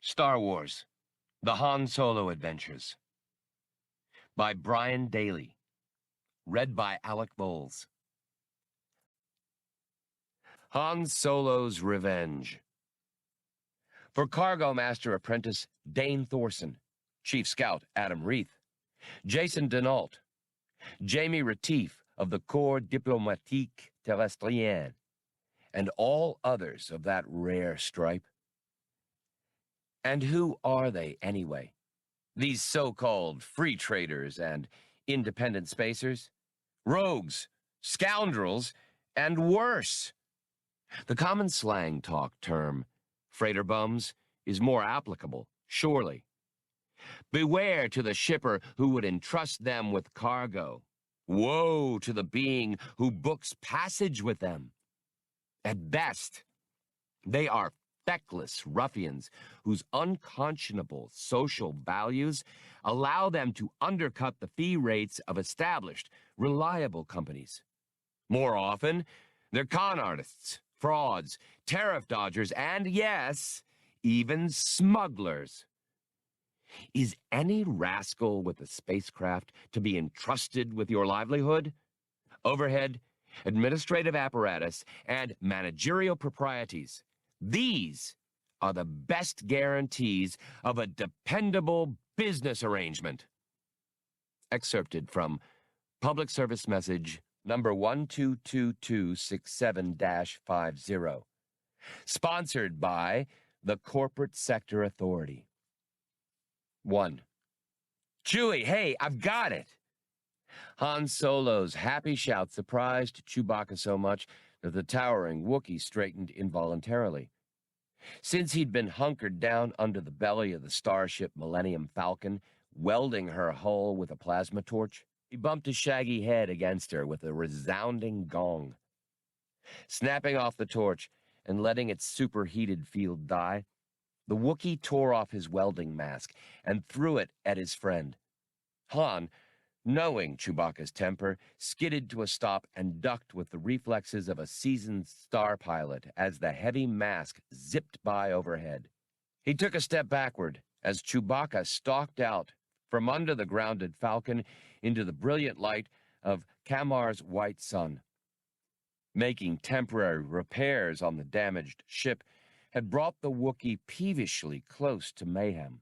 Star Wars: The Han Solo Adventures by Brian Daley. Read by Alec Volz. Han Solo's Revenge. For Cargo Master Apprentice Dane Thorson, Chief Scout Adam Reith, Jason Denault, Jamie Retief of the Corps Diplomatique Terrestrien, and all others of that rare stripe. And who are they, anyway? These so-called free traders and independent spacers? Rogues, scoundrels, and worse. The common slang talk term, freighter bums, is more applicable, surely. Beware to the shipper who would entrust them with cargo. Woe to the being who books passage with them. At best, they are feckless ruffians whose unconscionable social values allow them to undercut the fee rates of established, reliable companies. More often, they're con artists, frauds, tariff dodgers, and yes, even smugglers. Is any rascal with a spacecraft to be entrusted with your livelihood, overhead, administrative apparatus, and managerial proprieties? These are the best guarantees of a dependable business arrangement. Excerpted from Public Service Message number 122267-50, sponsored by the Corporate Sector Authority. 1. Chewie, hey, I've got it! Han Solo's happy shout surprised Chewbacca so much that the towering Wookiee straightened involuntarily. Since he'd been hunkered down under the belly of the starship Millennium Falcon, welding her hull with a plasma torch, he bumped his shaggy head against her with a resounding gong. Snapping off the torch and letting its superheated field die, the Wookiee tore off his welding mask and threw it at his friend. Han, knowing Chewbacca's temper, skidded to a stop and ducked with the reflexes of a seasoned star pilot as the heavy mask zipped by overhead. He took a step backward as Chewbacca stalked out from under the grounded Falcon into the brilliant light of Kamar's white sun. Making temporary repairs on the damaged ship had brought the Wookiee peevishly close to mayhem.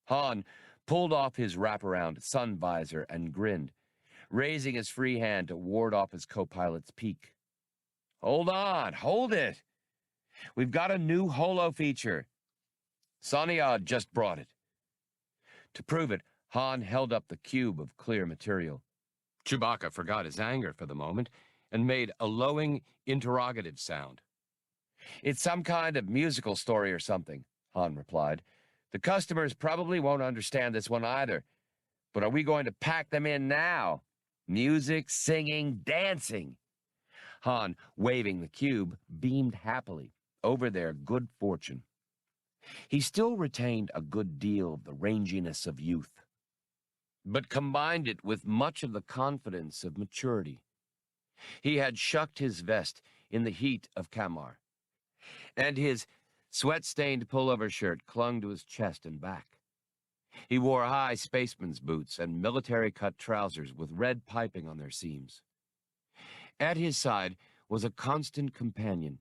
Han pulled off his wraparound sun visor and grinned, raising his free hand to ward off his co-pilot's peak. Hold on, hold it! We've got a new holo feature. Soniad just brought it. To prove it, Han held up the cube of clear material. Chewbacca forgot his anger for the moment and made a lowing, interrogative sound. It's some kind of musical story or something, Han replied. The customers probably won't understand this one either. But are we going to pack them in now? Music, singing, dancing. Han, waving the cube, beamed happily over their good fortune. He still retained a good deal of the ranginess of youth, but combined it with much of the confidence of maturity. He had shucked his vest in the heat of Kamar, and his sweat-stained pullover shirt clung to his chest and back. He wore high spaceman's boots and military-cut trousers with red piping on their seams. At his side was a constant companion,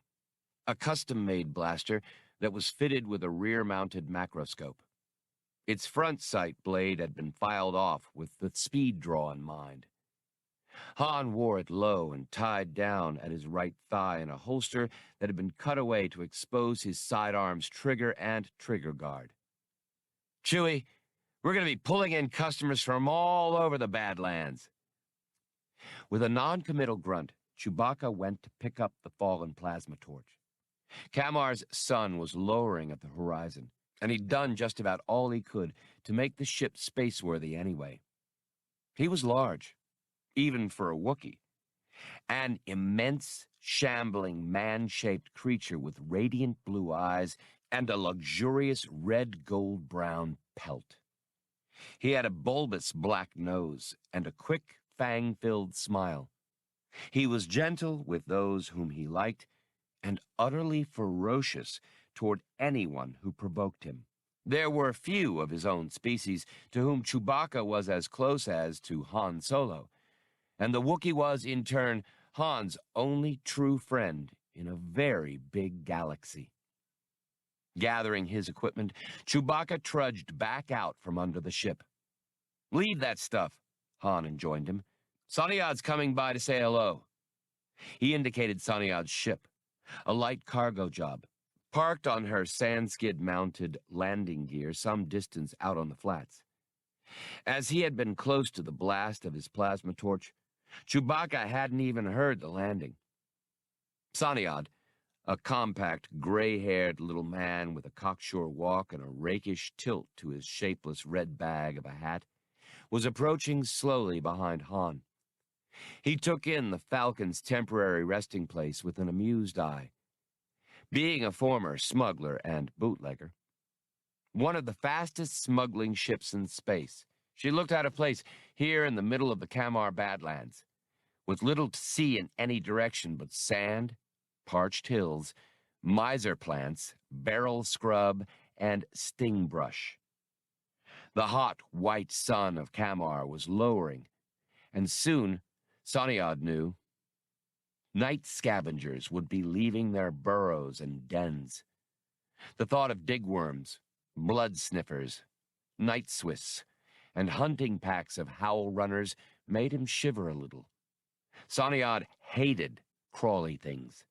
a custom-made blaster that was fitted with a rear-mounted macroscope. Its front sight blade had been filed off with the speed draw in mind. Han wore it low and tied down at his right thigh in a holster that had been cut away to expose his sidearm's trigger and trigger guard. Chewie, we're going to be pulling in customers from all over the Badlands. With a non-committal grunt, Chewbacca went to pick up the fallen plasma torch. Kamar's sun was lowering at the horizon, and he'd done just about all he could to make the ship spaceworthy anyway. He was large, even for a Wookiee, an immense, shambling, man-shaped creature with radiant blue eyes and a luxurious red-gold-brown pelt. He had a bulbous black nose and a quick, fang-filled smile. He was gentle with those whom he liked and utterly ferocious toward anyone who provoked him. There were few of his own species to whom Chewbacca was as close as to Han Solo, and the Wookiee was, in turn, Han's only true friend in a very big galaxy. Gathering his equipment, Chewbacca trudged back out from under the ship. "Leave that stuff," Han enjoined him. "Saniad's coming by to say hello." He indicated Saniad's ship, a light cargo job, parked on her sand-skid-mounted landing gear some distance out on the flats. As he had been close to the blast of his plasma torch, Chewbacca hadn't even heard the landing. Saniad, a compact, gray-haired little man with a cocksure walk and a rakish tilt to his shapeless red bag of a hat, was approaching slowly behind Han. He took in the Falcon's temporary resting place with an amused eye. Being a former smuggler and bootlegger, one of the fastest smuggling ships in space, she looked out of place here in the middle of the Kamar Badlands, with little to see in any direction but sand, parched hills, miser plants, beryl scrub, and sting brush. The hot, white sun of Kamar was lowering, and soon, Saniad knew, night scavengers would be leaving their burrows and dens. The thought of digworms, blood sniffers, night swifts, and hunting packs of howl runners made him shiver a little. Saniad hated crawly things.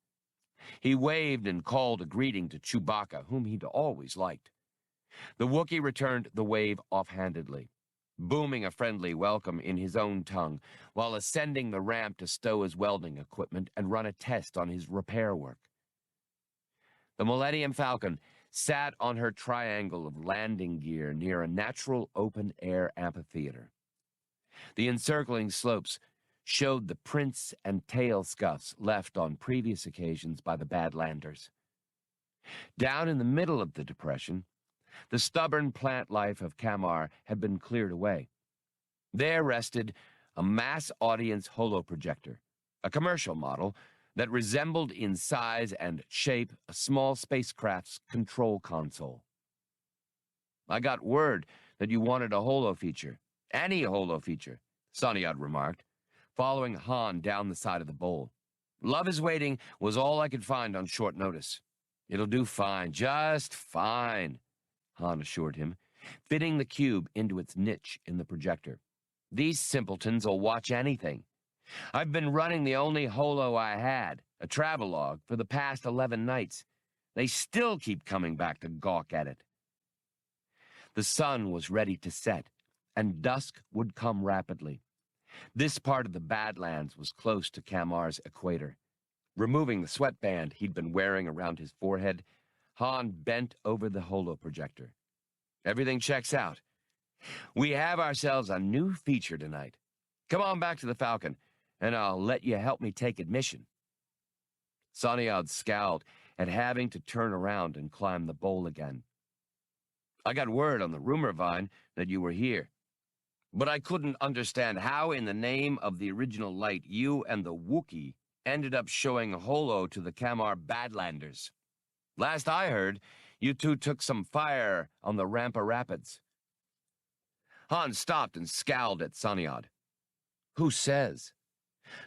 He waved and called a greeting to Chewbacca, whom he'd always liked. The Wookiee returned the wave offhandedly, booming a friendly welcome in his own tongue, while ascending the ramp to stow his welding equipment and run a test on his repair work. The Millennium Falcon sat on her triangle of landing gear near a natural open-air amphitheater. The encircling slopes showed the prints and tail scuffs left on previous occasions by the Badlanders. Down in the middle of the depression, the stubborn plant life of Kamar had been cleared away. There rested a mass audience holoprojector, a commercial model that resembled in size and shape a small spacecraft's control console. "I got word that you wanted a holo feature. Any holo feature," Saniad remarked, following Han down the side of the bowl. "Love is Waiting" was all I could find on short notice. "It'll do fine, just fine," Han assured him, fitting the cube into its niche in the projector. "These simpletons will watch anything. I've been running the only holo I had, a travelogue, for the past 11 nights. They still keep coming back to gawk at it." The sun was ready to set, and dusk would come rapidly. This part of the Badlands was close to Kamar's equator. Removing the sweatband he'd been wearing around his forehead, Han bent over the holoprojector. "Everything checks out. We have ourselves a new feature tonight. Come on back to the Falcon, and I'll let you help me take admission." Saniad scowled at having to turn around and climb the bowl again. "I got word on the rumor vine that you were here, but I couldn't understand how in the name of the original light you and the Wookiee ended up showing holo to the Kamar Badlanders. Last I heard, you two took some fire on the Rampa Rapids." Han stopped and scowled at Saniad. "Who says?"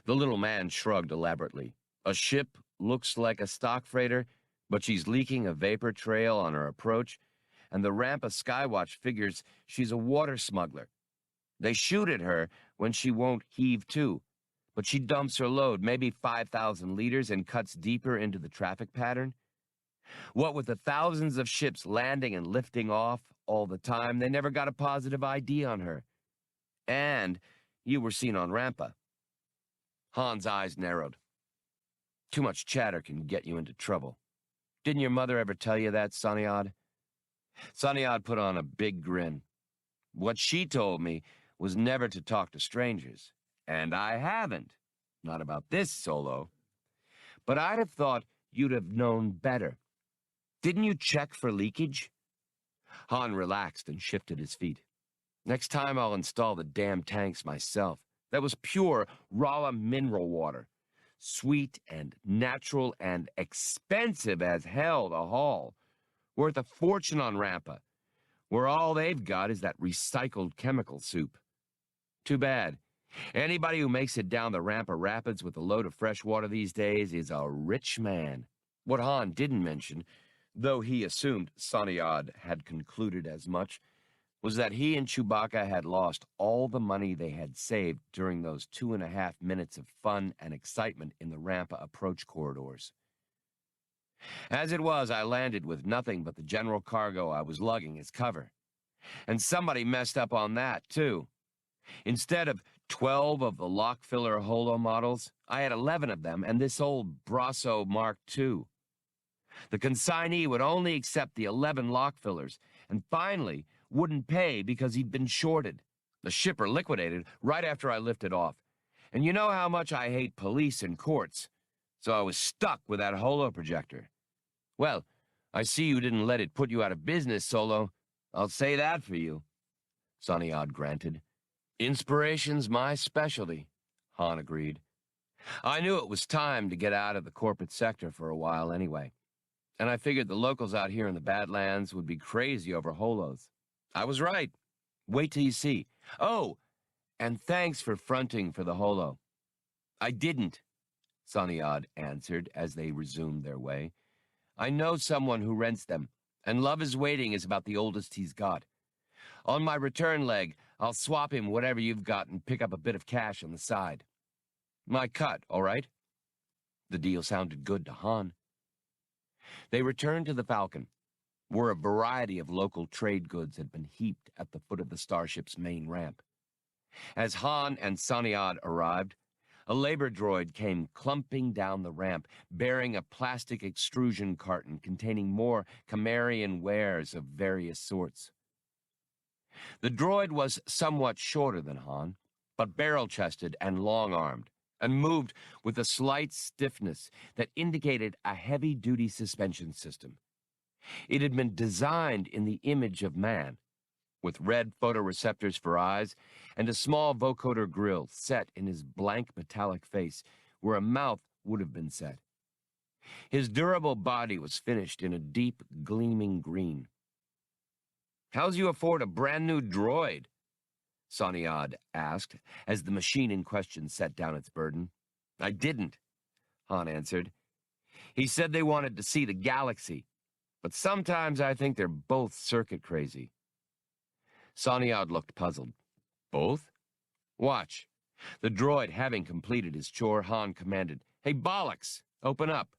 The little man shrugged elaborately. "A ship looks like a stock freighter, but she's leaking a vapor trail on her approach, and the Rampa Skywatch figures she's a water smuggler. They shoot at her when she won't heave to, but she dumps her load, maybe 5,000 liters, and cuts deeper into the traffic pattern. What with the thousands of ships landing and lifting off all the time, they never got a positive ID on her. And you were seen on Rampa." Han's eyes narrowed. "Too much chatter can get you into trouble. Didn't your mother ever tell you that, Saniad?" Saniad put on a big grin. "What she told me was never to talk to strangers, and I haven't. Not about this Solo. But I'd have thought you'd have known better. Didn't you check for leakage?" Han relaxed and shifted his feet. "Next time I'll install the damn tanks myself. That was pure, raw mineral water. Sweet and natural and expensive as hell to haul. worth a fortune on Rampa, where all they've got is that recycled chemical soup. Too bad. Anybody who makes it down the Rampa Rapids with a load of fresh water these days is a rich man. What Han didn't mention, though he assumed Saniad had concluded as much, was that he and Chewbacca had lost all the money they had saved during those 2.5 minutes of fun and excitement in the Rampa approach corridors. As it was, I landed with nothing but the general cargo I was lugging as cover. And somebody messed up on that, too. Instead of 12 of the lock-filler holo models, I had 11 of them and this old Brasso Mark II. The consignee would only accept the 11 lock-fillers, and finally wouldn't pay because he'd been shorted. The shipper liquidated right after I lifted off. And you know how much I hate police and courts, so I was stuck with that holo projector. Well, I see you didn't let it put you out of business, Solo. I'll say that for you. Saniad granted. Inspiration's my specialty, Han agreed. I knew it was time to get out of the corporate sector for a while anyway, and I figured the locals out here in the Badlands would be crazy over holos. I was right. Wait till you see. Oh, and thanks for fronting for the holo. I didn't, Saniad answered as they resumed their way. I know someone who rents them, and Love is Waiting is about the oldest he's got. On my return leg, I'll swap him whatever you've got and pick up a bit of cash on the side. My cut, all right? The deal sounded good to Han. They returned to the Falcon, where a variety of local trade goods had been heaped at the foot of the starship's main ramp. As Han and Saniad arrived, a labor droid came clumping down the ramp, bearing a plastic extrusion carton containing more Kamarian wares of various sorts. The droid was somewhat shorter than Han, but barrel-chested and long-armed, and moved with a slight stiffness that indicated a heavy-duty suspension system. It had been designed in the image of man, with red photoreceptors for eyes and a small vocoder grill set in his blank metallic face where a mouth would have been set. His durable body was finished in a deep, gleaming green. How's you afford a brand-new droid? Saniad asked, as the machine in question set down its burden. I didn't, Han answered. He said they wanted to see the galaxy, but sometimes I think they're both circuit crazy. Saniad looked puzzled. Both? Watch. The droid having completed his chore, Han commanded, Hey, Bollocks, open up.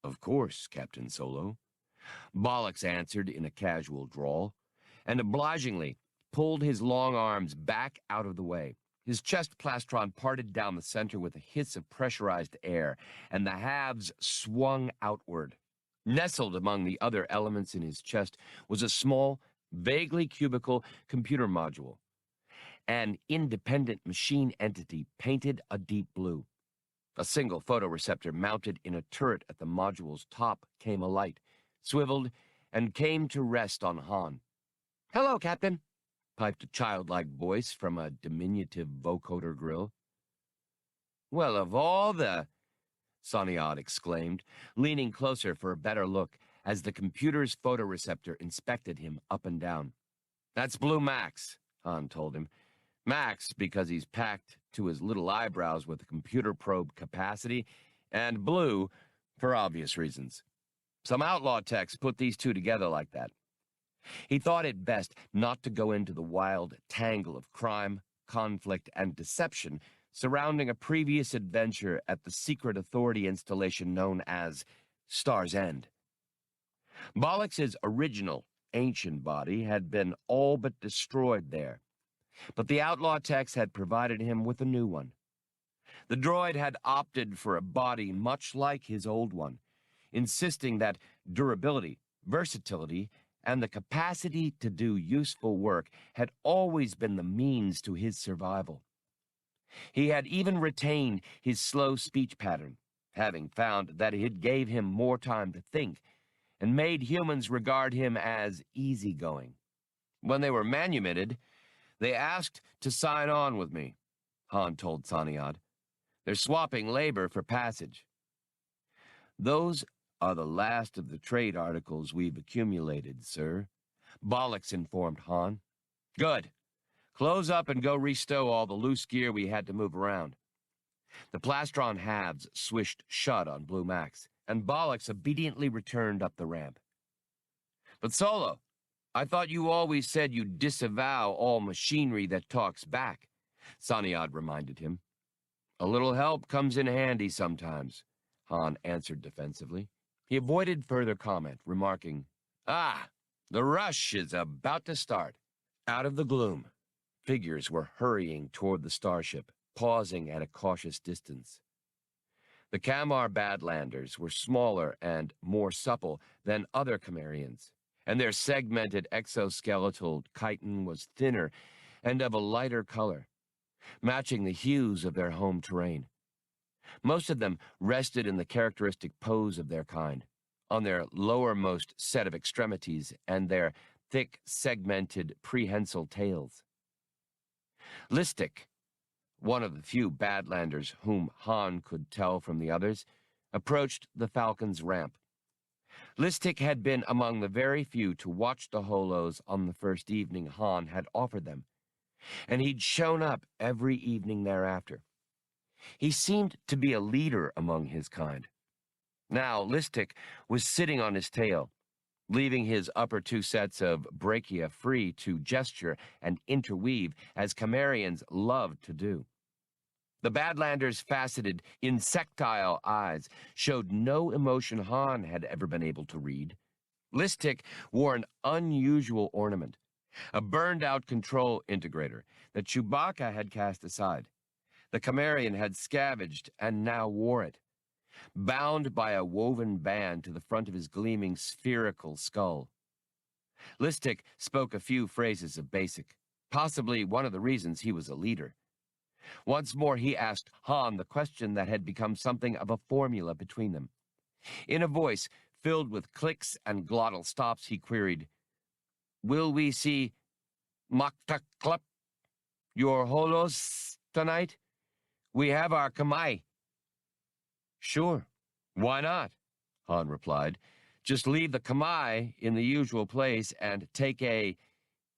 Of course, Captain Solo. Bollocks answered in a casual drawl, and obligingly pulled his long arms back out of the way. His chest plastron parted down the center with a hiss of pressurized air, and the halves swung outward. Nestled among the other elements in his chest was a small, vaguely cubical computer module, an independent machine entity painted a deep blue. A single photoreceptor mounted in a turret at the module's top came alight, swiveled, and came to rest on Han. Hello, Captain, piped a childlike voice from a diminutive vocoder grill. Well, of all the... Saniad exclaimed, leaning closer for a better look as the computer's photoreceptor inspected him up and down. That's Blue Max, Han told him. Max because he's packed to his little eyebrows with a computer probe capacity, and Blue for obvious reasons. Some outlaw techs put these two together like that. He thought it best not to go into the wild tangle of crime, conflict, and deception surrounding a previous adventure at the secret authority installation known as Star's End. Bollocks' original, ancient body had been all but destroyed there, but the outlaw techs had provided him with a new one. The droid had opted for a body much like his old one, insisting that durability, versatility, and the capacity to do useful work had always been the means to his survival. He had even retained his slow speech pattern, having found that it gave him more time to think, and made humans regard him as easygoing. When they were manumitted, they asked to sign on with me, Han told Saniad. They're swapping labor for passage. Those are the last of the trade articles we've accumulated, sir," Bollocks informed Han. "Good. Close up and go restow all the loose gear we had to move around." The plastron halves swished shut on Blue Max, and Bollocks obediently returned up the ramp. "But Solo, I thought you always said you disavow all machinery that talks back," Saniad reminded him. "A little help comes in handy sometimes," Han answered defensively. He avoided further comment, remarking, "Ah, the rush is about to start." Out of the gloom, figures were hurrying toward the starship, pausing at a cautious distance. The Kamar Badlanders were smaller and more supple than other Kamarians, and their segmented exoskeletal chitin was thinner and of a lighter color, matching the hues of their home terrain. Most of them rested in the characteristic pose of their kind, on their lowermost set of extremities and their thick, segmented, prehensile tails. Listic, one of the few Badlanders whom Han could tell from the others, approached the Falcon's ramp. Listic had been among the very few to watch the holos on the first evening Han had offered them, and he'd shown up every evening thereafter. He seemed to be a leader among his kind. Now Listic was sitting on his tail, leaving his upper two sets of brachia free to gesture and interweave as Kamarians loved to do. The Badlanders' faceted, insectile eyes showed no emotion Han had ever been able to read. Listic wore an unusual ornament, a burned-out control integrator that Chewbacca had cast aside. The Kamarian had scavenged and now wore it, bound by a woven band to the front of his gleaming spherical skull. Listic spoke a few phrases of basic, possibly one of the reasons he was a leader. Once more he asked Han the question that had become something of a formula between them. In a voice filled with clicks and glottal stops, he queried, "Will we see Maktaklup, your holos, tonight? We have our Kamai." "Sure, why not?" Han replied. "Just leave the Kamai in the usual place and take a,"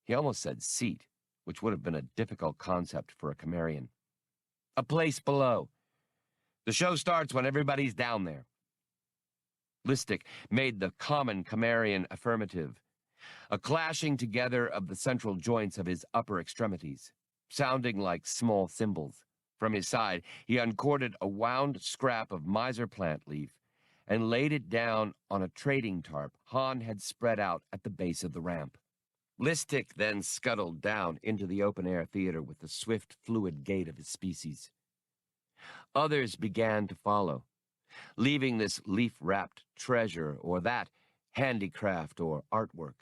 he almost said seat, which would have been a difficult concept for a Kamarian, "a place below. The show starts when everybody's down there." Listic made the common Kamarian affirmative, a clashing together of the central joints of his upper extremities, sounding like small cymbals. From his side, he uncorded a wound scrap of miser plant leaf and laid it down on a trading tarp Han had spread out at the base of the ramp. Listic then scuttled down into the open-air theater with the swift, fluid gait of his species. Others began to follow, leaving this leaf-wrapped treasure or that handicraft or artwork.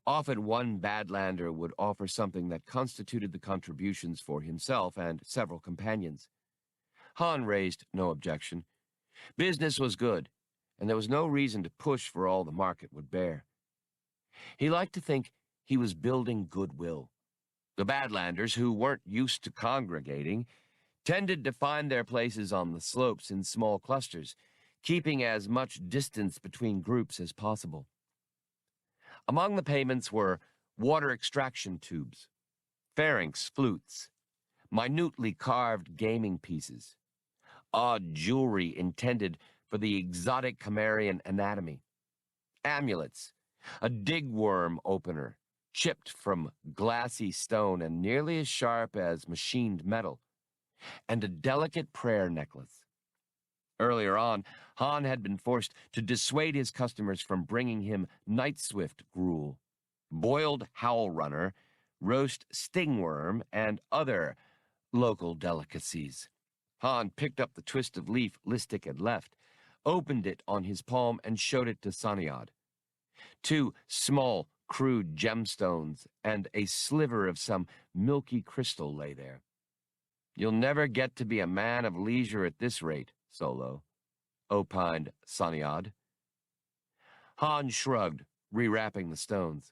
Often one Badlander would offer something that constituted the contributions for himself and several companions. Han raised no objection. Business was good, and there was no reason to push for all the market would bear. He liked to think he was building goodwill. The Badlanders, who weren't used to congregating, tended to find their places on the slopes in small clusters, keeping as much distance between groups as possible. Among the payments were water extraction tubes, pharynx flutes, minutely carved gaming pieces, odd jewelry intended for the exotic Kamarian anatomy, amulets, a digworm opener, chipped from glassy stone and nearly as sharp as machined metal, and a delicate prayer necklace. Earlier on, Han had been forced to dissuade his customers from bringing him night swift gruel, boiled howl runner, roast stingworm, and other local delicacies. Han picked up the twist of leaf Listic had left, opened it on his palm, and showed it to Saniad. 2 small, crude gemstones and a sliver of some milky crystal lay there. "You'll never get to be a man of leisure at this rate, Solo," opined Saniad. Han shrugged, rewrapping the stones.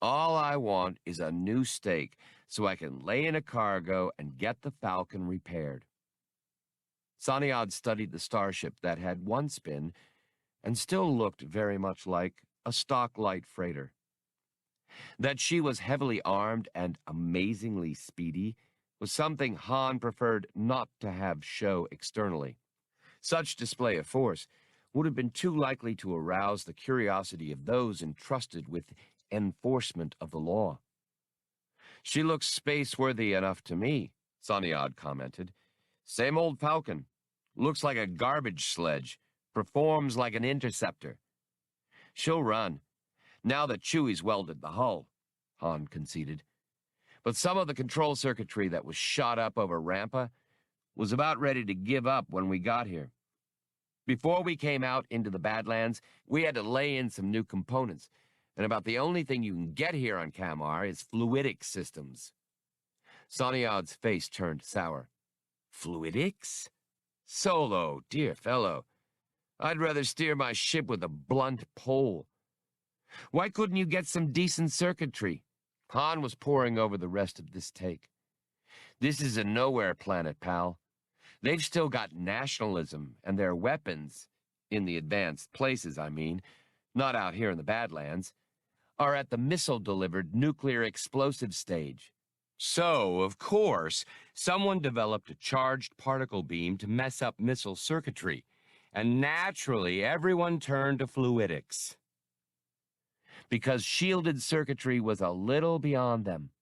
"All I want is a new stake so I can lay in a cargo and get the Falcon repaired." Saniad studied the starship that had once been and still looked very much like a stock light freighter. That she was heavily armed and amazingly speedy was something Han preferred not to have show externally. Such display of force would have been too likely to arouse the curiosity of those entrusted with enforcement of the law. "She looks space-worthy enough to me," Saniad commented. "Same old Falcon. Looks like a garbage sledge. Performs like an interceptor." "She'll run, now that Chewie's welded the hull," Han conceded. "But some of the control circuitry that was shot up over Rampa was about ready to give up when we got here. Before we came out into the Badlands, we had to lay in some new components, and about the only thing you can get here on Kamar is fluidic systems." Saniad's face turned sour. "Fluidics? Solo, dear fellow. I'd rather steer my ship with a blunt pole. Why couldn't you get some decent circuitry?" Han was poring over the rest of this take. "This is a nowhere planet, pal. They've still got nationalism, and their weapons, in the advanced places, I mean, not out here in the Badlands, are at the missile-delivered nuclear explosive stage. So, of course, someone developed a charged particle beam to mess up missile circuitry, and naturally everyone turned to fluidics. Because shielded circuitry was a little beyond them.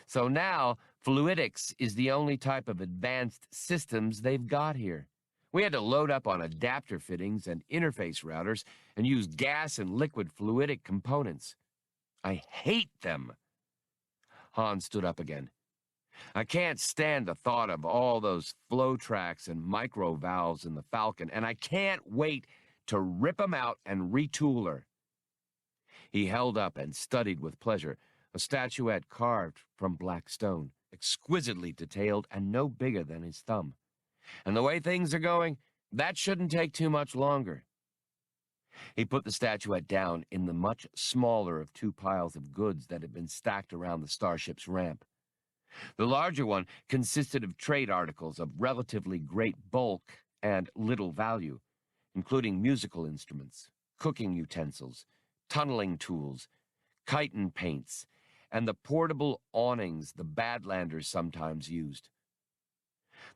So now, fluidics is the only type of advanced systems they've got here. We had to load up on adapter fittings and interface routers and use gas and liquid fluidic components. I hate them." Han stood up again. "I can't stand the thought of all those flow tracks and micro valves in the Falcon, and I can't wait to rip them out and retool her." He held up and studied with pleasure a statuette carved from black stone, exquisitely detailed and no bigger than his thumb. "And the way things are going, that shouldn't take too much longer." He put the statuette down in the much smaller of two piles of goods that had been stacked around the starship's ramp. The larger one consisted of trade articles of relatively great bulk and little value, including musical instruments, cooking utensils, tunneling tools, chitin paints, and the portable awnings the Badlanders sometimes used.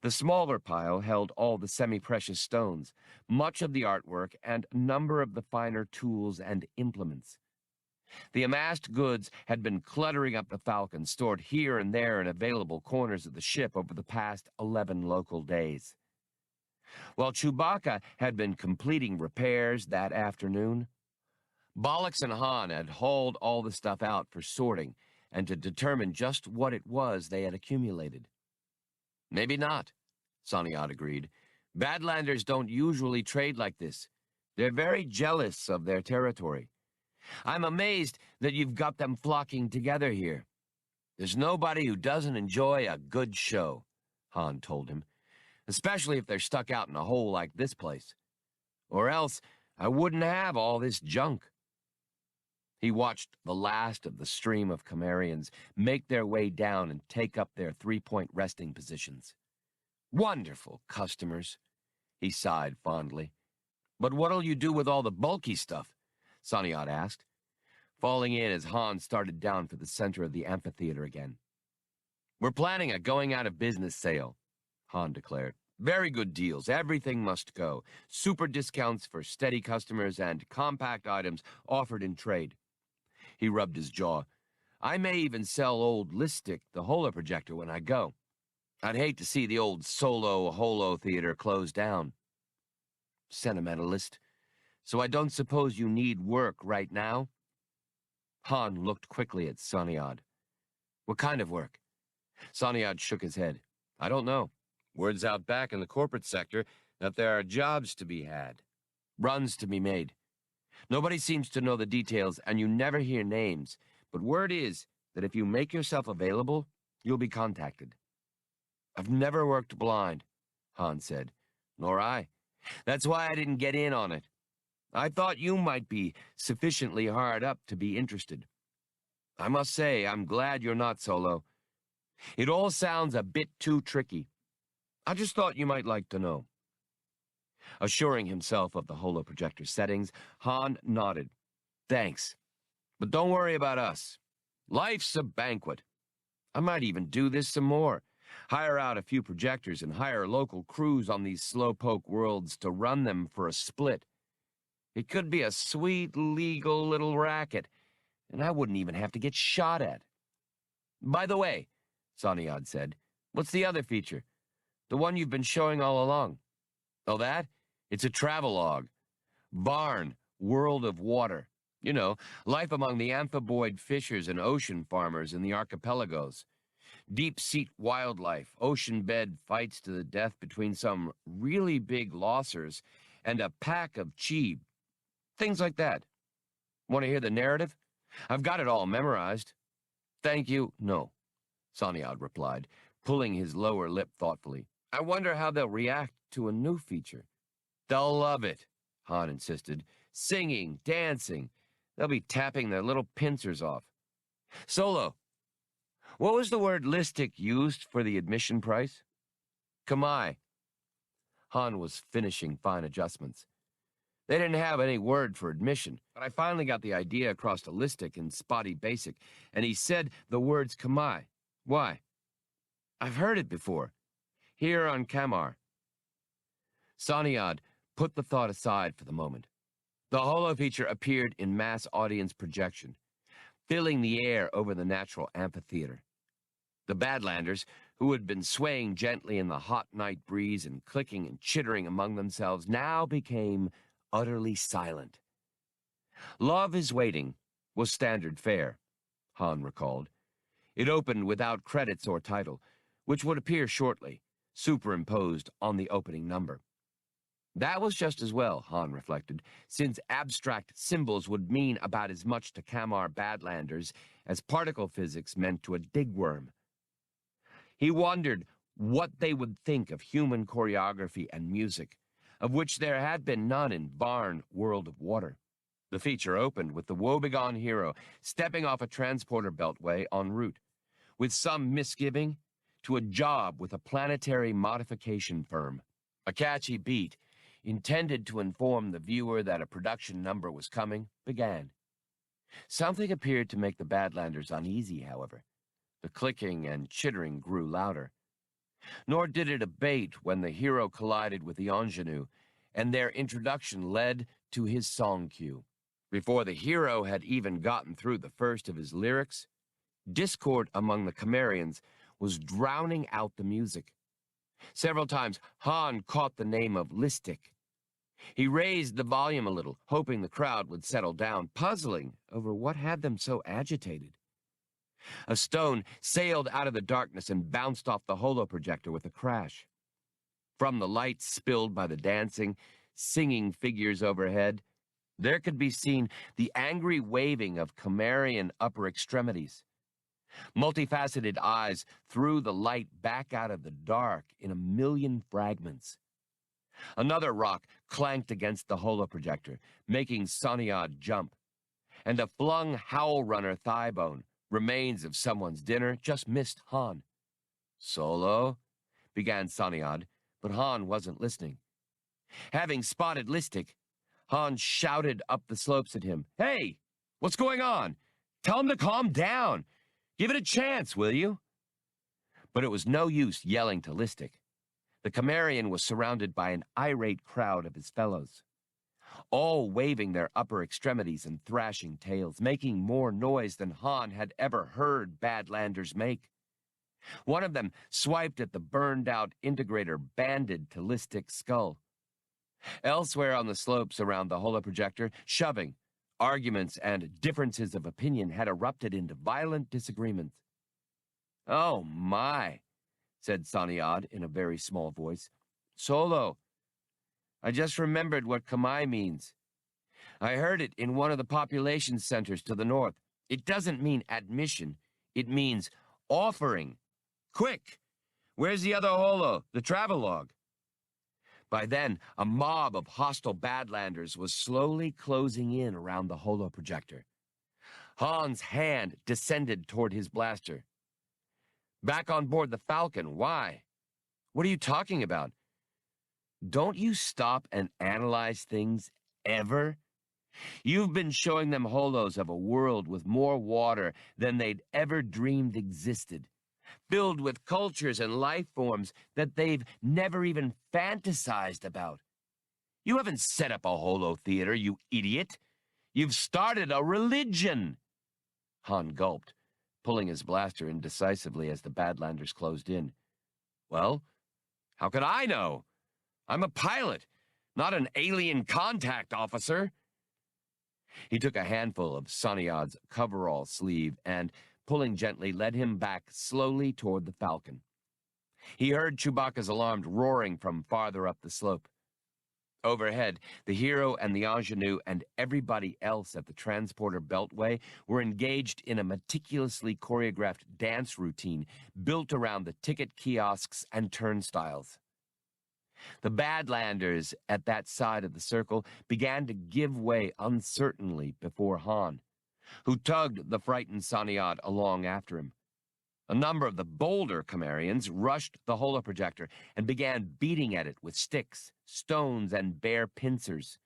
The smaller pile held all the semi-precious stones, much of the artwork, and a number of the finer tools and implements. The amassed goods had been cluttering up the Falcon, stored here and there in available corners of the ship over the past 11 local days. While Chewbacca had been completing repairs that afternoon, Bollocks and Han had hauled all the stuff out for sorting and to determine just what it was they had accumulated. "Maybe not," Saniad agreed. "Badlanders don't usually trade like this. They're very jealous of their territory. I'm amazed that you've got them flocking together here. There's nobody who doesn't enjoy a good show," Han told him, "especially if they're stuck out in a hole like this place. Or else I wouldn't have all this junk." He watched the last of the stream of Kamarians make their way down and take up their three-point resting positions. "Wonderful customers," he sighed fondly. "But what'll you do with all the bulky stuff?" Saniad asked, falling in as Han started down for the center of the amphitheater again. "We're planning a going-out-of-business sale," Han declared. "Very good deals. Everything must go. Super discounts for steady customers and compact items offered in trade." He rubbed his jaw. "I may even sell old Listic, the holo projector, when I go. I'd hate to see the old Solo Holo Theater close down." "Sentimentalist. So I don't suppose you need work right now?" Han looked quickly at Saniad. "What kind of work?" Saniad shook his head. "I don't know. Word's out back in the corporate sector that there are jobs to be had, runs to be made. Nobody seems to know the details, and you never hear names, but word is that if you make yourself available, you'll be contacted." "I've never worked blind," Han said. "Nor I. That's why I didn't get in on it. I thought you might be sufficiently hard up to be interested. I must say, I'm glad you're not, Solo. It all sounds a bit too tricky. I just thought you might like to know." Assuring himself of the holoprojector settings, Han nodded. Thanks. But don't worry about us. Life's a banquet. I might even do this some more. Hire out a few projectors and hire local crews on these slowpoke worlds to run them for a split. It could be a sweet, legal little racket, and I wouldn't even have to get shot at. By the way, Saniad said, what's the other feature? The one you've been showing all along. Oh, that? It's a travelogue. Barn, World of Water. You know, life among the amphiboid fishers and ocean farmers in the archipelagos. Deep-sea wildlife, ocean bed fights to the death between some really big lossers and a pack of cheeb. Things like that. Want to hear the narrative? I've got it all memorized. Thank you, no, Saniad replied, pulling his lower lip thoughtfully. I wonder how they'll react to a new feature. They'll love it, Han insisted. Singing, dancing. They'll be tapping their little pincers off. Solo, what was the word listic used for the admission price? Kamai. Han was finishing fine adjustments. They didn't have any word for admission, but I finally got the idea across to listic in spotty basic, and he said the words Kamai. Why? I've heard it before. Here on Kamar. Saniad put the thought aside for the moment. The holo feature appeared in mass audience projection, filling the air over the natural amphitheater. The Badlanders, who had been swaying gently in the hot night breeze and clicking and chittering among themselves, now became utterly silent. Love is Waiting was standard fare, Han recalled. It opened without credits or title, which would appear shortly, superimposed on the opening number. That was just as well, Han reflected, since abstract symbols would mean about as much to Kamar Badlanders as particle physics meant to a digworm. He wondered what they would think of human choreography and music, of which there had been none in Barn, World of Water. The feature opened with the woebegone hero stepping off a transporter beltway en route, with some misgiving, to a job with a planetary modification firm. A catchy beat, intended to inform the viewer that a production number was coming, began. Something appeared to make the Badlanders uneasy, however. The clicking and chittering grew louder. Nor did it abate when the hero collided with the ingenue, and their introduction led to his song cue. Before the hero had even gotten through the first of his lyrics, discord among the Kamarians was drowning out the music. Several times, Han caught the name of Listic. He raised the volume a little, hoping the crowd would settle down, puzzling over what had them so agitated. A stone sailed out of the darkness and bounced off the holoprojector with a crash. From the light spilled by the dancing, singing figures overhead, there could be seen the angry waving of Kamarian upper extremities. Multifaceted eyes threw the light back out of the dark in a million fragments. Another rock clanked against the holoprojector, making Saniad jump, and a flung Howl Runner thigh bone, remains of someone's dinner, just missed Han. Solo, began Saniad, but Han wasn't listening. Having spotted Listic, Han shouted up the slopes at him. Hey, what's going on? Tell him to calm down. Give it a chance, will you? But it was no use yelling to Listic. The Kamarian was surrounded by an irate crowd of his fellows, all waving their upper extremities and thrashing tails, making more noise than Han had ever heard Badlanders make. One of them swiped at the burned-out integrator banded to Listic's skull. Elsewhere on the slopes around the holoprojector, shoving, arguments, and differences of opinion had erupted into violent disagreements. Oh, my, said Saniad in a very small voice. Solo, I just remembered what Kamai means. I heard it in one of the population centers to the north. It doesn't mean admission. It means offering. Quick! Where's the other holo, the travelogue? By then, a mob of hostile Badlanders was slowly closing in around the holoprojector. Han's hand descended toward his blaster. Back on board the Falcon, why? What are you talking about? Don't you stop and analyze things ever? You've been showing them holos of a world with more water than they'd ever dreamed existed, filled with cultures and life forms that they've never even fantasized about. You haven't set up a holo theater, you idiot. You've started a religion. Han gulped, pulling his blaster indecisively as the Badlanders closed in. Well, how could I know? I'm a pilot, not an alien contact officer. He took a handful of Saniad's coverall sleeve and, pulling gently, led him back slowly toward the Falcon. He heard Chewbacca's alarmed roaring from farther up the slope. Overhead, the hero and the ingenue and everybody else at the transporter beltway were engaged in a meticulously choreographed dance routine built around the ticket kiosks and turnstiles. The Badlanders at that side of the circle began to give way uncertainly before Han, who tugged the frightened Saniad along after him. A number of the bolder Kamarians rushed the holoprojector and began beating at it with sticks, stones, and bare pincers.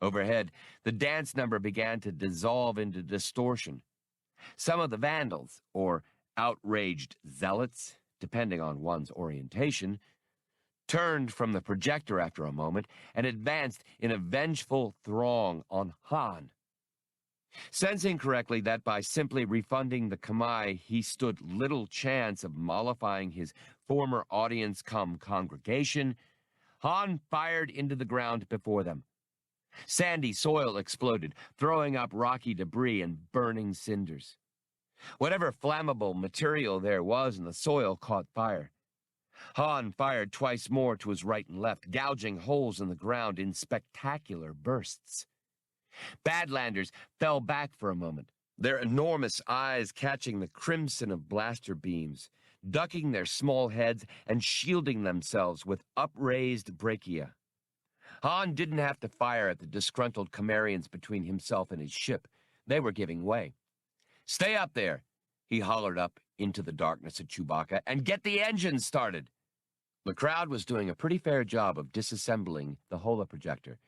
Overhead, the dance number began to dissolve into distortion. Some of the vandals, or outraged zealots, depending on one's orientation, turned from the projector after a moment and advanced in a vengeful throng on Han. Sensing correctly that by simply refunding the Kamai he stood little chance of mollifying his former audience-cum-congregation, Han fired into the ground before them. Sandy soil exploded, throwing up rocky debris and burning cinders. Whatever flammable material there was in the soil caught fire. Han fired twice more to his right and left, gouging holes in the ground in spectacular bursts. Badlanders fell back for a moment, their enormous eyes catching the crimson of blaster beams, ducking their small heads and shielding themselves with upraised brachia. Han didn't have to fire at the disgruntled Kamarians between himself and his ship. They were giving way. "Stay up there," he hollered up into the darkness at Chewbacca, "and get the engines started." The crowd was doing a pretty fair job of disassembling the holoprojector.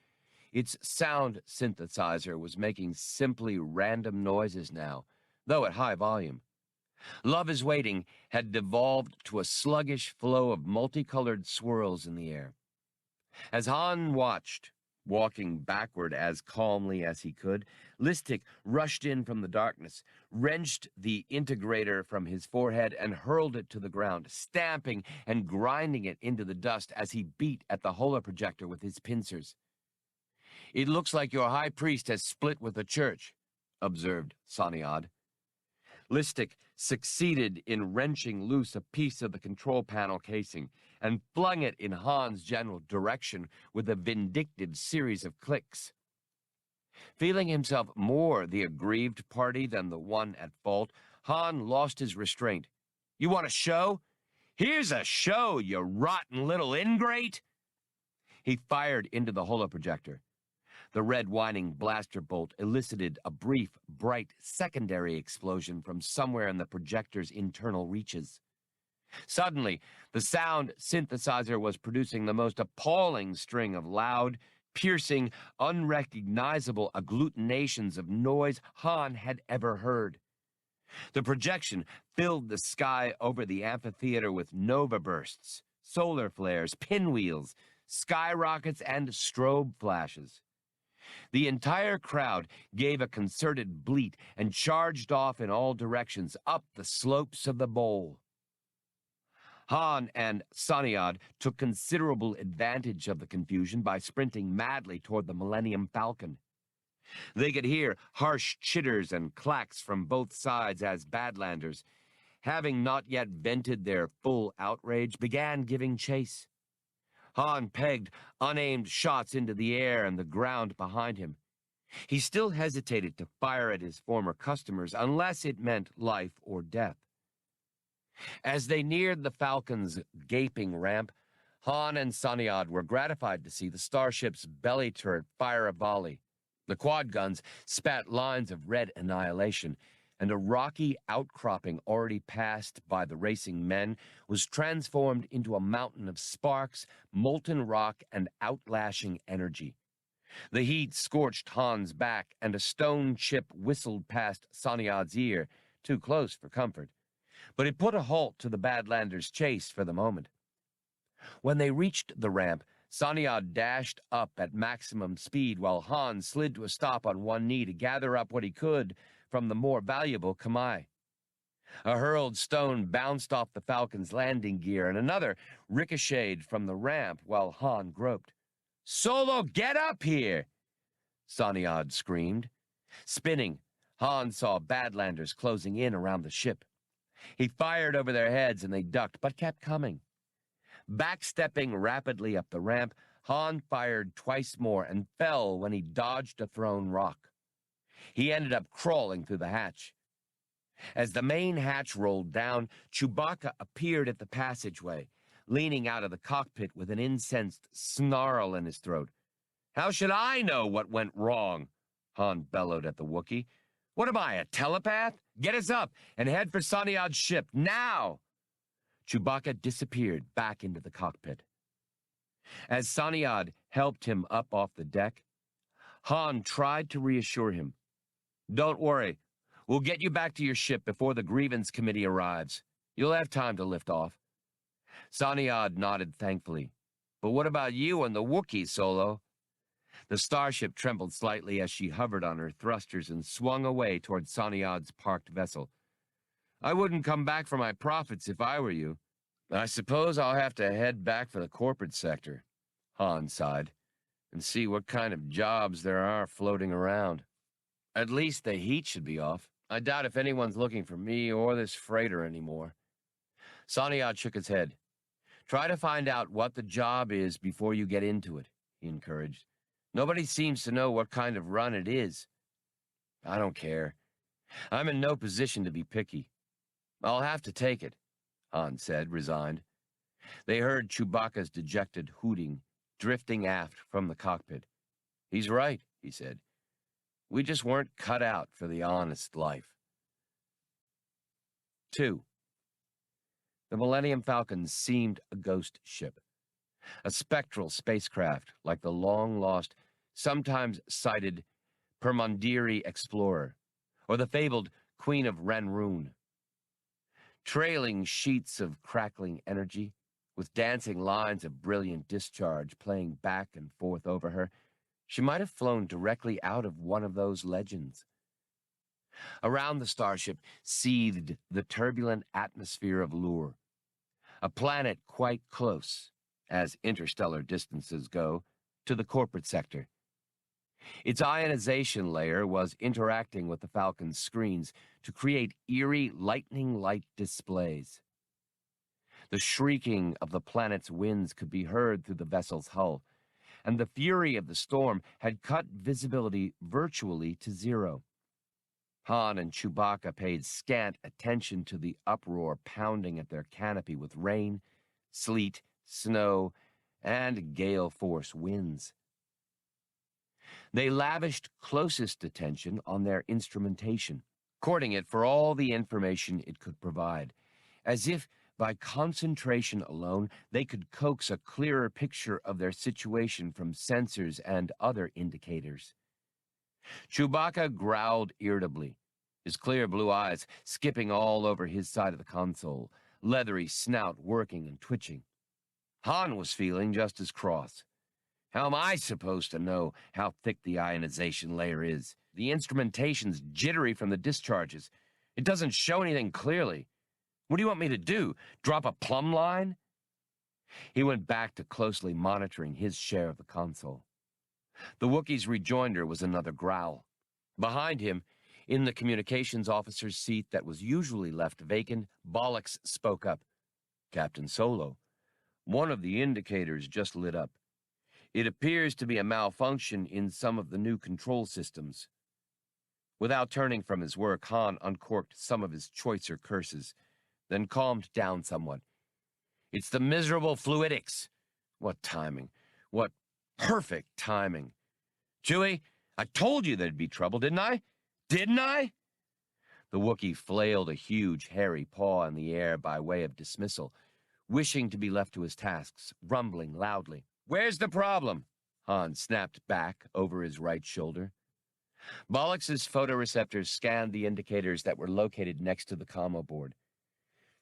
Its sound synthesizer was making simply random noises now, though at high volume. Love is Waiting had devolved to a sluggish flow of multicolored swirls in the air. As Han watched, walking backward as calmly as he could, Listic rushed in from the darkness, wrenched the integrator from his forehead, and hurled it to the ground, stamping and grinding it into the dust as he beat at the holoprojector with his pincers. "It looks like your high priest has split with the church," observed Saniad. Listic succeeded in wrenching loose a piece of the control panel casing and flung it in Han's general direction with a vindictive series of clicks. Feeling himself more the aggrieved party than the one at fault, Han lost his restraint. "You want a show? Here's a show, you rotten little ingrate!" He fired into the holoprojector. The red whining blaster bolt elicited a brief, bright secondary explosion from somewhere in the projector's internal reaches. Suddenly, the sound synthesizer was producing the most appalling string of loud, piercing, unrecognizable agglutinations of noise Han had ever heard. The projection filled the sky over the amphitheater with nova bursts, solar flares, pinwheels, skyrockets, and strobe flashes. The entire crowd gave a concerted bleat and charged off in all directions up the slopes of the bowl. Han and Saniad took considerable advantage of the confusion by sprinting madly toward the Millennium Falcon. They could hear harsh chitters and clacks from both sides as Badlanders, having not yet vented their full outrage, began giving chase. Han pegged unaimed shots into the air and the ground behind him. He still hesitated to fire at his former customers unless it meant life or death. As they neared the Falcon's gaping ramp, Han and Saniad were gratified to see the starship's belly turret fire a volley. The quad guns spat lines of red annihilation, and a rocky outcropping already passed by the racing men was transformed into a mountain of sparks, molten rock, and outlashing energy. The heat scorched Han's back, and a stone chip whistled past Saniad's ear, too close for comfort. But it put a halt to the Badlanders' chase for the moment. When they reached the ramp, Saniad dashed up at maximum speed while Han slid to a stop on one knee to gather up what he could from the more valuable Kamar. A hurled stone bounced off the Falcon's landing gear, and another ricocheted from the ramp while Han groped. "Solo, get up here!" Saniad screamed. Spinning, Han saw Badlanders closing in around the ship. He fired over their heads and they ducked, but kept coming. Backstepping rapidly up the ramp, Han fired twice more and fell when he dodged a thrown rock. He ended up crawling through the hatch. As the main hatch rolled down, Chewbacca appeared at the passageway, leaning out of the cockpit with an incensed snarl in his throat. "How should I know what went wrong?" Han bellowed at the Wookiee. "What am I, a telepath? Get us up and head for Saniad's ship, now!" Chewbacca disappeared back into the cockpit. As Saniad helped him up off the deck, Han tried to reassure him. "Don't worry. We'll get you back to your ship before the grievance committee arrives. You'll have time to lift off." Saniad nodded thankfully. "But what about you and the Wookiee, Solo?" The starship trembled slightly as she hovered on her thrusters and swung away toward Saniad's parked vessel. "I wouldn't come back for my profits if I were you. I suppose I'll have to head back for the corporate sector," Han sighed, "and see what kind of jobs there are floating around. At least the heat should be off. I doubt if anyone's looking for me or this freighter anymore." Saniad shook his head. "Try to find out what the job is before you get into it," he encouraged. "Nobody seems to know what kind of run it is." "I don't care. I'm in no position to be picky. I'll have to take it," Han said, resigned. They heard Chewbacca's dejected hooting, drifting aft from the cockpit. "He's right," he said. "We just weren't cut out for the honest life." 2. The Millennium Falcon seemed a ghost ship. A spectral spacecraft like the long-lost, sometimes cited Permandiri Explorer, or the fabled Queen of Renrune. Trailing sheets of crackling energy, with dancing lines of brilliant discharge playing back and forth over her, she might have flown directly out of one of those legends. Around the starship seethed the turbulent atmosphere of Lure, a planet quite close, as interstellar distances go, to the corporate sector. Its ionization layer was interacting with the Falcon's screens to create eerie lightning-like displays. The shrieking of the planet's winds could be heard through the vessel's hull, and the fury of the storm had cut visibility virtually to zero. Han and Chewbacca paid scant attention to the uproar pounding at their canopy with rain, sleet, snow, and gale-force winds. They lavished closest attention on their instrumentation, courting it for all the information it could provide, as if by concentration alone they could coax a clearer picture of their situation from sensors and other indicators. Chewbacca growled irritably, his clear blue eyes skipping all over his side of the console, leathery snout working and twitching. Han was feeling just as cross. "How am I supposed to know how thick the ionization layer is? The instrumentation's jittery from the discharges. It doesn't show anything clearly. What do you want me to do? Drop a plumb line?" He went back to closely monitoring his share of the console. The Wookiee's rejoinder was another growl. Behind him, in the communications officer's seat that was usually left vacant, Bollocks spoke up. "Captain Solo, one of the indicators just lit up. It appears to be a malfunction in some of the new control systems." Without turning from his work, Han uncorked some of his choicer curses, then calmed down somewhat. "It's the miserable fluidics. What timing. What perfect timing. Chewie, I told you there'd be trouble, didn't I? Didn't I?" The Wookiee flailed a huge, hairy paw in the air by way of dismissal, wishing to be left to his tasks, rumbling loudly. "Where's the problem?" Han snapped back over his right shoulder. Bollocks's photoreceptors scanned the indicators that were located next to the commo board.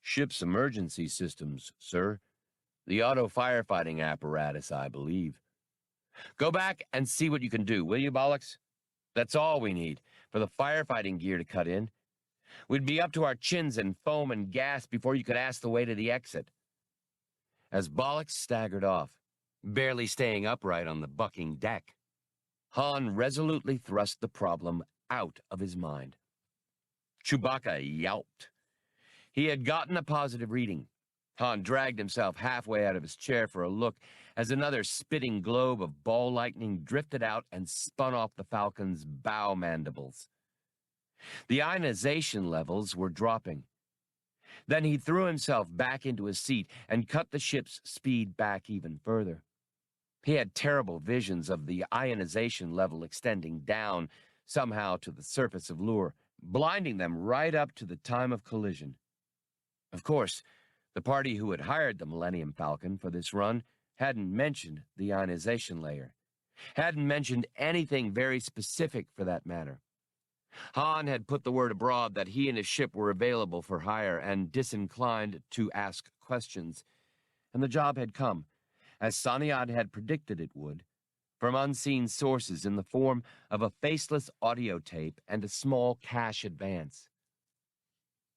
"Ship's emergency systems, sir. The auto firefighting apparatus, I believe." "Go back and see what you can do, will you, Bollocks? That's all we need, for the firefighting gear to cut in. We'd be up to our chins in foam and gas before you could ask the way to the exit." As Bollocks staggered off, barely staying upright on the bucking deck, Han resolutely thrust the problem out of his mind. Chewbacca yelped. He had gotten a positive reading. Han dragged himself halfway out of his chair for a look as another spitting globe of ball lightning drifted out and spun off the Falcon's bow mandibles. The ionization levels were dropping. Then he threw himself back into his seat and cut the ship's speed back even further. He had terrible visions of the ionization level extending down somehow to the surface of Lure, blinding them right up to the time of collision. Of course, the party who had hired the Millennium Falcon for this run hadn't mentioned the ionization layer, hadn't mentioned anything very specific for that matter. Han had put the word abroad that he and his ship were available for hire and disinclined to ask questions, and the job had come, as Saniad had predicted it would, from unseen sources in the form of a faceless audio tape and a small cash advance.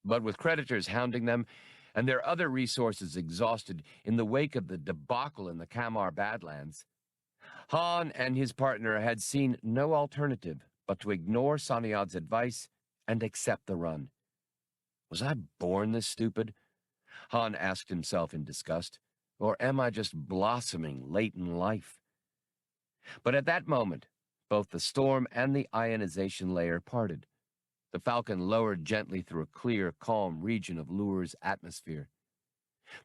But with creditors hounding them and their other resources exhausted in the wake of the debacle in the Kamar Badlands, Han and his partner had seen no alternative but to ignore Saniad's advice and accept the run. Was I born this stupid? Han asked himself in disgust. Or am I just blossoming late in life? But at that moment, both the storm and the ionization layer parted. The Falcon lowered gently through a clear, calm region of Lure's atmosphere.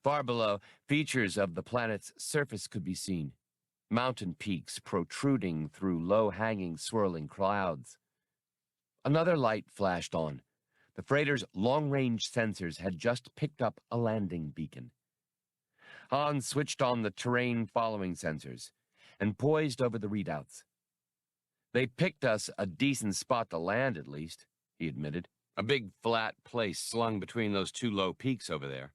Far below, features of the planet's surface could be seen. Mountain peaks protruding through low-hanging, swirling clouds. Another light flashed on. The freighter's long-range sensors had just picked up a landing beacon. Han switched on the terrain-following sensors and poised over the readouts. "They picked us a decent spot to land, at least," he admitted. "A big, flat place slung between those two low peaks over there.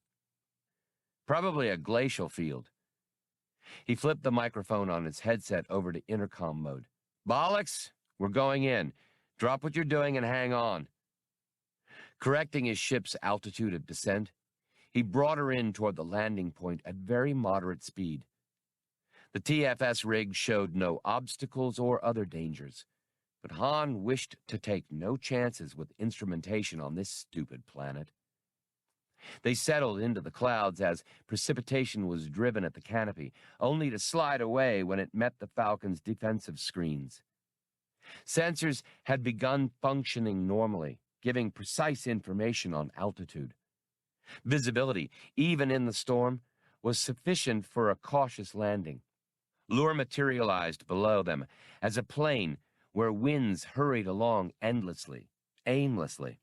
Probably a glacial field." He flipped the microphone on his headset over to intercom mode. "Bollocks, we're going in. Drop what you're doing and hang on." Correcting his ship's altitude of descent, he brought her in toward the landing point at very moderate speed. The TFS rig showed no obstacles or other dangers, but Han wished to take no chances with instrumentation on this stupid planet. They settled into the clouds as precipitation was driven at the canopy, only to slide away when it met the Falcon's defensive screens. Sensors had begun functioning normally, giving precise information on altitude. Visibility, even in the storm, was sufficient for a cautious landing. Lure materialized below them as a plain where winds hurried along endlessly, aimlessly.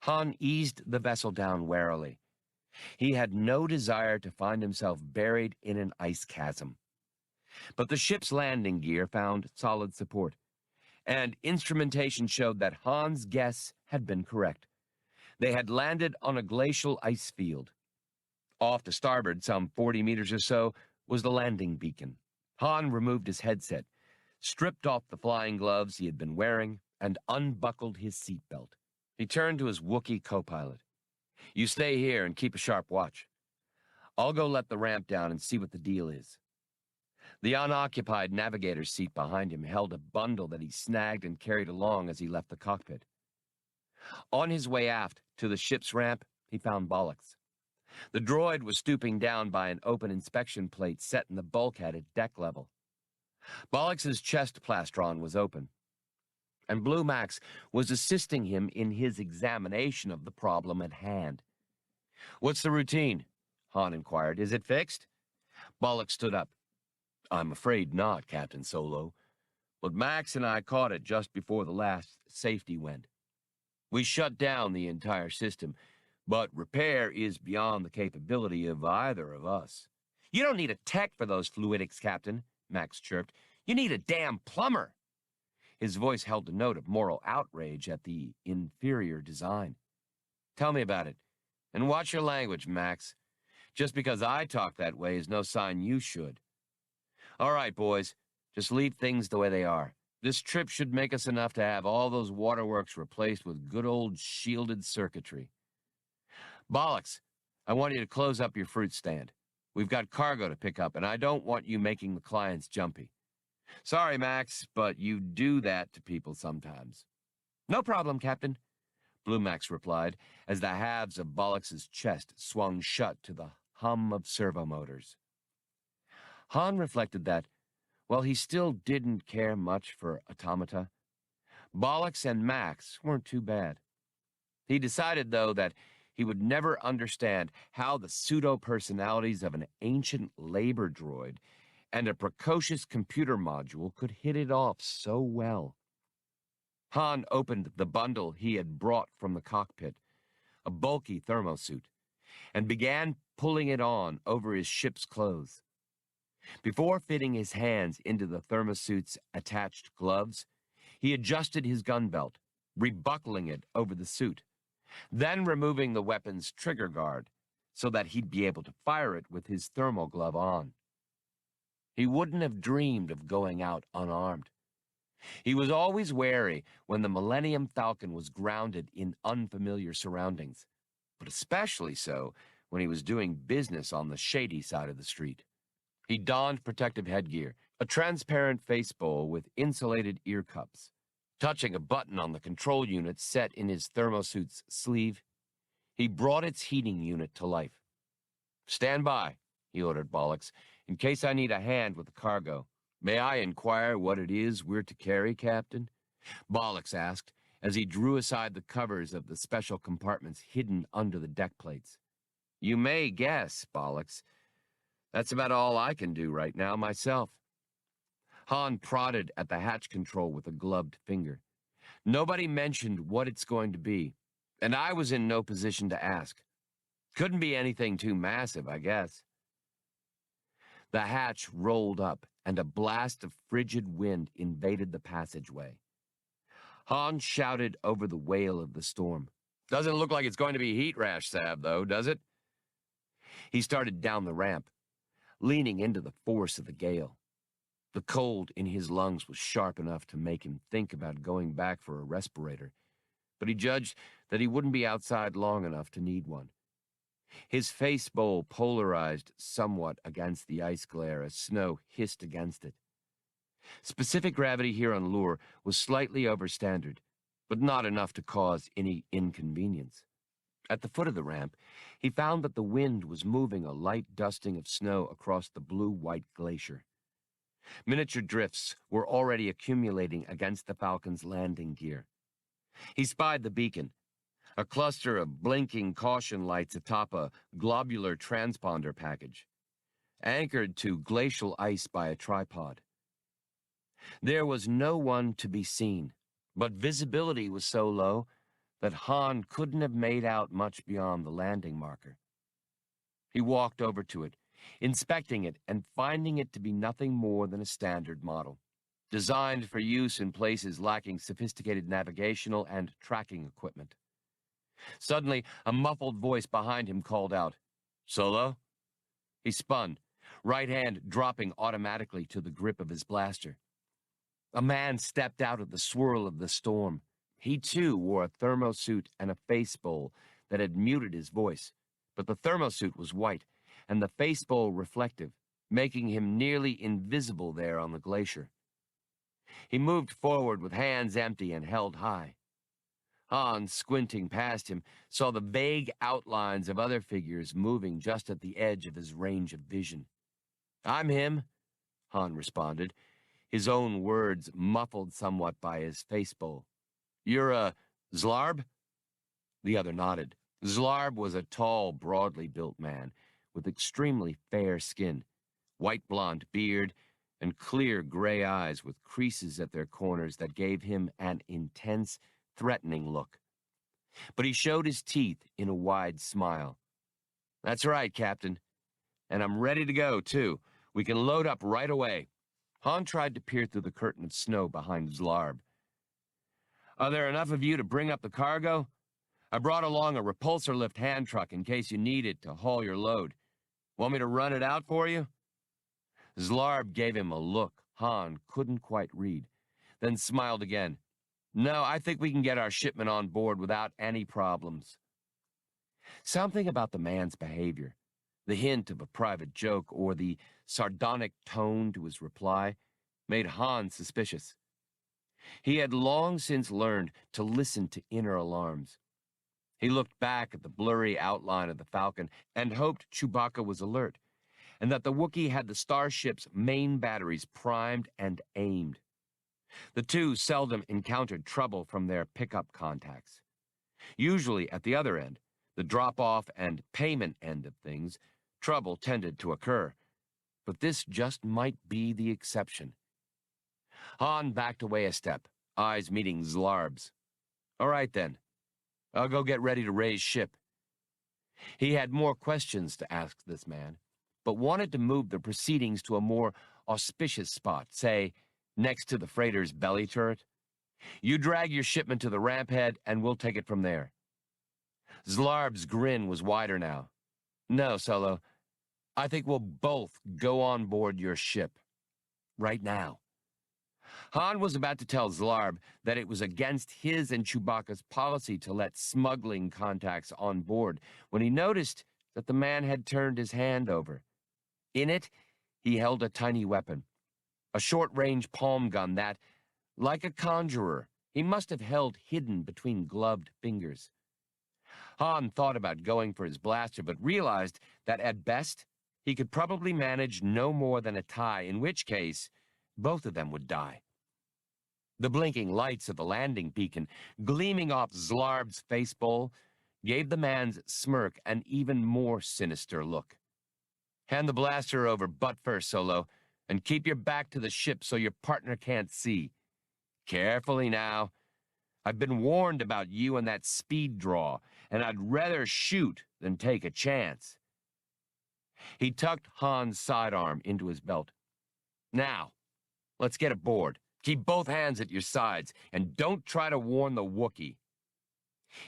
Han eased the vessel down warily. He had no desire to find himself buried in an ice chasm. But the ship's landing gear found solid support, and instrumentation showed that Han's guess had been correct. They had landed on a glacial ice field. Off to starboard, some 40 meters or so, was the landing beacon. Han removed his headset, stripped off the flying gloves he had been wearing, and unbuckled his seatbelt. He turned to his Wookiee co-pilot. "You stay here and keep a sharp watch. I'll go let the ramp down and see what the deal is." The unoccupied navigator's seat behind him held a bundle that he snagged and carried along as he left the cockpit. On his way aft to the ship's ramp, he found Bollocks. The droid was stooping down by an open inspection plate set in the bulkhead at deck level. Bollocks's chest plastron was open, and Blue Max was assisting him in his examination of the problem at hand. "What's the routine?" Han inquired. "Is it fixed?" Bollocks stood up. "I'm afraid not, Captain Solo, but Max and I caught it just before the last safety went." We shut down the entire system, but repair is beyond the capability of either of us. You don't need a tech for those fluidics, Captain, Max chirped. You need a damn plumber. His voice held a note of moral outrage at the inferior design. Tell me about it, and watch your language, Max. Just because I talk that way is no sign you should. All right, boys, just leave things the way they are. This trip should make us enough to have all those waterworks replaced with good old shielded circuitry. Bollocks, I want you to close up your fruit stand. We've got cargo to pick up, and I don't want you making the clients jumpy. Sorry, Max, but you do that to people sometimes. No problem, Captain, Blue Max replied, as the halves of Bollocks's chest swung shut to the hum of servo motors. Han reflected that, while he still didn't care much for automata, Bollocks and Max weren't too bad. He decided, though, that he would never understand how the pseudo-personalities of an ancient labor droid and a precocious computer module could hit it off so well. Han opened the bundle he had brought from the cockpit, a bulky thermosuit, and began pulling it on over his ship's clothes. Before fitting his hands into the thermosuit's attached gloves, he adjusted his gun belt, rebuckling it over the suit, then removing the weapon's trigger guard so that he'd be able to fire it with his thermal glove on. He wouldn't have dreamed of going out unarmed. He was always wary when the Millennium Falcon was grounded in unfamiliar surroundings, but especially so when he was doing business on the shady side of the street. He donned protective headgear, a transparent face bowl with insulated ear cups. Touching a button on the control unit set in his thermosuit's sleeve, he brought its heating unit to life. "Stand by," he ordered Bollocks, "in case I need a hand with the cargo." "May I inquire what it is we're to carry, Captain?" Bollocks asked, as he drew aside the covers of the special compartments hidden under the deck plates. "You may guess, Bollocks. That's about all I can do right now myself." Han prodded at the hatch control with a gloved finger. "Nobody mentioned what it's going to be, and I was in no position to ask. Couldn't be anything too massive, I guess." The hatch rolled up, and a blast of frigid wind invaded the passageway. Han shouted over the wail of the storm. "Doesn't look like it's going to be heat rash salve, though, does it?" He started down the ramp, leaning into the force of the gale. The cold in his lungs was sharp enough to make him think about going back for a respirator, but he judged that he wouldn't be outside long enough to need one. His face bowl polarized somewhat against the ice glare as snow hissed against it. Specific gravity here on Lure was slightly over standard, but not enough to cause any inconvenience. At the foot of the ramp, he found that the wind was moving a light dusting of snow across the blue-white glacier. Miniature drifts were already accumulating against the Falcon's landing gear. He spied the beacon, a cluster of blinking caution lights atop a globular transponder package, anchored to glacial ice by a tripod. There was no one to be seen, but visibility was so low that Han couldn't have made out much beyond the landing marker. He walked over to it, inspecting it and finding it to be nothing more than a standard model, designed for use in places lacking sophisticated navigational and tracking equipment. Suddenly, a muffled voice behind him called out, "Solo?" He spun, right hand dropping automatically to the grip of his blaster. A man stepped out of the swirl of the storm. He, too, wore a thermosuit and a face bowl that had muted his voice, but the thermosuit was white, and the face bowl reflective, making him nearly invisible there on the glacier. He moved forward with hands empty and held high. Han, squinting past him, saw the vague outlines of other figures moving just at the edge of his range of vision. "I'm him," Han responded, his own words muffled somewhat by his face bowl. "You're a Zlarb?" The other nodded. Zlarb was a tall, broadly built man with extremely fair skin, white blonde beard, and clear gray eyes with creases at their corners that gave him an intense, threatening look. but he showed his teeth in a wide smile. "That's right, Captain. And I'm ready to go, too. We can load up right away." Han tried to peer through the curtain of snow behind Zlarb. "Are there enough of you to bring up the cargo? I brought along a repulsor lift hand truck in case you need it to haul your load. Want me to run it out for you?" Zlarb gave him a look Han couldn't quite read, then smiled again. "No, I think we can get our shipment on board without any problems." Something about the man's behavior, the hint of a private joke or the sardonic tone to his reply, made Han suspicious. He had long since learned to listen to inner alarms. He looked back at the blurry outline of the Falcon and hoped Chewbacca was alert, and that the Wookiee had the starship's main batteries primed and aimed. The two seldom encountered trouble from their pickup contacts. Usually at the other end, the drop-off and payment end of things, trouble tended to occur. But this just might be the exception. Han backed away a step, eyes meeting Zlarb's. "All right, then. I'll go get ready to raise ship." He had more questions to ask this man, but wanted to move the proceedings to a more auspicious spot, say, next to the freighter's belly turret. "You drag your shipment to the ramp head, and we'll take it from there." Zlarb's grin was wider now. "No, Solo. I think we'll both go on board your ship. Right now." Han was about to tell Zlarb that it was against his and Chewbacca's policy to let smuggling contacts on board when he noticed that the man had turned his hand over. In it, he held a tiny weapon, a short-range palm gun that, like a conjurer, he must have held hidden between gloved fingers. Han thought about going for his blaster, but realized that at best, he could probably manage no more than a tie, in which case, both of them would die. The blinking lights of the landing beacon, gleaming off Zlarb's face bowl, gave the man's smirk an even more sinister look. "Hand the blaster over butt first, Solo, and keep your back to the ship so your partner can't see. Carefully now. I've been warned about you and that speed draw, and I'd rather shoot than take a chance." He tucked Han's sidearm into his belt. "Now, let's get aboard. Keep both hands at your sides, and don't try to warn the Wookiee."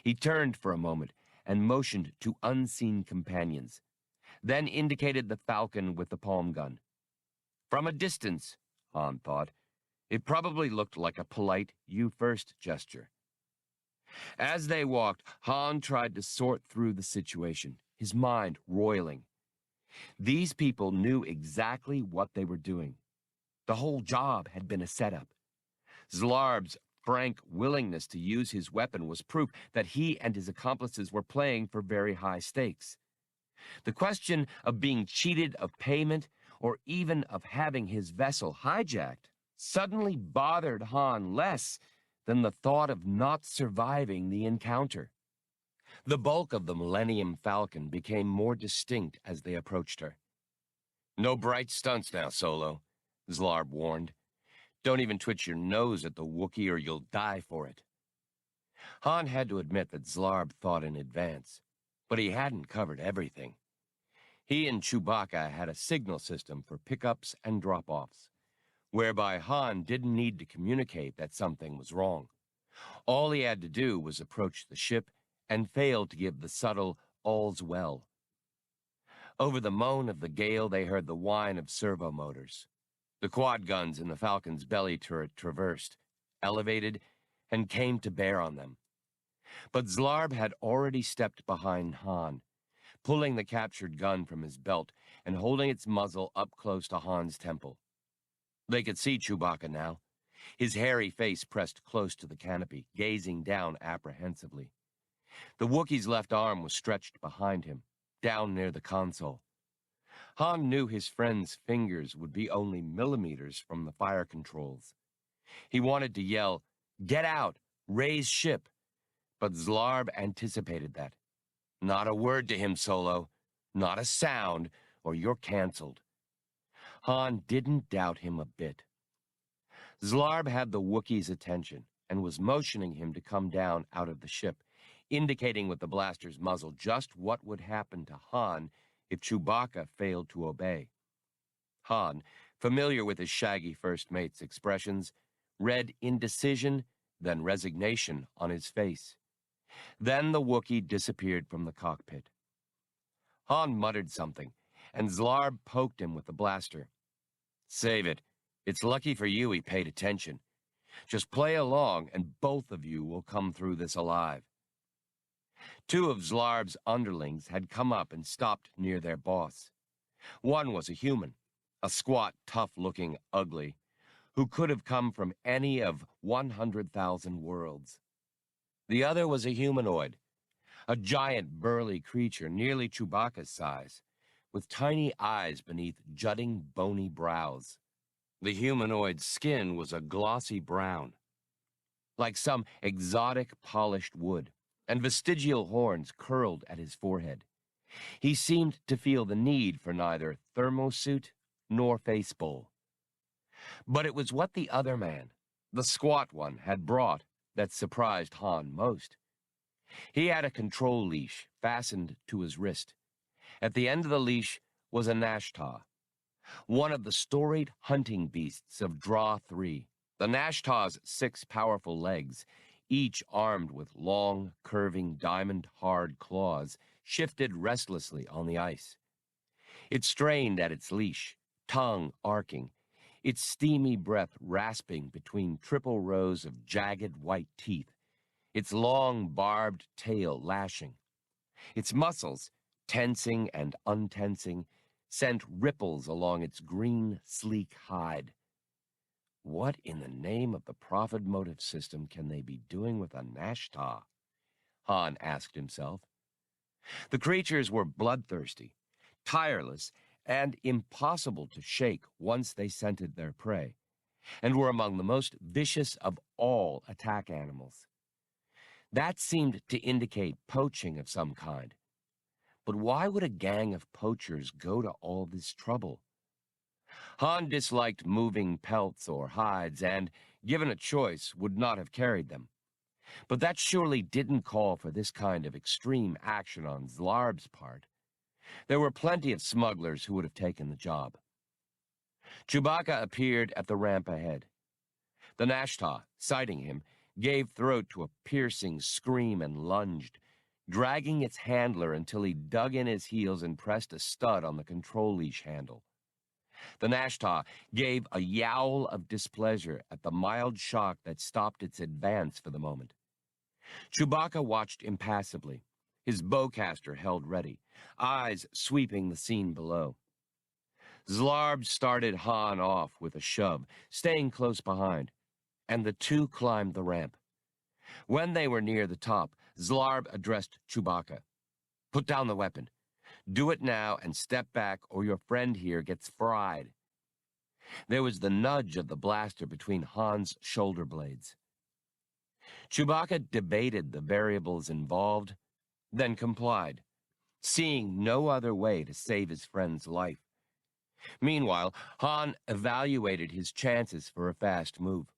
He turned for a moment and motioned to unseen companions, then indicated the Falcon with the palm gun. From a distance, Han thought, it probably looked like a polite you-first gesture. As they walked, Han tried to sort through the situation, his mind roiling. These people knew exactly what they were doing. The whole job had been a setup. Zlarb's frank willingness to use his weapon was proof that he and his accomplices were playing for very high stakes. The question of being cheated of payment or even of having his vessel hijacked suddenly bothered Han less than the thought of not surviving the encounter. The bulk of the Millennium Falcon became more distinct as they approached her. "No bright stunts now, Solo," Zlarb warned. "Don't even twitch your nose at the Wookiee or you'll die for it." Han had to admit that Zlarb thought in advance, but he hadn't covered everything. He and Chewbacca had a signal system for pickups and drop-offs, whereby Han didn't need to communicate that something was wrong. All he had to do was approach the ship and fail to give the subtle "all's well." Over the moan of the gale, they heard the whine of servo motors. The quad guns in the Falcon's belly turret traversed, elevated, and came to bear on them. But Zlarb had already stepped behind Han, pulling the captured gun from his belt and holding its muzzle up close to Han's temple. They could see Chewbacca now, his hairy face pressed close to the canopy, gazing down apprehensively. The Wookiee's left arm was stretched behind him, down near the console. Han knew his friend's fingers would be only millimeters from the fire controls. He wanted to yell, "Get out! Raise ship!" But Zlarb anticipated that. "Not a word to him, Solo. Not a sound, or you're canceled." Han didn't doubt him a bit. Zlarb had the Wookiee's attention and was motioning him to come down out of the ship, indicating with the blaster's muzzle just what would happen to Han if Chewbacca failed to obey. Han, familiar with his shaggy first mate's expressions, read indecision, then resignation on his face. Then the Wookiee disappeared from the cockpit. Han muttered something, and Zlarb poked him with the blaster. "Save it. It's lucky for you he paid attention. Just play along, and both of you will come through this alive." Two of Zlarb's underlings had come up and stopped near their boss. One was a human, a squat, tough-looking ugly, who could have come from any of 100,000 worlds. The other was a humanoid, a giant burly creature nearly Chewbacca's size, with tiny eyes beneath jutting bony brows. The humanoid's skin was a glossy brown, like some exotic polished wood, and vestigial horns curled at his forehead. He seemed to feel the need for neither thermosuit nor face bowl. But it was what the other man, the squat one, had brought that surprised Han most. He had a control leash fastened to his wrist. At the end of the leash was a Nashtah, one of the storied hunting beasts of Draw 3. The Nashtah's 6 powerful legs, each armed with long, curving, diamond-hard claws, shifted restlessly on the ice. It strained at its leash, tongue arcing, its steamy breath rasping between triple rows of jagged white teeth, its long, barbed tail lashing. Its muscles, tensing and untensing, sent ripples along its green, sleek hide. What in the name of the Prophet motive system can they be doing with a Nashtah? Han asked himself. The creatures were bloodthirsty, tireless, and impossible to shake once they scented their prey, and were among the most vicious of all attack animals. That seemed to indicate poaching of some kind. But why would a gang of poachers go to all this trouble? Han disliked moving pelts or hides and, given a choice, would not have carried them. But that surely didn't call for this kind of extreme action on Zlarb's part. There were plenty of smugglers who would have taken the job. Chewbacca appeared at the ramp ahead. The Nashtah, sighting him, gave throat to a piercing scream and lunged, dragging its handler until he dug in his heels and pressed a stud on the control leash handle. The Nashtah gave a yowl of displeasure at the mild shock that stopped its advance for the moment. Chewbacca watched impassively, his bowcaster held ready, eyes sweeping the scene below. Zlarb started Han off with a shove, staying close behind, and the two climbed the ramp. When they were near the top, Zlarb addressed Chewbacca. "Put down the weapon. Do it now and step back or your friend here gets fried." There was the nudge of the blaster between Han's shoulder blades. Chewbacca debated the variables involved, then complied, seeing no other way to save his friend's life. Meanwhile, Han evaluated his chances for a fast move.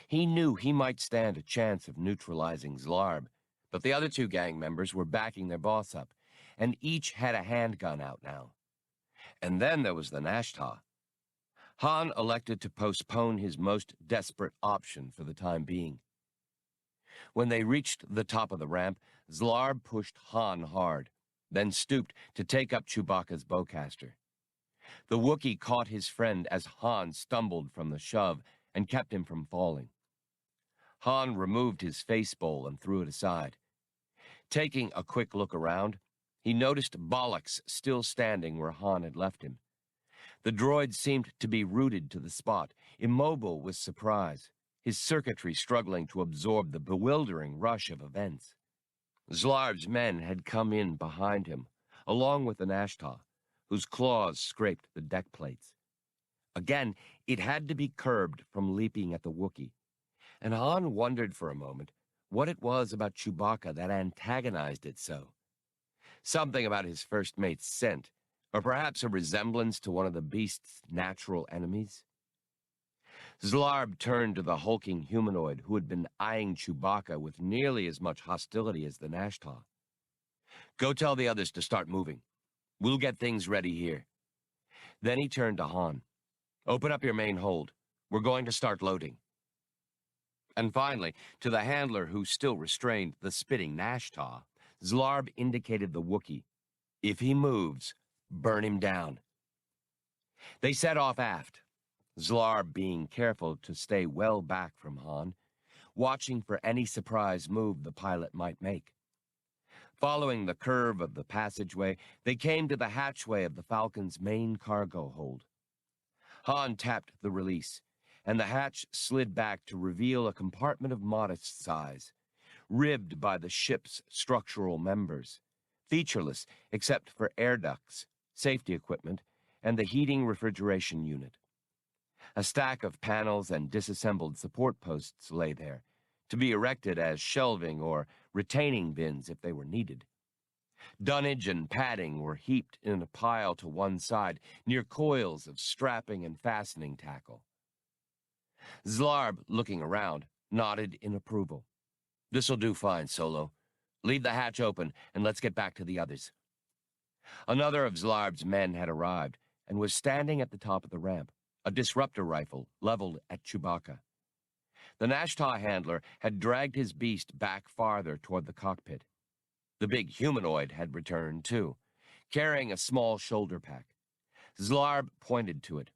He knew he might stand a chance of neutralizing Zlarb, but the other two gang members were backing their boss up, and each had a handgun out now. And then there was the Nashtah. Han elected to postpone his most desperate option for the time being. When they reached the top of the ramp, Zlarb pushed Han hard, then stooped to take up Chewbacca's bowcaster. The Wookiee caught his friend as Han stumbled from the shove and kept him from falling. Han removed his face bowl and threw it aside. Taking a quick look around, he noticed Bollocks still standing where Han had left him. The droid seemed to be rooted to the spot, immobile with surprise, his circuitry struggling to absorb the bewildering rush of events. Zlarb's men had come in behind him, along with the Nashtah, whose claws scraped the deck plates. Again, it had to be curbed from leaping at the Wookiee, and Han wondered for a moment what it was about Chewbacca that antagonized it so. Something about his first mate's scent, or perhaps a resemblance to one of the beast's natural enemies. Zlarb turned to the hulking humanoid who had been eyeing Chewbacca with nearly as much hostility as the Nashta. Go tell the others to start moving. We'll get things ready here. Then he turned to Han. Open up your main hold. We're going to start loading. And finally, to the handler who still restrained the spitting Nashta, Zlarb indicated the Wookiee. If he moves, burn him down. They set off aft, Zlarb being careful to stay well back from Han, watching for any surprise move the pilot might make. Following the curve of the passageway, they came to the hatchway of the Falcon's main cargo hold. Han tapped the release, and the hatch slid back to reveal a compartment of modest size, ribbed by the ship's structural members, featureless except for air ducts, safety equipment, and the heating refrigeration unit. A stack of panels and disassembled support posts lay there, to be erected as shelving or retaining bins if they were needed. Dunnage and padding were heaped in a pile to one side, near coils of strapping and fastening tackle. Zlarb, looking around, nodded in approval. This'll do fine, Solo. Leave the hatch open, and let's get back to the others. Another of Zlarb's men had arrived, and was standing at the top of the ramp, a disruptor rifle leveled at Chewbacca. The Nashta handler had dragged his beast back farther toward the cockpit. The big humanoid had returned, too, carrying a small shoulder pack. Zlarb pointed to it.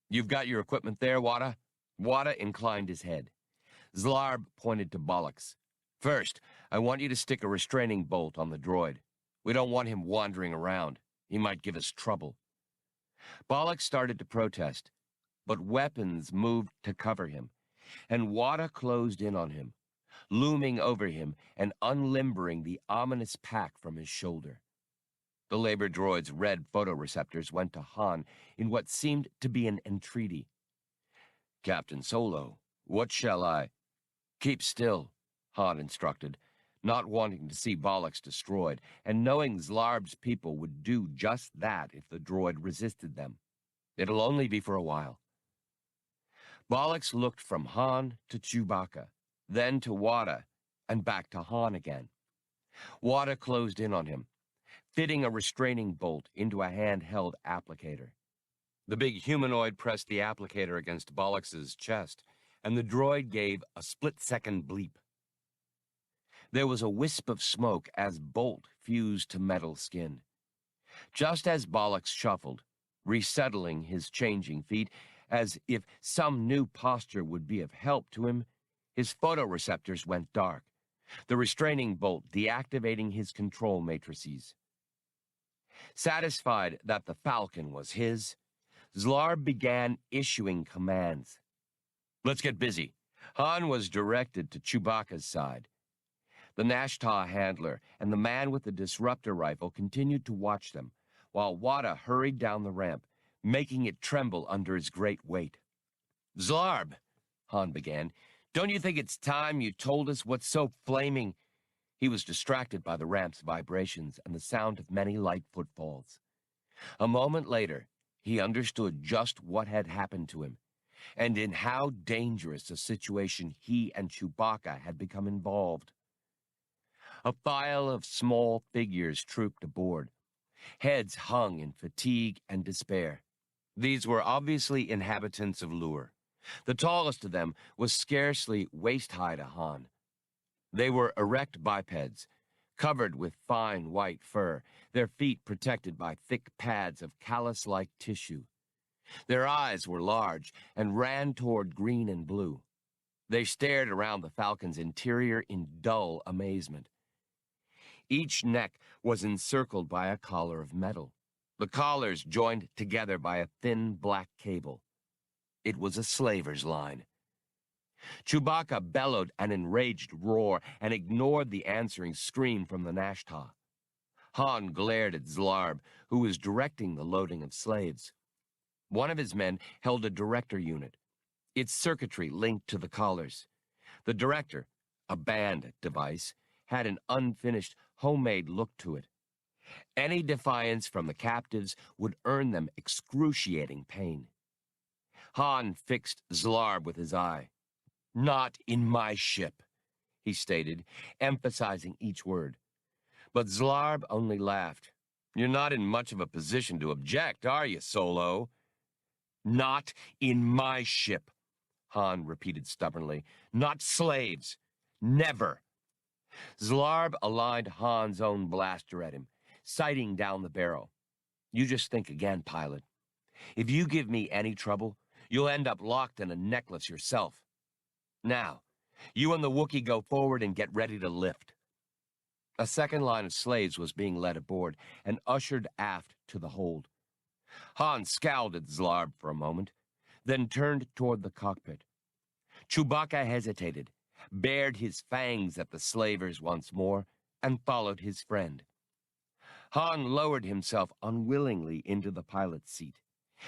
You've got your equipment there, Wada? Wada inclined his head. Zlarb pointed to Bollocks. First, I want you to stick a restraining bolt on the droid. We don't want him wandering around. He might give us trouble. Bollocks started to protest, but weapons moved to cover him, and Wada closed in on him, looming over him and unlimbering the ominous pack from his shoulder. The labor droid's red photoreceptors went to Han in what seemed to be an entreaty. Captain Solo, what shall I? Keep still, Han instructed, not wanting to see Bollocks destroyed, and knowing Zlarb's people would do just that if the droid resisted them. It'll only be for a while. Bollocks looked from Han to Chewbacca, then to Wada, and back to Han again. Wada closed in on him, fitting a restraining bolt into a handheld applicator. The big humanoid pressed the applicator against Bollocks's chest, and the droid gave a split-second bleep. There was a wisp of smoke as bolt fused to metal skin. Just as Bollocks shuffled, resettling his changing feet, as if some new posture would be of help to him, his photoreceptors went dark, the restraining bolt deactivating his control matrices. Satisfied that the Falcon was his, Zlarb began issuing commands. Let's get busy. Han was directed to Chewbacca's side. The Nashta handler and the man with the disruptor rifle continued to watch them, while Wada hurried down the ramp, making it tremble under his great weight. Zlarb, Han began, don't you think it's time you told us what's so flaming? He was distracted by the ramp's vibrations and the sound of many light footfalls. A moment later, he understood just what had happened to him, and in how dangerous a situation he and Chewbacca had become involved. A file of small figures trooped aboard. Heads hung in fatigue and despair. These were obviously inhabitants of Lure. The tallest of them was scarcely waist-high to Han. They were erect bipeds, covered with fine white fur, their feet protected by thick pads of callus-like tissue. Their eyes were large and ran toward green and blue. They stared around the Falcon's interior in dull amazement. Each neck was encircled by a collar of metal, the collars joined together by a thin black cable. It was a slaver's line. Chewbacca bellowed an enraged roar and ignored the answering scream from the Nashta. Han glared at Zlarb, who was directing the loading of slaves. One of his men held a director unit, its circuitry linked to the collars. The director, a band device, had an unfinished, homemade look to it. Any defiance from the captives would earn them excruciating pain. Han fixed Zlarb with his eye. "Not in my ship," he stated, emphasizing each word. But Zlarb only laughed. "You're not in much of a position to object, are you, Solo?" "Not in my ship," Han repeated stubbornly. "Not slaves. Never." Zlarb aligned Han's own blaster at him, sighting down the barrel. "You just think again, pilot. If you give me any trouble, you'll end up locked in a necklace yourself. Now, you and the Wookiee go forward and get ready to lift." A second line of slaves was being led aboard and ushered aft to the hold. Han scowled at Zlarb for a moment, then turned toward the cockpit. Chewbacca hesitated, bared his fangs at the slavers once more, and followed his friend. Han lowered himself unwillingly into the pilot's seat,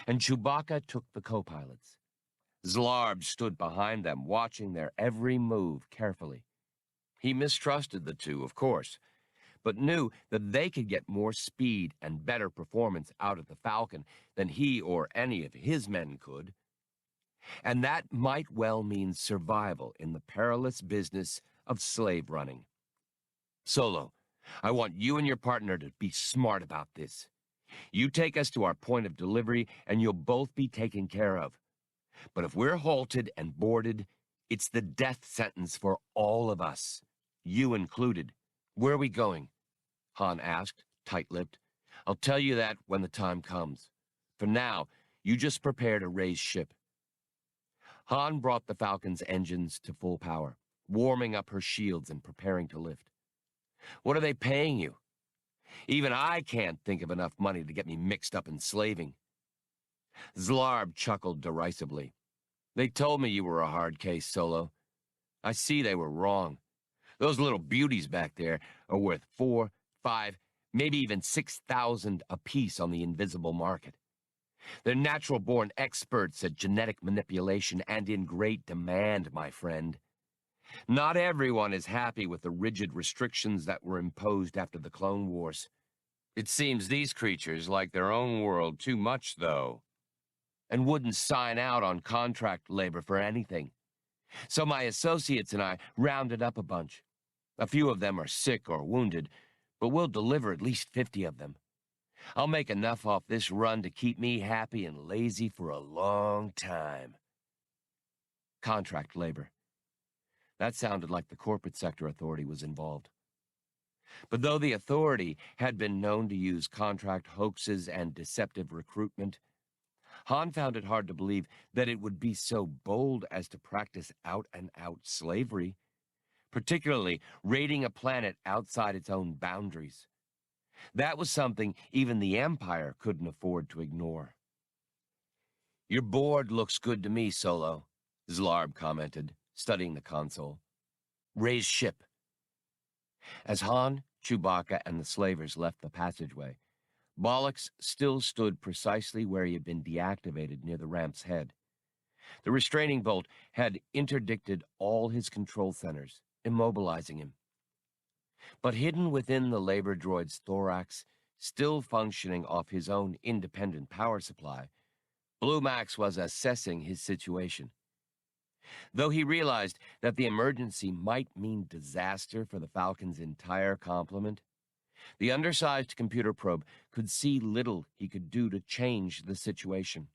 and Chewbacca took the co-pilot's. Zlarb stood behind them, watching their every move carefully. He mistrusted the two, of course, but knew that they could get more speed and better performance out of the Falcon than he or any of his men could. And that might well mean survival in the perilous business of slave running. "Solo, I want you and your partner to be smart about this. You take us to our point of delivery, and you'll both be taken care of. But if we're halted and boarded, it's the death sentence for all of us, you included." "Where are we going?" Han asked, tight-lipped. "I'll tell you that when the time comes. For now, you just prepare to raise ship." Han brought the Falcon's engines to full power, warming up her shields and preparing to lift. "What are they paying you? Even I can't think of enough money to get me mixed up in slaving." Zlarb chuckled derisively. "They told me you were a hard case, Solo. I see they were wrong. Those little beauties back there are worth 4, 5, maybe even 6,000 apiece on the invisible market. They're natural-born experts at genetic manipulation and in great demand, my friend. Not everyone is happy with the rigid restrictions that were imposed after the Clone Wars. It seems these creatures like their own world too much, though, and wouldn't sign out on contract labor for anything. So my associates and I rounded up a bunch. A few of them are sick or wounded, but we'll deliver at least 50 of them. I'll make enough off this run to keep me happy and lazy for a long time." Contract labor. That sounded like the corporate sector authority was involved. But though the authority had been known to use contract hoaxes and deceptive recruitment, Han found it hard to believe that it would be so bold as to practice out-and-out slavery, particularly raiding a planet outside its own boundaries. That was something even the Empire couldn't afford to ignore. "Your board looks good to me, Solo," Zlarb commented, studying the console. "Raise ship." As Han, Chewbacca, and the slavers left the passageway, Bollocks still stood precisely where he had been deactivated near the ramp's head. The restraining bolt had interdicted all his control centers, immobilizing him. But hidden within the labor droid's thorax, still functioning off his own independent power supply, Blue Max was assessing his situation. Though he realized that the emergency might mean disaster for the Falcon's entire complement, the undersized computer probe could see little he could do to change the situation.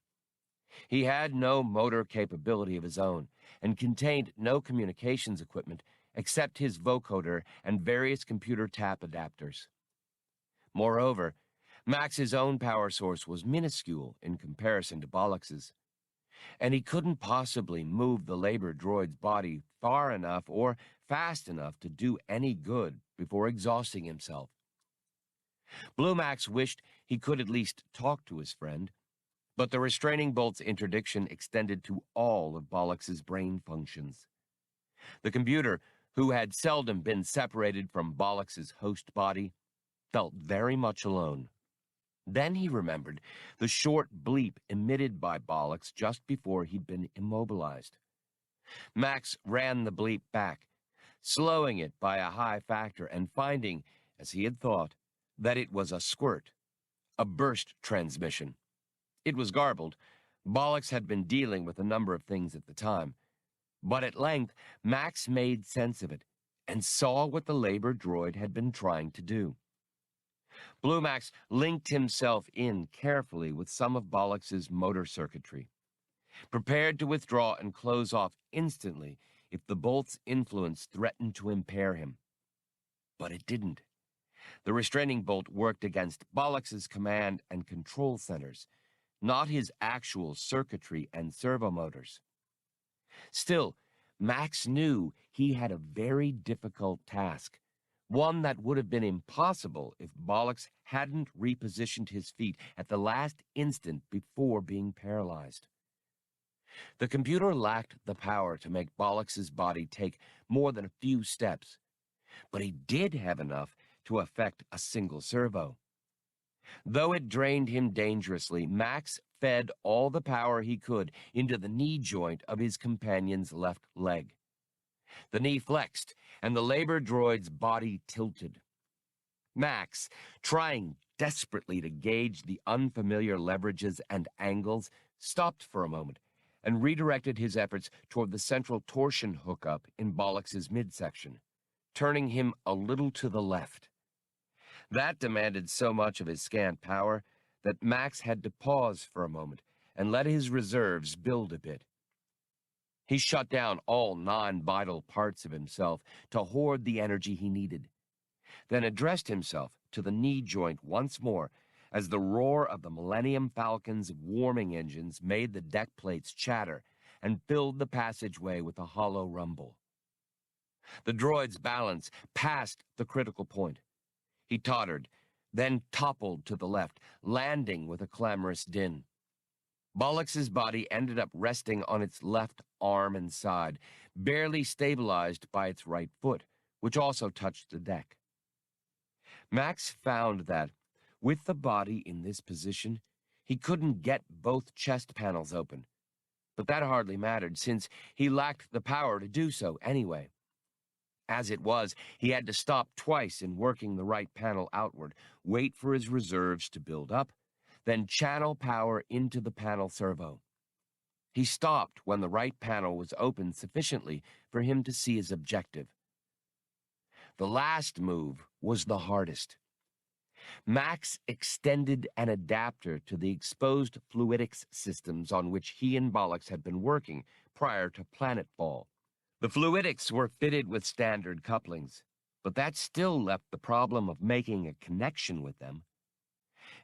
He had no motor capability of his own and contained no communications equipment except his vocoder and various computer tap adapters. Moreover, Max's own power source was minuscule in comparison to Bollocks's, and he couldn't possibly move the labor droid's body far enough or fast enough to do any good before exhausting himself. Blue Max wished he could at least talk to his friend, but the restraining bolt's interdiction extended to all of Bollocks's brain functions. The computer, who had seldom been separated from Bollocks's host body, felt very much alone. Then he remembered the short bleep emitted by Bollocks just before he'd been immobilized. Max ran the bleep back, slowing it by a high factor and finding, as he had thought, that it was a squirt, a burst transmission. It was garbled, Bollocks had been dealing with a number of things at the time, but at length Max made sense of it and saw what the labor droid had been trying to do. Blue Max linked himself in carefully with some of Bollocks's motor circuitry, prepared to withdraw and close off instantly if the bolt's influence threatened to impair him. But it didn't. The restraining bolt worked against Bollocks's command and control centers, not his actual circuitry and servomotors. Still, Max knew he had a very difficult task, one that would have been impossible if Bollocks hadn't repositioned his feet at the last instant before being paralyzed. The computer lacked the power to make Bollocks's body take more than a few steps, but he did have enough to affect a single servo. Though it drained him dangerously, Max fed all the power he could into the knee joint of his companion's left leg. The knee flexed, and the labor droid's body tilted. Max, trying desperately to gauge the unfamiliar leverages and angles, stopped for a moment and redirected his efforts toward the central torsion hookup in Bollocks's midsection, turning him a little to the left. That demanded so much of his scant power that Max had to pause for a moment and let his reserves build a bit. He shut down all non-vital parts of himself to hoard the energy he needed, then addressed himself to the knee joint once more as the roar of the Millennium Falcon's warming engines made the deck plates chatter and filled the passageway with a hollow rumble. The droid's balance passed the critical point. He tottered, then toppled to the left, landing with a clamorous din. Bollocks's body ended up resting on its left arm and side, barely stabilized by its right foot, which also touched the deck. Max found that, with the body in this position, he couldn't get both chest panels open. But that hardly mattered, since he lacked the power to do so anyway. As it was, he had to stop twice in working the right panel outward, wait for his reserves to build up, then channel power into the panel servo. He stopped when the right panel was open sufficiently for him to see his objective. The last move was the hardest. Max extended an adapter to the exposed fluidics systems on which he and Bollocks had been working prior to planetfall. The fluidics were fitted with standard couplings, but that still left the problem of making a connection with them.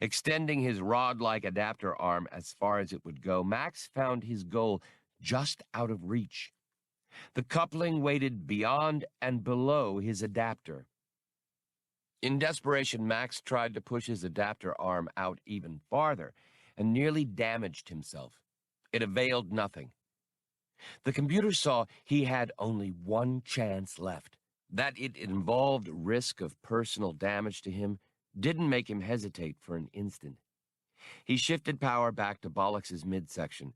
Extending his rod-like adapter arm as far as it would go, Max found his goal just out of reach. The coupling weighted beyond and below his adapter. In desperation, Max tried to push his adapter arm out even farther and nearly damaged himself. It availed nothing. The computer saw he had only one chance left. That it involved risk of personal damage to him didn't make him hesitate for an instant. He shifted power back to Bollocks's midsection,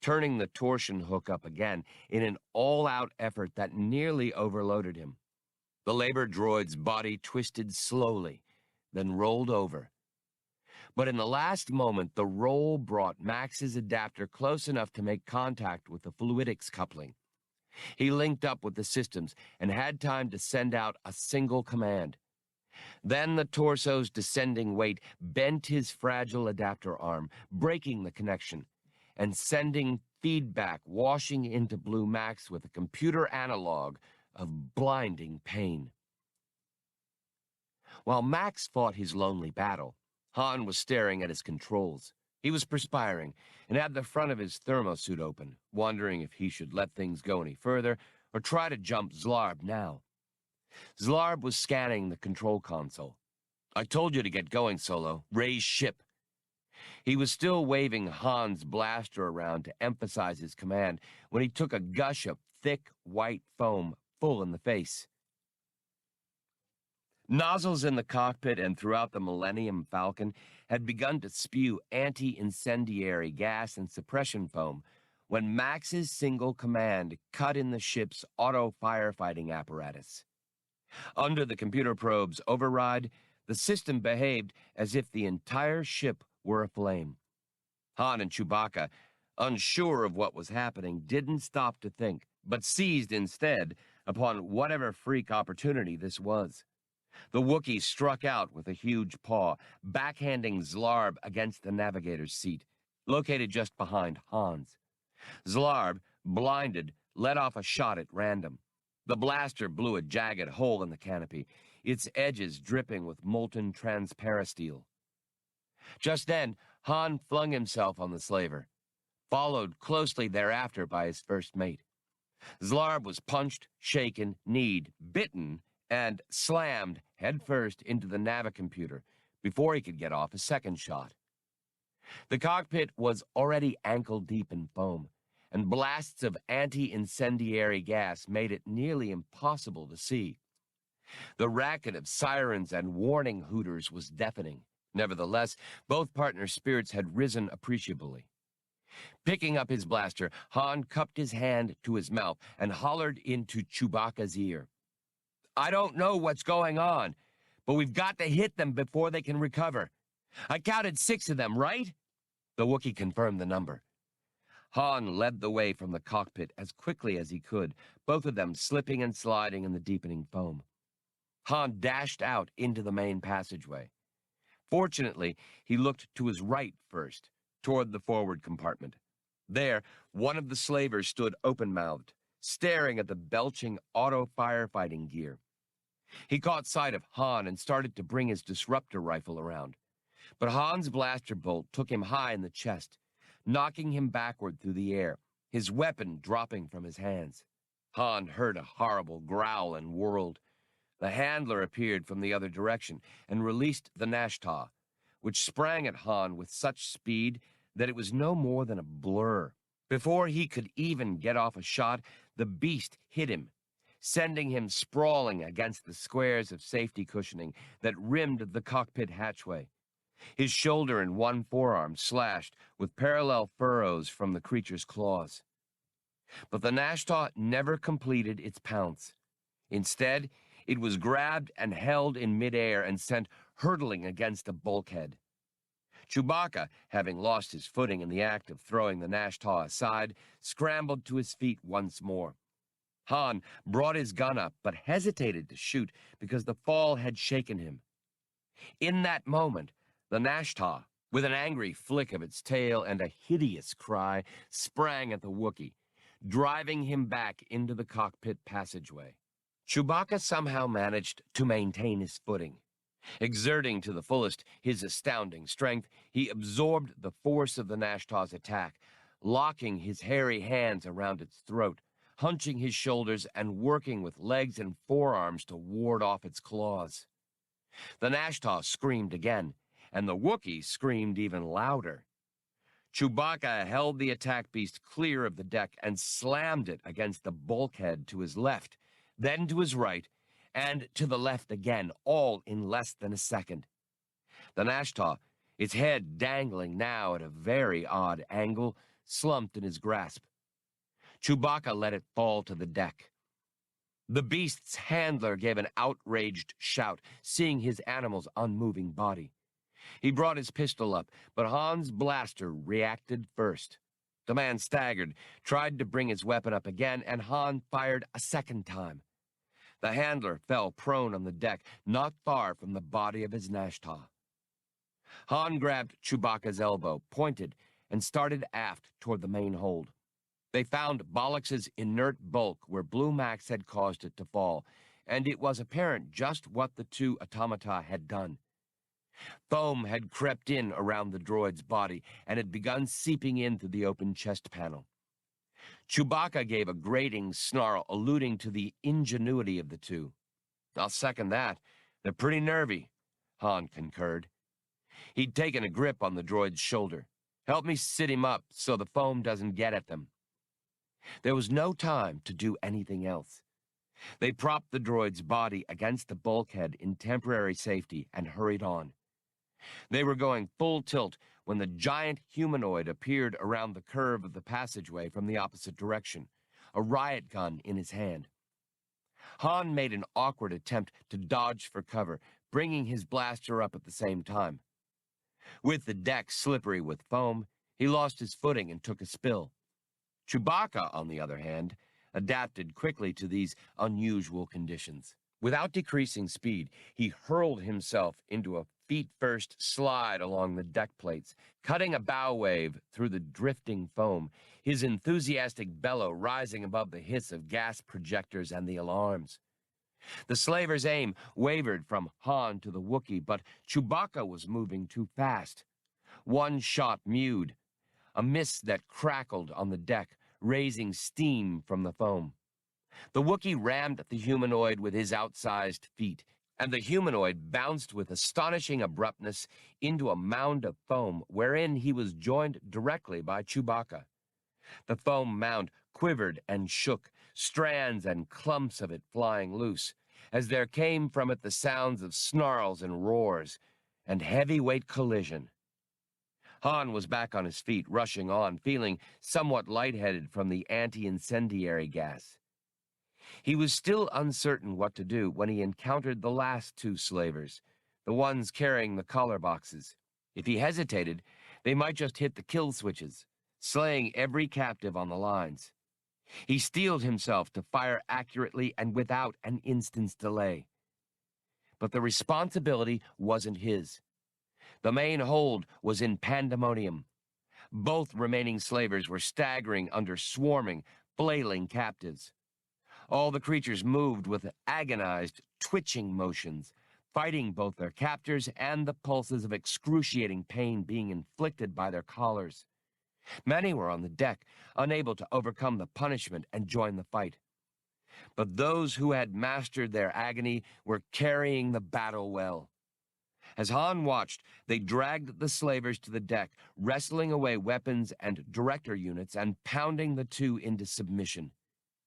turning the torsion hook up again in an all-out effort that nearly overloaded him. The labor droid's body twisted slowly, then rolled over. But in the last moment, the roll brought Max's adapter close enough to make contact with the fluidics coupling. He linked up with the systems and had time to send out a single command. Then the torso's descending weight bent his fragile adapter arm, breaking the connection, and sending feedback washing into Blue Max with a computer analog of blinding pain. While Max fought his lonely battle, Han was staring at his controls. He was perspiring and had the front of his thermosuit open, wondering if he should let things go any further or try to jump Zlarb now. Zlarb was scanning the control console. "I told you to get going, Solo. Raise ship." He was still waving Han's blaster around to emphasize his command when he took a gush of thick, white foam full in the face. Nozzles in the cockpit and throughout the Millennium Falcon had begun to spew anti-incendiary gas and suppression foam when Max's single command cut in the ship's auto-firefighting apparatus. Under the computer probe's override, the system behaved as if the entire ship were aflame. Han and Chewbacca, unsure of what was happening, didn't stop to think, but seized instead upon whatever freak opportunity this was. The Wookiee struck out with a huge paw, backhanding Zlarb against the navigator's seat, located just behind Han's. Zlarb, blinded, let off a shot at random. The blaster blew a jagged hole in the canopy, its edges dripping with molten transparasteel. Just then, Han flung himself on the slaver, followed closely thereafter by his first mate. Zlarb was punched, shaken, kneed, bitten, and slammed headfirst into the navicomputer before he could get off a second shot. The cockpit was already ankle-deep in foam, and blasts of anti-incendiary gas made it nearly impossible to see. The racket of sirens and warning hooters was deafening. Nevertheless, both partners' spirits had risen appreciably. Picking up his blaster, Han cupped his hand to his mouth and hollered into Chewbacca's ear. "I don't know what's going on, but we've got to hit them before they can recover. I counted 6 of them, right?" The Wookiee confirmed the number. Han led the way from the cockpit as quickly as he could, both of them slipping and sliding in the deepening foam. Han dashed out into the main passageway. Fortunately, he looked to his right first, toward the forward compartment. There, one of the slavers stood open-mouthed, staring at the belching auto-firefighting gear. He caught sight of Han and started to bring his disruptor rifle around. But Han's blaster bolt took him high in the chest, knocking him backward through the air, his weapon dropping from his hands. Han heard a horrible growl and whirled. The handler appeared from the other direction and released the Nashtah, which sprang at Han with such speed that it was no more than a blur. Before he could even get off a shot, the beast hit him, sending him sprawling against the squares of safety cushioning that rimmed the cockpit hatchway. His shoulder and one forearm slashed with parallel furrows from the creature's claws. But the Nashtah never completed its pounce. Instead, it was grabbed and held in midair and sent hurtling against a bulkhead. Chewbacca, having lost his footing in the act of throwing the Nashtah aside, scrambled to his feet once more. Han brought his gun up, but hesitated to shoot because the fall had shaken him. In that moment, the Nashtah, with an angry flick of its tail and a hideous cry, sprang at the Wookiee, driving him back into the cockpit passageway. Chewbacca somehow managed to maintain his footing. Exerting to the fullest his astounding strength, he absorbed the force of the Nashtah's attack, locking his hairy hands around its throat, hunching his shoulders and working with legs and forearms to ward off its claws. The Nashtah screamed again, and the Wookiee screamed even louder. Chewbacca held the attack beast clear of the deck and slammed it against the bulkhead to his left, then to his right, and to the left again, all in less than a second. The Nashtah, its head dangling now at a very odd angle, slumped in his grasp. Chewbacca let it fall to the deck. The beast's handler gave an outraged shout, seeing his animal's unmoving body. He brought his pistol up, but Han's blaster reacted first. The man staggered, tried to bring his weapon up again, and Han fired a second time. The handler fell prone on the deck, not far from the body of his Nashtah. Han grabbed Chewbacca's elbow, pointed, and started aft toward the main hold. They found Bollox's inert bulk where Blue Max had caused it to fall, and it was apparent just what the two automata had done. Foam had crept in around the droid's body and had begun seeping in through the open chest panel. Chewbacca gave a grating snarl, alluding to the ingenuity of the two. "I'll second that. They're pretty nervy," Han concurred. He'd taken a grip on the droid's shoulder. "Help me sit him up so the foam doesn't get at them." There was no time to do anything else. They propped the droid's body against the bulkhead in temporary safety and hurried on. They were going full tilt when the giant humanoid appeared around the curve of the passageway from the opposite direction, a riot gun in his hand. Han made an awkward attempt to dodge for cover, bringing his blaster up at the same time. With the deck slippery with foam, He lost his footing and took a spill. Chewbacca, on the other hand, adapted quickly to these unusual conditions. Without decreasing speed, he hurled himself into a feet-first slide along the deck plates, cutting a bow wave through the drifting foam, his enthusiastic bellow rising above the hiss of gas projectors and the alarms. The slaver's aim wavered from Han to the Wookiee, but Chewbacca was moving too fast. One shot mewed, a mist that crackled on the deck, raising steam from the foam. The Wookiee rammed at the humanoid with his outsized feet, and the humanoid bounced with astonishing abruptness into a mound of foam wherein he was joined directly by Chewbacca. The foam mound quivered and shook, strands and clumps of it flying loose, as there came from it the sounds of snarls and roars, and heavyweight collision. Han was back on his feet, rushing on, feeling somewhat lightheaded from the anti-incendiary gas. He was still uncertain what to do when he encountered the last two slavers, the ones carrying the collar boxes. If he hesitated, they might just hit the kill switches, slaying every captive on the lines. He steeled himself to fire accurately and without an instant's delay. But the responsibility wasn't his. The main hold was in pandemonium. Both remaining slavers were staggering under swarming, flailing captives. All the creatures moved with agonized, twitching motions, fighting both their captors and the pulses of excruciating pain being inflicted by their collars. Many were on the deck, unable to overcome the punishment and join the fight. But those who had mastered their agony were carrying the battle well. As Han watched, they dragged the slavers to the deck, wrestling away weapons and director units and pounding the two into submission.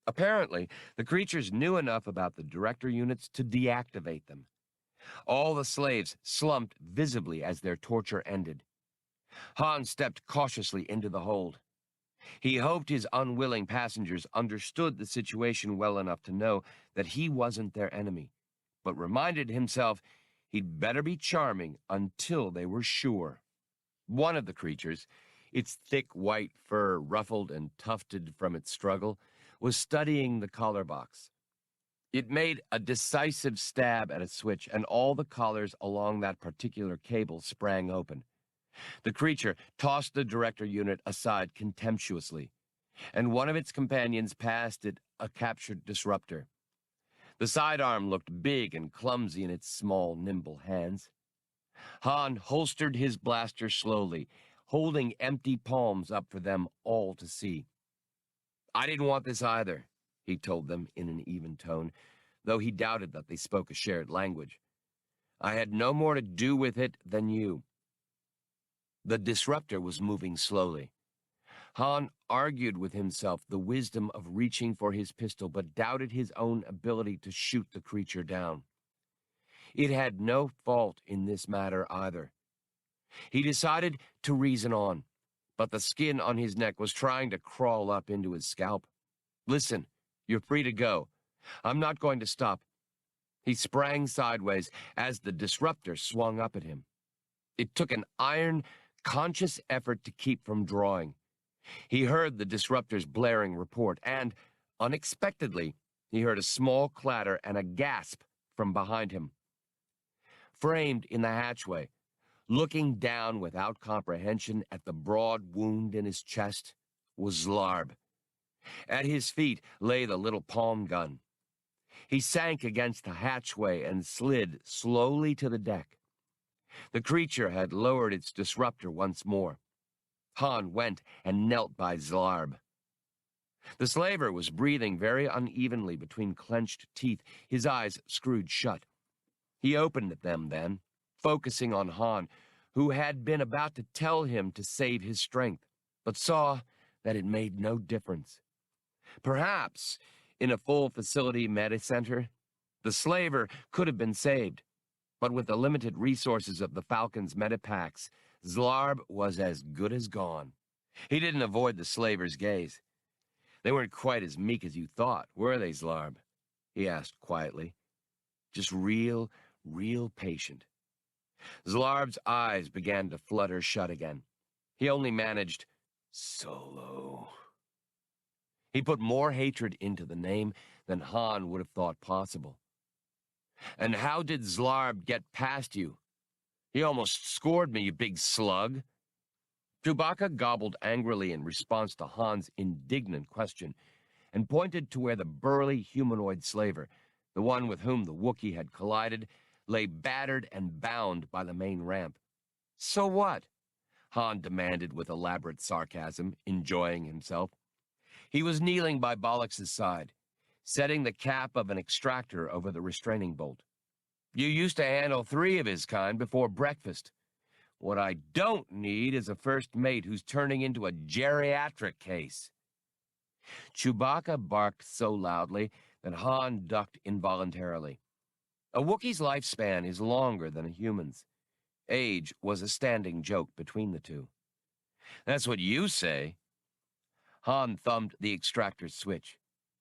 Apparently, the creatures knew enough about the director units to deactivate them. All the slaves slumped visibly as their torture ended. Han stepped cautiously into the hold. He hoped his unwilling passengers understood the situation well enough to know that he wasn't their enemy, but reminded himself he'd better be charming until they were sure. One of the creatures, its thick white fur ruffled and tufted from its struggle, was studying the collar box. It made a decisive stab at a switch, and all the collars along that particular cable sprang open. The creature tossed the director unit aside contemptuously, and one of its companions passed it a captured disruptor. The sidearm looked big and clumsy in its small, nimble hands. Han holstered his blaster slowly, holding empty palms up for them all to see. "I didn't want this either," he told them in an even tone, though he doubted that they spoke a shared language. "I had no more to do with it than you." The disruptor was moving slowly. Han argued with himself the wisdom of reaching for his pistol, but doubted his own ability to shoot the creature down. It had no fault in this matter either. He decided to reason on, but the skin on his neck was trying to crawl up into his scalp. "Listen, you're free to go. I'm not going to stop." He sprang sideways as the disruptor swung up at him. It took an iron, conscious effort to keep from drawing. He heard the disruptor's blaring report, and, unexpectedly, he heard a small clatter and a gasp from behind him. Framed in the hatchway, looking down without comprehension at the broad wound in his chest, was Zlarb. At his feet lay the little palm gun. He sank against the hatchway and slid slowly to the deck. The creature had lowered its disruptor once more. Han went and knelt by Zlarb. The slaver was breathing very unevenly between clenched teeth, his eyes screwed shut. He opened them then, focusing on Han, who had been about to tell him to save his strength, but saw that it made no difference. Perhaps, in a full-facility medicenter, the slaver could have been saved, but with the limited resources of the Falcon's medipacks, Zlarb was as good as gone. He didn't avoid the slaver's gaze. "They weren't quite as meek as you thought, were they, Zlarb?" he asked quietly. "Just real patient." Zlarb's eyes began to flutter shut again. He only managed Solo. He put more hatred into the name than Han would have thought possible. And how did Zlarb get past you? He almost scored me, you big slug. Chewbacca gobbled angrily in response to Han's indignant question and pointed to where the burly humanoid slaver, the one with whom the Wookiee had collided, lay battered and bound by the main ramp. So what? Han demanded with elaborate sarcasm, enjoying himself. He was kneeling by Bollocks's side, setting the cap of an extractor over the restraining bolt. You used to handle 3 of his kind before breakfast. What I don't need is a first mate who's turning into a geriatric case. Chewbacca barked so loudly that Han ducked involuntarily. A Wookiee's lifespan is longer than a human's. Age was a standing joke between the two. That's what you say. Han thumbed the extractor switch.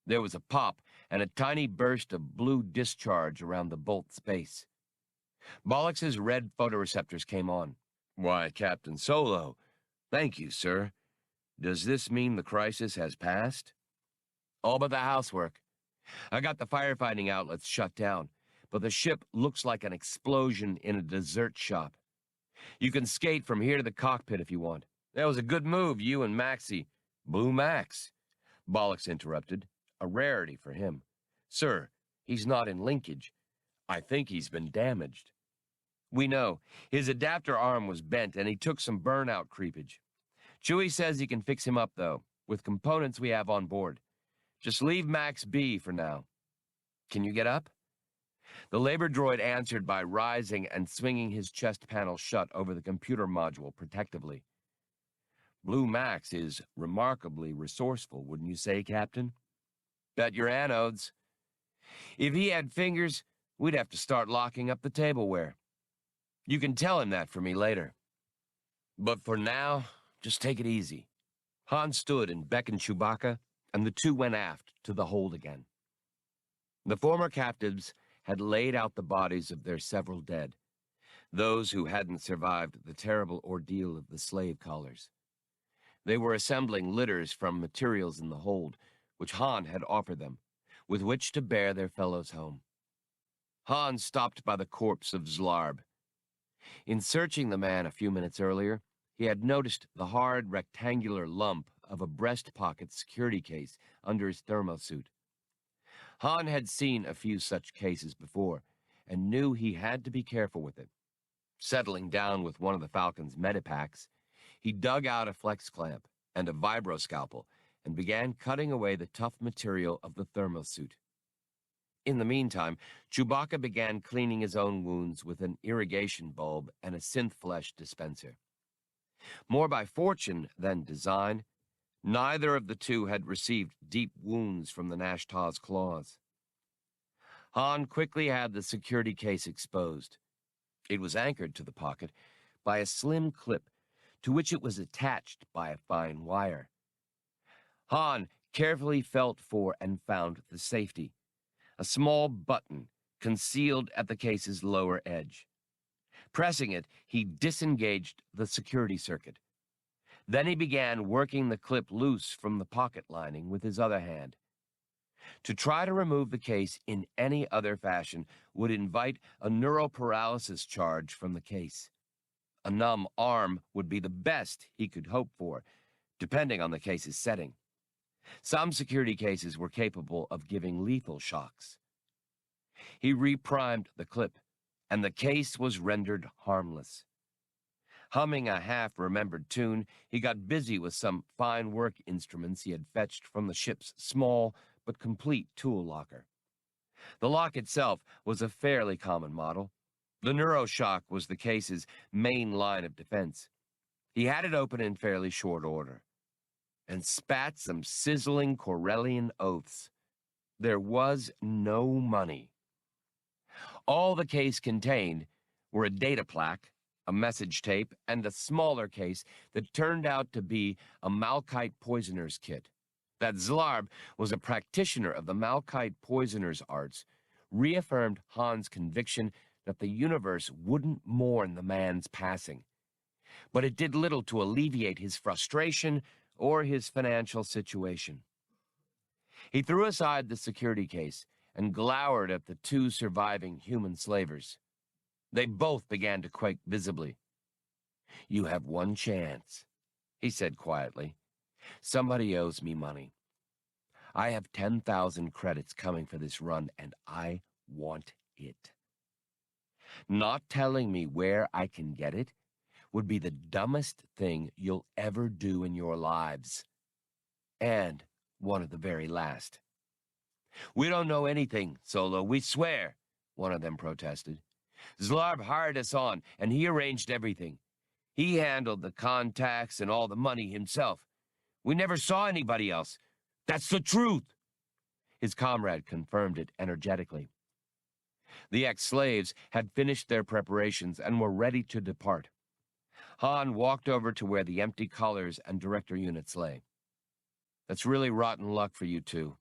There was a pop and a tiny burst of blue discharge around the bolt's base. Bollocks's red photoreceptors came on. Why, Captain Solo. Thank you, sir. Does this mean the crisis has passed? All but the housework. I got the firefighting outlets shut down, but the ship looks like an explosion in a dessert shop. You can skate from here to the cockpit if you want. That was a good move, you and Maxie. Blue Max. Bollocks interrupted, a rarity for him. Sir, he's not in linkage. I think he's been damaged. We know. His adapter arm was bent, and he took some burnout creepage. Chewie says he can fix him up, though, with components we have on board. Just leave Max be for now. Can you get up? The labor droid answered by rising and swinging his chest panel shut over the computer module protectively. Blue Max is remarkably resourceful, wouldn't you say, Captain? Bet your anodes. If he had fingers, we'd have to start locking up the tableware. You can tell him that for me later. But for now, just take it easy. Han stood and beckoned Chewbacca, and the two went aft to the hold again. The former captives had laid out the bodies of their several dead, those who hadn't survived the terrible ordeal of the slave collars. They were assembling litters from materials in the hold, which Han had offered them, with which to bear their fellows home. Han stopped by the corpse of Zlarb. In searching the man a few minutes earlier, he had noticed the hard rectangular lump of a breast pocket security case under his thermosuit. Han had seen a few such cases before, and knew he had to be careful with it. Settling down with one of the Falcon's medipacks, he dug out a flex clamp and a vibroscalpel and began cutting away the tough material of the thermosuit. In the meantime, Chewbacca began cleaning his own wounds with an irrigation bulb and a synth flesh dispenser. More by fortune than design, neither of the two had received deep wounds from the Nashtah's claws. Han quickly had the security case exposed. It was anchored to the pocket by a slim clip to which it was attached by a fine wire. Han carefully felt for and found the safety, a small button concealed at the case's lower edge. Pressing it, he disengaged the security circuit. Then he began working the clip loose from the pocket lining with his other hand. To try to remove the case in any other fashion would invite a neuroparalysis charge from the case. A numb arm would be the best he could hope for, depending on the case's setting. Some security cases were capable of giving lethal shocks. He reprimed the clip, and the case was rendered harmless. Humming a half-remembered tune, he got busy with some fine work instruments he had fetched from the ship's small but complete tool locker. The lock itself was a fairly common model. The neuroshock was the case's main line of defense. He had it open in fairly short order, and spat some sizzling Corellian oaths. There was no money. All the case contained were a data plaque, a message tape, and a smaller case that turned out to be a Malkite poisoner's kit. That Zlarb was a practitioner of the Malkite poisoner's arts reaffirmed Han's conviction that the universe wouldn't mourn the man's passing. but it did little to alleviate his frustration or his financial situation. He threw aside the security case and glowered at the two surviving human slavers. They both began to quake visibly. "You have one chance," he said quietly. "Somebody owes me money. I have 10,000 credits coming for this run, and I want it. Not telling me where I can get it would be the dumbest thing you'll ever do in your lives. And one of the very last." "We don't know anything, Solo, we swear," one of them protested. "Zlarb hired us on, and he arranged everything. He handled the contacts and all the money himself. We never saw anybody else. That's the truth." His comrade confirmed it energetically. The ex-slaves had finished their preparations and were ready to depart. Han walked over to where the empty collars and director units lay. "That's really rotten luck for you two,"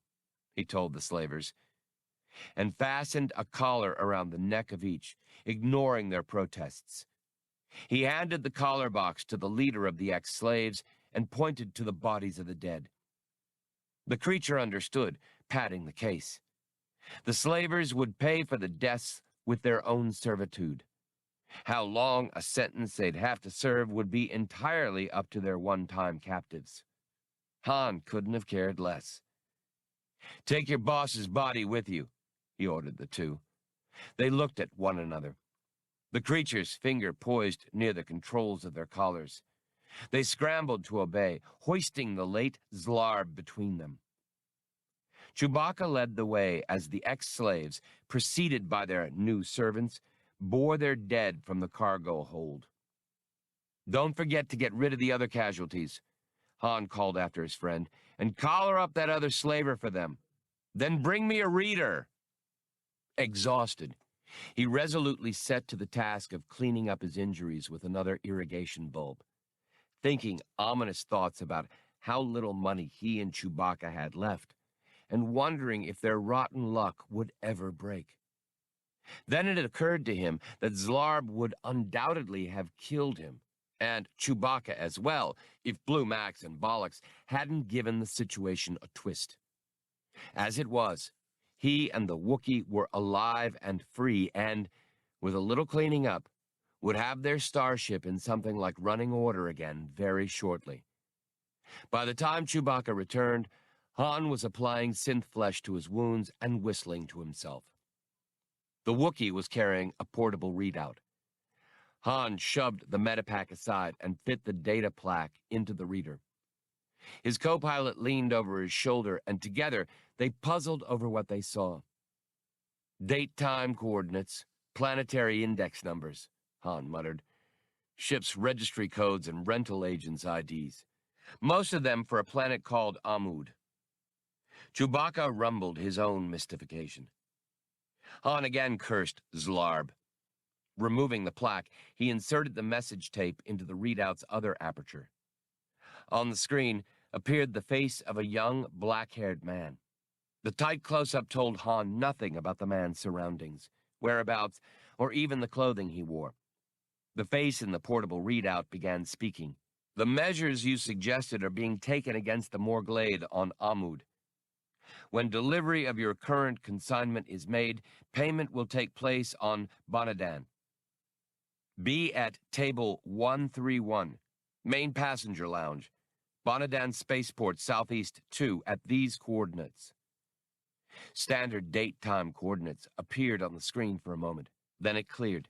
he told the slavers, and fastened a collar around the neck of each, ignoring their protests. He handed the collar box to the leader of the ex-slaves and pointed to the bodies of the dead. The creature understood, patting the case. The slavers would pay for the deaths with their own servitude. How long a sentence they'd have to serve would be entirely up to their one-time captives. Han couldn't have cared less. "Take your boss's body with you," he ordered the two. They looked at one another. The creature's finger poised near the controls of their collars. They scrambled to obey, hoisting the late Zlarb between them. Chewbacca led the way as the ex-slaves, preceded by their new servants, bore their dead from the cargo hold. "Don't forget to get rid of the other casualties," Han called after his friend, "and collar up that other slaver for them. Then bring me a reader." Exhausted, he resolutely set to the task of cleaning up his injuries with another irrigation bulb, thinking ominous thoughts about how little money he and Chewbacca had left, and wondering if their rotten luck would ever break. Then it occurred to him that Zlarb would undoubtedly have killed him, and Chewbacca as well, if Blue Max and Bollocks hadn't given the situation a twist. As it was, he and the Wookiee were alive and free, and, with a little cleaning up, would have their starship in something like running order again very shortly. By the time Chewbacca returned, Han was applying synth flesh to his wounds and whistling to himself. The Wookiee was carrying a portable readout. Han shoved the metapack aside and fit the data plaque into the reader. His co-pilot leaned over his shoulder, and together they puzzled over what they saw. "Date-time coordinates, planetary index numbers," Han muttered. "Ship's registry codes and rental agents' IDs. Most of them for a planet called Amud." Chewbacca rumbled his own mystification. Han again cursed Zlarb. Removing the plaque, he inserted the message tape into the readout's other aperture. On the screen appeared the face of a young, black-haired man. The tight close-up told Han nothing about the man's surroundings, whereabouts, or even the clothing he wore. The face in the portable readout began speaking. "The measures you suggested are being taken against the Morglade on Amud. When delivery of your current consignment is made, payment will take place on Bonadan. Be at table 131, main passenger lounge, Bonadan Spaceport Southeast 2 at these coordinates." Standard date-time coordinates appeared on the screen for a moment. Then it cleared.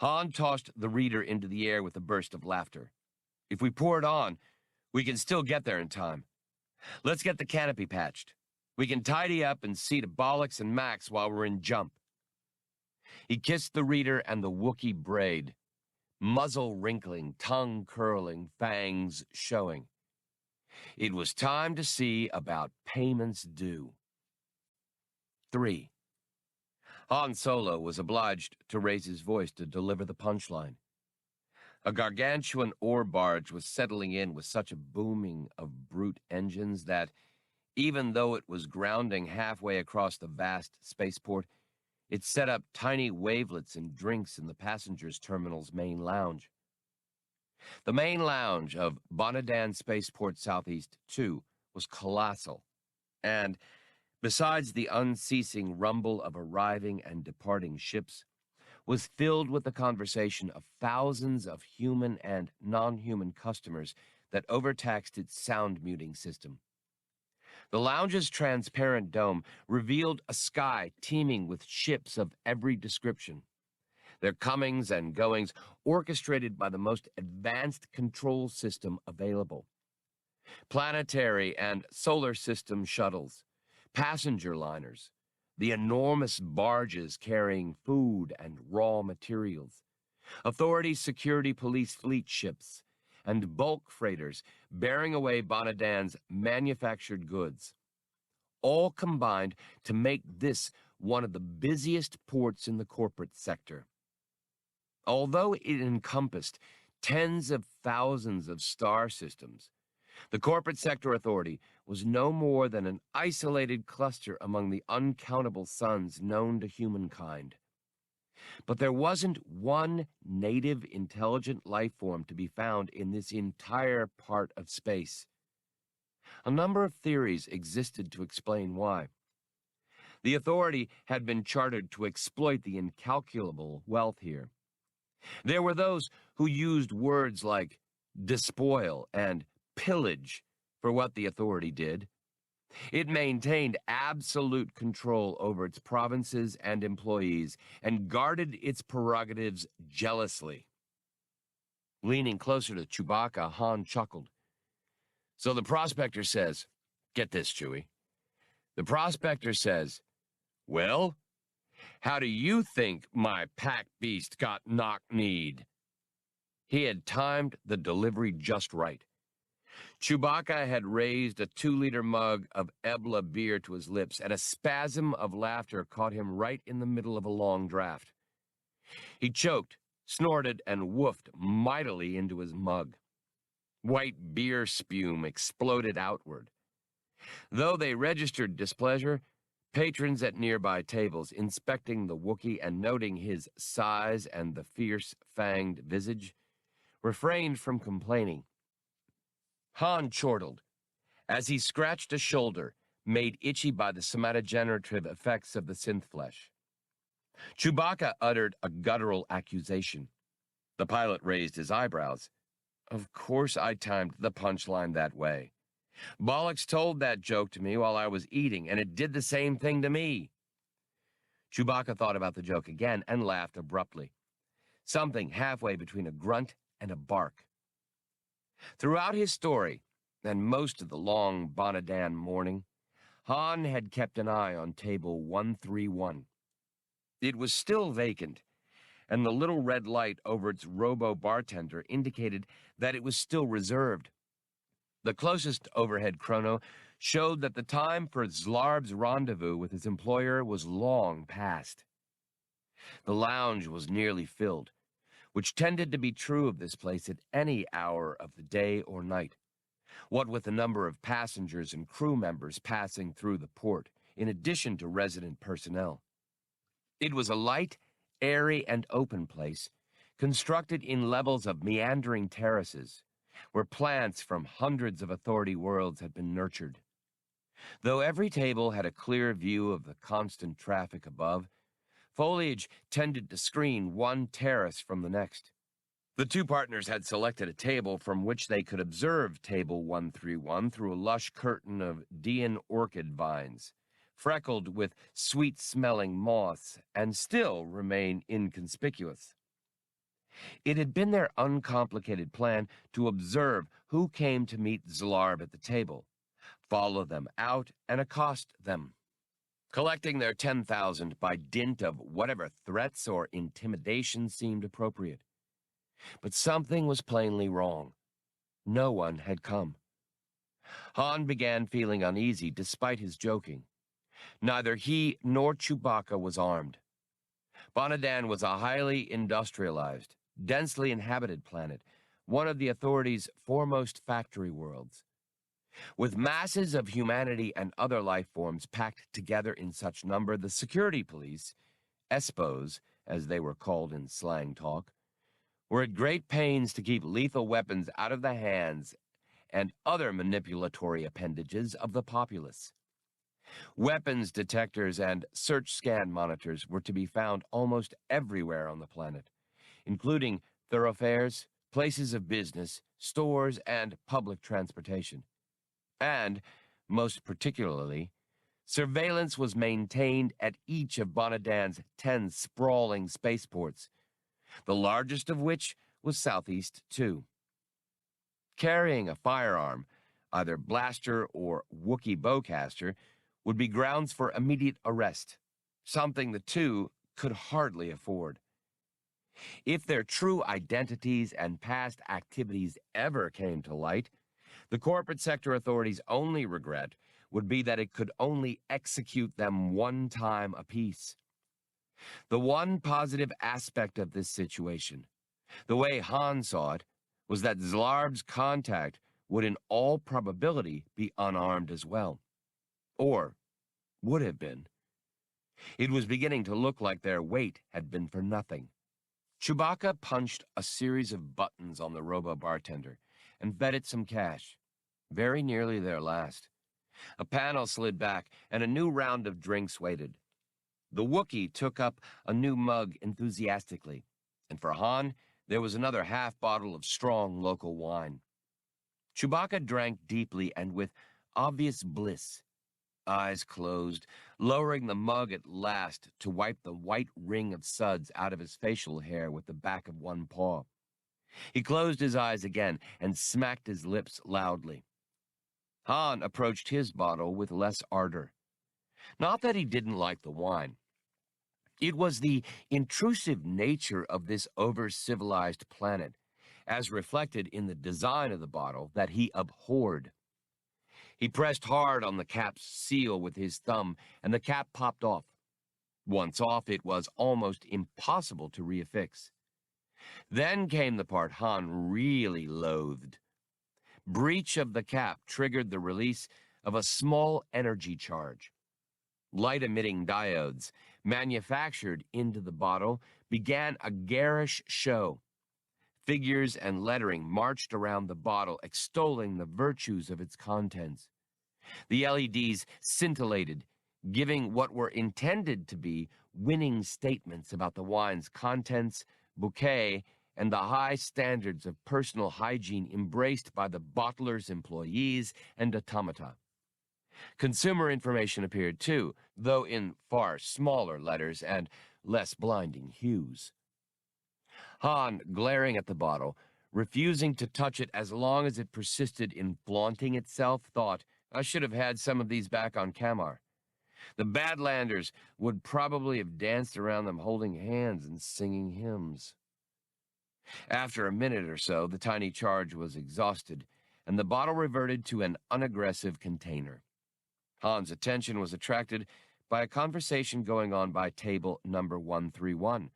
Han tossed the reader into the air with a burst of laughter. "If we pour it on, we can still get there in time. Let's get the canopy patched. We can tidy up and see to Bollocks and Max while we're in jump." He kissed the reader and the Wookiee braid, muzzle wrinkling, tongue curling, fangs showing. It was time to see about payments due. 3. Han Solo was obliged to raise his voice to deliver the punchline. A gargantuan ore barge was settling in with such a booming of brute engines that, even though it was grounding halfway across the vast spaceport, it set up tiny wavelets and drinks in the passengers' terminal's main lounge. The main lounge of Bonadan Spaceport Southeast 2 was colossal, and besides the unceasing rumble of arriving and departing ships, was filled with the conversation of thousands of human and non-human customers that overtaxed its sound muting system. The lounge's transparent dome revealed a sky teeming with ships of every description, their comings and goings orchestrated by the most advanced control system available. Planetary and solar system shuttles, passenger liners, the enormous barges carrying food and raw materials, authority security police fleet ships, and bulk freighters bearing away Bonadan's manufactured goods, all combined to make this one of the busiest ports in the corporate sector. Although it encompassed tens of thousands of star systems, the corporate sector authority was no more than an isolated cluster among the uncountable suns known to humankind. But there wasn't one native intelligent life form to be found in this entire part of space. A number of theories existed to explain why. The authority had been chartered to exploit the incalculable wealth here. There were those who used words like despoil and pillage for what the authority did. It maintained absolute control over its provinces and employees and guarded its prerogatives jealously. Leaning closer to Chewbacca, Han chuckled. So the prospector says, get this, Chewie. The prospector says, well, how do you think my pack beast got knock-kneed? He had timed the delivery just right. Chewbacca had raised a 2-liter mug of Ebla beer to his lips, and a spasm of laughter caught him right in the middle of a long draft. He choked, snorted, and woofed mightily into his mug. White beer spume exploded outward. Though they registered displeasure, patrons at nearby tables, inspecting the Wookiee and noting his size and the fierce, fanged visage, refrained from complaining. Han chortled, as he scratched a shoulder, made itchy by the somatogenerative effects of the synth flesh. Chewbacca uttered a guttural accusation. The pilot raised his eyebrows. Of course I timed the punchline that way. Bollocks told that joke to me while I was eating, and it did the same thing to me. Chewbacca thought about the joke again and laughed abruptly. Something halfway between a grunt and a bark. Throughout his story, and most of the long Bonadan morning, Han had kept an eye on table 131. It was still vacant, and the little red light over its robo-bartender indicated that it was still reserved. The closest overhead chrono showed that the time for Zlarb's rendezvous with his employer was long past. The lounge was nearly filled, which tended to be true of this place at any hour of the day or night, what with the number of passengers and crew members passing through the port, in addition to resident personnel. It was a light, airy, and open place, constructed in levels of meandering terraces, where plants from hundreds of authority worlds had been nurtured. Though every table had a clear view of the constant traffic above, foliage tended to screen one terrace from the next. The two partners had selected a table from which they could observe table 131 through a lush curtain of Dian orchid vines, freckled with sweet-smelling moths, and still remain inconspicuous. It had been their uncomplicated plan to observe who came to meet Zlarb at the table, follow them out, and accost them, collecting their 10,000 by dint of whatever threats or intimidation seemed appropriate. But something was plainly wrong. No one had come. Han began feeling uneasy despite his joking. Neither he nor Chewbacca was armed. Bonadan was a highly industrialized, densely inhabited planet, one of the authority's foremost factory worlds. With masses of humanity and other life forms packed together in such number, the security police, ESPOs, as they were called in slang talk, were at great pains to keep lethal weapons out of the hands and other manipulatory appendages of the populace. Weapons detectors and search scan monitors were to be found almost everywhere on the planet, including thoroughfares, places of business, stores, and public transportation. And, most particularly, surveillance was maintained at each of Bonadan's 10 sprawling spaceports, the largest of which was Southeast 2. Carrying a firearm, either blaster or Wookiee bowcaster, would be grounds for immediate arrest, something the two could hardly afford. If their true identities and past activities ever came to light, the corporate sector authorities' only regret would be that it could only execute them one time apiece. The one positive aspect of this situation, the way Han saw it, was that Zlarb's contact would in all probability be unarmed as well. Or would have been. It was beginning to look like their wait had been for nothing. Chewbacca punched a series of buttons on the robo-bartender and bet it some cash, very nearly their last. A panel slid back, and a new round of drinks waited. The Wookiee took up a new mug enthusiastically, and for Han, there was another half bottle of strong local wine. Chewbacca drank deeply and with obvious bliss, eyes closed, lowering the mug at last to wipe the white ring of suds out of his facial hair with the back of one paw. He closed his eyes again and smacked his lips loudly. Han approached his bottle with less ardor. Not that he didn't like the wine. It was the intrusive nature of this over-civilized planet, as reflected in the design of the bottle, that he abhorred. He pressed hard on the cap's seal with his thumb, and the cap popped off. Once off, it was almost impossible to reaffix. Then came the part Han really loathed. Breach of the cap triggered the release of a small energy charge. Light-emitting diodes, manufactured into the bottle, began a garish show. Figures and lettering marched around the bottle, extolling the virtues of its contents. The LEDs scintillated, giving what were intended to be winning statements about the wine's contents, bouquet, and the high standards of personal hygiene embraced by the bottler's employees and automata. Consumer information appeared too, though in far smaller letters and less blinding hues. Han, glaring at the bottle, refusing to touch it as long as it persisted in flaunting itself, thought, I should have had some of these back on Kamar. The Badlanders would probably have danced around them holding hands and singing hymns. After a minute or so, the tiny charge was exhausted, and the bottle reverted to an unaggressive container. Han's attention was attracted by a conversation going on by table number 131,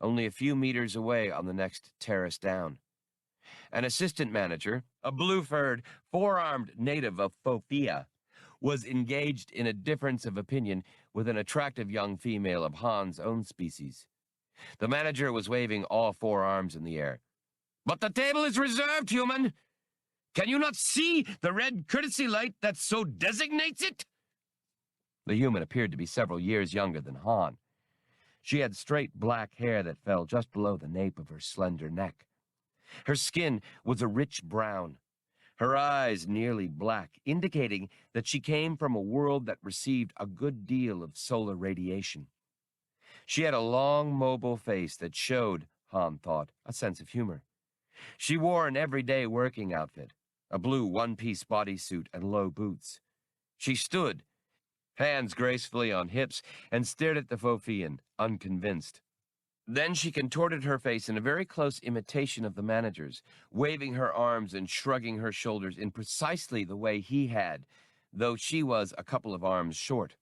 only a few meters away on the next terrace down. An assistant manager, a blue-furred, four-armed native of Fiolla, was engaged in a difference of opinion with an attractive young female of Han's own species. The manager was waving all four arms in the air. "But the table is reserved, human! Can you not see the red courtesy light that so designates it?" The human appeared to be several years younger than Han. She had straight black hair that fell just below the nape of her slender neck. Her skin was a rich brown, her eyes nearly black, indicating that she came from a world that received a good deal of solar radiation. She had a long, mobile face that showed, Han thought, a sense of humor. She wore an everyday working outfit, a blue one-piece bodysuit and low boots. She stood, hands gracefully on hips, and stared at the Fofian, unconvinced. Then she contorted her face in a very close imitation of the manager's, waving her arms and shrugging her shoulders in precisely the way he had, though she was a couple of arms short.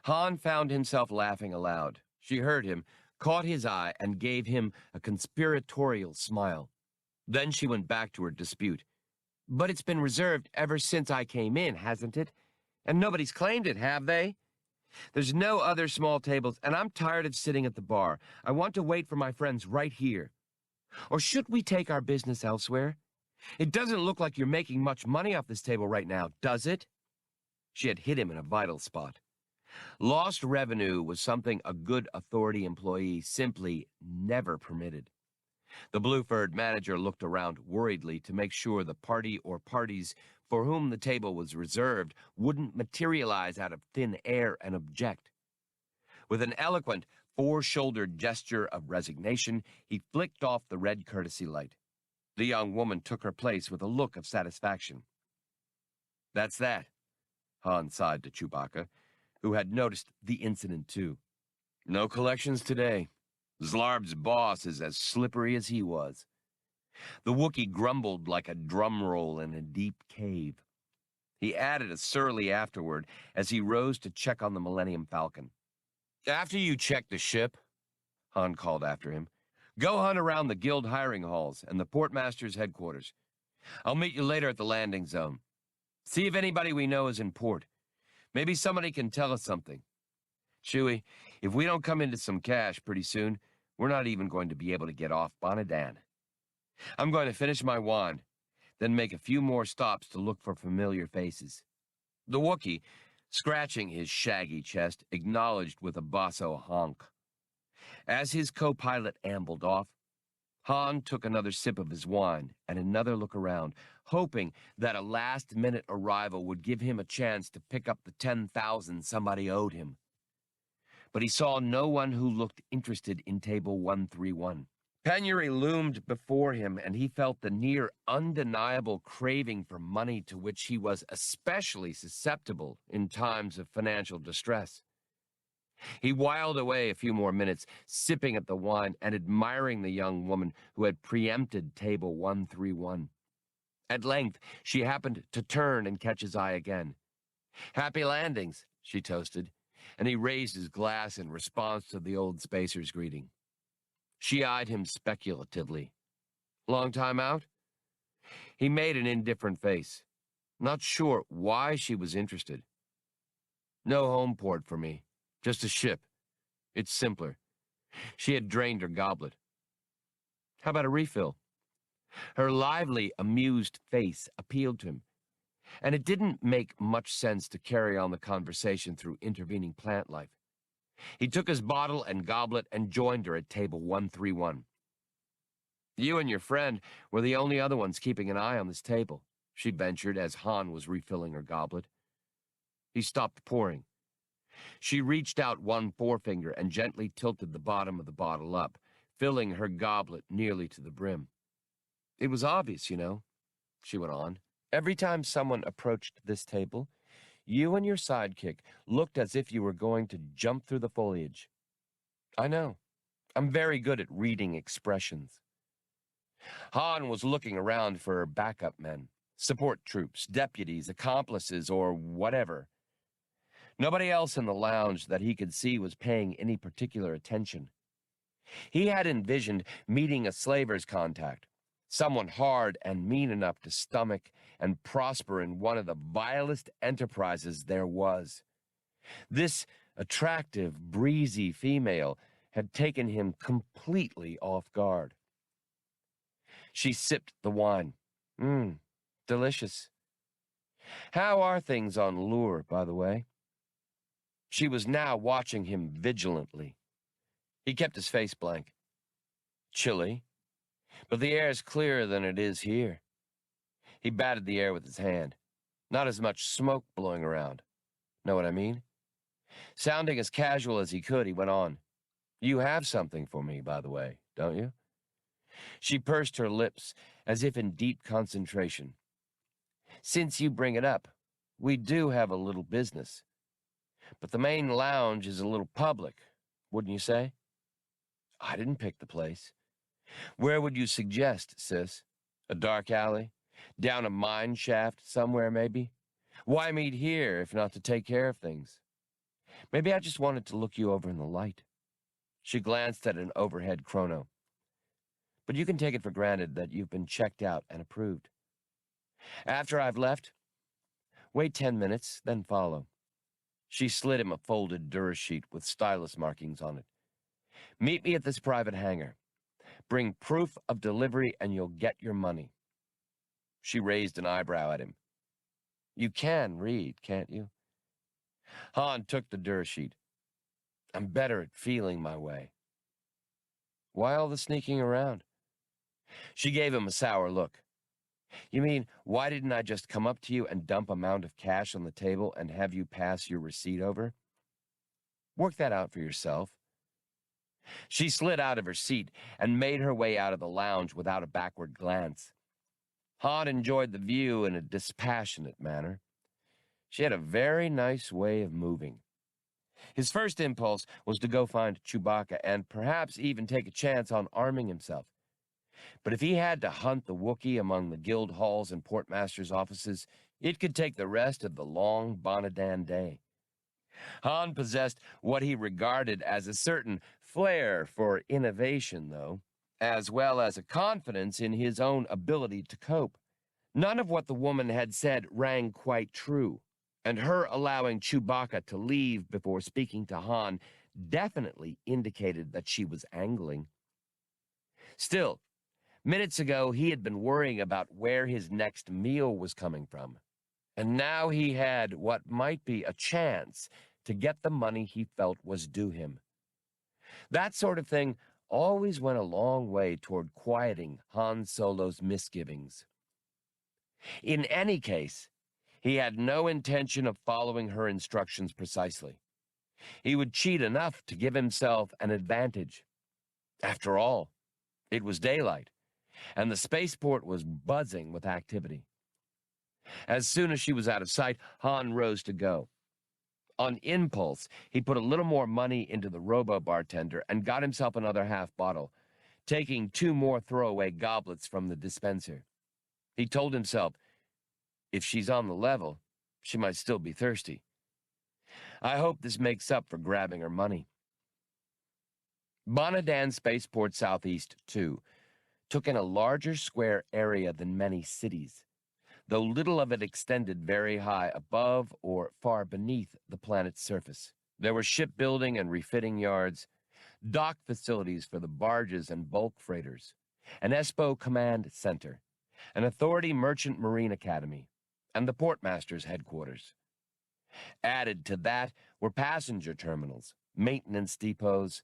Han found himself laughing aloud. She heard him, caught his eye, and gave him a conspiratorial smile. Then she went back to her dispute. "But it's been reserved ever since I came in, hasn't it? And nobody's claimed it, have they? There's no other small tables, and I'm tired of sitting at the bar. I want to wait for my friends right here." Or should we take our business elsewhere? It doesn't look like you're making much money off this table right now, does it? She had hit him in a vital spot. Lost revenue was something a good authority employee simply never permitted. The blue-furred manager looked around worriedly to make sure the party or parties for whom the table was reserved wouldn't materialize out of thin air and object. With an eloquent, four-shouldered gesture of resignation, he flicked off the red courtesy light. The young woman took her place with a look of satisfaction. "That's that," Han sighed to Chewbacca, who had noticed the incident too. "No collections today. Zlarb's boss is as slippery as he was." The Wookiee grumbled like a drum roll in a deep cave. He added a surly afterword as he rose to check on the Millennium Falcon. "After you check the ship," Han called after him, "go hunt around the guild hiring halls and the portmaster's headquarters. I'll meet you later at the landing zone. See if anybody we know is in port. Maybe somebody can tell us something. Chewie, if we don't come into some cash pretty soon, we're not even going to be able to get off Bonadan. I'm going to finish my wand, then make a few more stops to look for familiar faces." The Wookiee, scratching his shaggy chest, acknowledged with a basso honk. As his co-pilot ambled off, Han took another sip of his wine and another look around, hoping that a last-minute arrival would give him a chance to pick up the 10,000 somebody owed him. But he saw no one who looked interested in table 131. Penury loomed before him, and he felt the near undeniable craving for money to which he was especially susceptible in times of financial distress. He whiled away a few more minutes, sipping at the wine and admiring the young woman who had preempted table 131. At length, she happened to turn and catch his eye again. "Happy landings," she toasted, and he raised his glass in response to the old spacer's greeting. She eyed him speculatively. "Long time out?" He made an indifferent face, not sure why she was interested. "No home port for me. Just a ship. It's simpler." She had drained her goblet. "How about a refill?" Her lively, amused face appealed to him, and it didn't make much sense to carry on the conversation through intervening plant life. He took his bottle and goblet and joined her at table 131. "You and your friend were the only other ones keeping an eye on this table," she ventured as Han was refilling her goblet. He stopped pouring. She reached out one forefinger and gently tilted the bottom of the bottle up, filling her goblet nearly to the brim. "It was obvious, you know," she went on. "Every time someone approached this table, you and your sidekick looked as if you were going to jump through the foliage. I know. I'm very good at reading expressions." Han was looking around for backup men, support troops, deputies, accomplices, or whatever. Nobody else in the lounge that he could see was paying any particular attention. He had envisioned meeting a slaver's contact, someone hard and mean enough to stomach and prosper in one of the vilest enterprises there was. This attractive, breezy female had taken him completely off guard. She sipped the wine. Delicious. How are things on Lure, by the way? She was now watching him vigilantly. He kept his face blank. "Chilly, but the air's clearer than it is here." He batted the air with his hand. Not as much smoke blowing around. Know what I mean? Sounding as casual as he could, he went on. "You have something for me, by the way, don't you?" She pursed her lips, as if in deep concentration. "Since you bring it up, we do have a little business. But the main lounge is a little public, wouldn't you say?" "I didn't pick the place." "Where would you suggest, sis? A dark alley? Down a mine shaft somewhere, maybe? Why meet here if not to take care of things? Maybe I just wanted to look you over in the light." She glanced at an overhead chrono. "But you can take it for granted that you've been checked out and approved. After I've left, wait 10 minutes, then follow." She slid him a folded Dura sheet with stylus markings on it. "Meet me at this private hangar. Bring proof of delivery and you'll get your money. She raised an eyebrow at him. You can read, can't you? Han took the dur sheet. I'm better at feeling my way. Why all the sneaking around? She gave him a sour look. You mean, why didn't I just come up to you and dump a mound of cash on the table and have you pass your receipt over? Work that out for yourself. She slid out of her seat and made her way out of the lounge without a backward glance. Han enjoyed the view in a dispassionate manner. She had a very nice way of moving. His first impulse was to go find Chewbacca and perhaps even take a chance on arming himself. But if he had to hunt the Wookiee among the guild halls and portmaster's offices, it could take the rest of the long Bonadan day. Han possessed what he regarded as a certain flair for innovation, though, as well as a confidence in his own ability to cope. None of what the woman had said rang quite true, and her allowing Chewbacca to leave before speaking to Han definitely indicated that she was angling. Still, minutes ago he had been worrying about where his next meal was coming from, and now he had what might be a chance to get the money he felt was due him. That sort of thing always went a long way toward quieting Han Solo's misgivings. In any case, he had no intention of following her instructions precisely. He would cheat enough to give himself an advantage. After all, it was daylight, and the spaceport was buzzing with activity. As soon as she was out of sight, Han rose to go. On impulse, he put a little more money into the robo-bartender and got himself another half bottle, taking 2 more throwaway goblets from the dispenser. He told himself, if she's on the level, she might still be thirsty. I hope this makes up for grabbing her money. Bonadan Spaceport Southeast 2 took in a larger square area than many cities, though little of it extended very high above or far beneath the planet's surface. There were shipbuilding and refitting yards, dock facilities for the barges and bulk freighters, an Espo command center, an Authority Merchant Marine Academy, and the Portmaster's headquarters. Added to that were passenger terminals, maintenance depots,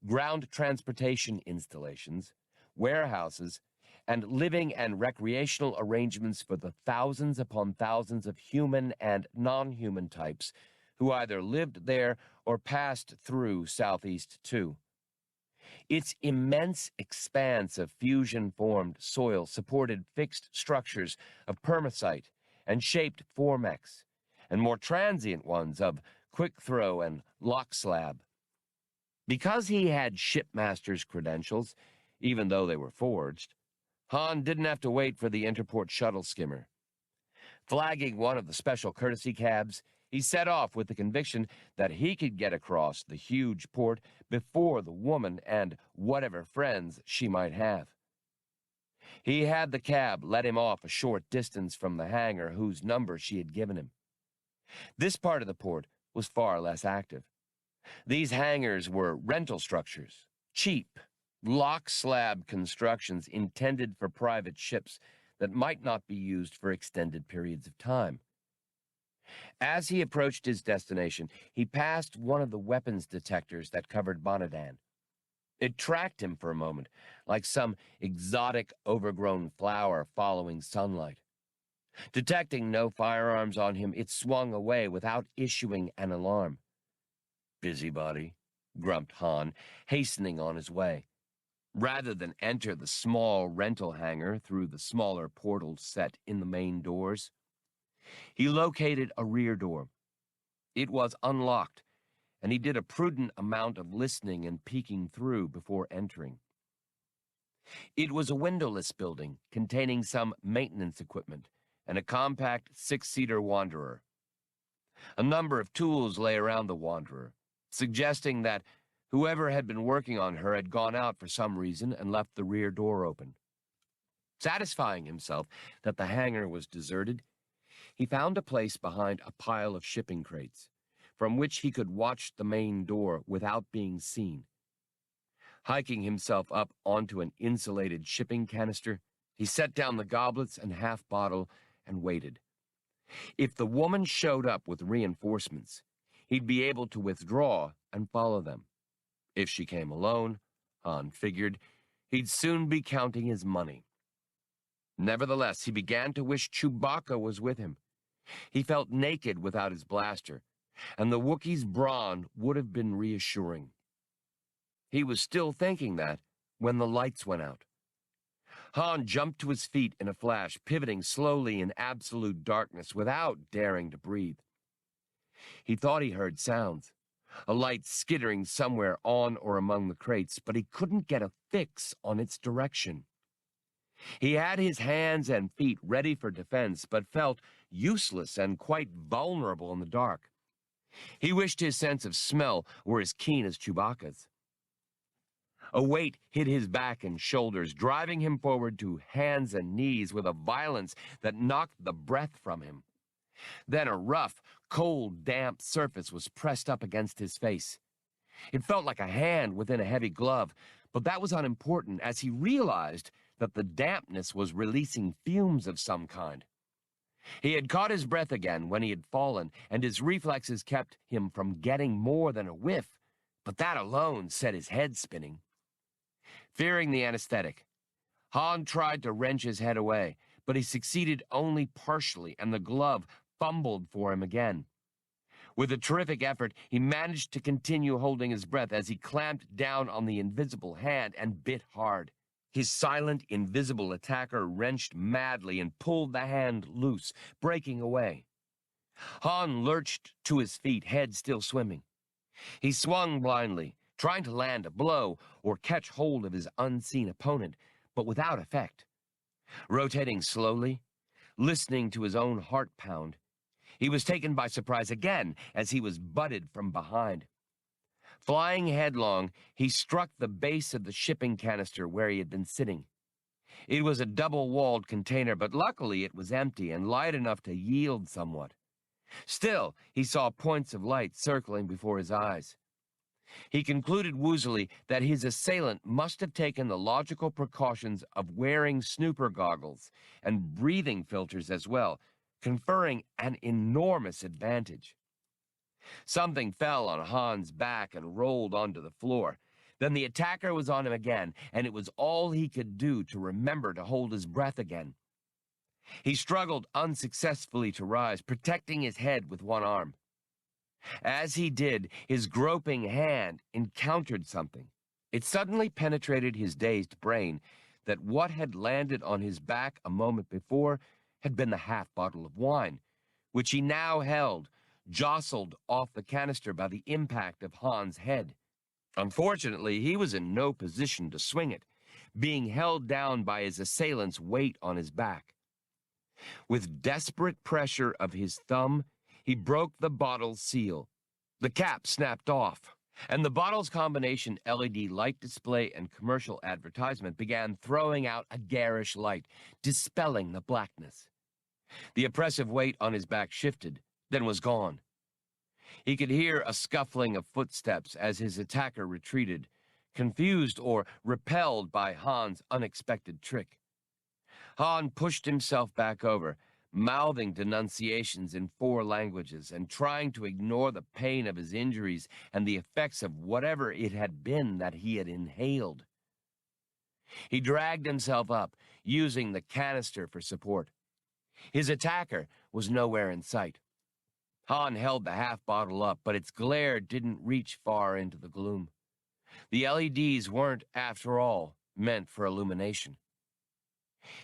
ground transportation installations, warehouses, and living and recreational arrangements for the thousands upon thousands of human and non-human types who either lived there or passed through Southeast 2. Its immense expanse of fusion-formed soil supported fixed structures of permacite and shaped formex, and more transient ones of quick-throw and lock slab. Because he had shipmaster's credentials, even though they were forged, Han didn't have to wait for the Interport shuttle skimmer. Flagging one of the special courtesy cabs, he set off with the conviction that he could get across the huge port before the woman and whatever friends she might have. He had the cab let him off a short distance from the hangar whose number she had given him. This part of the port was far less active. These hangars were rental structures, cheap, lock-slab constructions intended for private ships that might not be used for extended periods of time. As he approached his destination, he passed one of the weapons detectors that covered Bonadan. It tracked him for a moment, like some exotic, overgrown flower following sunlight. Detecting no firearms on him, it swung away without issuing an alarm. Busybody, grumped Han, hastening on his way. Rather than enter the small rental hangar through the smaller portals set in the main doors, he located a rear door. It was unlocked, and he did a prudent amount of listening and peeking through before entering. It was a windowless building containing some maintenance equipment and a compact 6-seater Wanderer. A number of tools lay around the Wanderer, suggesting that whoever had been working on her had gone out for some reason and left the rear door open. Satisfying himself that the hangar was deserted, he found a place behind a pile of shipping crates, from which he could watch the main door without being seen. Hiking himself up onto an insulated shipping canister, he set down the goblets and half bottle and waited. If the woman showed up with reinforcements, he'd be able to withdraw and follow them. If she came alone, Han figured, he'd soon be counting his money. Nevertheless, he began to wish Chewbacca was with him. He felt naked without his blaster, and the Wookiee's brawn would have been reassuring. He was still thinking that when the lights went out. Han jumped to his feet in a flash, pivoting slowly in absolute darkness without daring to breathe. He thought he heard sounds, a light skittering somewhere on or among the crates, but he couldn't get a fix on its direction. He had his hands and feet ready for defense, but felt useless and quite vulnerable in the dark. He wished his sense of smell were as keen as Chewbacca's. A weight hit his back and shoulders, driving him forward to hands and knees with a violence that knocked the breath from him. Then a rough, cold, damp surface was pressed up against his face. It felt like a hand within a heavy glove, but that was unimportant as he realized that the dampness was releasing fumes of some kind. He had caught his breath again when he had fallen, and his reflexes kept him from getting more than a whiff, but that alone set his head spinning. Fearing the anesthetic, Han tried to wrench his head away, but he succeeded only partially, and the glove fumbled for him again. With a terrific effort, he managed to continue holding his breath as he clamped down on the invisible hand and bit hard. His silent, invisible attacker wrenched madly and pulled the hand loose, breaking away. Han lurched to his feet, head still swimming. He swung blindly, trying to land a blow or catch hold of his unseen opponent, but without effect. Rotating slowly, listening to his own heart pound, he was taken by surprise again as he was butted from behind. Flying headlong, he struck the base of the shipping canister where he had been sitting. It was a double-walled container, but luckily it was empty and light enough to yield somewhat. Still, he saw points of light circling before his eyes. He concluded woozily that his assailant must have taken the logical precautions of wearing snooper goggles and breathing filters as well, conferring an enormous advantage. Something fell on Han's back and rolled onto the floor. Then the attacker was on him again, and it was all he could do to remember to hold his breath again. He struggled unsuccessfully to rise, protecting his head with one arm. As he did, his groping hand encountered something. It suddenly penetrated his dazed brain that what had landed on his back a moment before had been the half bottle of wine, which he now held, jostled off the canister by the impact of Han's head. Unfortunately, he was in no position to swing it, being held down by his assailant's weight on his back. With desperate pressure of his thumb, he broke the bottle's seal. The cap snapped off, and the bottle's combination LED light display and commercial advertisement began throwing out a garish light, dispelling the blackness. The oppressive weight on his back shifted, then was gone. He could hear a scuffling of footsteps as his attacker retreated, confused or repelled by Han's unexpected trick. Han pushed himself back over, mouthing denunciations in 4 languages and trying to ignore the pain of his injuries and the effects of whatever it had been that he had inhaled. He dragged himself up, using the canister for support. His attacker was nowhere in sight. Han held the half bottle up, but its glare didn't reach far into the gloom. The LEDs weren't, after all, meant for illumination.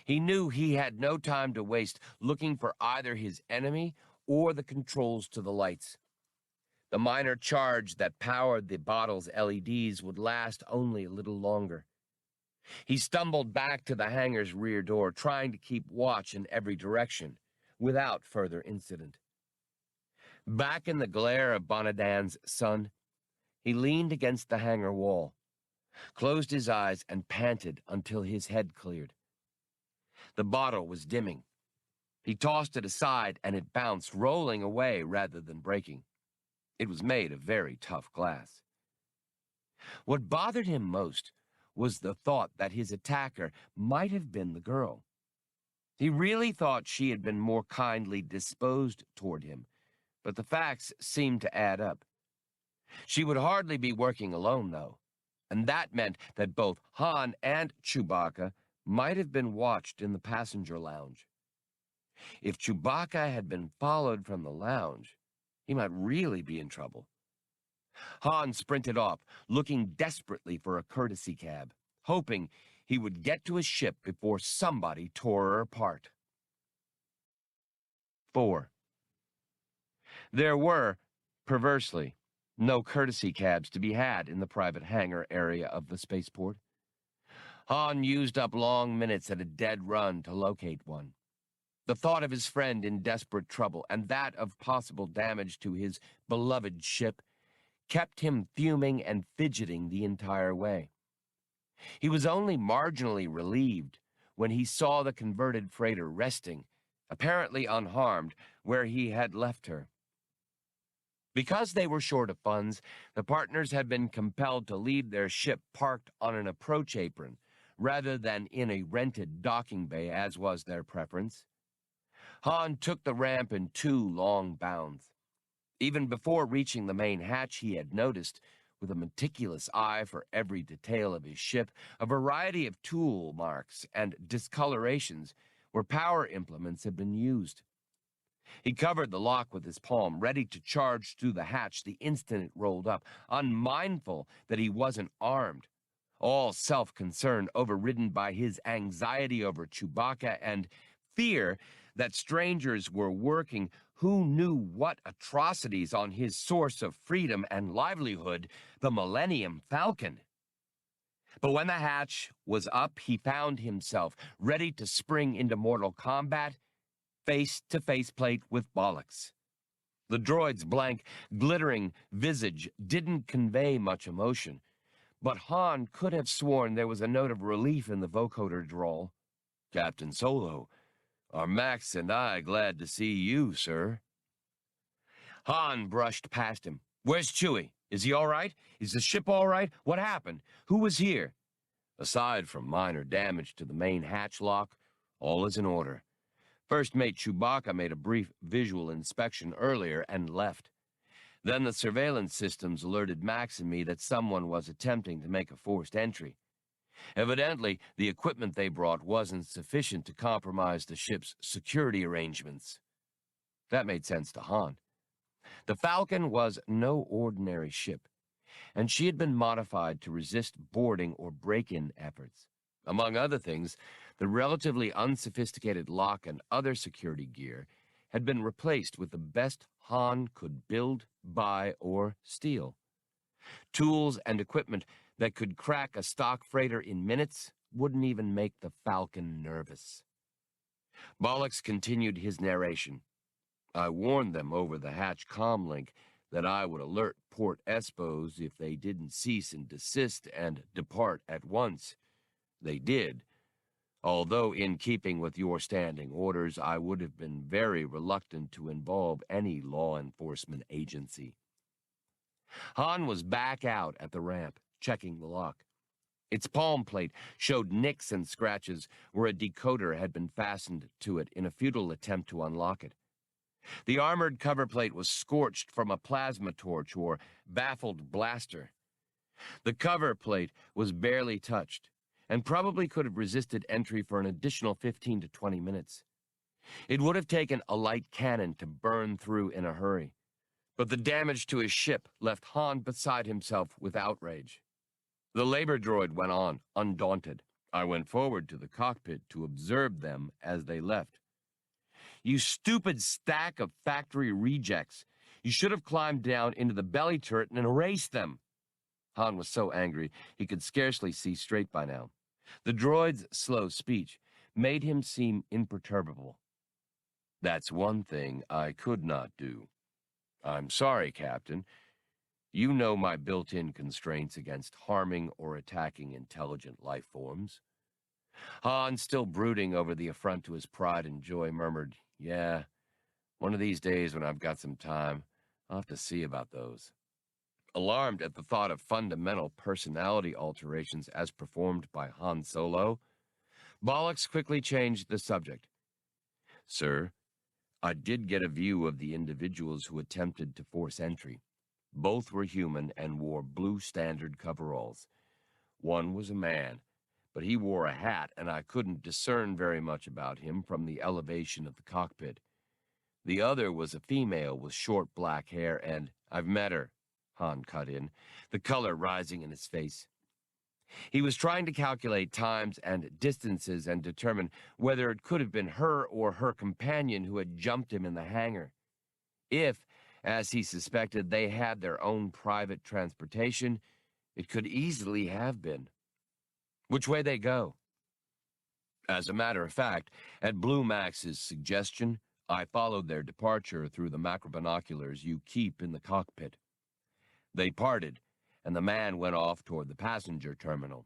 He knew he had no time to waste looking for either his enemy or the controls to the lights. The minor charge that powered the bottle's LEDs would last only a little longer. He stumbled back to the hangar's rear door, trying to keep watch in every direction, without further incident. Back in the glare of Bonadan's sun, he leaned against the hangar wall, closed his eyes, and panted until his head cleared. The bottle was dimming. He tossed it aside, and it bounced, rolling away rather than breaking. It was made of very tough glass. What bothered him most was the thought that his attacker might have been the girl. He really thought she had been more kindly disposed toward him, but the facts seemed to add up. She would hardly be working alone, though, and that meant that both Han and Chewbacca might have been watched in the passenger lounge. If Chewbacca had been followed from the lounge, he might really be in trouble. Han sprinted off, looking desperately for a courtesy cab, hoping he would get to his ship before somebody tore her apart. 4. There were, perversely, no courtesy cabs to be had in the private hangar area of the spaceport. Han used up long minutes at a dead run to locate one. The thought of his friend in desperate trouble and that of possible damage to his beloved ship kept him fuming and fidgeting the entire way. He was only marginally relieved when he saw the converted freighter resting, apparently unharmed, where he had left her. Because they were short of funds, the partners had been compelled to leave their ship parked on an approach apron, rather than in a rented docking bay, as was their preference. Han took the ramp in 2 long bounds. Even before reaching the main hatch, he had noticed, with a meticulous eye for every detail of his ship, a variety of tool marks and discolorations where power implements had been used. He covered the lock with his palm, ready to charge through the hatch the instant it rolled up, unmindful that he wasn't armed, all self-concern overridden by his anxiety over Chewbacca and fear that strangers were working who knew what atrocities on his source of freedom and livelihood, the Millennium Falcon. But when the hatch was up, he found himself ready to spring into mortal combat, face-to-face plate with Bollocks. The droid's blank, glittering visage didn't convey much emotion, but Han could have sworn there was a note of relief in the vocoder drawl. "Captain Solo, are Max and I glad to see you, sir." Han brushed past him. "Where's Chewie? Is he all right? Is the ship all right? What happened? Who was here?" "Aside from minor damage to the main hatch lock, all is in order. First Mate Chewbacca made a brief visual inspection earlier and left. Then the surveillance systems alerted Max and me that someone was attempting to make a forced entry. Evidently, the equipment they brought wasn't sufficient to compromise the ship's security arrangements." That made sense to Han. The Falcon was no ordinary ship, and she had been modified to resist boarding or break-in efforts. Among other things, the relatively unsophisticated lock and other security gear had been replaced with the best Han could build, buy, or steal. Tools and equipment that could crack a stock freighter in minutes wouldn't even make the Falcon nervous. Bollocks continued his narration. "I warned them over the hatch comlink that I would alert Port Espos if they didn't cease and desist and depart at once. They did, although in keeping with your standing orders, I would have been very reluctant to involve any law enforcement agency." Han was back out at the ramp, checking the lock. Its palm plate showed nicks and scratches where a decoder had been fastened to it in a futile attempt to unlock it. The armored cover plate was scorched from a plasma torch or baffled blaster. The cover plate was barely touched, and probably could have resisted entry for an additional 15 to 20 minutes. It would have taken a light cannon to burn through in a hurry, but the damage to his ship left Han beside himself with outrage. The labor droid went on, undaunted. "I went forward to the cockpit to observe them as they left." "You stupid stack of factory rejects. You should have climbed down into the belly turret and erased them." Han was so angry he could scarcely see straight by now. The droid's slow speech made him seem imperturbable. "That's one thing I could not do. I'm sorry, Captain. You know my built-in constraints against harming or attacking intelligent life forms." Han, still brooding over the affront to his pride and joy, murmured, "Yeah, one of these days when I've got some time, I'll have to see about those." Alarmed at the thought of fundamental personality alterations as performed by Han Solo, Bollocks quickly changed the subject. Sir, I did get a view of the individuals who attempted to force entry. Both were human and wore blue standard coveralls. One was a man, but he wore a hat and I couldn't discern very much about him from the elevation of the cockpit. The other was a female with short black hair and, I've met her, Han cut in, the color rising in his face. He was trying to calculate times and distances and determine whether it could have been her or her companion who had jumped him in the hangar. If, as he suspected, they had their own private transportation, it could easily have been. Which way they go? As a matter of fact, at Blue Max's suggestion, I followed their departure through the macrobinoculars you keep in the cockpit. They parted, and the man went off toward the passenger terminal.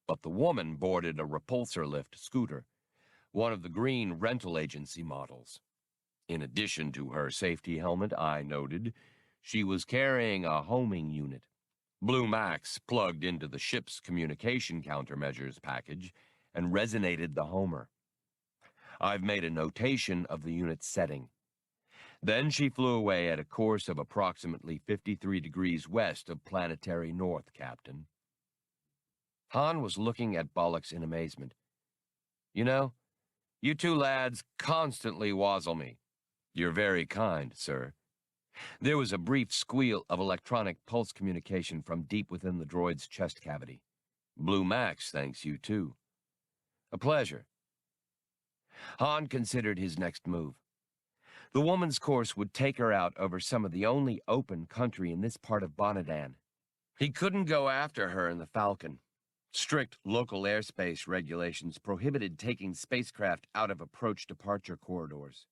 But the woman boarded a repulsor lift scooter, one of the green rental agency models. In addition to her safety helmet, I noted, she was carrying a homing unit. Blue Max plugged into the ship's communication countermeasures package and resonated the homer. I've made a notation of the unit's setting. Then she flew away at a course of approximately 53 degrees west of planetary north, Captain. Han was looking at Bollocks in amazement. You know, you two lads constantly wazzle me. You're very kind, sir. There was a brief squeal of electronic pulse communication from deep within the droid's chest cavity. Blue Max thanks you, too. A pleasure. Han considered his next move. The woman's course would take her out over some of the only open country in this part of Bonadan. He couldn't go after her in the Falcon. Strict local airspace regulations prohibited taking spacecraft out of approach-departure corridors.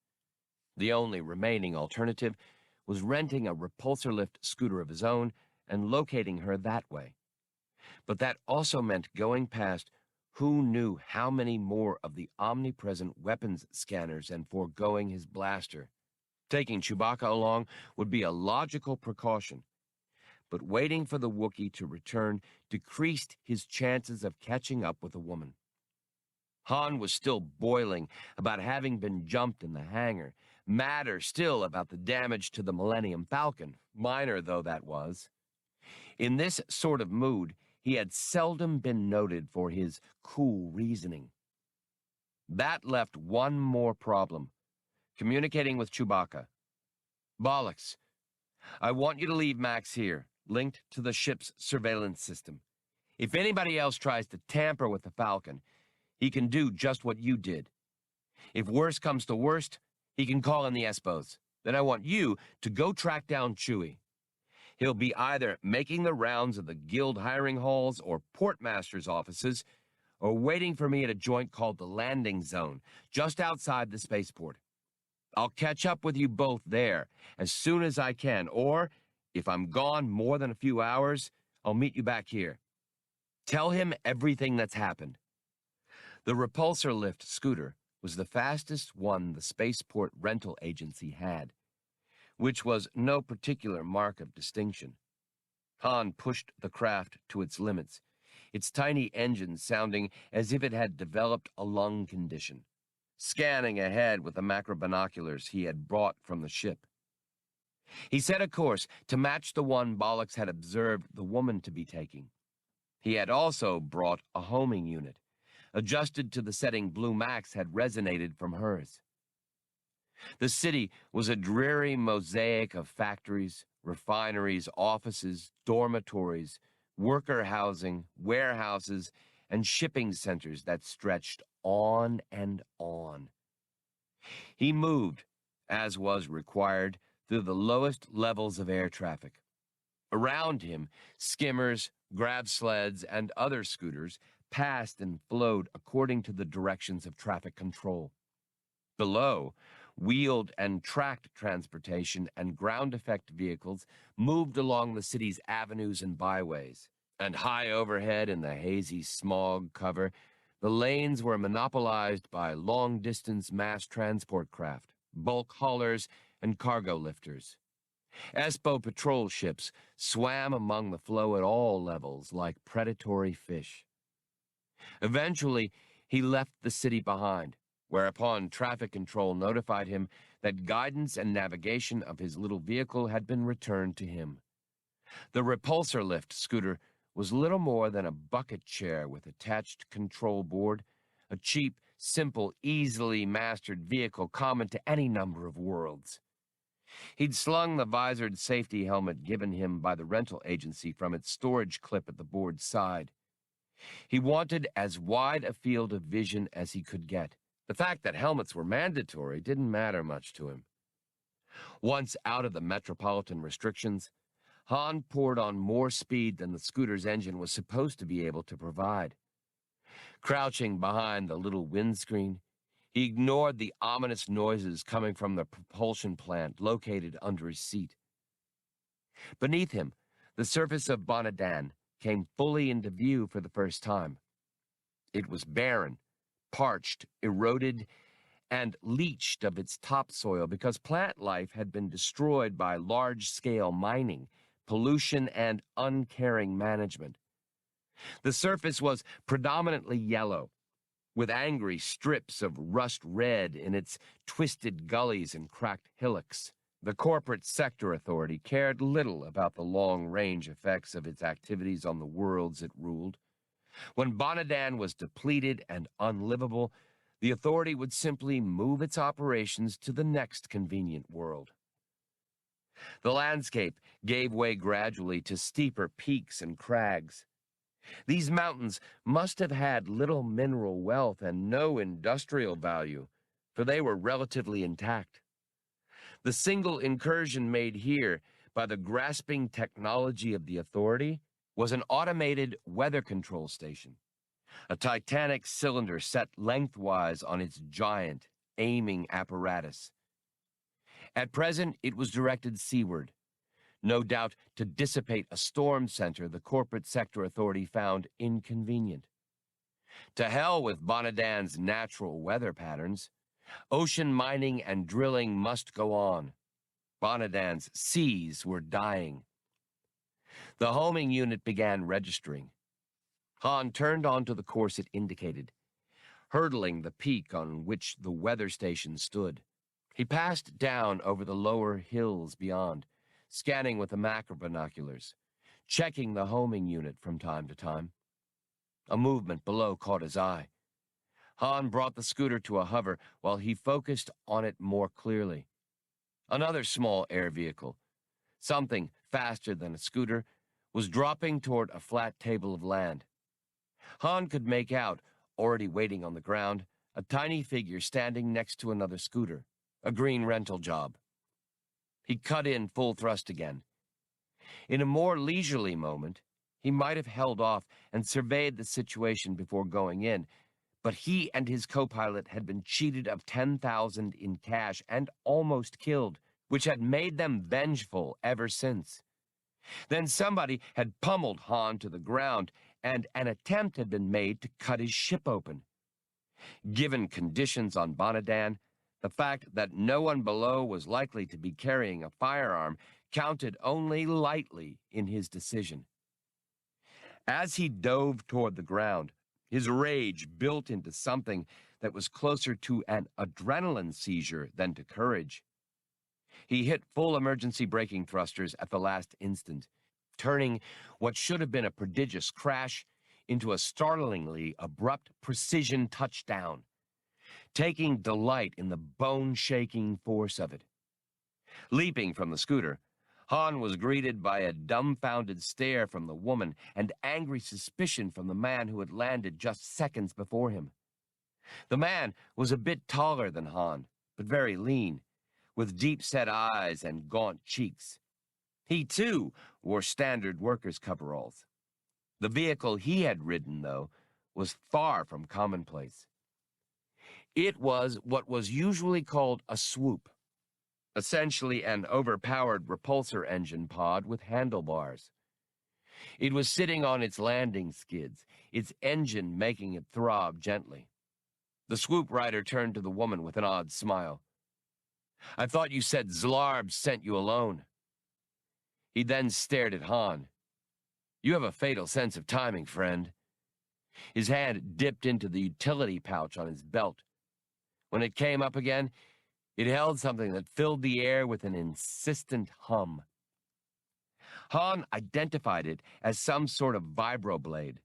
The only remaining alternative was renting a repulsor lift scooter of his own and locating her that way. But that also meant going past who knew how many more of the omnipresent weapons scanners and foregoing his blaster. Taking Chewbacca along would be a logical precaution, but waiting for the Wookiee to return decreased his chances of catching up with the woman. Han was still boiling about having been jumped in the hangar, madder still about the damage to the Millennium Falcon, minor though that was. In this sort of mood, he had seldom been noted for his cool reasoning. That left one more problem: communicating with Chewbacca. Bollocks, I want you to leave Max here, linked to the ship's surveillance system. If anybody else tries to tamper with the Falcon, he can do just what you did. If worse comes to worst, he can call in the Espos. Then I want you to go track down Chewie. He'll be either making the rounds of the guild hiring halls or portmaster's offices, or waiting for me at a joint called the Landing Zone, just outside the spaceport. I'll catch up with you both there as soon as I can, or, if I'm gone more than a few hours, I'll meet you back here. Tell him everything that's happened. The repulsor lift scooter was the fastest one the spaceport rental agency had, which was no particular mark of distinction. Han pushed the craft to its limits, its tiny engine sounding as if it had developed a lung condition, scanning ahead with the macrobinoculars he had brought from the ship. He set a course to match the one Bollocks had observed the woman to be taking. He had also brought a homing unit, adjusted to the setting Blue Max had resonated from hers. The city was a dreary mosaic of factories, refineries, offices, dormitories, worker housing, warehouses, and shipping centers that stretched on and on. He moved, as was required, through the lowest levels of air traffic. Around him, skimmers, grab sleds, and other scooters passed and flowed according to the directions of traffic control. Below, wheeled and tracked transportation and ground effect vehicles moved along the city's avenues and byways, and high overhead in the hazy smog cover, the lanes were monopolized by long-distance mass transport craft, bulk haulers, and cargo lifters. Espo patrol ships swam among the flow at all levels like predatory fish. Eventually, he left the city behind, whereupon traffic control notified him that guidance and navigation of his little vehicle had been returned to him. The repulsor lift scooter was little more than a bucket chair with attached control board, a cheap, simple, easily mastered vehicle common to any number of worlds. He'd slung the visored safety helmet given him by the rental agency from its storage clip at the board's side. He wanted as wide a field of vision as he could get. The fact that helmets were mandatory didn't matter much to him. Once out of the metropolitan restrictions, Han poured on more speed than the scooter's engine was supposed to be able to provide. Crouching behind the little windscreen, he ignored the ominous noises coming from the propulsion plant located under his seat. Beneath him, the surface of Bonadan came fully into view for the first time. It was barren, parched, eroded, and leached of its topsoil because plant life had been destroyed by large-scale mining, pollution, and uncaring management. The surface was predominantly yellow, with angry strips of rust red in its twisted gullies and cracked hillocks. The corporate sector authority cared little about the long-range effects of its activities on the worlds it ruled. When Bonadan was depleted and unlivable, the authority would simply move its operations to the next convenient world. The landscape gave way gradually to steeper peaks and crags. These mountains must have had little mineral wealth and no industrial value, for they were relatively intact. The single incursion made here by the grasping technology of the authority was an automated weather control station, a titanic cylinder set lengthwise on its giant aiming apparatus. At present, it was directed seaward, no doubt to dissipate a storm center the corporate sector authority found inconvenient. To hell with Bonadan's natural weather patterns. Ocean mining and drilling must go on. Bonadan's seas were dying. The homing unit began registering. Han turned onto the course it indicated, hurdling the peak on which the weather station stood. He passed down over the lower hills beyond, scanning with the macro binoculars, checking the homing unit from time to time. A movement below caught his eye. Han brought the scooter to a hover while he focused on it more clearly. Another small air vehicle, something faster than a scooter, was dropping toward a flat table of land. Han could make out, already waiting on the ground, a tiny figure standing next to another scooter, a green rental job. He cut in full thrust again. In a more leisurely moment, he might have held off and surveyed the situation before going in, but he and his co-pilot had been cheated of 10,000 in cash and almost killed, which had made them vengeful ever since. Then somebody had pummeled Han to the ground, and an attempt had been made to cut his ship open. Given conditions on Bonadan, the fact that no one below was likely to be carrying a firearm counted only lightly in his decision. As he dove toward the ground, his rage built into something that was closer to an adrenaline seizure than to courage. He hit full emergency braking thrusters at the last instant, turning what should have been a prodigious crash into a startlingly abrupt precision touchdown, taking delight in the bone-shaking force of it. Leaping from the scooter, Han was greeted by a dumbfounded stare from the woman and angry suspicion from the man who had landed just seconds before him. The man was a bit taller than Han, but very lean, with deep-set eyes and gaunt cheeks. He, too, wore standard workers' coveralls. The vehicle he had ridden, though, was far from commonplace. It was what was usually called a swoop, essentially an overpowered repulsor engine pod with handlebars. It was sitting on its landing skids, its engine making it throb gently. The swoop rider turned to the woman with an odd smile. "I thought you said Zlarb sent you alone." He then stared at Han. "You have a fatal sense of timing, friend." His hand dipped into the utility pouch on his belt. When it came up again, it held something that filled the air with an insistent hum. Han identified it as some sort of vibroblade,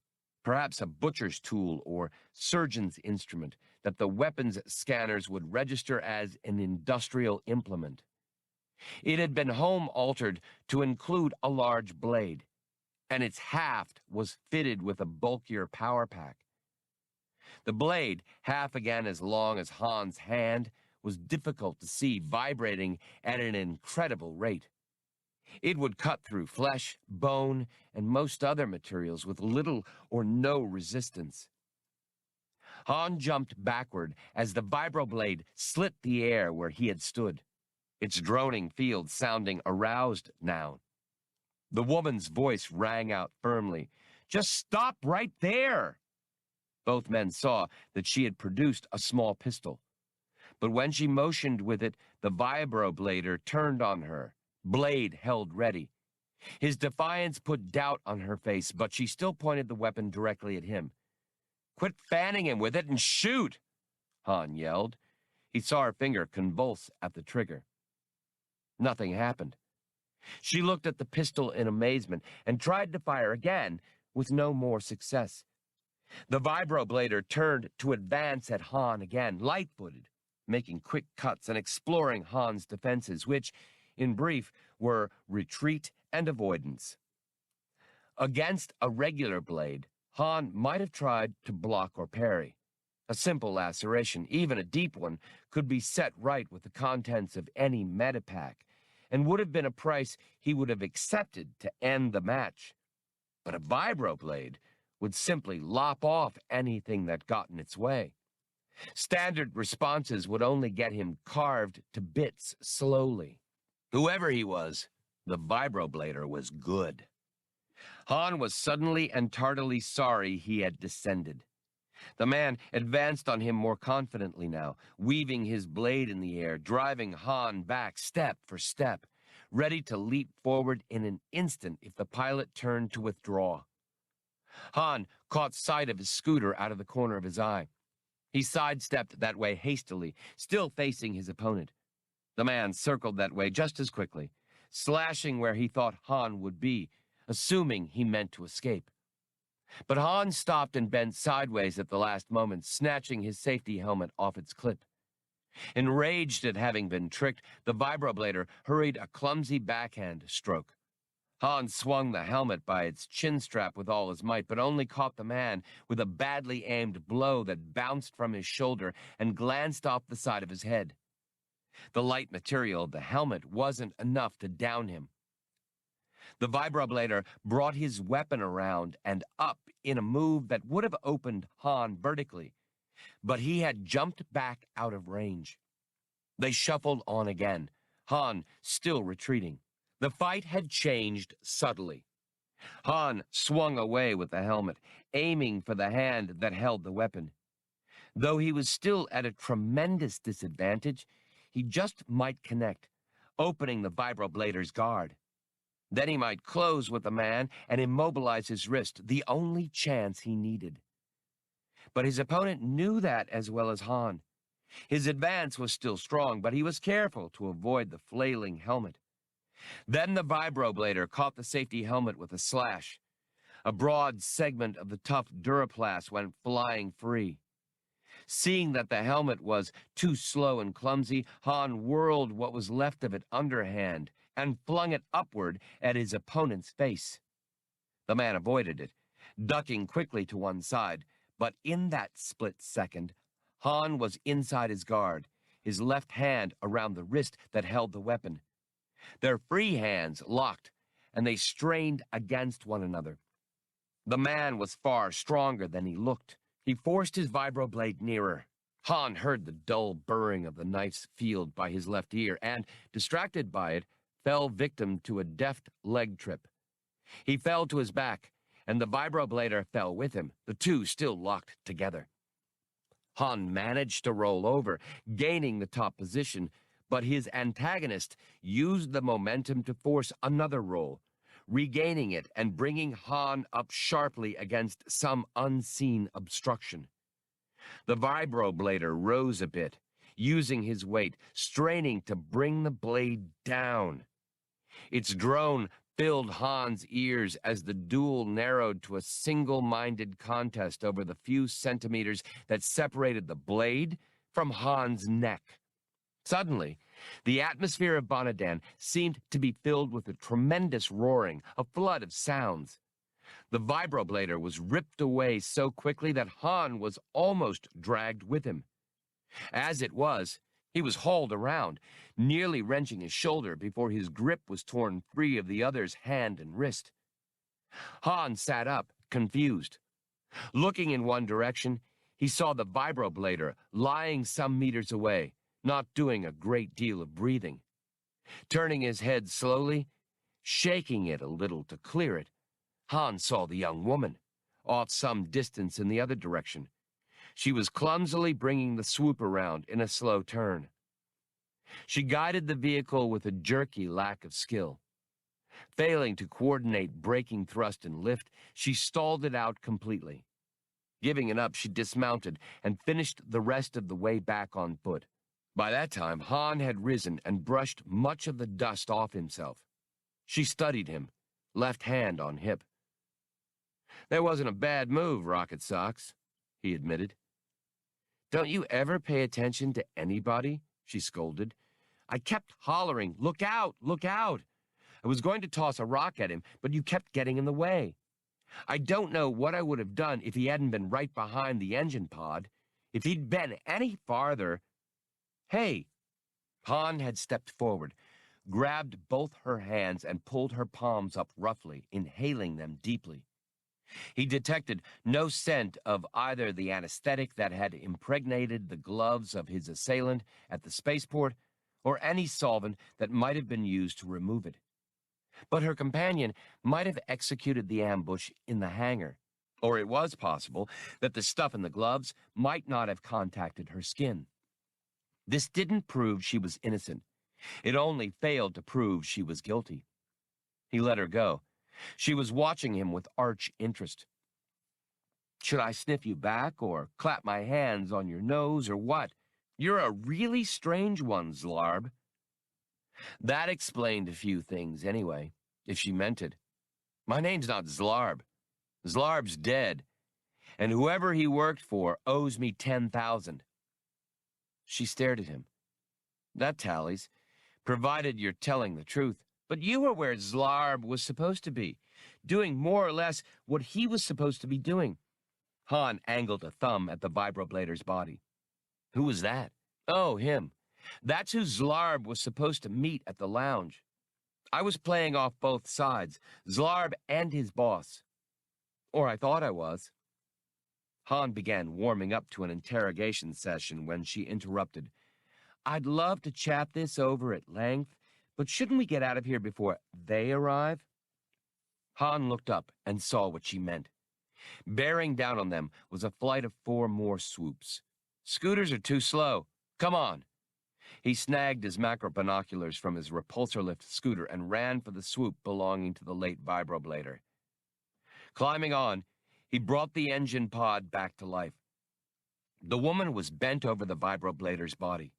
perhaps a butcher's tool or surgeon's instrument that the weapons scanners would register as an industrial implement. It had been home-altered to include a large blade, and its haft was fitted with a bulkier power pack. The blade, half again as long as Han's hand, was difficult to see, vibrating at an incredible rate. It would cut through flesh, bone, and most other materials with little or no resistance. Han jumped backward as the vibroblade slit the air where he had stood, its droning field sounding aroused now. The woman's voice rang out firmly. "Just stop right there!" Both men saw that she had produced a small pistol. But when she motioned with it, the vibroblader turned on her, blade held ready. His defiance put doubt on her face, but she still pointed the weapon directly at him. "Quit fanning him with it and shoot!" Han yelled. He saw her finger convulse at the trigger. Nothing happened. She looked at the pistol in amazement and tried to fire again, with no more success. The vibroblader turned to advance at Han again, light-footed, making quick cuts and exploring Han's defenses, which, in brief, were retreat and avoidance. Against a regular blade, Han might have tried to block or parry. A simple laceration, even a deep one, could be set right with the contents of any medipack, and would have been a price he would have accepted to end the match. But a vibroblade would simply lop off anything that got in its way. Standard responses would only get him carved to bits slowly. Whoever he was, the vibroblader was good. Han was suddenly and tardily sorry he had descended. The man advanced on him more confidently now, weaving his blade in the air, driving Han back step for step, ready to leap forward in an instant if the pilot turned to withdraw. Han caught sight of his scooter out of the corner of his eye. He sidestepped that way hastily, still facing his opponent. The man circled that way just as quickly, slashing where he thought Han would be, assuming he meant to escape. But Han stopped and bent sideways at the last moment, snatching his safety helmet off its clip. Enraged at having been tricked, the vibroblader hurried a clumsy backhand stroke. Han swung the helmet by its chin strap with all his might, but only caught the man with a badly aimed blow that bounced from his shoulder and glanced off the side of his head. The light material of the helmet wasn't enough to down him. The vibroblader brought his weapon around and up in a move that would have opened Han vertically, but he had jumped back out of range. They shuffled on again, Han still retreating. The fight had changed subtly. Han swung away with the helmet, aiming for the hand that held the weapon. Though he was still at a tremendous disadvantage, he just might connect, opening the vibroblader's guard. Then he might close with the man and immobilize his wrist, the only chance he needed. But his opponent knew that as well as Han. His advance was still strong, but he was careful to avoid the flailing helmet. Then the vibroblader caught the safety helmet with a slash. A broad segment of the tough duraplast went flying free. Seeing that the helmet was too slow and clumsy, Han whirled what was left of it underhand and flung it upward at his opponent's face. The man avoided it, ducking quickly to one side, but in that split second, Han was inside his guard, his left hand around the wrist that held the weapon. Their free hands locked, and they strained against one another. The man was far stronger than he looked. He forced his vibroblade nearer. Han heard the dull burring of the knife's field by his left ear and, distracted by it, fell victim to a deft leg trip. He fell to his back, and the vibroblader fell with him, the two still locked together. Han managed to roll over, gaining the top position, But his antagonist used the momentum to force another roll, regaining it and bringing Han up sharply against some unseen obstruction. The vibroblader rose a bit, using his weight, straining to bring the blade down. Its drone filled Han's ears as the duel narrowed to a single-minded contest over the few centimeters that separated the blade from Han's neck. Suddenly, the atmosphere of Bonadan seemed to be filled with a tremendous roaring, a flood of sounds. The vibroblader was ripped away so quickly that Han was almost dragged with him. As it was, he was hauled around, nearly wrenching his shoulder before his grip was torn free of the other's hand and wrist. Han sat up, confused. Looking in one direction, he saw the vibroblader lying some meters away, not doing a great deal of breathing. Turning his head slowly, shaking it a little to clear it, Han saw the young woman, off some distance in the other direction. She was clumsily bringing the swoop around in a slow turn. She guided the vehicle with a jerky lack of skill. Failing to coordinate braking thrust and lift, she stalled it out completely. Giving it up, she dismounted and finished the rest of the way back on foot. By that time, Han had risen and brushed much of the dust off himself. She studied him, left hand on hip. "That wasn't a bad move, Rocket Socks," he admitted. "Don't you ever pay attention to anybody?" she scolded. "I kept hollering, 'Look out, look out!' I was going to toss a rock at him, but you kept getting in the way. I don't know what I would have done if he hadn't been right behind the engine pod. If he'd been any farther—" "Hey!" Han had stepped forward, grabbed both her hands and pulled her palms up roughly, inhaling them deeply. He detected no scent of either the anesthetic that had impregnated the gloves of his assailant at the spaceport or any solvent that might have been used to remove it. But her companion might have executed the ambush in the hangar, or it was possible that the stuff in the gloves might not have contacted her skin. This didn't prove she was innocent. It only failed to prove she was guilty. He let her go. She was watching him with arch interest. "Should I sniff you back or clap my hands on your nose or what? You're a really strange one, Zlarb." That explained a few things anyway, if she meant it. "My name's not Zlarb. Zlarb's dead, and whoever he worked for owes me 10,000. She stared at him. "That tallies, provided you're telling the truth. But you were where Zlarb was supposed to be, doing more or less what he was supposed to be doing." Han angled a thumb at the vibroblader's body. "Who was that?" "Oh, him. That's who Zlarb was supposed to meet at the lounge. I was playing off both sides, Zlarb and his boss. Or I thought I was." Han began warming up to an interrogation session when she interrupted. "I'd love to chat this over at length, but shouldn't we get out of here before they arrive?" Han looked up and saw what she meant. Bearing down on them was a flight of 4 more swoops. "Scooters are too slow. Come on." He snagged his macro binoculars from his repulsor lift scooter and ran for the swoop belonging to the late vibroblader. Climbing on, he brought the engine pod back to life. The woman was bent over the vibroblader's body.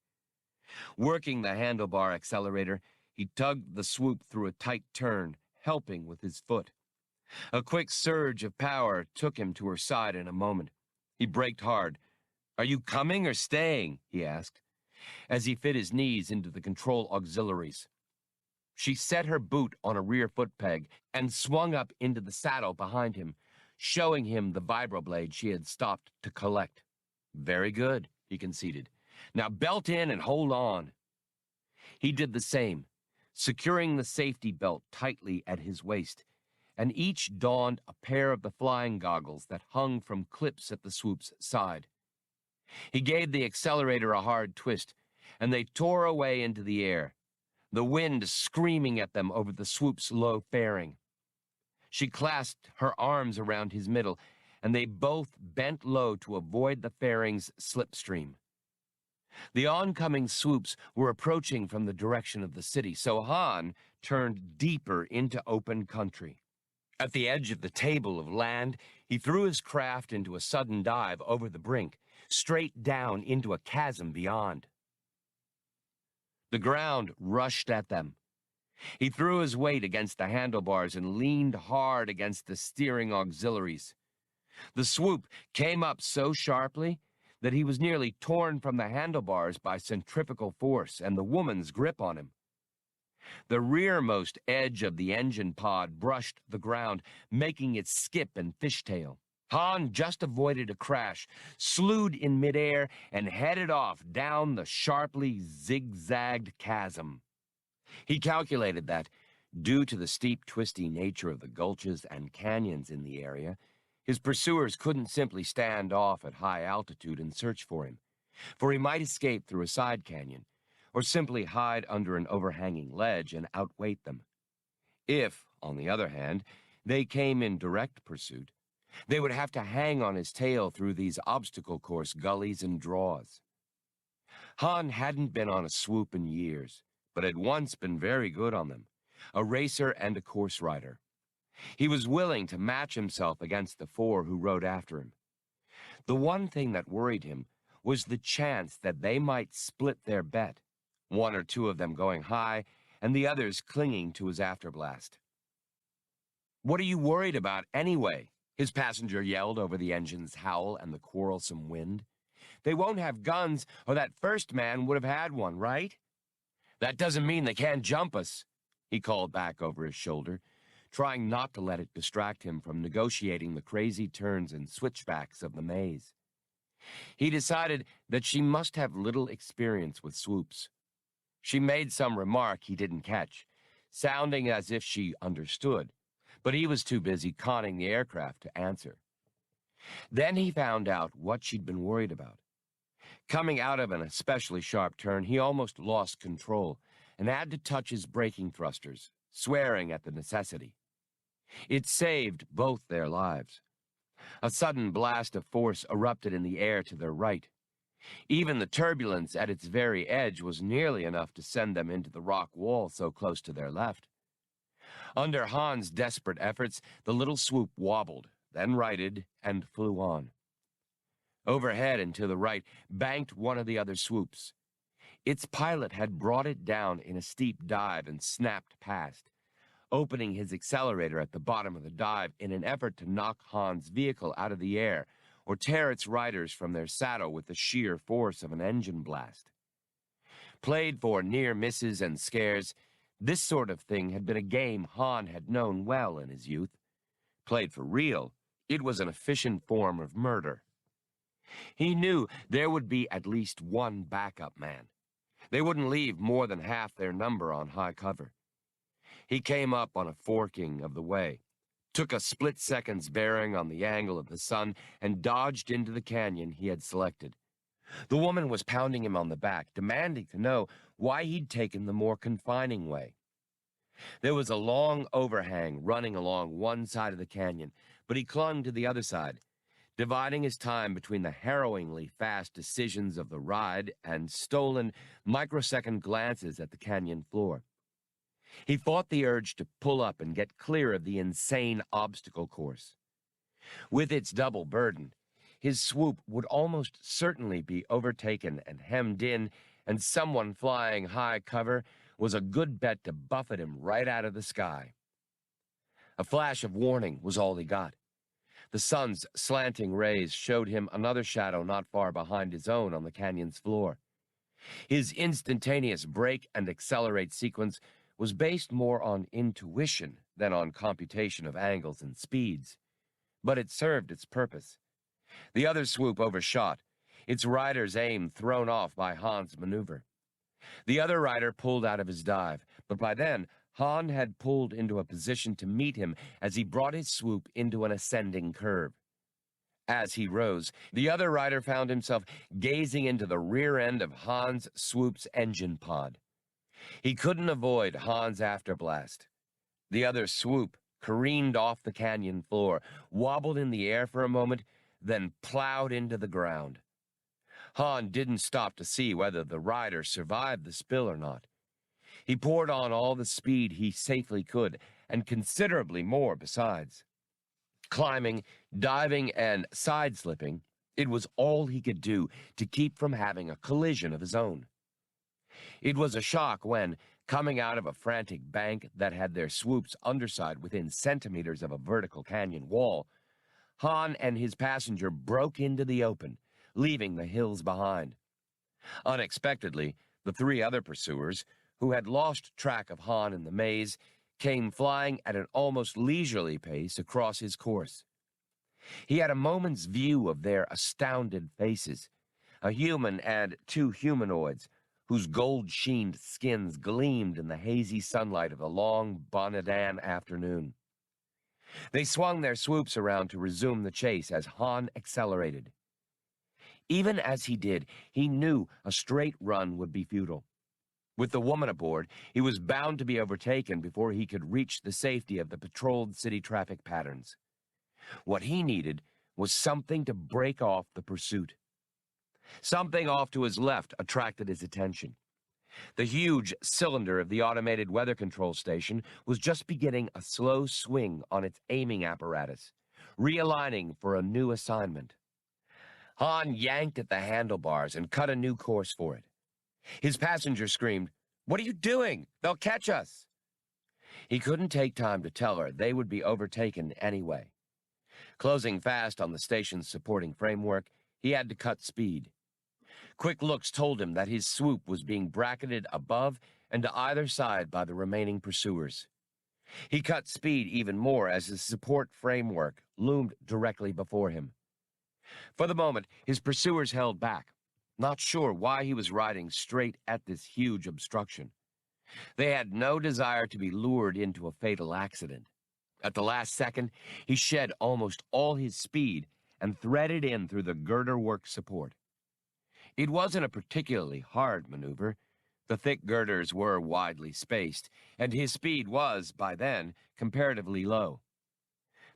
Working the handlebar accelerator, he tugged the swoop through a tight turn, helping with his foot. A quick surge of power took him to her side in a moment. He braked hard. "Are you coming or staying?" he asked, as he fit his knees into the control auxiliaries. She set her boot on a rear foot peg and swung up into the saddle behind him, showing him the vibroblade she had stopped to collect. "Very good," he conceded. "Now belt in and hold on." He did the same, securing the safety belt tightly at his waist, and each donned a pair of the flying goggles that hung from clips at the swoop's side. He gave the accelerator a hard twist, and they tore away into the air, the wind screaming at them over the swoop's low fairing. She clasped her arms around his middle, and they both bent low to avoid the fairing's slipstream. The oncoming swoops were approaching from the direction of the city, so Han turned deeper into open country. At the edge of the table of land, he threw his craft into a sudden dive over the brink, straight down into a chasm beyond. The ground rushed at them. He threw his weight against the handlebars and leaned hard against the steering auxiliaries. The swoop came up so sharply that he was nearly torn from the handlebars by centrifugal force and the woman's grip on him. The rearmost edge of the engine pod brushed the ground, making it skip and fishtail. Han just avoided a crash, slewed in midair, and headed off down the sharply zigzagged chasm. He calculated that, due to the steep, twisty nature of the gulches and canyons in the area, his pursuers couldn't simply stand off at high altitude and search for him, for he might escape through a side canyon, or simply hide under an overhanging ledge and outweight them. If, on the other hand, they came in direct pursuit, they would have to hang on his tail through these obstacle course gullies and draws. Han hadn't been on a swoop in years, but had once been very good on them, a racer and a course rider. He was willing to match himself against the four who rode after him. The one thing that worried him was the chance that they might split their bet, one or two of them going high and the others clinging to his afterblast. "What are you worried about anyway?" his passenger yelled over the engine's howl and the quarrelsome wind. "They won't have guns, or that first man would have had one, right?" "That doesn't mean they can't jump us," he called back over his shoulder, trying not to let it distract him from negotiating the crazy turns and switchbacks of the maze. He decided that she must have little experience with swoops. She made some remark he didn't catch, sounding as if she understood, but he was too busy conning the aircraft to answer. Then he found out what she'd been worried about. Coming out of an especially sharp turn, he almost lost control and had to touch his braking thrusters, swearing at the necessity. It saved both their lives. A sudden blast of force erupted in the air to their right. Even the turbulence at its very edge was nearly enough to send them into the rock wall so close to their left. Under Han's desperate efforts, the little swoop wobbled, then righted, and flew on. Overhead and to the right banked one of the other swoops. Its pilot had brought it down in a steep dive and snapped past, opening his accelerator at the bottom of the dive in an effort to knock Han's vehicle out of the air or tear its riders from their saddle with the sheer force of an engine blast. Played for near misses and scares, this sort of thing had been a game Han had known well in his youth. Played for real, it was an efficient form of murder. He knew there would be at least one backup man. They wouldn't leave more than half their number on high cover. He came up on a forking of the way, took a split-second's bearing on the angle of the sun, and dodged into the canyon he had selected. The woman was pounding him on the back, demanding to know why he'd taken the more confining way. There was a long overhang running along one side of the canyon, but he clung to the other side, dividing his time between the harrowingly fast decisions of the ride and stolen, microsecond glances at the canyon floor. He fought the urge to pull up and get clear of the insane obstacle course. With its double burden, his swoop would almost certainly be overtaken and hemmed in, and someone flying high cover was a good bet to buffet him right out of the sky. A flash of warning was all he got. The sun's slanting rays showed him another shadow not far behind his own on the canyon's floor. His instantaneous brake and accelerate sequence was based more on intuition than on computation of angles and speeds, but it served its purpose. The other swoop overshot, its rider's aim thrown off by Han's maneuver. The other rider pulled out of his dive, but by then, Han had pulled into a position to meet him as he brought his swoop into an ascending curve. As he rose, the other rider found himself gazing into the rear end of Han's swoop's engine pod. He couldn't avoid Han's afterblast. The other swoop careened off the canyon floor, wobbled in the air for a moment, then plowed into the ground. Han didn't stop to see whether the rider survived the spill or not. He poured on all the speed he safely could, and considerably more besides. Climbing, diving, and side-slipping, it was all he could do to keep from having a collision of his own. It was a shock when, coming out of a frantic bank that had their swoop's underside within centimeters of a vertical canyon wall, Han and his passenger broke into the open, leaving the hills behind. Unexpectedly, the three other pursuers, who had lost track of Han in the maze, came flying at an almost leisurely pace across his course. He had a moment's view of their astounded faces, a human and two humanoids, whose gold-sheened skins gleamed in the hazy sunlight of the long Bonadan afternoon. They swung their swoops around to resume the chase as Han accelerated. Even as he did, he knew a straight run would be futile. With the woman aboard, he was bound to be overtaken before he could reach the safety of the patrolled city traffic patterns. What he needed was something to break off the pursuit. Something off to his left attracted his attention. The huge cylinder of the automated weather control station was just beginning a slow swing on its aiming apparatus, realigning for a new assignment. Han yanked at the handlebars and cut a new course for it. His passenger screamed, "What are you doing? They'll catch us!" He couldn't take time to tell her they would be overtaken anyway. Closing fast on the station's supporting framework, he had to cut speed. Quick looks told him that his swoop was being bracketed above and to either side by the remaining pursuers. He cut speed even more as his support framework loomed directly before him. For the moment, his pursuers held back, not sure why he was riding straight at this huge obstruction. They had no desire to be lured into a fatal accident. At the last second, he shed almost all his speed and threaded in through the girder-work support. It wasn't a particularly hard maneuver. The thick girders were widely spaced, and his speed was, by then, comparatively low.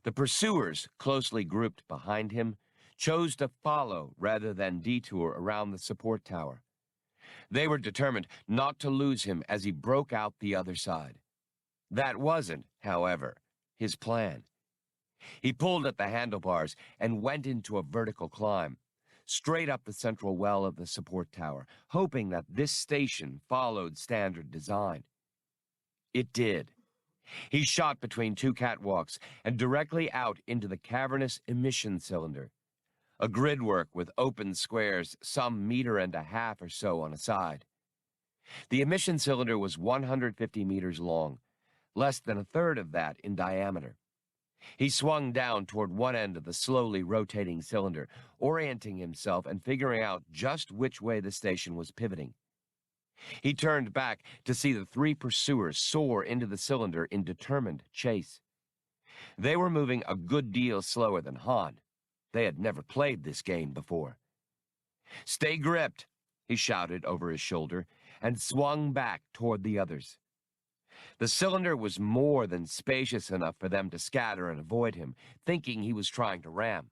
The pursuers, closely grouped behind him, chose to follow rather than detour around the support tower. They were determined not to lose him as he broke out the other side. That wasn't, however, his plan. He pulled at the handlebars and went into a vertical climb, straight up the central well of the support tower, hoping that this station followed standard design. It did. He shot between two catwalks and directly out into the cavernous emission cylinder, a gridwork with open squares some meter and a half or so on a side. The emission cylinder was 150 meters long, less than a third of that in diameter. He swung down toward one end of the slowly rotating cylinder, orienting himself and figuring out just which way the station was pivoting. He turned back to see the three pursuers soar into the cylinder in determined chase. They were moving a good deal slower than Han. They had never played this game before. "Stay gripped," he shouted over his shoulder, and swung back toward the others. The cylinder was more than spacious enough for them to scatter and avoid him, thinking he was trying to ram.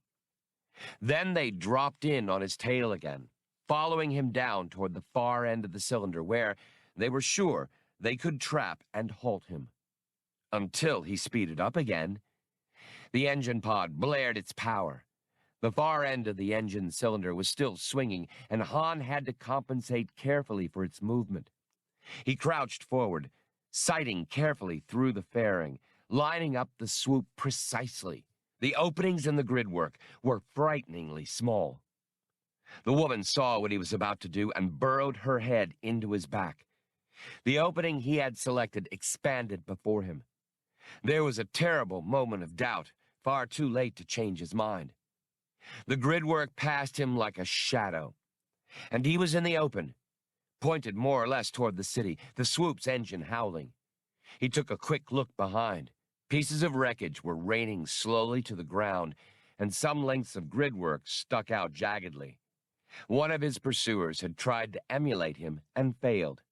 Then they dropped in on his tail again, following him down toward the far end of the cylinder where, they were sure, they could trap and halt him. Until he speeded up again. The engine pod blared its power. The far end of the engine cylinder was still swinging, and Han had to compensate carefully for its movement. He crouched forward, sighting carefully through the fairing, lining up the swoop precisely. The openings in the gridwork were frighteningly small. The woman saw what he was about to do and burrowed her head into his back. The opening he had selected expanded before him. There was a terrible moment of doubt, far too late to change his mind. The gridwork passed him like a shadow, and he was in the open, pointed more or less toward the city, the swoop's engine howling. He took a quick look behind. Pieces of wreckage were raining slowly to the ground, and some lengths of gridwork stuck out jaggedly. One of his pursuers had tried to emulate him and failed.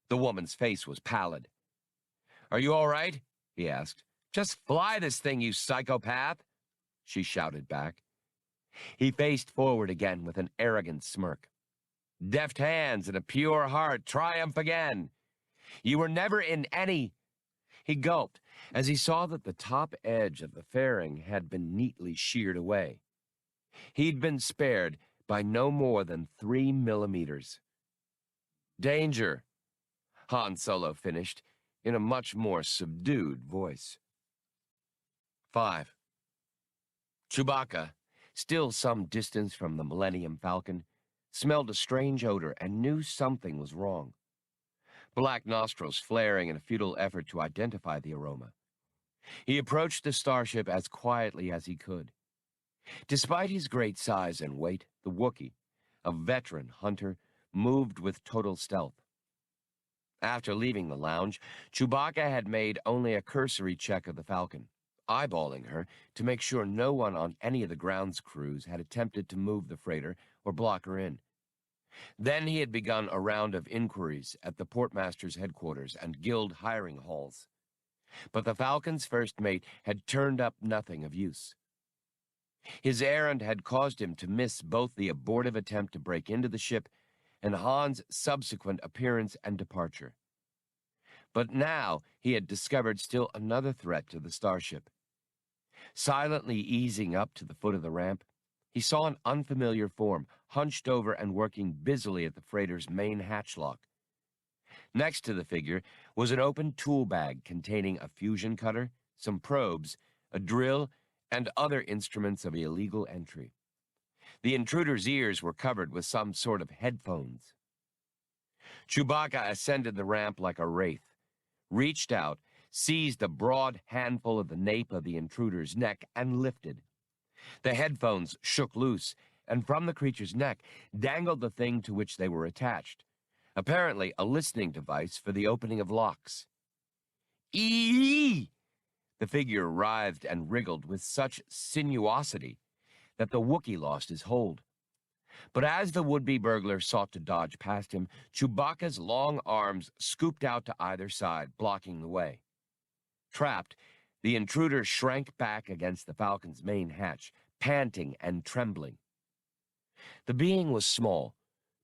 The woman's face was pallid. "Are you all right?" he asked. "Just fly this thing, you psychopath!" she shouted back. He faced forward again with an arrogant smirk. Deft hands and a pure heart triumph again. You were never in any... He gulped as he saw that the top edge of the fairing had been neatly sheared away. He'd been spared by no more than 3 millimeters. Danger, Han Solo finished in a much more subdued voice. 5. Chewbacca, still some distance from the Millennium Falcon, smelled a strange odor and knew something was wrong. Black nostrils flaring in a futile effort to identify the aroma. He approached the starship as quietly as he could. Despite his great size and weight, the Wookiee, a veteran hunter, moved with total stealth. After leaving the lounge, Chewbacca had made only a cursory check of the Falcon, eyeballing her to make sure no one on any of the grounds crews had attempted to move the freighter or block her in. Then he had begun a round of inquiries at the portmaster's headquarters and guild hiring halls. But the Falcon's first mate had turned up nothing of use. His errand had caused him to miss both the abortive attempt to break into the ship and Han's subsequent appearance and departure. But now he had discovered still another threat to the starship. Silently easing up to the foot of the ramp, he saw an unfamiliar form, hunched over and working busily at the freighter's main hatch lock. Next to the figure was an open tool bag containing a fusion cutter, some probes, a drill, and other instruments of illegal entry. The intruder's ears were covered with some sort of headphones. Chewbacca ascended the ramp like a wraith, reached out, seized a broad handful of the nape of the intruder's neck, and lifted. The headphones shook loose, and from the creature's neck dangled the thing to which they were attached, apparently a listening device for the opening of locks. Eee! The figure writhed and wriggled with such sinuosity that the Wookiee lost his hold. But as the would-be burglar sought to dodge past him, Chewbacca's long arms scooped out to either side, blocking the way. Trapped, the intruder shrank back against the Falcon's main hatch, panting and trembling. The being was small,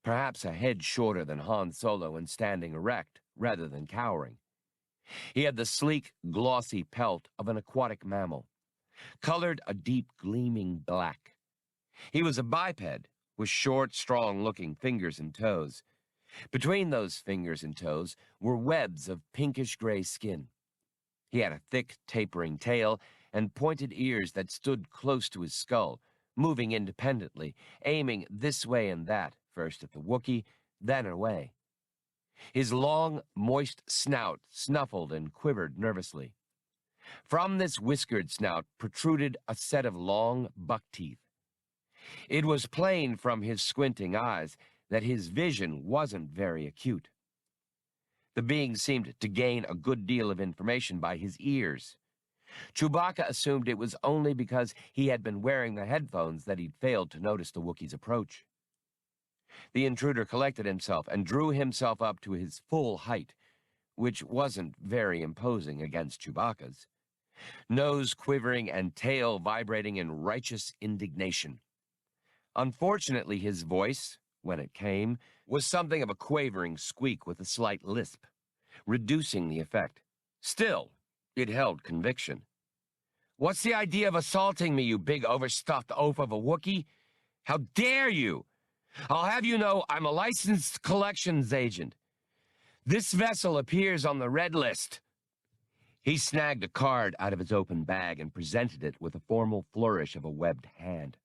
perhaps a head shorter than Han Solo and standing erect rather than cowering. He had the sleek, glossy pelt of an aquatic mammal, colored a deep, gleaming black. He was a biped, with short, strong-looking fingers and toes. Between those fingers and toes were webs of pinkish-gray skin. He had a thick, tapering tail and pointed ears that stood close to his skull, moving independently, aiming this way and that, first at the Wookiee, then away. His long, moist snout snuffled and quivered nervously. From this whiskered snout protruded a set of long buck teeth. It was plain from his squinting eyes that his vision wasn't very acute. The being seemed to gain a good deal of information by his ears. Chewbacca assumed it was only because he had been wearing the headphones that he'd failed to notice the Wookiee's approach. The intruder collected himself and drew himself up to his full height, which wasn't very imposing against Chewbacca's, nose quivering and tail vibrating in righteous indignation. Unfortunately, his voice, when it came, was something of a quavering squeak with a slight lisp, reducing the effect. Still, it held conviction. "What's the idea of assaulting me, you big overstuffed oaf of a Wookiee? How dare you? I'll have you know I'm a licensed collections agent. This vessel appears on the red list." He snagged a card out of his open bag and presented it with a formal flourish of a webbed hand.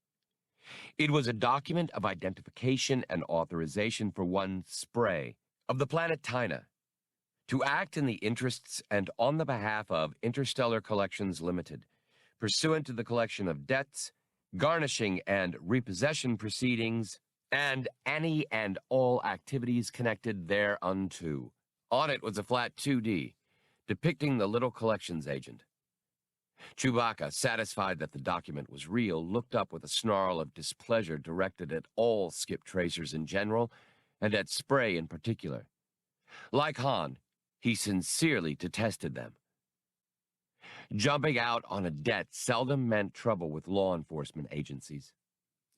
It was a document of identification and authorization for one Spray, of the planet Tyna, to act in the interests and on the behalf of Interstellar Collections Limited, pursuant to the collection of debts, garnishing and repossession proceedings, and any and all activities connected thereunto. On it was a flat 2D, depicting the little collections agent. Chewbacca, satisfied that the document was real, looked up with a snarl of displeasure directed at all skip tracers in general, and at Spray in particular. Like Han, he sincerely detested them. Jumping out on a debt seldom meant trouble with law enforcement agencies.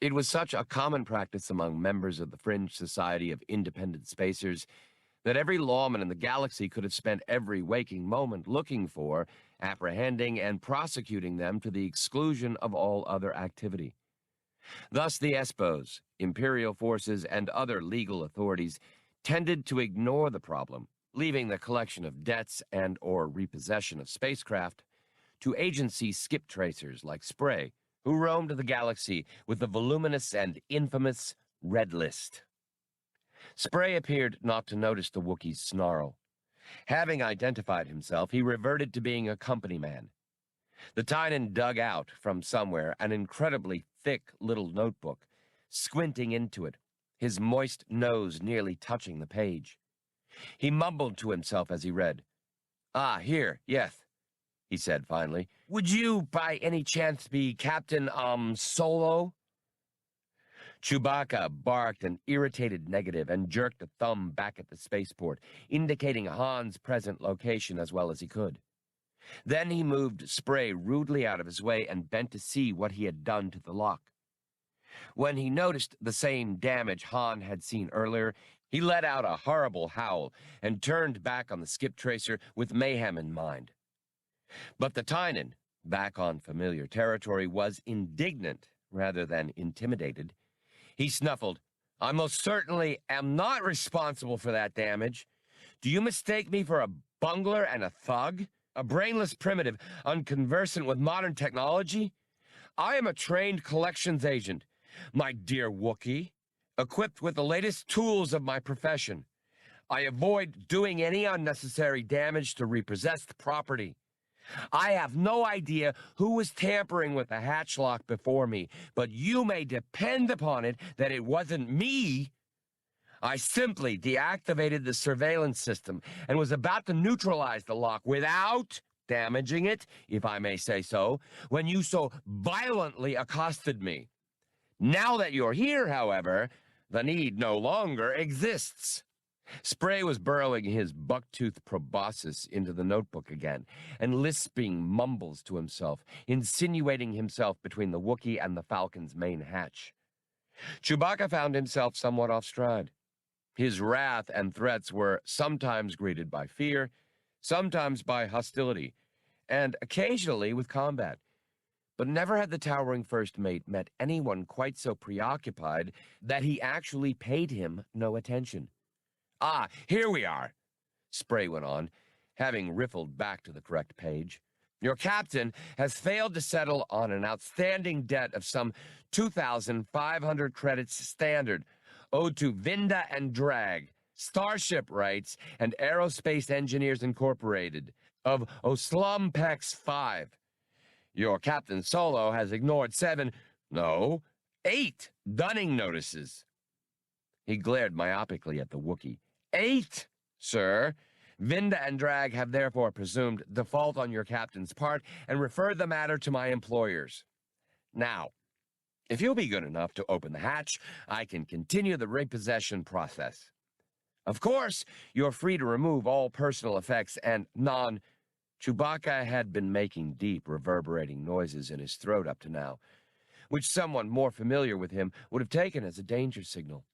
It was such a common practice among members of the fringe society of independent spacers that every lawman in the galaxy could have spent every waking moment looking for, apprehending, and prosecuting them to the exclusion of all other activity. Thus, the ESPOs, Imperial forces, and other legal authorities tended to ignore the problem, leaving the collection of debts and/or repossession of spacecraft to agency skip tracers like Spray, who roamed the galaxy with the voluminous and infamous Red List. Spray appeared not to notice the Wookiee's snarl. Having identified himself, he reverted to being a company man. The Tynan dug out from somewhere an incredibly thick little notebook, squinting into it, his moist nose nearly touching the page. He mumbled to himself as he read. "Ah, here, yes," he said finally. "Would you, by any chance, be Captain, Solo?" Chewbacca barked an irritated negative and jerked a thumb back at the spaceport, indicating Han's present location as well as he could. Then he moved Spray rudely out of his way and bent to see what he had done to the lock. When he noticed the same damage Han had seen earlier, he let out a horrible howl and turned back on the skip tracer with mayhem in mind. But the Tynan, back on familiar territory, was indignant rather than intimidated. He snuffled, "I most certainly am not responsible for that damage. Do you mistake me for a bungler and a thug? A brainless primitive, unconversant with modern technology? I am a trained collections agent, my dear Wookiee, equipped with the latest tools of my profession. I avoid doing any unnecessary damage to repossessed property. I have no idea who was tampering with the hatch lock before me, but you may depend upon it that it wasn't me. I simply deactivated the surveillance system and was about to neutralize the lock without damaging it, if I may say so, when you so violently accosted me. Now that you're here, however, the need no longer exists." Spray was burrowing his buck-toothed proboscis into the notebook again, and lisping mumbles to himself, insinuating himself between the Wookiee and the Falcon's main hatch. Chewbacca found himself somewhat off stride. His wrath and threats were sometimes greeted by fear, sometimes by hostility, and occasionally with combat. But never had the towering first mate met anyone quite so preoccupied that he actually paid him no attention. "Ah, here we are," Spray went on, having riffled back to the correct page. "Your captain has failed to settle on an outstanding debt of some 2,500 credits standard, owed to Vinda and Drag, Starship Rights, and Aerospace Engineers Incorporated, of Oslampex 5. Your Captain Solo has ignored 8 dunning notices." He glared myopically at the Wookiee. "8, sir. Vinda and Drag have therefore presumed default on your captain's part and referred the matter to my employers. Now, if you'll be good enough to open the hatch, I can continue the repossession process. Of course, you're free to remove all personal effects and Chewbacca had been making deep, reverberating noises in his throat up to now, which someone more familiar with him would have taken as a danger signal.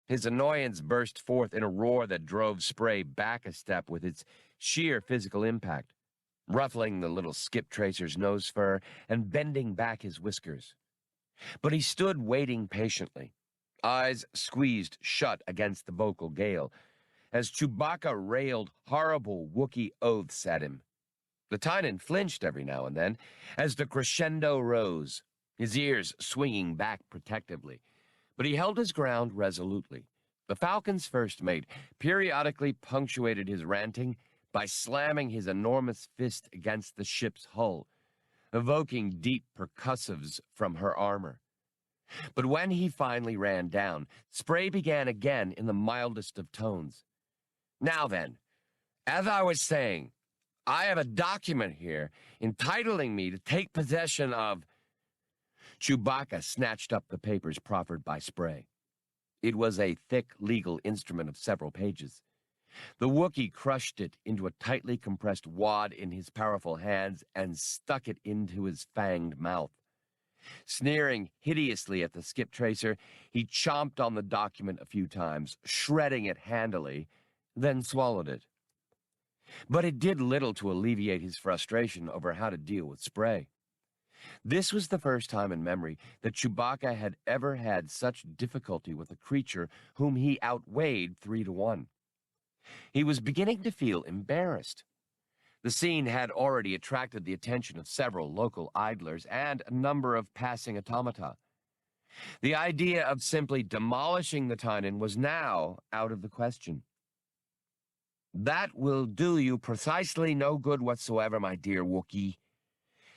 His annoyance burst forth in a roar that drove Spray back a step with its sheer physical impact, ruffling the little skip tracer's nose fur and bending back his whiskers. But he stood waiting patiently, eyes squeezed shut against the vocal gale, as Chewbacca railed horrible Wookiee oaths at him. The Tynan flinched every now and then as the crescendo rose, his ears swinging back protectively, but he held his ground resolutely. The Falcon's first mate periodically punctuated his ranting by slamming his enormous fist against the ship's hull, evoking deep percussives from her armor. But when he finally ran down, Spray began again in the mildest of tones. "Now then, as I was saying, I have a document here entitling me to take possession of—" Chewbacca snatched up the papers proffered by Spray. It was a thick legal instrument of several pages. The Wookiee crushed it into a tightly compressed wad in his powerful hands and stuck it into his fanged mouth. Sneering hideously at the skip tracer, he chomped on the document a few times, shredding it handily, then swallowed it. But it did little to alleviate his frustration over how to deal with Spray. This was the first time in memory that Chewbacca had ever had such difficulty with a creature whom he outweighed 3-1. He was beginning to feel embarrassed. The scene had already attracted the attention of several local idlers and a number of passing automata. The idea of simply demolishing the Tynan was now out of the question. "That will do you precisely no good whatsoever, my dear Wookiee,"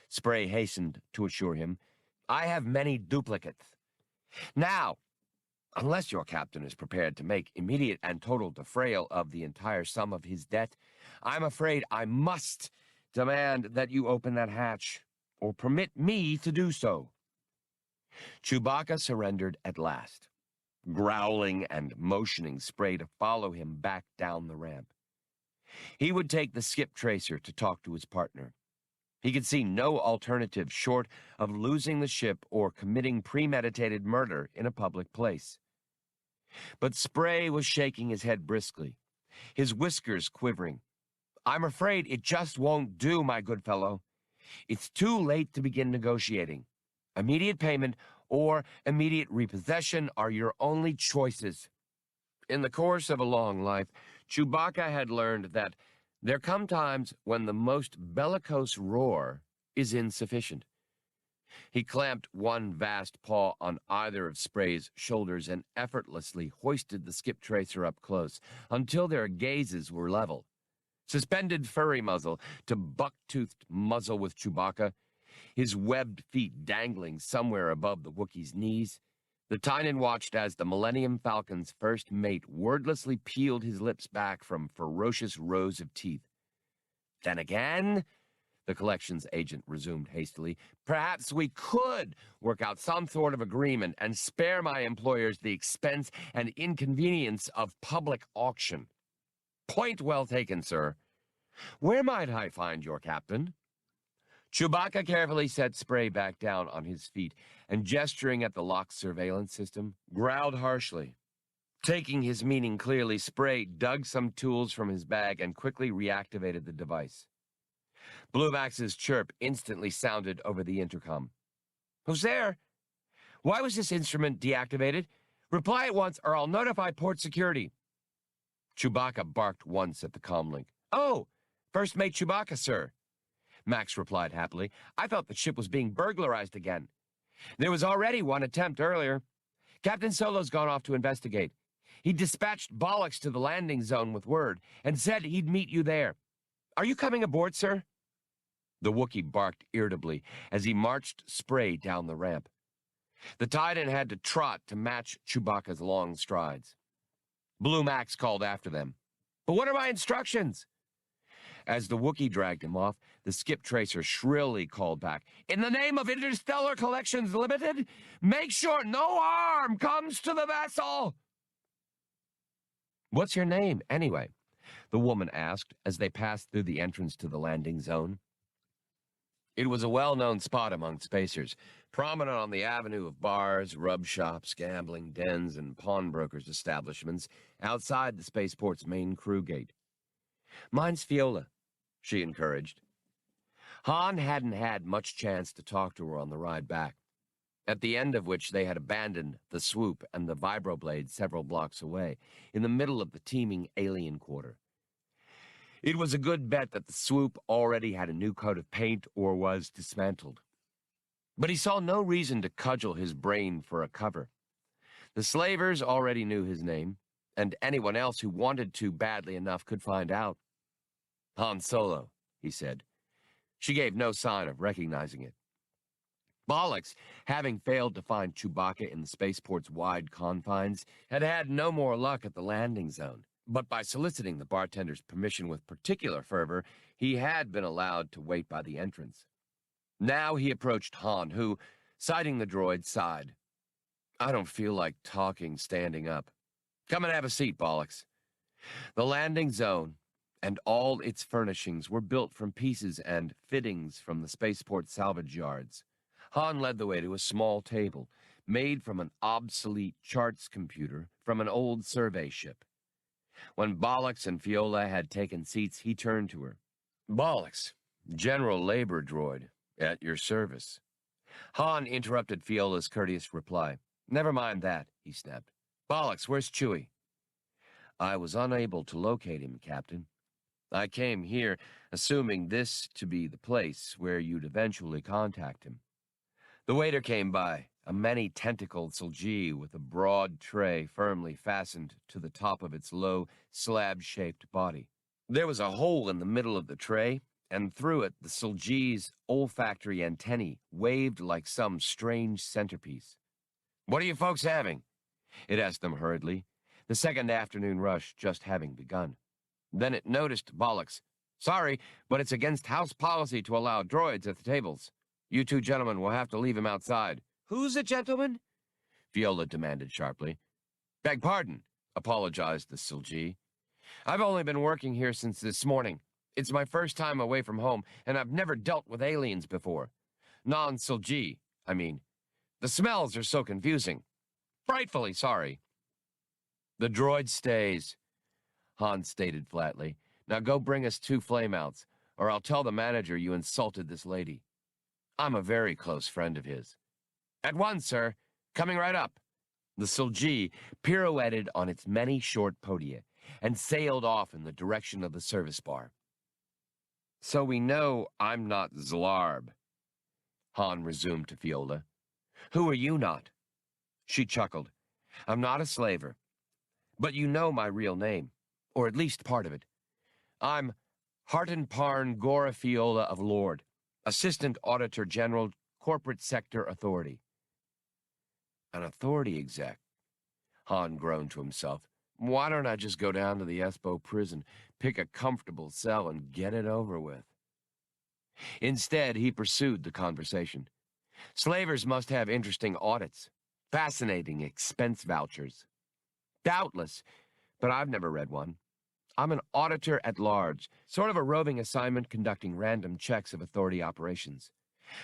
Spray hastened to assure him. "I have many duplicates. Now, unless your captain is prepared to make immediate and total defrayal of the entire sum of his debt, I'm afraid I must demand that you open that hatch, or permit me to do so." Chewbacca surrendered at last, growling and motioning Spray to follow him back down the ramp. He would take the skip tracer to talk to his partner. He could see no alternative short of losing the ship or committing premeditated murder in a public place. But Spray was shaking his head briskly, his whiskers quivering. "I'm afraid it just won't do, my good fellow. It's too late to begin negotiating. Immediate payment or immediate repossession are your only choices." In the course of a long life, Chewbacca had learned that there come times when the most bellicose roar is insufficient. He clamped one vast paw on either of Spray's shoulders and effortlessly hoisted the skip tracer up close until their gazes were level. Suspended furry muzzle to buck-toothed muzzle with Chewbacca, his webbed feet dangling somewhere above the Wookiee's knees, the Tynan watched as the Millennium Falcon's first mate wordlessly peeled his lips back from ferocious rows of teeth. "Then again," the collections agent resumed hastily, "perhaps we could work out some sort of agreement and spare my employers the expense and inconvenience of public auction." "Point well taken, sir. Where might I find your captain?" Chewbacca carefully set Spray back down on his feet and, gesturing at the locked surveillance system, growled harshly. Taking his meaning clearly, Spray dug some tools from his bag and quickly reactivated the device. Bluemax's chirp instantly sounded over the intercom. "Who's there? Why was this instrument deactivated? Reply at once or I'll notify port security." Chewbacca barked once at the comlink. "Oh, First Mate Chewbacca, sir," Max replied happily. "I thought the ship was being burglarized again. There was already one attempt earlier. Captain Solo's gone off to investigate. He dispatched Bollocks to the landing zone with word and said he'd meet you there. Are you coming aboard, sir?" The Wookiee barked irritably as he marched Spray down the ramp. The Titan had to trot to match Chewbacca's long strides. Blue Max called after them. "But what are my instructions?" As the Wookiee dragged him off, the skip tracer shrilly called back, "In the name of Interstellar Collections Limited, make sure no harm comes to the vessel." "What's your name, anyway?" the woman asked as they passed through the entrance to the landing zone. It was a well-known spot among spacers, prominent on the avenue of bars, rub shops, gambling dens, and pawnbrokers' establishments outside the spaceport's main crew gate. "Mine's Fiolla," she encouraged. Han hadn't had much chance to talk to her on the ride back, at the end of which they had abandoned the swoop and the vibroblade several blocks away, in the middle of the teeming alien quarter. It was a good bet that the swoop already had a new coat of paint or was dismantled. But he saw no reason to cudgel his brain for a cover. The slavers already knew his name, and anyone else who wanted to badly enough could find out. "Han Solo," he said. She gave no sign of recognizing it. Bollocks, having failed to find Chewbacca in the spaceport's wide confines, had had no more luck at the landing zone. But by soliciting the bartender's permission with particular fervor, he had been allowed to wait by the entrance. Now he approached Han, who, sighting the droid, sighed. "I don't feel like talking standing up. Come and have a seat, Bollocks." The landing zone and all its furnishings were built from pieces and fittings from the spaceport salvage yards. Han led the way to a small table, made from an obsolete charts computer from an old survey ship. When Bollocks and Fiolla had taken seats, he turned to her. Bollocks, General Labor Droid, at your service. Han interrupted Fiolla's courteous reply. Never mind that, he snapped. Bollocks, where's Chewie? I was unable to locate him, Captain. I came here assuming this to be the place where you'd eventually contact him. The waiter came by, a many-tentacled Solji with a broad tray firmly fastened to the top of its low, slab-shaped body. There was a hole in the middle of the tray, and through it the Solji's olfactory antennae waved like some strange centerpiece. What are you folks having? It asked them hurriedly, the second afternoon rush just having begun. Then it noticed Bollocks. Sorry, but it's against house policy to allow droids at the tables. You two gentlemen will have to leave him outside. Who's a gentleman? Fiolla demanded sharply. Beg pardon, apologized the Solji. I've only been working here since this morning. It's my first time away from home, and I've never dealt with aliens before. Non-Solji, I mean. The smells are so confusing. Frightfully sorry. The droid stays, Han stated flatly. Now go bring us 2 flameouts, or I'll tell the manager you insulted this lady. I'm a very close friend of his. At once, sir. Coming right up. The Solji pirouetted on its many short podia and sailed off in the direction of the service bar. So we know I'm not Zlarb, Han resumed to Fiolla. Who are you not? She chuckled. I'm not a slaver. But you know my real name, or at least part of it. I'm Harton Parn Gora Fiolla of Lord, Assistant Auditor General, Corporate Sector Authority. An authority exec, Han groaned to himself. Why don't I just go down to the Espo prison, pick a comfortable cell, and get it over with? Instead, he pursued the conversation. Slavers must have interesting audits, fascinating expense vouchers. Doubtless, but I've never read one. I'm an auditor at large, sort of a roving assignment conducting random checks of authority operations.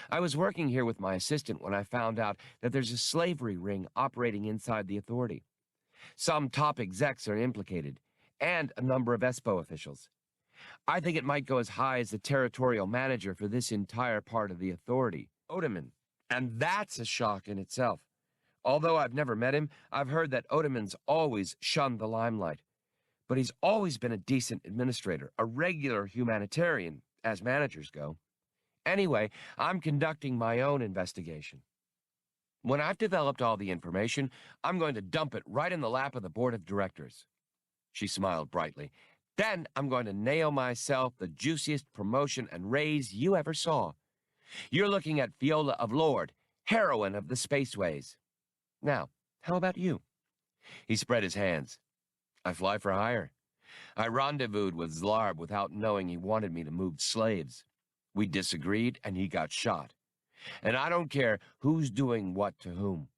I was working here with my assistant when I found out that there's a slavery ring operating inside the authority. Some top execs are implicated, and a number of Espo officials. I think it might go as high as the territorial manager for this entire part of the authority, Odeman, and that's a shock in itself. Although I've never met him, I've heard that Odeman's always shunned the limelight. But he's always been a decent administrator, a regular humanitarian, as managers go. Anyway, I'm conducting my own investigation. When I've developed all the information, I'm going to dump it right in the lap of the board of directors. She smiled brightly. Then I'm going to nail myself the juiciest promotion and raise you ever saw. You're looking at Fiolla of Lord, heroine of the spaceways. Now, how about you? He spread his hands. I fly for hire. I rendezvoused with Zlarb without knowing he wanted me to move slaves. We disagreed, and he got shot. And I don't care who's doing what to whom.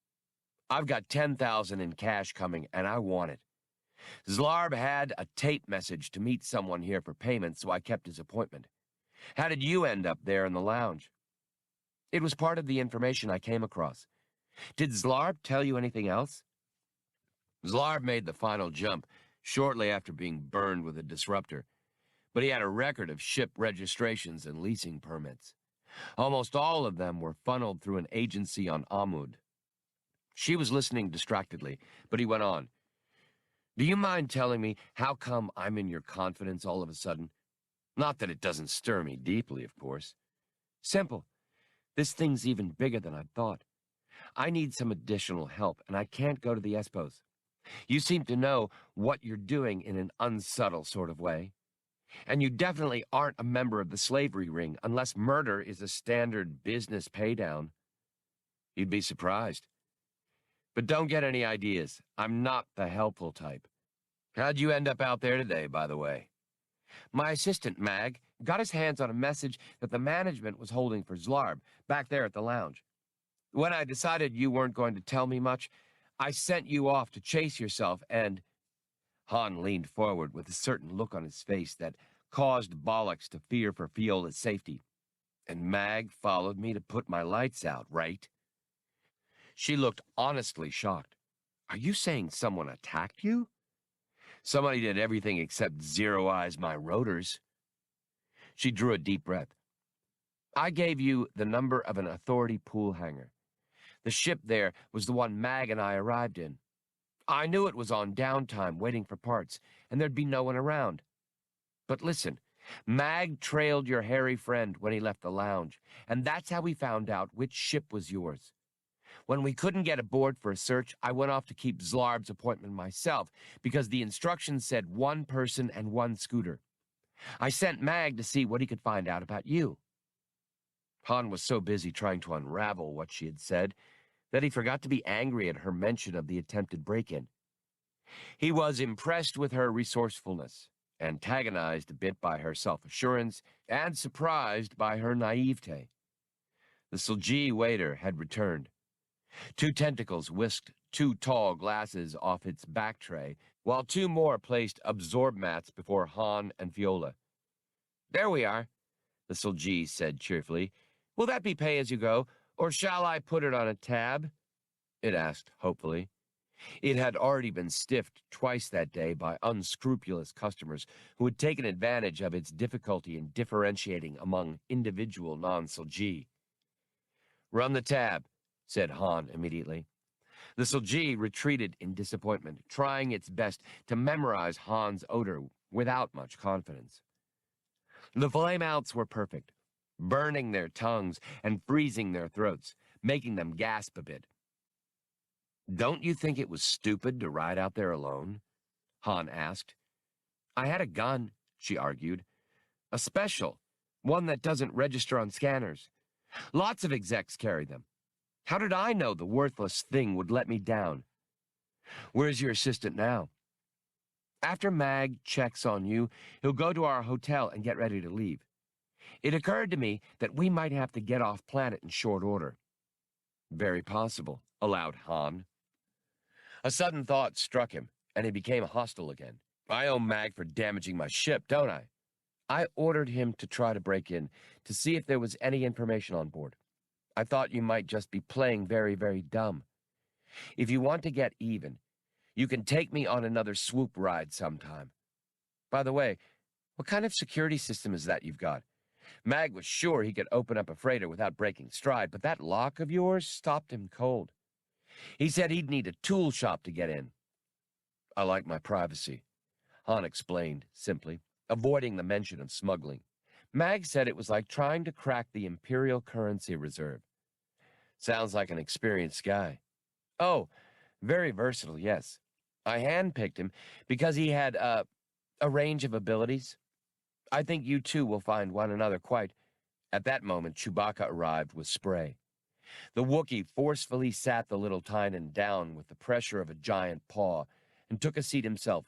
I've got 10,000 in cash coming, and I want it. Zlarb had a tape message to meet someone here for payment, so I kept his appointment. How did you end up there in the lounge? It was part of the information I came across. Did Zlarb tell you anything else? Zlarb made the final jump shortly after being burned with a disruptor, but he had a record of ship registrations and leasing permits. Almost all of them were funneled through an agency on Amud. She was listening distractedly, but he went on. Do you mind telling me how come I'm in your confidence all of a sudden? Not that it doesn't stir me deeply, of course. Simple. This thing's even bigger than I thought. I need some additional help, and I can't go to the Espos. You seem to know what you're doing in an unsubtle sort of way. And you definitely aren't a member of the slavery ring unless murder is a standard business paydown. You'd be surprised. But don't get any ideas. I'm not the helpful type. How'd you end up out there today, by the way? My assistant, Mag, got his hands on a message that the management was holding for Zlarb back there at the lounge. When I decided you weren't going to tell me much, I sent you off to chase yourself and... Han leaned forward with a certain look on his face that caused Bollocks to fear for Fiolla's safety. And Mag followed me to put my lights out, right? She looked honestly shocked. Are you saying someone attacked you? Somebody did everything except zero-eyes my rotors. She drew a deep breath. I gave you the number of an authority pool hangar. The ship there was the one Mag and I arrived in. I knew it was on downtime waiting for parts, and there'd be no one around. But listen, Mag trailed your hairy friend when he left the lounge, and that's how we found out which ship was yours. When we couldn't get aboard for a search, I went off to keep Zlarb's appointment myself, because the instructions said one person and one scooter. I sent Mag to see what he could find out about you. Han was so busy trying to unravel what she had said that he forgot to be angry at her mention of the attempted break-in. He was impressed with her resourcefulness, antagonized a bit by her self-assurance, and surprised by her naivete. The Silji waiter had returned. 2 tentacles whisked 2 tall glasses off its back tray, while 2 more placed absorb mats before Han and Fiolla. There we are, the Silji said cheerfully. Will that be pay-as-you-go, or shall I put it on a tab? It asked hopefully. It had already been stiffed twice that day by unscrupulous customers who had taken advantage of its difficulty in differentiating among individual non-Silji. Run the tab, said Han immediately. The Silji retreated in disappointment, trying its best to memorize Han's odor without much confidence. The flameouts were perfect, burning their tongues and freezing their throats, making them gasp a bit. Don't you think it was stupid to ride out there alone? Han asked. I had a gun, she argued. A special, one that doesn't register on scanners. Lots of execs carry them. How did I know the worthless thing would let me down? Where's your assistant now? After Mag checks on you, he'll go to our hotel and get ready to leave. It occurred to me that we might have to get off planet in short order. Very possible, allowed Han. A sudden thought struck him, and he became hostile again. I owe Mag for damaging my ship, don't I? I ordered him to try to break in, to see if there was any information on board. I thought you might just be playing very, very dumb. If you want to get even, you can take me on another swoop ride sometime. By the way, what kind of security system is that you've got? Mag was sure he could open up a freighter without breaking stride, but that lock of yours stopped him cold. He said he'd need a tool shop to get in. I like my privacy, Han explained simply, avoiding the mention of smuggling. Mag said it was like trying to crack the Imperial currency reserve. Sounds like an experienced guy. Oh, very versatile, yes. I handpicked him because he had, a range of abilities. I think you two will find one another quite. At that moment, Chewbacca arrived with spray. The Wookiee forcefully sat the little Tynan down with the pressure of a giant paw and took a seat himself,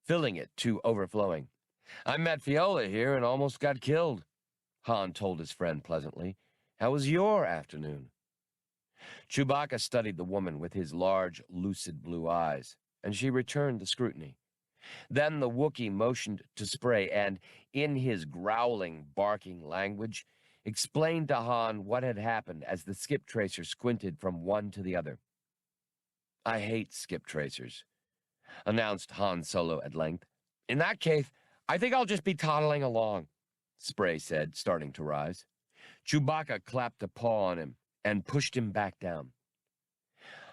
filling it to overflowing. I met Fiolla here and almost got killed, Han told his friend pleasantly. How was your afternoon? Chewbacca studied the woman with his large, lucid blue eyes, and she returned the scrutiny. Then the Wookiee motioned to spray and, in his growling, barking language, explained to Han what had happened as the skip tracer squinted from one to the other. I hate skip tracers, announced Han Solo at length. In that case, I think I'll just be toddling along, Spray said, starting to rise. Chewbacca clapped a paw on him and pushed him back down.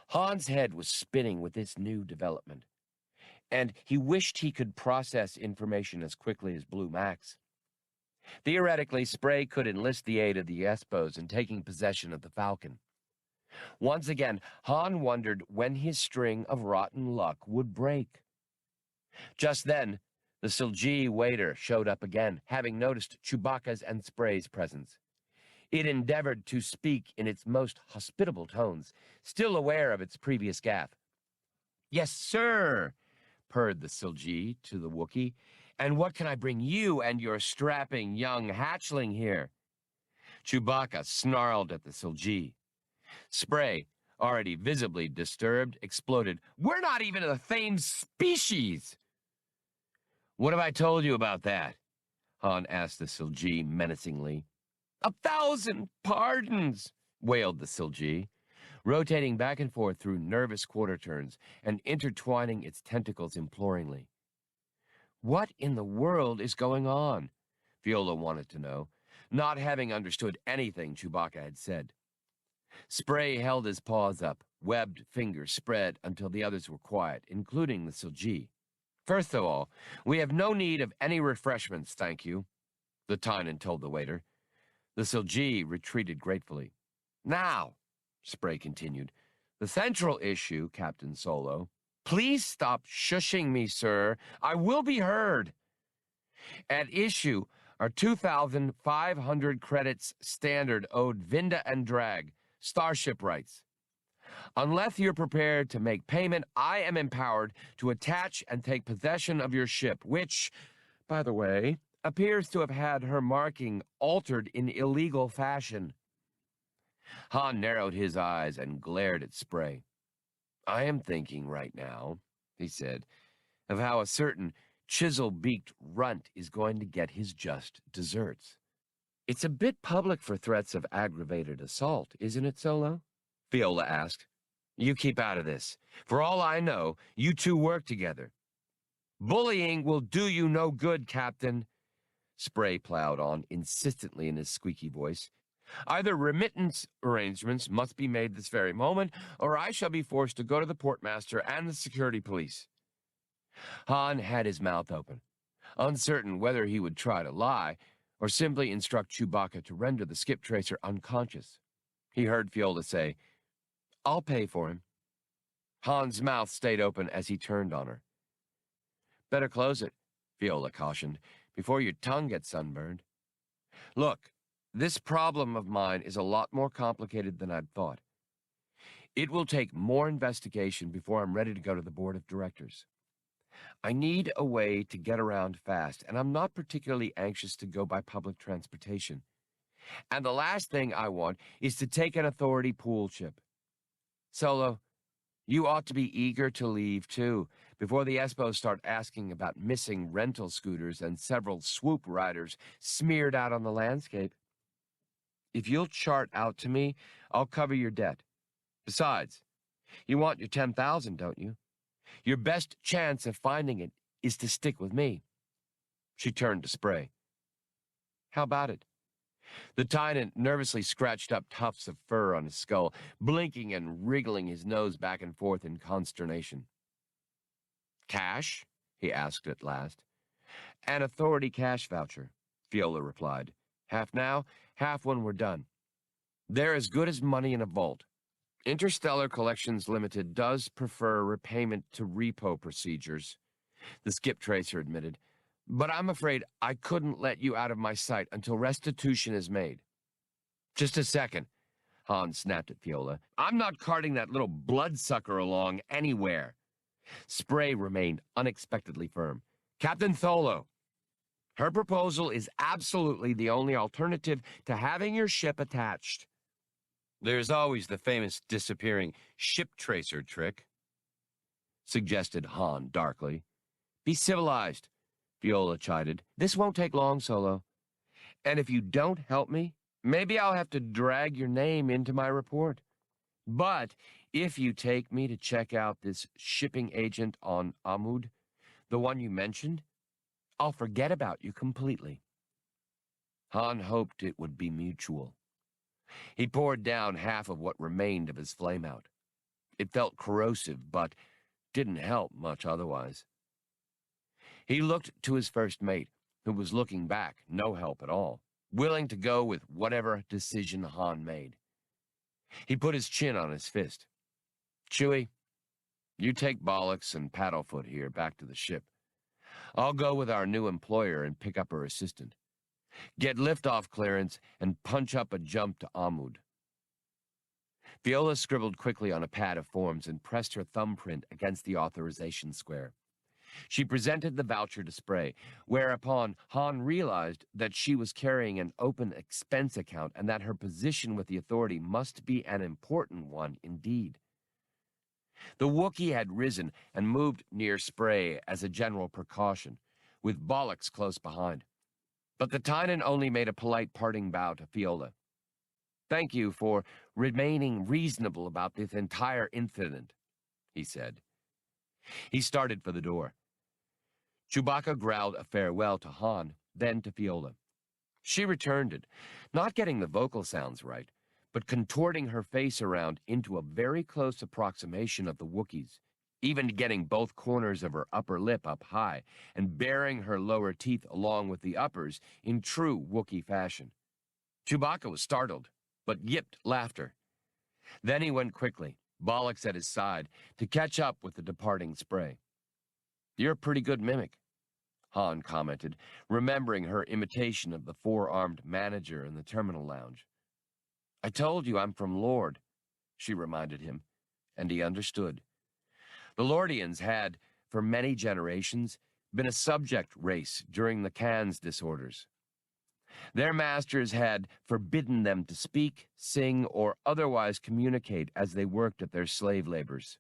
Han's head was spinning with this new development, and he wished he could process information as quickly as Blue Max. Theoretically, Spray could enlist the aid of the Espos in taking possession of the Falcon. Once again, Han wondered when his string of rotten luck would break. Just then, the Silji waiter showed up again, having noticed Chewbacca's and Spray's presence. It endeavored to speak in its most hospitable tones, still aware of its previous gaffe. Yes, sir, purred the Silji to the Wookiee. And what can I bring you and your strapping young hatchling here? Chewbacca snarled at the Silji. Spray, already visibly disturbed, exploded. We're not even the same species! What have I told you about that? Han asked the Silji menacingly. 1,000 pardons, wailed the Silji, rotating back and forth through nervous quarter turns and intertwining its tentacles imploringly. What in the world is going on? Fiolla wanted to know, not having understood anything Chewbacca had said. Spray held his paws up, webbed fingers spread until the others were quiet, including the Silji. First of all, we have no need of any refreshments, thank you, the Tynan told the waiter. The Silji retreated gratefully. Now, Spray continued, the central issue, Captain Solo. Please stop shushing me, sir. I will be heard. At issue are 2,500 credits standard owed Vinda and Drag, starship rights. Unless you're prepared to make payment, I am empowered to attach and take possession of your ship, which, by the way, appears to have had her marking altered in illegal fashion. Han narrowed his eyes and glared at Spray. I am thinking right now, he said, of how a certain chisel-beaked runt is going to get his just desserts. It's a bit public for threats of aggravated assault, isn't it, Solo? Fiolla asked. You keep out of this. For all I know, you two work together. Bullying will do you no good, Captain. Spray plowed on insistently in his squeaky voice. Either remittance arrangements must be made this very moment, or I shall be forced to go to the portmaster and the security police. Han had his mouth open, uncertain whether he would try to lie or simply instruct Chewbacca to render the skip tracer unconscious. He heard Fiolla say, I'll pay for him. Han's mouth stayed open as he turned on her. Better close it, Fiolla cautioned, before your tongue gets sunburned. Look, this problem of mine is a lot more complicated than I'd thought. It will take more investigation before I'm ready to go to the board of directors. I need a way to get around fast, and I'm not particularly anxious to go by public transportation. And the last thing I want is to take an authority pool ship. Solo, you ought to be eager to leave, too, before the Espos start asking about missing rental scooters and several swoop riders smeared out on the landscape. If you'll chart out to me, I'll cover your debt. Besides, you want your 10,000, don't you? Your best chance of finding it is to stick with me. She turned to Spray. How about it? The Tynan nervously scratched up tufts of fur on his skull, blinking and wriggling his nose back and forth in consternation. Cash? He asked at last. An authority cash voucher, Fiolla replied. Half now, half when we're done. They're as good as money in a vault. Interstellar Collections Limited does prefer repayment to repo procedures, the skip tracer admitted. But I'm afraid I couldn't let you out of my sight until restitution is made. Just a second, Han snapped at Fiolla. I'm not carting that little bloodsucker along anywhere. Spray remained unexpectedly firm. Captain Solo, her proposal is absolutely the only alternative to having your ship attached. There's always the famous disappearing ship tracer trick, suggested Han darkly. Be civilized, Fiolla chided. This won't take long, Solo. And if you don't help me, maybe I'll have to drag your name into my report. But if you take me to check out this shipping agent on Amud, the one you mentioned, I'll forget about you completely. Han hoped it would be mutual. He poured down half of what remained of his flameout. It felt corrosive, but didn't help much otherwise. He looked to his first mate, who was looking back, no help at all, willing to go with whatever decision Han made. He put his chin on his fist. Chewie, you take Bollocks and Paddlefoot here back to the ship. I'll go with our new employer and pick up her assistant. Get liftoff clearance and punch up a jump to Amud. Fiolla scribbled quickly on a pad of forms and pressed her thumbprint against the authorization square. She presented the voucher to Spray, whereupon Han realized that she was carrying an open expense account and that her position with the authority must be an important one indeed. The Wookiee had risen and moved near Spray as a general precaution, with Bollocks close behind. But the Tynan only made a polite parting bow to Fiolla. "Thank you for remaining reasonable about this entire incident," he said. He started for the door. Chewbacca growled a farewell to Han, then to Fiolla. She returned it, not getting the vocal sounds right, but contorting her face around into a very close approximation of the Wookiees, even getting both corners of her upper lip up high and baring her lower teeth along with the uppers in true Wookiee fashion. Chewbacca was startled, but yipped laughter. Then he went quickly, Bollocks at his side, to catch up with the departing spray. "You're a pretty good mimic," Han commented, remembering her imitation of the four-armed manager in the terminal lounge. "I told you I'm from Lord," she reminded him, and he understood. The Lordians had, for many generations, been a subject race during the Khans' disorders. Their masters had forbidden them to speak, sing, or otherwise communicate as they worked at their slave labors.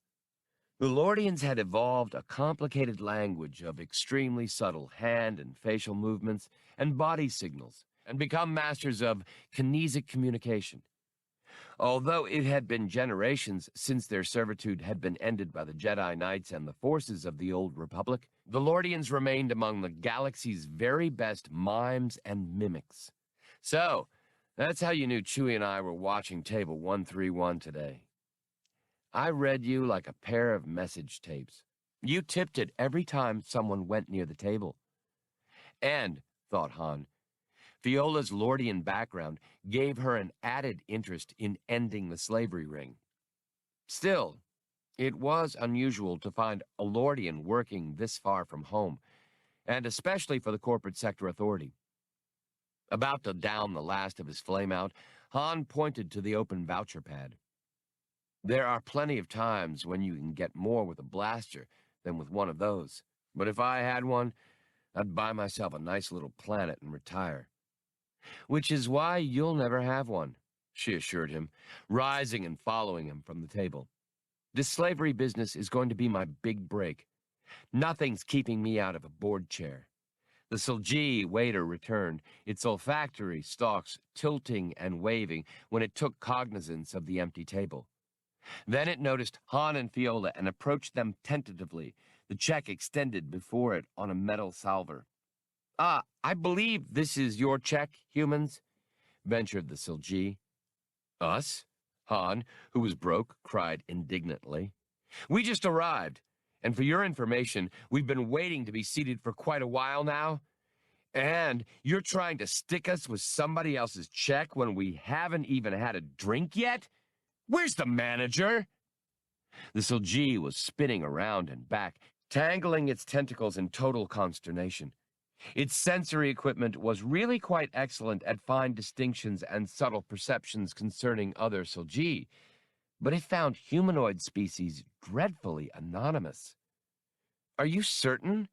The Lordians had evolved a complicated language of extremely subtle hand and facial movements and body signals, and become masters of kinesic communication. Although it had been generations since their servitude had been ended by the Jedi Knights and the forces of the Old Republic, the Lordians remained among the galaxy's very best mimes and mimics. So, that's how you knew Chewie and I were watching table 131 today. I read you like a pair of message tapes. You tipped it every time someone went near the table. And, thought Han, Fiola's Lordian background gave her an added interest in ending the slavery ring. Still, it was unusual to find a Lordian working this far from home, and especially for the corporate sector authority. About to down the last of his flameout, Han pointed to the open voucher pad. "There are plenty of times when you can get more with a blaster than with one of those, but if I had one, I'd buy myself a nice little planet and retire." "Which is why you'll never have one," she assured him, rising and following him from the table. "This slavery business is going to be my big break. Nothing's keeping me out of a board chair." The Silji waiter returned, its olfactory stalks tilting and waving when it took cognizance of the empty table. Then it noticed Han and Fiolla and approached them tentatively, the check extended before it on a metal salver. "I believe this is your check, humans," ventured the Silji. "Us?" Han, who was broke, cried indignantly. "We just arrived, and for your information, we've been waiting to be seated for quite a while now. And you're trying to stick us with somebody else's check when we haven't even had a drink yet? Where's the manager?" The Silji was spinning around and back, tangling its tentacles in total consternation. Its sensory equipment was really quite excellent at fine distinctions and subtle perceptions concerning other Silji, but it found humanoid species dreadfully anonymous. "Are you certain?"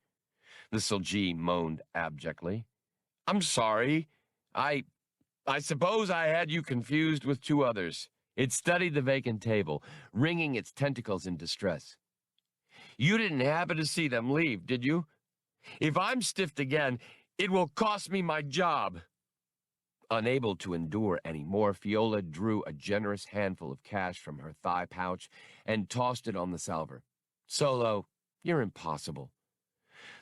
the Silji moaned abjectly. "I'm sorry. I suppose I had you confused with two others." It studied the vacant table, wringing its tentacles in distress. "You didn't happen to see them leave, did you? If I'm stiffed again, it will cost me my job." Unable to endure any more, Fiolla drew a generous handful of cash from her thigh pouch and tossed it on the salver. "Solo, you're impossible."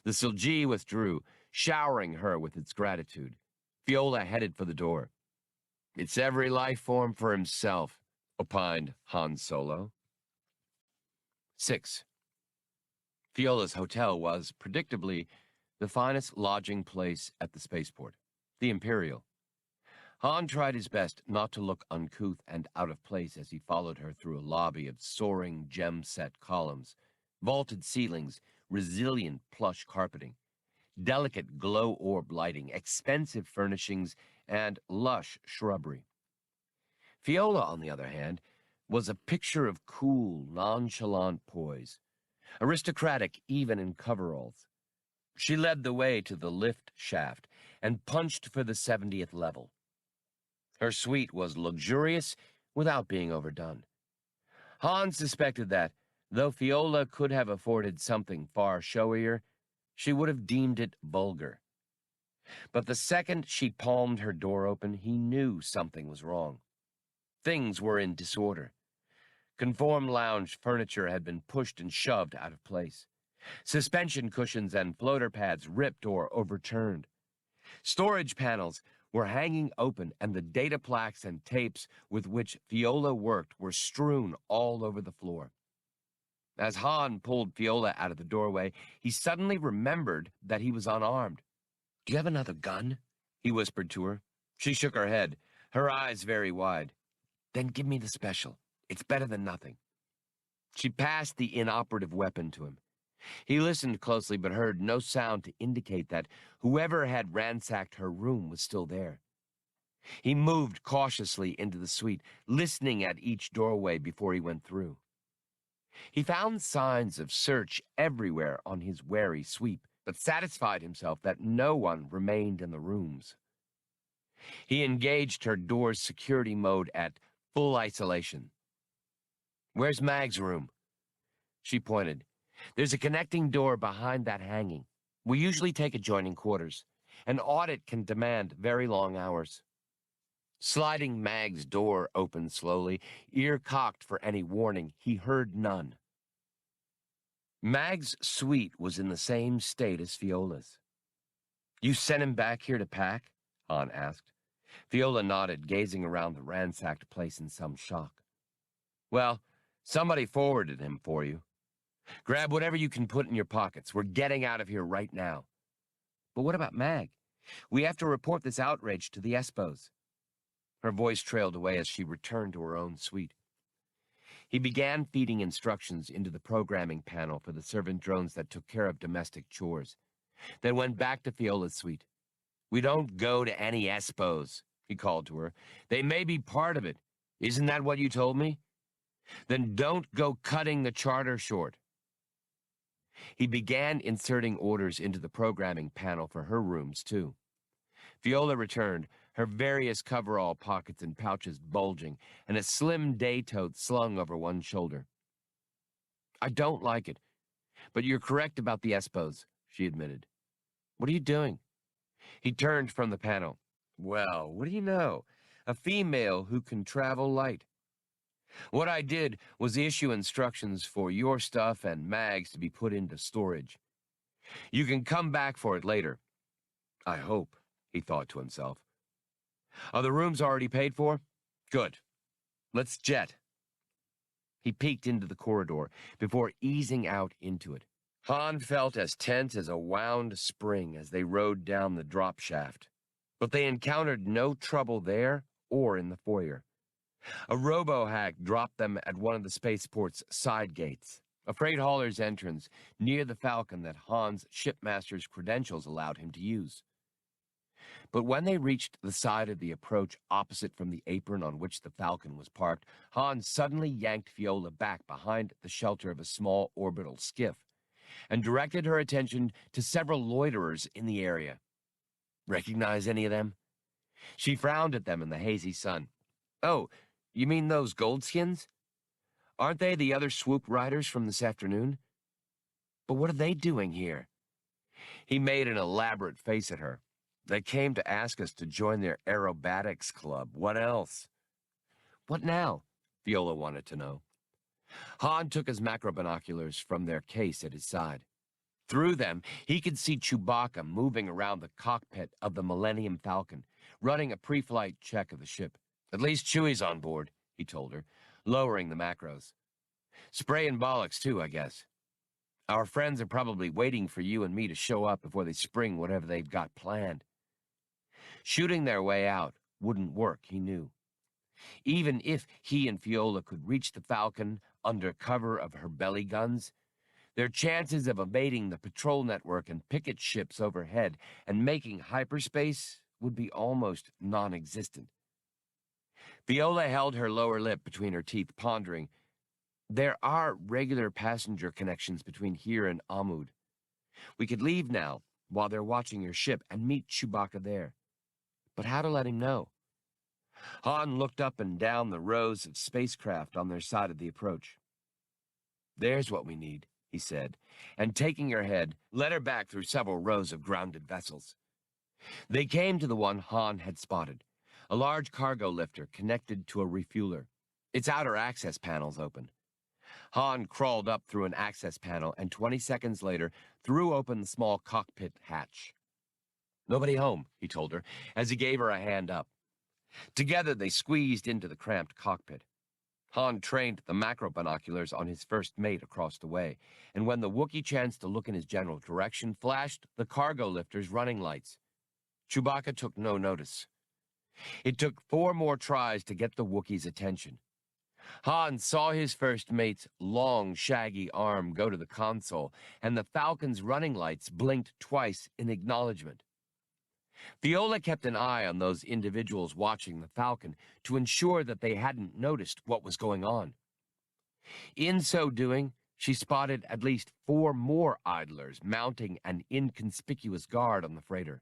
The Silji withdrew, showering her with its gratitude. Fiolla headed for the door. "It's every life form for himself," opined Han Solo. 6. Fiola's hotel was, predictably, the finest lodging place at the spaceport, the Imperial. Han tried his best not to look uncouth and out of place as he followed her through a lobby of soaring gem-set columns, vaulted ceilings, resilient plush carpeting, delicate glow-orb lighting, expensive furnishings, and lush shrubbery. Fiolla, on the other hand, was a picture of cool, nonchalant poise, aristocratic even in coveralls. She led the way to the lift shaft and punched for the 70th level. Her suite was luxurious without being overdone. Han suspected that, though Fiolla could have afforded something far showier, she would have deemed it vulgar. But the second she palmed her door open, he knew something was wrong. Things were in disorder. Conform lounge furniture had been pushed and shoved out of place. Suspension cushions and floater pads ripped or overturned. Storage panels were hanging open, and the data plaques and tapes with which Fiolla worked were strewn all over the floor. As Han pulled Fiolla out of the doorway, he suddenly remembered that he was unarmed. "Do you have another gun?" he whispered to her. She shook her head, her eyes very wide. "Then give me the special. It's better than nothing." She passed the inoperative weapon to him. He listened closely but heard no sound to indicate that whoever had ransacked her room was still there. He moved cautiously into the suite, listening at each doorway before he went through. He found signs of search everywhere on his wary sweep, but satisfied himself that no one remained in the rooms. He engaged her door's security mode at full isolation. "Where's Mag's room?" She pointed. "There's a connecting door behind that hanging. We usually take adjoining quarters. An audit can demand very long hours." Sliding Mag's door open slowly, ear cocked for any warning, he heard none. Mag's suite was in the same state as Fiola's. "You sent him back here to pack?" Han asked. Fiolla nodded, gazing around the ransacked place in some shock. "Well, somebody forwarded him for you. Grab whatever you can put in your pockets. We're getting out of here right now." "But what about Mag? We have to report this outrage to the Espos." Her voice trailed away as she returned to her own suite. He began feeding instructions into the programming panel for the servant drones that took care of domestic chores, then went back to Fiola's suite. "We don't go to any Espos," he called to her. "They may be part of it. Isn't that what you told me? Then don't go cutting the charter short." He began inserting orders into the programming panel for her rooms, too. Fiolla returned, her various coverall pockets and pouches bulging, and a slim day tote slung over one shoulder. "I don't like it, but you're correct about the Espos," she admitted. "What are you doing?" He turned from the panel. "Well, what do you know? A female who can travel light. What I did was issue instructions for your stuff and Mag's to be put into storage. You can come back for it later. I hope," he thought to himself. "Are the rooms already paid for? Good. Let's jet." He peeked into the corridor before easing out into it. Han felt as tense as a wound spring as they rode down the drop shaft. But they encountered no trouble there or in the foyer. A robo-hack dropped them at one of the spaceport's side gates, a freight hauler's entrance near the Falcon that Han's shipmaster's credentials allowed him to use. But when they reached the side of the approach opposite from the apron on which the Falcon was parked, Han suddenly yanked Fiolla back behind the shelter of a small orbital skiff and directed her attention to several loiterers in the area. "Recognize any of them?" She frowned at them in the hazy sun. "Oh, you mean those goldskins? Aren't they the other swoop riders from this afternoon? But what are they doing here?" He made an elaborate face at her. "They came to ask us to join their aerobatics club. What else?" "What now?" Fiolla wanted to know. Han took his macro binoculars from their case at his side. Through them, he could see Chewbacca moving around the cockpit of the Millennium Falcon, running a pre-flight check of the ship. "At least Chewie's on board," he told her, lowering the macros. "Spray and bollocks, too, I guess. Our friends are probably waiting for you and me to show up before they spring whatever they've got planned." Shooting their way out wouldn't work, he knew. Even if he and Fiolla could reach the Falcon under cover of her belly guns, their chances of evading the patrol network and picket ships overhead and making hyperspace would be almost non-existent. Fiolla held her lower lip between her teeth, pondering. "There are regular passenger connections between here and Amud. We could leave now, while they're watching your ship, and meet Chewbacca there. But how to let him know?" Han looked up and down the rows of spacecraft on their side of the approach. "There's what we need," he said, and taking her head, led her back through several rows of grounded vessels. They came to the one Han had spotted, a large cargo lifter connected to a refueler. Its outer access panels open. Han crawled up through an access panel and 20 seconds later threw open the small cockpit hatch. "Nobody home," he told her, as he gave her a hand up. Together they squeezed into the cramped cockpit. Han trained the macro binoculars on his first mate across the way, and when the Wookiee chanced to look in his general direction, flashed the cargo lifter's running lights. Chewbacca took no notice. It took 4 more tries to get the Wookiee's attention. Han saw his first mate's long, shaggy arm go to the console, and the Falcon's running lights blinked twice in acknowledgement. Fiolla kept an eye on those individuals watching the Falcon to ensure that they hadn't noticed what was going on. In so doing, she spotted at least 4 more idlers mounting an inconspicuous guard on the freighter.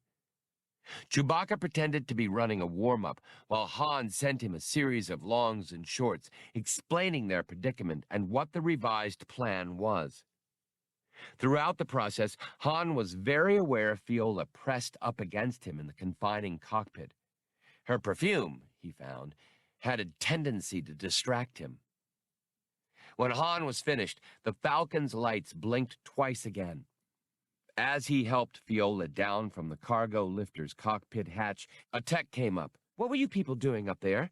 Chewbacca pretended to be running a warm-up, while Han sent him a series of longs and shorts explaining their predicament and what the revised plan was. Throughout the process, Han was very aware Fiolla pressed up against him in the confining cockpit. Her perfume, he found, had a tendency to distract him. When Han was finished, the Falcon's lights blinked twice again. As he helped Fiolla down from the cargo lifter's cockpit hatch, a tech came up. "What were you people doing up there?"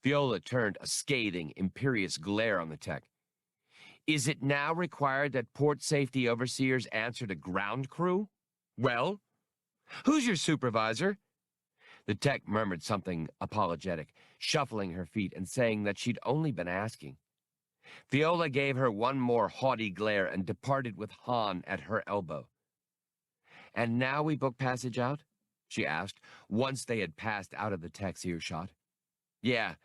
Fiolla turned a scathing, imperious glare on the tech. "Is it now required that port safety overseers answer to ground crew? Well, who's your supervisor?" The tech murmured something apologetic, shuffling her feet and saying that she'd only been asking. Fiolla gave her one more haughty glare and departed with Han at her elbow. "And now we book passage out?" she asked, once they had passed out of the tech's earshot. "Yeah,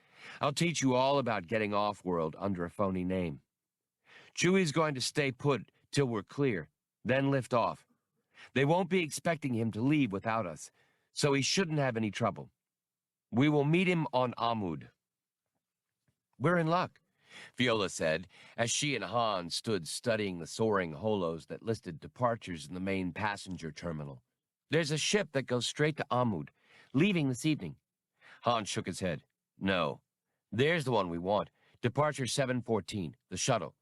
I'll teach you all about getting off-world under a phony name. Chewie's going to stay put till we're clear, then lift off. They won't be expecting him to leave without us, so he shouldn't have any trouble. We will meet him on Amud." "We're in luck," Fiolla said, as she and Han stood studying the soaring holos that listed departures in the main passenger terminal. "There's a ship that goes straight to Amud, leaving this evening." Han shook his head. "No, there's the one we want. Departure 714, the shuttle."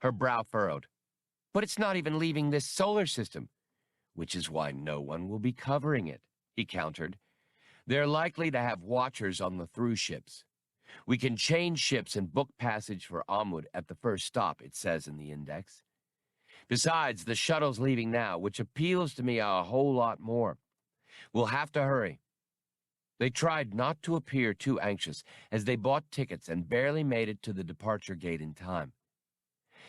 Her brow furrowed. "But it's not even leaving this solar system." "Which is why no one will be covering it," he countered. "They're likely to have watchers on the through ships. We can change ships and book passage for Amud at the first stop, it says in the index. Besides, the shuttle's leaving now, which appeals to me a whole lot more. We'll have to hurry." They tried not to appear too anxious as they bought tickets and barely made it to the departure gate in time.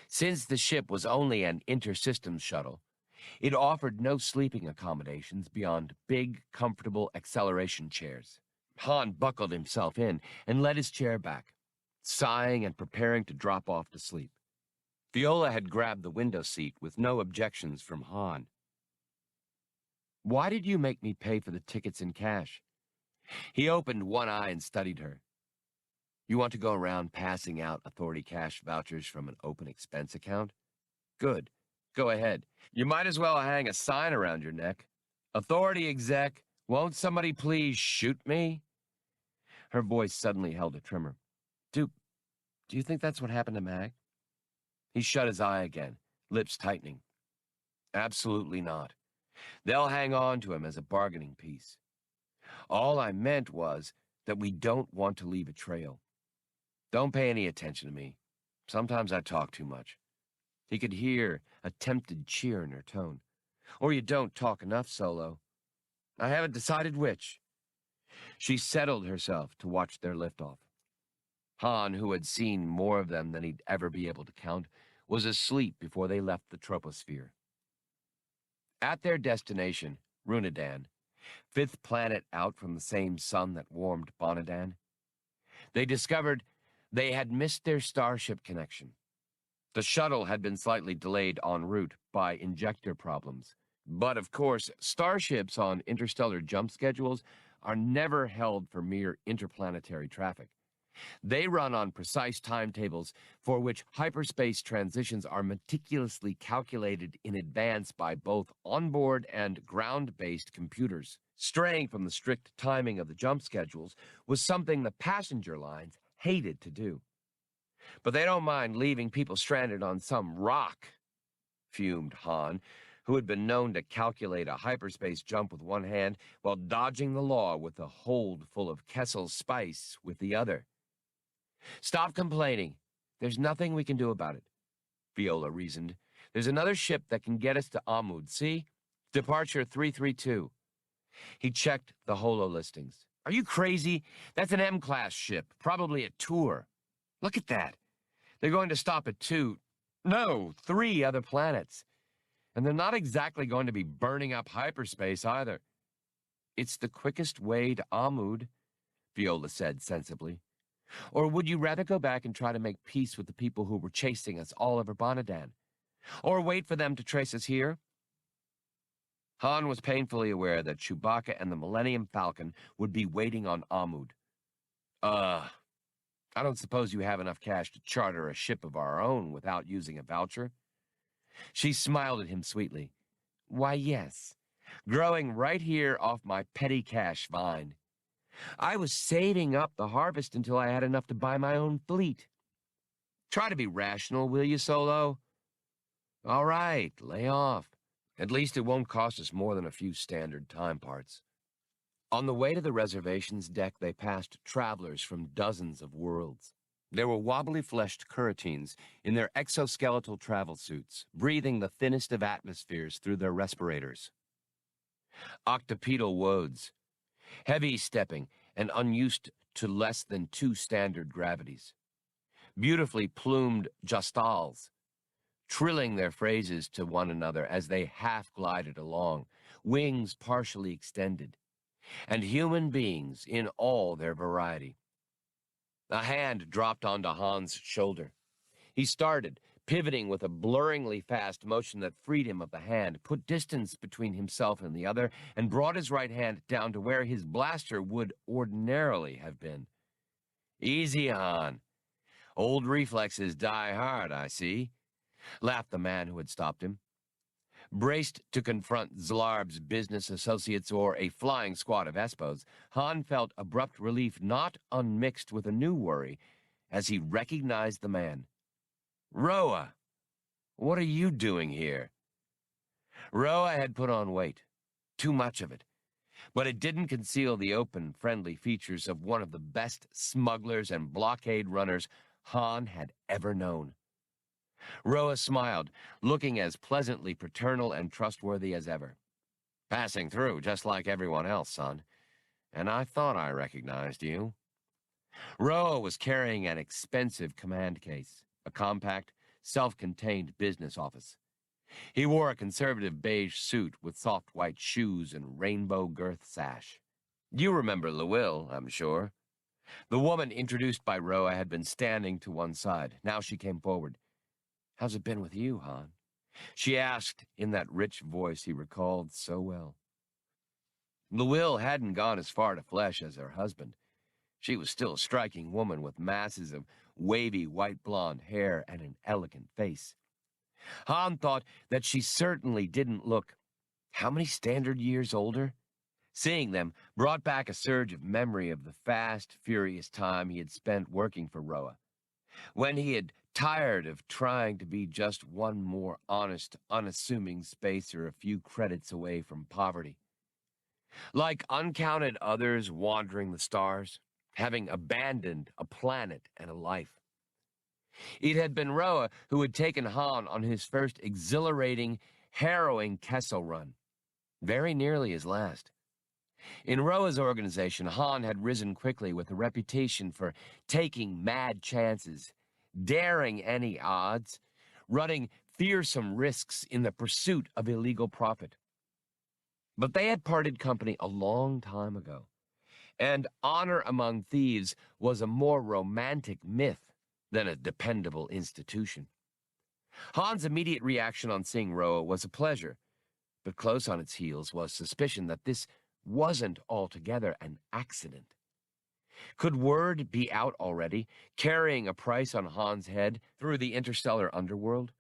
Since the ship was only an inter-systems shuttle, it offered no sleeping accommodations beyond big, comfortable acceleration chairs. Han buckled himself in and led his chair back, sighing and preparing to drop off to sleep. Fiolla had grabbed the window seat with no objections from Han. "Why did you make me pay for the tickets in cash?" He opened one eye and studied her. "You want to go around passing out authority cash vouchers from an open expense account? Good. Go ahead. You might as well hang a sign around your neck. Authority exec, won't somebody please shoot me?" Her voice suddenly held a tremor. Do you think that's what happened to Mag?" He shut his eye again, lips tightening. "Absolutely not. They'll hang on to him as a bargaining piece. All I meant was that we don't want to leave a trail. Don't pay any attention to me. Sometimes I talk too much." He could hear a tempted cheer in her tone. "Or you don't talk enough, Solo. I haven't decided which." She settled herself to watch their liftoff. Han, who had seen more of them than he'd ever be able to count, was asleep before they left the troposphere. At their destination, Runadan, 5th planet out from the same sun that warmed Bonadan, they discovered they had missed their starship connection. The shuttle had been slightly delayed en route by injector problems. But, of course, starships on interstellar jump schedules are never held for mere interplanetary traffic. They run on precise timetables for which hyperspace transitions are meticulously calculated in advance by both onboard and ground-based computers. Straying from the strict timing of the jump schedules was something the passenger lines hated to do. But they don't mind leaving people stranded on some rock, fumed Han, who had been known to calculate a hyperspace jump with one hand while dodging the law with a hold full of Kessel's spice with the other. Stop complaining. There's nothing we can do about it, Fiolla reasoned. There's another ship that can get us to Amud, see? Departure 332. He checked the holo listings. Are you crazy? That's an M-class ship, probably a tour. Look at that. They're going to stop at 3 other planets. And they're not exactly going to be burning up hyperspace either. It's the quickest way to Amud, Fiolla said sensibly. Or would you rather go back and try to make peace with the people who were chasing us all over Bonadan? Or wait for them to trace us here? Han was painfully aware that Chewbacca and the Millennium Falcon would be waiting on Amud. I don't suppose you have enough cash to charter a ship of our own without using a voucher? She smiled at him sweetly. Why, yes. Growing right here off my petty cash vine. I was saving up the harvest until I had enough to buy my own fleet. Try to be rational, will you, Solo? All right, lay off. At least it won't cost us more than a few standard time parts. On the way to the reservation's deck, they passed travelers from dozens of worlds. There were wobbly-fleshed Kuratines in their exoskeletal travel suits, breathing the thinnest of atmospheres through their respirators. Octopedal woads, heavy-stepping and unused to less than 2 standard gravities. Beautifully plumed Justals, trilling their phrases to one another as they half-glided along, wings partially extended, and human beings in all their variety. A hand dropped onto Han's shoulder. He started, pivoting with a blurringly fast motion that freed him of the hand, put distance between himself and the other, and brought his right hand down to where his blaster would ordinarily have been. Easy, Han. Old reflexes die hard, I see, laughed the man who had stopped him. Braced to confront Zlarb's business associates or a flying squad of Espos, Han felt abrupt relief not unmixed with a new worry as he recognized the man. Roa, what are you doing here? Roa had put on weight, too much of it, but it didn't conceal the open, friendly features of one of the best smugglers and blockade runners Han had ever known. Roa smiled, looking as pleasantly paternal and trustworthy as ever. Passing through, just like everyone else, son. And I thought I recognized you. Roa was carrying an expensive command case, a compact, self-contained business office. He wore a conservative beige suit with soft white shoes and rainbow girth sash. You remember Lewil, I'm sure. The woman introduced by Roa had been standing to one side. Now she came forward. How's it been with you, Han? She asked in that rich voice he recalled so well. Lewil hadn't gone as far to flesh as her husband. She was still a striking woman with masses of wavy white blonde hair and an elegant face. Han thought that she certainly didn't look, how many standard years older? Seeing them brought back a surge of memory of the fast, furious time he had spent working for Roa, when he had tired of trying to be just one more honest, unassuming spacer a few credits away from poverty. Like uncounted others wandering the stars, having abandoned a planet and a life. It had been Roa who had taken Han on his first exhilarating, harrowing Kessel run, very nearly his last. In Roa's organization, Han had risen quickly with a reputation for taking mad chances, daring any odds, running fearsome risks in the pursuit of illegal profit. But they had parted company a long time ago, and honor among thieves was a more romantic myth than a dependable institution. Han's immediate reaction on seeing Roa was a pleasure, but close on its heels was suspicion that this wasn't altogether an accident. Could word be out already, carrying a price on Han's head through the interstellar underworld?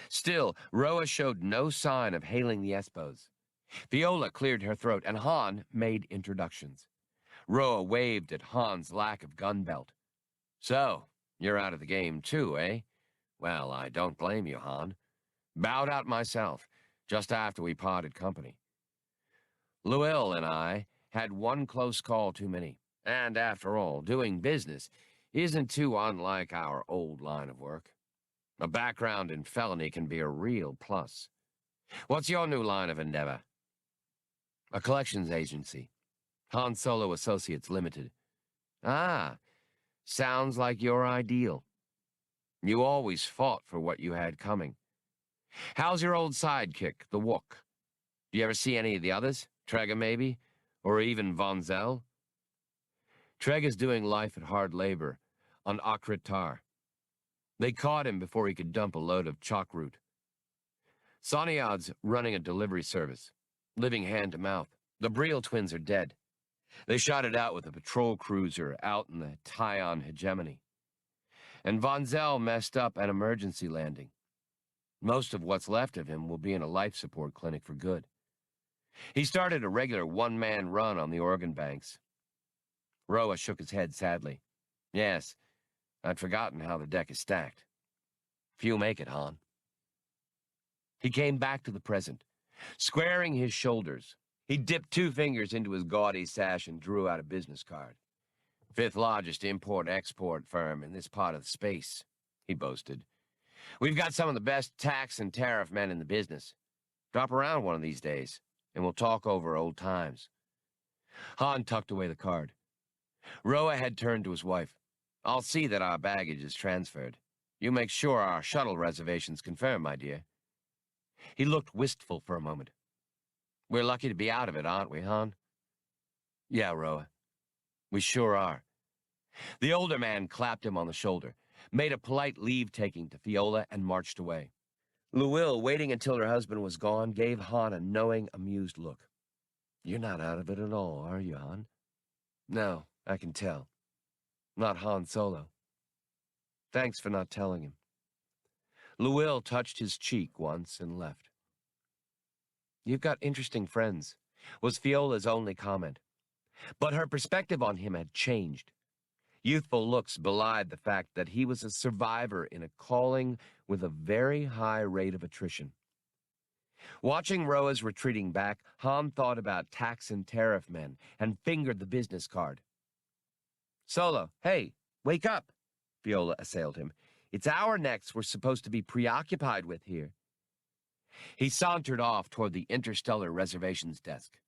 Still, Roa showed no sign of hailing the Espos. Fiolla cleared her throat, and Han made introductions. Roa waved at Han's lack of gun belt. "So, you're out of the game too, eh? Well, I don't blame you, Han. Bowed out myself, just after we parted company. Luil and I had one close call too many. And after all, doing business isn't too unlike our old line of work. A background in felony can be a real plus. What's your new line of endeavor?" "A collections agency. Han Solo Associates Limited." "Ah, sounds like your ideal. You always fought for what you had coming. How's your old sidekick, the Wook? Do you ever see any of the others? Trega, maybe? Or even Vonzel?" "Trega's doing life at hard labor on Akritar. They caught him before he could dump a load of chalk root. Soniad's running a delivery service, living hand to mouth. The Breel twins are dead. They shot it out with a patrol cruiser out in the Tyon hegemony. And Vonzel messed up an emergency landing. Most of what's left of him will be in a life support clinic for good. He started a regular one-man run on the organ banks." Roa shook his head sadly. "Yes, I'd forgotten how the deck is stacked. Few make it, Han." He came back to the present. Squaring his shoulders, he dipped 2 fingers into his gaudy sash and drew out a business card. "Fifth largest import-export firm in this part of space," he boasted. "We've got some of the best tax and tariff men in the business. Drop around one of these days, and we'll talk over old times." Han tucked away the card. Roa had turned to his wife. "I'll see that our baggage is transferred. You make sure our shuttle reservation's confirmed, my dear." He looked wistful for a moment. "We're lucky to be out of it, aren't we, Han?" "Yeah, Roa. We sure are." The older man clapped him on the shoulder, made a polite leave-taking to Fiolla, and marched away. Luil, waiting until her husband was gone, gave Han a knowing, amused look. "You're not out of it at all, are you, Han?" "No, I can tell. Not Han Solo. Thanks for not telling him." Luil touched his cheek once and left. "You've got interesting friends," was Fiola's only comment. But her perspective on him had changed. Youthful looks belied the fact that he was a survivor in a calling with a very high rate of attrition. Watching Roa's retreating back, Han thought about tax and tariff men and fingered the business card. "Solo, hey, wake up," Fiolla assailed him. "It's our necks we're supposed to be preoccupied with here." He sauntered off toward the interstellar reservations desk.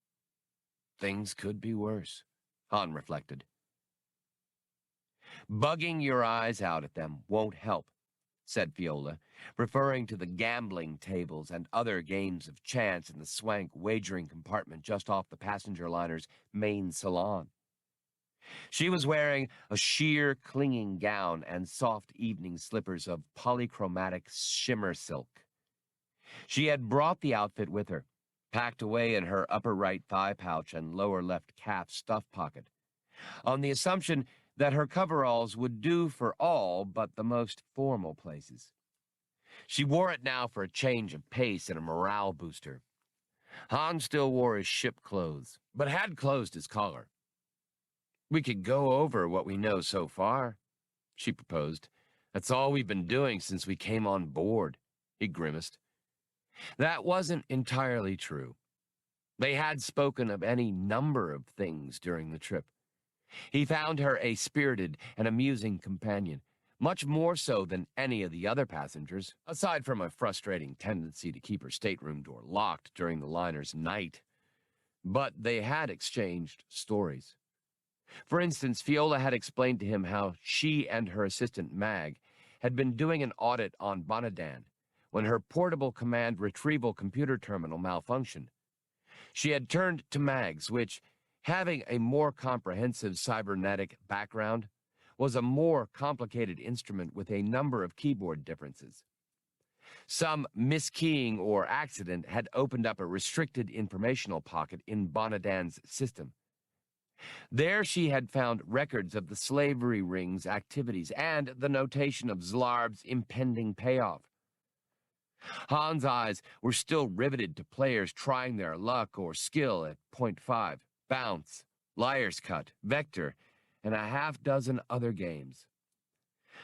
Things could be worse, Han reflected. "Bugging your eyes out at them won't help," said Fiolla, referring to the gambling tables and other games of chance in the swank wagering compartment just off the passenger liner's main salon. She was wearing a sheer, clinging gown and soft evening slippers of polychromatic shimmer silk. She had brought the outfit with her, packed away in her upper right thigh pouch and lower left calf stuff pocket, on the assumption that her coveralls would do for all but the most formal places. She wore it now for a change of pace and a morale booster. Han still wore his ship clothes, but had closed his collar. "We could go over what we know so far," she proposed. "That's all we've been doing since we came on board," he grimaced. That wasn't entirely true. They had spoken of any number of things during the trip. He found her a spirited and amusing companion, much more so than any of the other passengers, aside from a frustrating tendency to keep her stateroom door locked during the liner's night. But they had exchanged stories. For instance, Fiolla had explained to him how she and her assistant Mag had been doing an audit on Bonadan when her portable command retrieval computer terminal malfunctioned. She had turned to Mags, which, having a more comprehensive cybernetic background, was a more complicated instrument with a number of keyboard differences. Some miskeying or accident had opened up a restricted informational pocket in Bonadan's system. There she had found records of the slavery ring's activities and the notation of Zlarb's impending payoff. Han's eyes were still riveted to players trying their luck or skill at point 5, bounce, liar's cut, vector, and a half-dozen other games.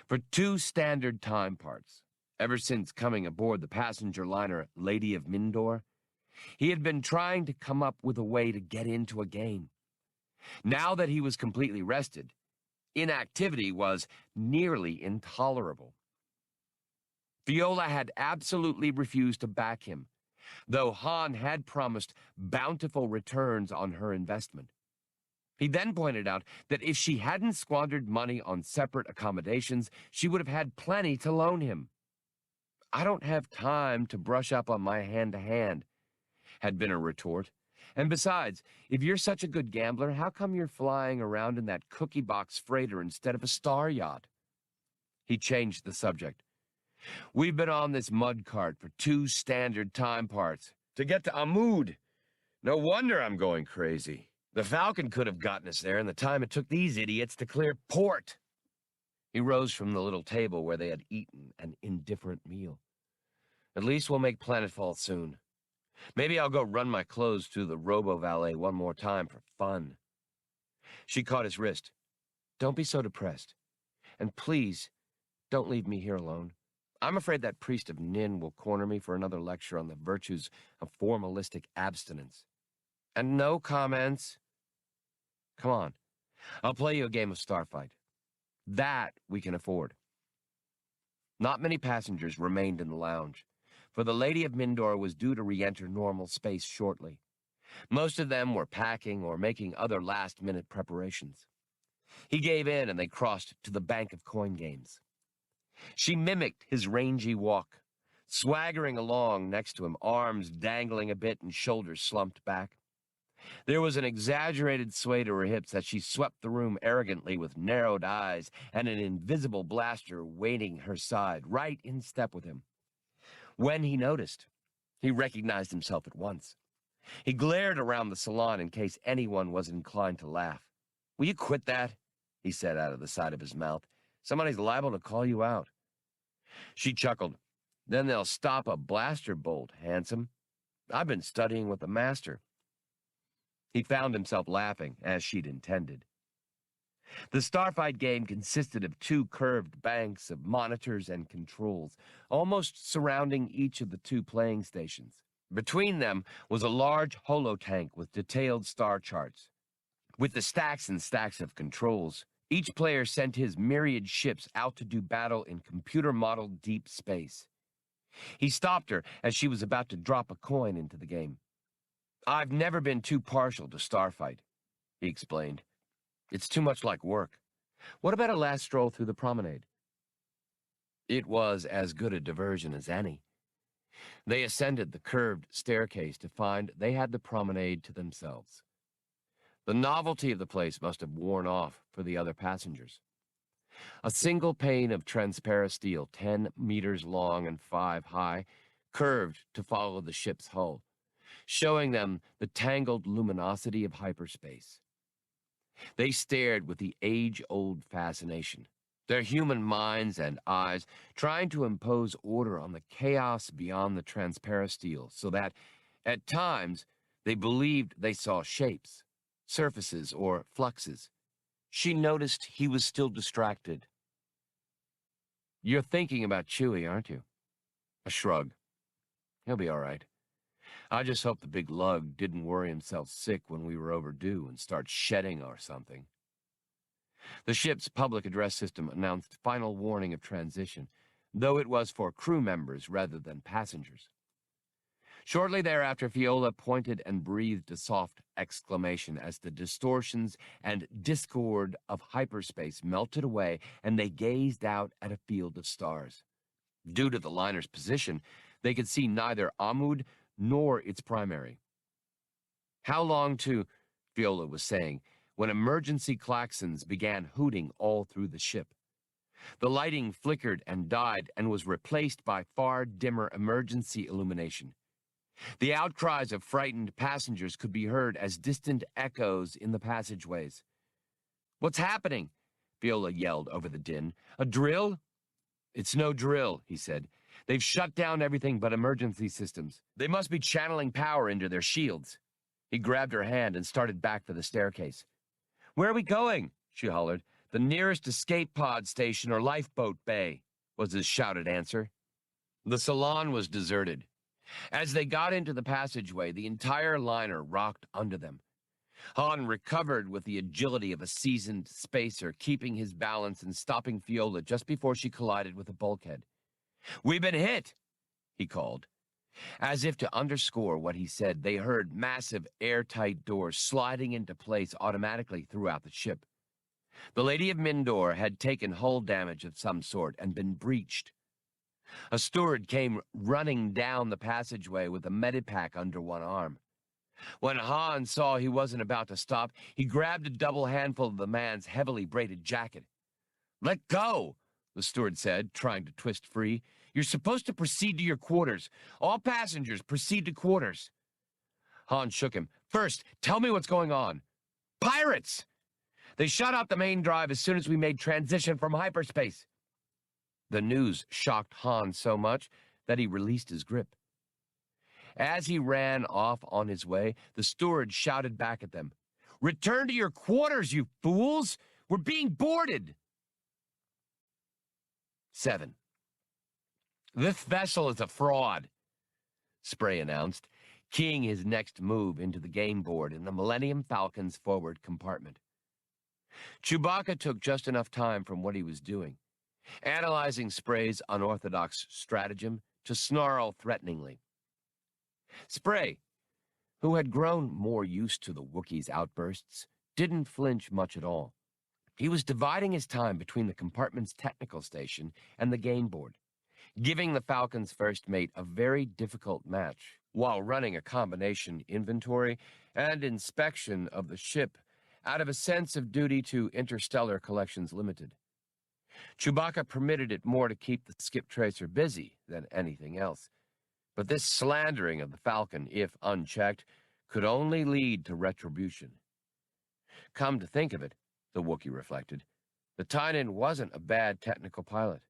For 2 standard time parts, ever since coming aboard the passenger liner Lady of Mindor, he had been trying to come up with a way to get into a game. Now that he was completely rested, inactivity was nearly intolerable. Fiolla had absolutely refused to back him, though Han had promised bountiful returns on her investment. He then pointed out that if she hadn't squandered money on separate accommodations, she would have had plenty to loan him. "I don't have time to brush up on my hand-to-hand," had been her retort. "And besides, if you're such a good gambler, how come you're flying around in that cookie box freighter instead of a star yacht?" He changed the subject. "We've been on this mud cart for 2 standard time parts to get to Amud. No wonder I'm going crazy. The Falcon could have gotten us there in the time it took these idiots to clear port." He rose from the little table where they had eaten an indifferent meal. "At least we'll make planetfall soon. Maybe I'll go run my clothes through the robo-valet one more time for fun." She caught his wrist. "Don't be so depressed. And please, don't leave me here alone. I'm afraid that priest of Nin will corner me for another lecture on the virtues of formalistic abstinence. And no comments. Come on, I'll play you a game of Starfight. That we can afford." Not many passengers remained in the lounge, for the Lady of Mindor was due to re-enter normal space shortly. Most of them were packing or making other last-minute preparations. He gave in and they crossed to the bank of coin games. She mimicked his rangy walk, swaggering along next to him, arms dangling a bit and shoulders slumped back. There was an exaggerated sway to her hips as she swept the room arrogantly with narrowed eyes and an invisible blaster waiting her side, right in step with him. When he noticed, he recognized himself at once. He glared around the salon in case anyone was inclined to laugh. "Will you quit that?" he said out of the side of his mouth. "Somebody's liable to call you out." She chuckled. "Then they'll stop a blaster bolt, handsome. I've been studying with the master." He found himself laughing, as she'd intended. The Starfight game consisted of 2 curved banks of monitors and controls, almost surrounding each of the 2 playing stations. Between them was a large holotank with detailed star charts. With the stacks and stacks of controls, each player sent his myriad ships out to do battle in computer-modeled deep space. He stopped her as she was about to drop a coin into the game. "I've never been too partial to Starfight," he explained. "It's too much like work. What about a last stroll through the promenade?" It was as good a diversion as any. They ascended the curved staircase to find they had the promenade to themselves. The novelty of the place must have worn off for the other passengers. A single pane of transparent steel, 10 meters long and 5 high, curved to follow the ship's hull, showing them the tangled luminosity of hyperspace. They stared with the age-old fascination, their human minds and eyes trying to impose order on the chaos beyond the transparent steel, so that, at times, they believed they saw shapes, surfaces, or fluxes. She noticed he was still distracted. "You're thinking about Chewie, aren't you?" A shrug. "He'll be all right. I just hope the big lug didn't worry himself sick when we were overdue and start shedding or something." The ship's public address system announced final warning of transition, though it was for crew members rather than passengers. Shortly thereafter, Fiolla pointed and breathed a soft exclamation as the distortions and discord of hyperspace melted away and they gazed out at a field of stars. Due to the liner's position, they could see neither Amud nor its primary. "How long to," Fiolla was saying, when emergency klaxons began hooting all through the ship. The lighting flickered and died and was replaced by far dimmer emergency illumination. The outcries of frightened passengers could be heard as distant echoes in the passageways. "What's happening?" Fiolla yelled over the din. "A drill?" "It's no drill," he said. "They've shut down everything but emergency systems. They must be channeling power into their shields." He grabbed her hand and started back for the staircase. "Where are we going?" she hollered. "The nearest escape pod station or lifeboat bay," was his shouted answer. The salon was deserted. As they got into the passageway, the entire liner rocked under them. Han recovered with the agility of a seasoned spacer, keeping his balance and stopping Fiolla just before she collided with a bulkhead. "We've been hit," he called. As if to underscore what he said, they heard massive airtight doors sliding into place automatically throughout the ship. The Lady of Mindor had taken hull damage of some sort and been breached. A steward came running down the passageway with a medipack under one arm. When Han saw he wasn't about to stop, he grabbed a double handful of the man's heavily braided jacket. "Let go," the steward said, trying to twist free. "You're supposed to proceed to your quarters. All passengers proceed to quarters." Han shook him. "First, tell me what's going on." "Pirates! They shut out the main drive as soon as we made transition from hyperspace." The news shocked Han so much that he released his grip. As he ran off on his way, the steward shouted back at them, "Return to your quarters, you fools! We're being boarded!" 7. "This vessel is a fraud," Spray announced, keying his next move into the game board in the Millennium Falcon's forward compartment. Chewbacca took just enough time from what he was doing, analyzing Spray's unorthodox stratagem, to snarl threateningly. Spray, who had grown more used to the Wookiee's outbursts, didn't flinch much at all. He was dividing his time between the compartment's technical station and the game board, giving the Falcon's first mate a very difficult match while running a combination inventory and inspection of the ship out of a sense of duty to Interstellar Collections Limited. Chewbacca permitted it more to keep the skip tracer busy than anything else. But this slandering of the Falcon, if unchecked, could only lead to retribution. Come to think of it, the Wookiee reflected, the Tynan wasn't a bad technical pilot.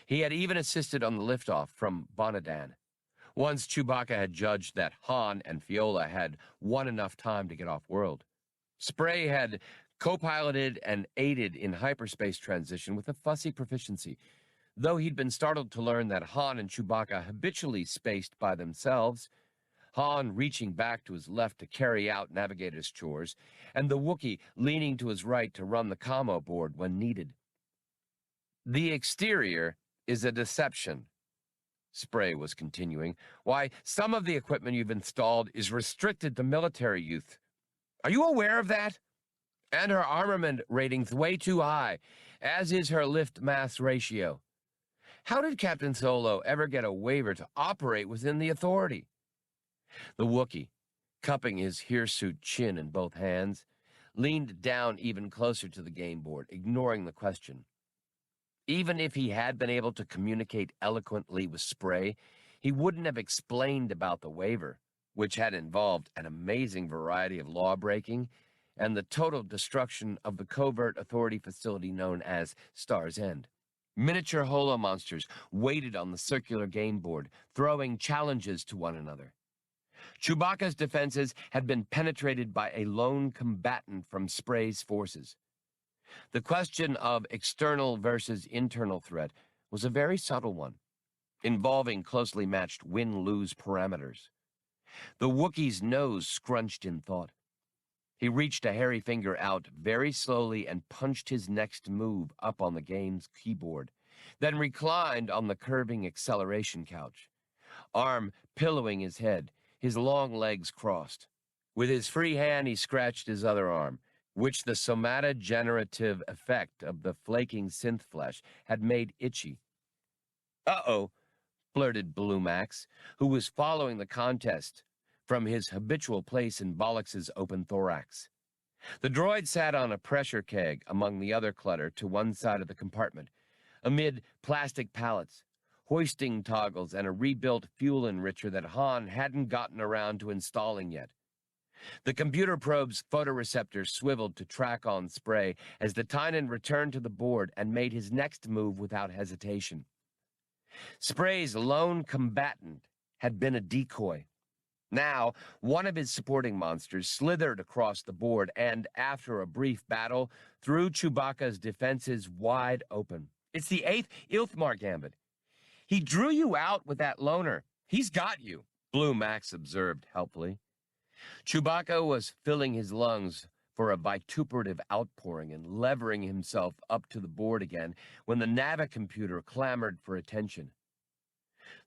He had even assisted on the liftoff from Bonadan. Once Chewbacca had judged that Han and Fiolla had won enough time to get off-world. Spray had co-piloted and aided in hyperspace transition with a fussy proficiency, though he'd been startled to learn that Han and Chewbacca habitually spaced by themselves, Han reaching back to his left to carry out navigator's chores, and the Wookiee leaning to his right to run the commo board when needed. "The exterior is a deception," Spray was continuing. "Why, some of the equipment you've installed is restricted to military youth. Are you aware of that? And her armament rating's way too high, as is her lift-mass ratio. How did Captain Solo ever get a waiver to operate within the Authority?" The Wookiee, cupping his hirsute chin in both hands, leaned down even closer to the game board, ignoring the question. Even if he had been able to communicate eloquently with Spray, he wouldn't have explained about the waiver, which had involved an amazing variety of law-breaking and the total destruction of the covert Authority facility known as Star's End. Miniature holo monsters waited on the circular game board, throwing challenges to one another. Chewbacca's defenses had been penetrated by a lone combatant from Spray's forces. The question of external versus internal threat was a very subtle one, involving closely matched win-lose parameters. The Wookiee's nose scrunched in thought. He reached a hairy finger out very slowly and punched his next move up on the game's keyboard, then reclined on the curving acceleration couch, arm pillowing his head, his long legs crossed. With his free hand, he scratched his other arm, which the somatogenerative effect of the flaking synth flesh had made itchy. "Uh-oh," blurted Blue Max, who was following the contest from his habitual place in Bollocks's open thorax. The droid sat on a pressure keg among the other clutter to one side of the compartment, amid plastic pallets, hoisting toggles, and a rebuilt fuel enricher that Han hadn't gotten around to installing yet. The computer probe's photoreceptors swiveled to track on Spray as the Tynan returned to the board and made his next move without hesitation. Spray's lone combatant had been a decoy. Now, one of his supporting monsters slithered across the board and, after a brief battle, threw Chewbacca's defenses wide open. It's the 8th Ilthmar Gambit. He drew you out with that loner. He's got you, Blue Max observed helpfully. Chewbacca was filling his lungs for a vituperative outpouring and levering himself up to the board again when the navicomputer clamored for attention.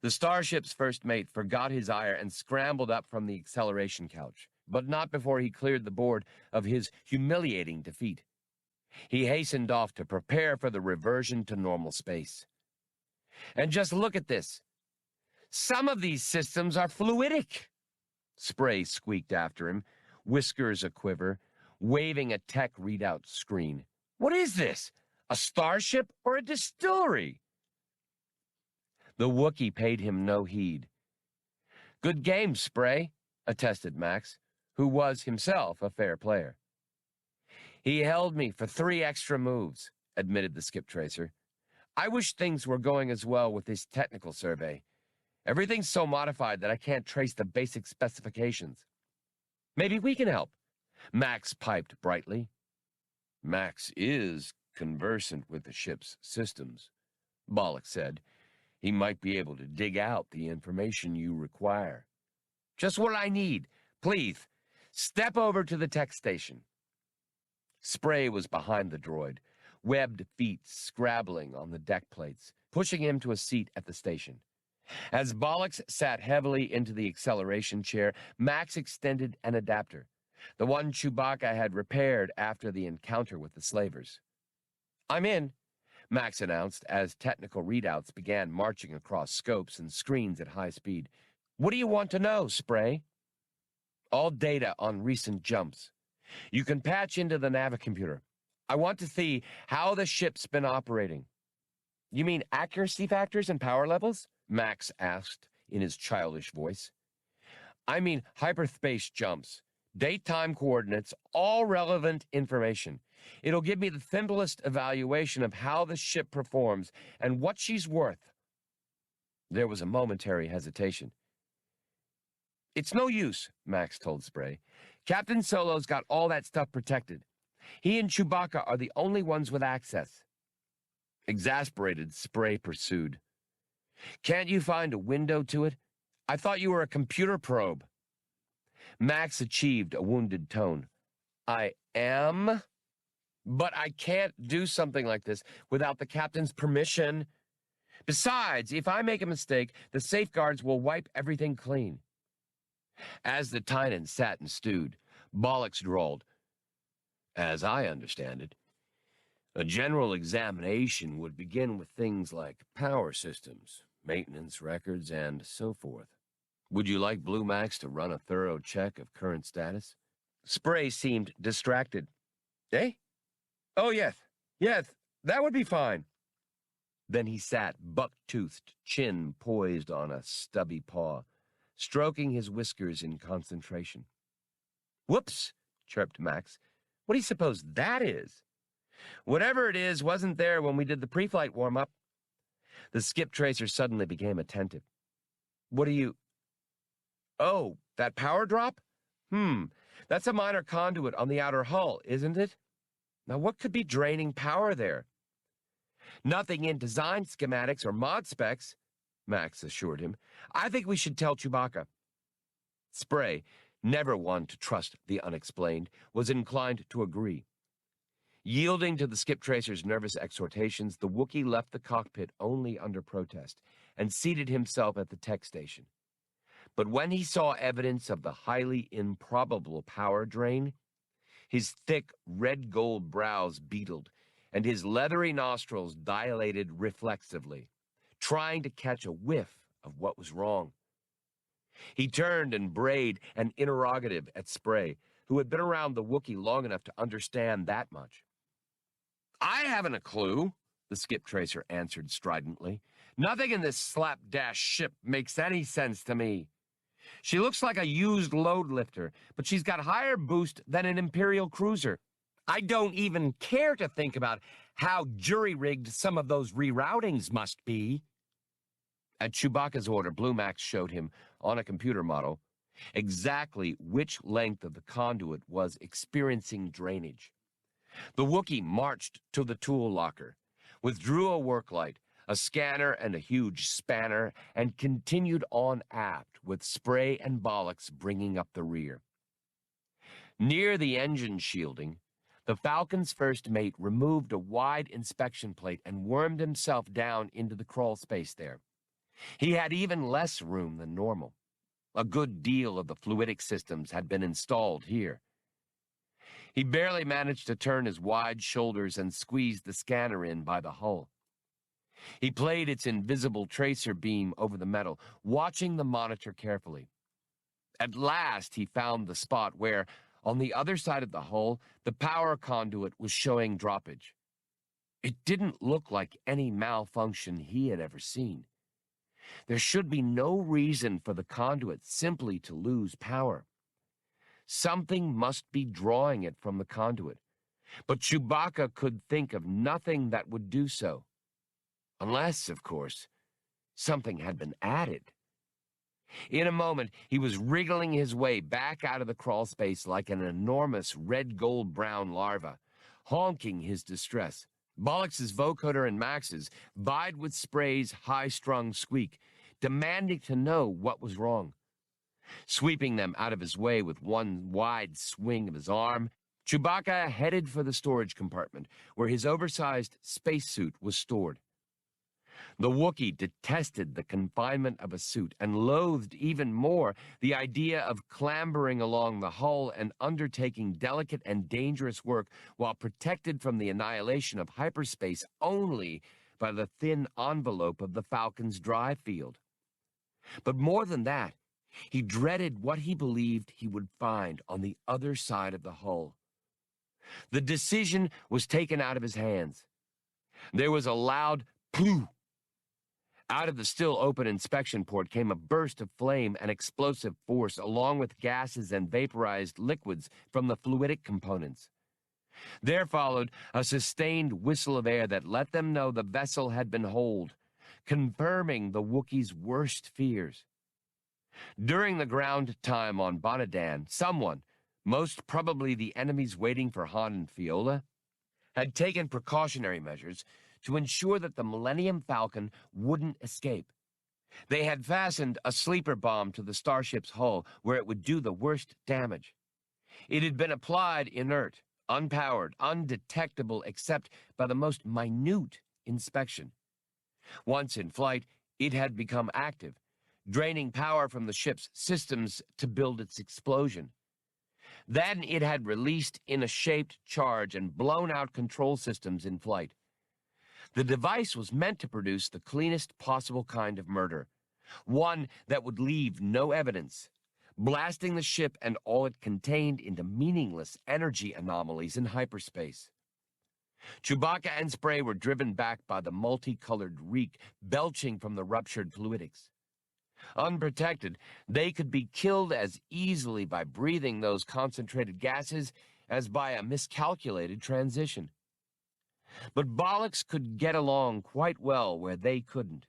The starship's first mate forgot his ire and scrambled up from the acceleration couch, but not before he cleared the board of his humiliating defeat. He hastened off to prepare for the reversion to normal space. And just look at this. Some of these systems are fluidic. Spray squeaked after him, whiskers a-quiver, waving a tech readout screen. What is this? A starship or a distillery? The Wookiee paid him no heed. Good game, Spray, attested Max, who was himself a fair player. He held me for 3 extra moves, admitted the skip tracer. I wish things were going as well with this technical survey. Everything's so modified that I can't trace the basic specifications. Maybe we can help, Max piped brightly. Max is conversant with the ship's systems, Bollock said. He might be able to dig out the information you require. Just what I need. Please, step over to the tech station. Spray was behind the droid, webbed feet scrabbling on the deck plates, pushing him to a seat at the station. As Bollocks sat heavily into the acceleration chair, Max extended an adapter, the one Chewbacca had repaired after the encounter with the slavers. I'm in, Max announced as technical readouts began marching across scopes and screens at high speed. What do you want to know, Spray? All data on recent jumps. You can patch into the navicomputer. I want to see how the ship's been operating. You mean accuracy factors and power levels? Max asked in his childish voice. I mean hyperspace jumps, date-time coordinates, all relevant information. It'll give me the simplest evaluation of how the ship performs and what she's worth. There was a momentary hesitation. It's no use, Max told Spray. Captain Solo's got all that stuff protected. He and Chewbacca are the only ones with access. Exasperated, Spray pursued. Can't you find a window to it? I thought you were a computer probe. Max achieved a wounded tone. I am? But I can't do something like this without the captain's permission. Besides, if I make a mistake, the safeguards will wipe everything clean. As the Tynan sat and stewed, Bollocks drawled. As I understand it, a general examination would begin with things like power systems, maintenance records, and so forth. Would you like Blue Max to run a thorough check of current status? Spray seemed distracted. Eh? Oh, yes, that would be fine. Then he sat, buck-toothed, chin poised on a stubby paw, stroking his whiskers in concentration. Whoops, chirped Max. What do you suppose that is? Whatever it is wasn't there when we did the pre-flight warm-up. The skip tracer suddenly became attentive. What do you... Oh, that power drop? That's a minor conduit on the outer hull, isn't it? Now, what could be draining power there? Nothing in design schematics or mod specs, Max assured him. I think we should tell Chewbacca. Spray, never one to trust the unexplained, was inclined to agree. Yielding to the skip tracer's nervous exhortations, the Wookiee left the cockpit only under protest and seated himself at the tech station. But when he saw evidence of the highly improbable power drain, his thick red-gold brows beetled, and his leathery nostrils dilated reflexively, trying to catch a whiff of what was wrong. He turned and brayed an interrogative at Spray, who had been around the Wookiee long enough to understand that much. I haven't a clue, the skip tracer answered stridently, Nothing in this slapdash ship makes any sense to me. She looks like a used load lifter, but she's got higher boost than an Imperial cruiser. I don't even care to think about how jury-rigged some of those reroutings must be. At Chewbacca's order, Blue Max showed him, on a computer model, exactly which length of the conduit was experiencing drainage. The Wookiee marched to the tool locker, withdrew a work light, a scanner, and a huge spanner, and continued on aft with Spray and Bollocks bringing up the rear. Near the engine shielding, the Falcon's first mate removed a wide inspection plate and wormed himself down into the crawl space there. He had even less room than normal. A good deal of the fluidic systems had been installed here. He barely managed to turn his wide shoulders and squeeze the scanner in by the hull. He played its invisible tracer beam over the metal, watching the monitor carefully. At last, he found the spot where, on the other side of the hull, the power conduit was showing droppage. It didn't look like any malfunction he had ever seen. There should be no reason for the conduit simply to lose power. Something must be drawing it from the conduit, but Chewbacca could think of nothing that would do so. Unless, of course, something had been added. In a moment, he was wriggling his way back out of the crawl space like an enormous red-gold-brown larva, honking his distress. Bollocks' vocoder and Max's vied with Spray's high-strung squeak, demanding to know what was wrong. Sweeping them out of his way with one wide swing of his arm, Chewbacca headed for the storage compartment, where his oversized spacesuit was stored. The Wookiee detested the confinement of a suit and loathed even more the idea of clambering along the hull and undertaking delicate and dangerous work while protected from the annihilation of hyperspace only by the thin envelope of the Falcon's drive field. But more than that, he dreaded what he believed he would find on the other side of the hull. The decision was taken out of his hands. There was a loud "ploo!" Out of the still open inspection port came a burst of flame and explosive force, along with gases and vaporized liquids from the fluidic components. There followed a sustained whistle of air that let them know the vessel had been holed, confirming the Wookiee's worst fears. During the ground time on Bonadan, someone, most probably the enemies waiting for Han and Fiolla, had taken precautionary measures to ensure that the Millennium Falcon wouldn't escape. They had fastened a sleeper bomb to the starship's hull where it would do the worst damage. It had been applied inert, unpowered, undetectable except by the most minute inspection. Once in flight, it had become active, draining power from the ship's systems to build its explosion. Then it had released in a shaped charge and blown out control systems in flight. The device was meant to produce the cleanest possible kind of murder, one that would leave no evidence, blasting the ship and all it contained into meaningless energy anomalies in hyperspace. Chewbacca and Spray were driven back by the multicolored reek belching from the ruptured fluidics. Unprotected, they could be killed as easily by breathing those concentrated gases as by a miscalculated transition. But Bollocks could get along quite well where they couldn't.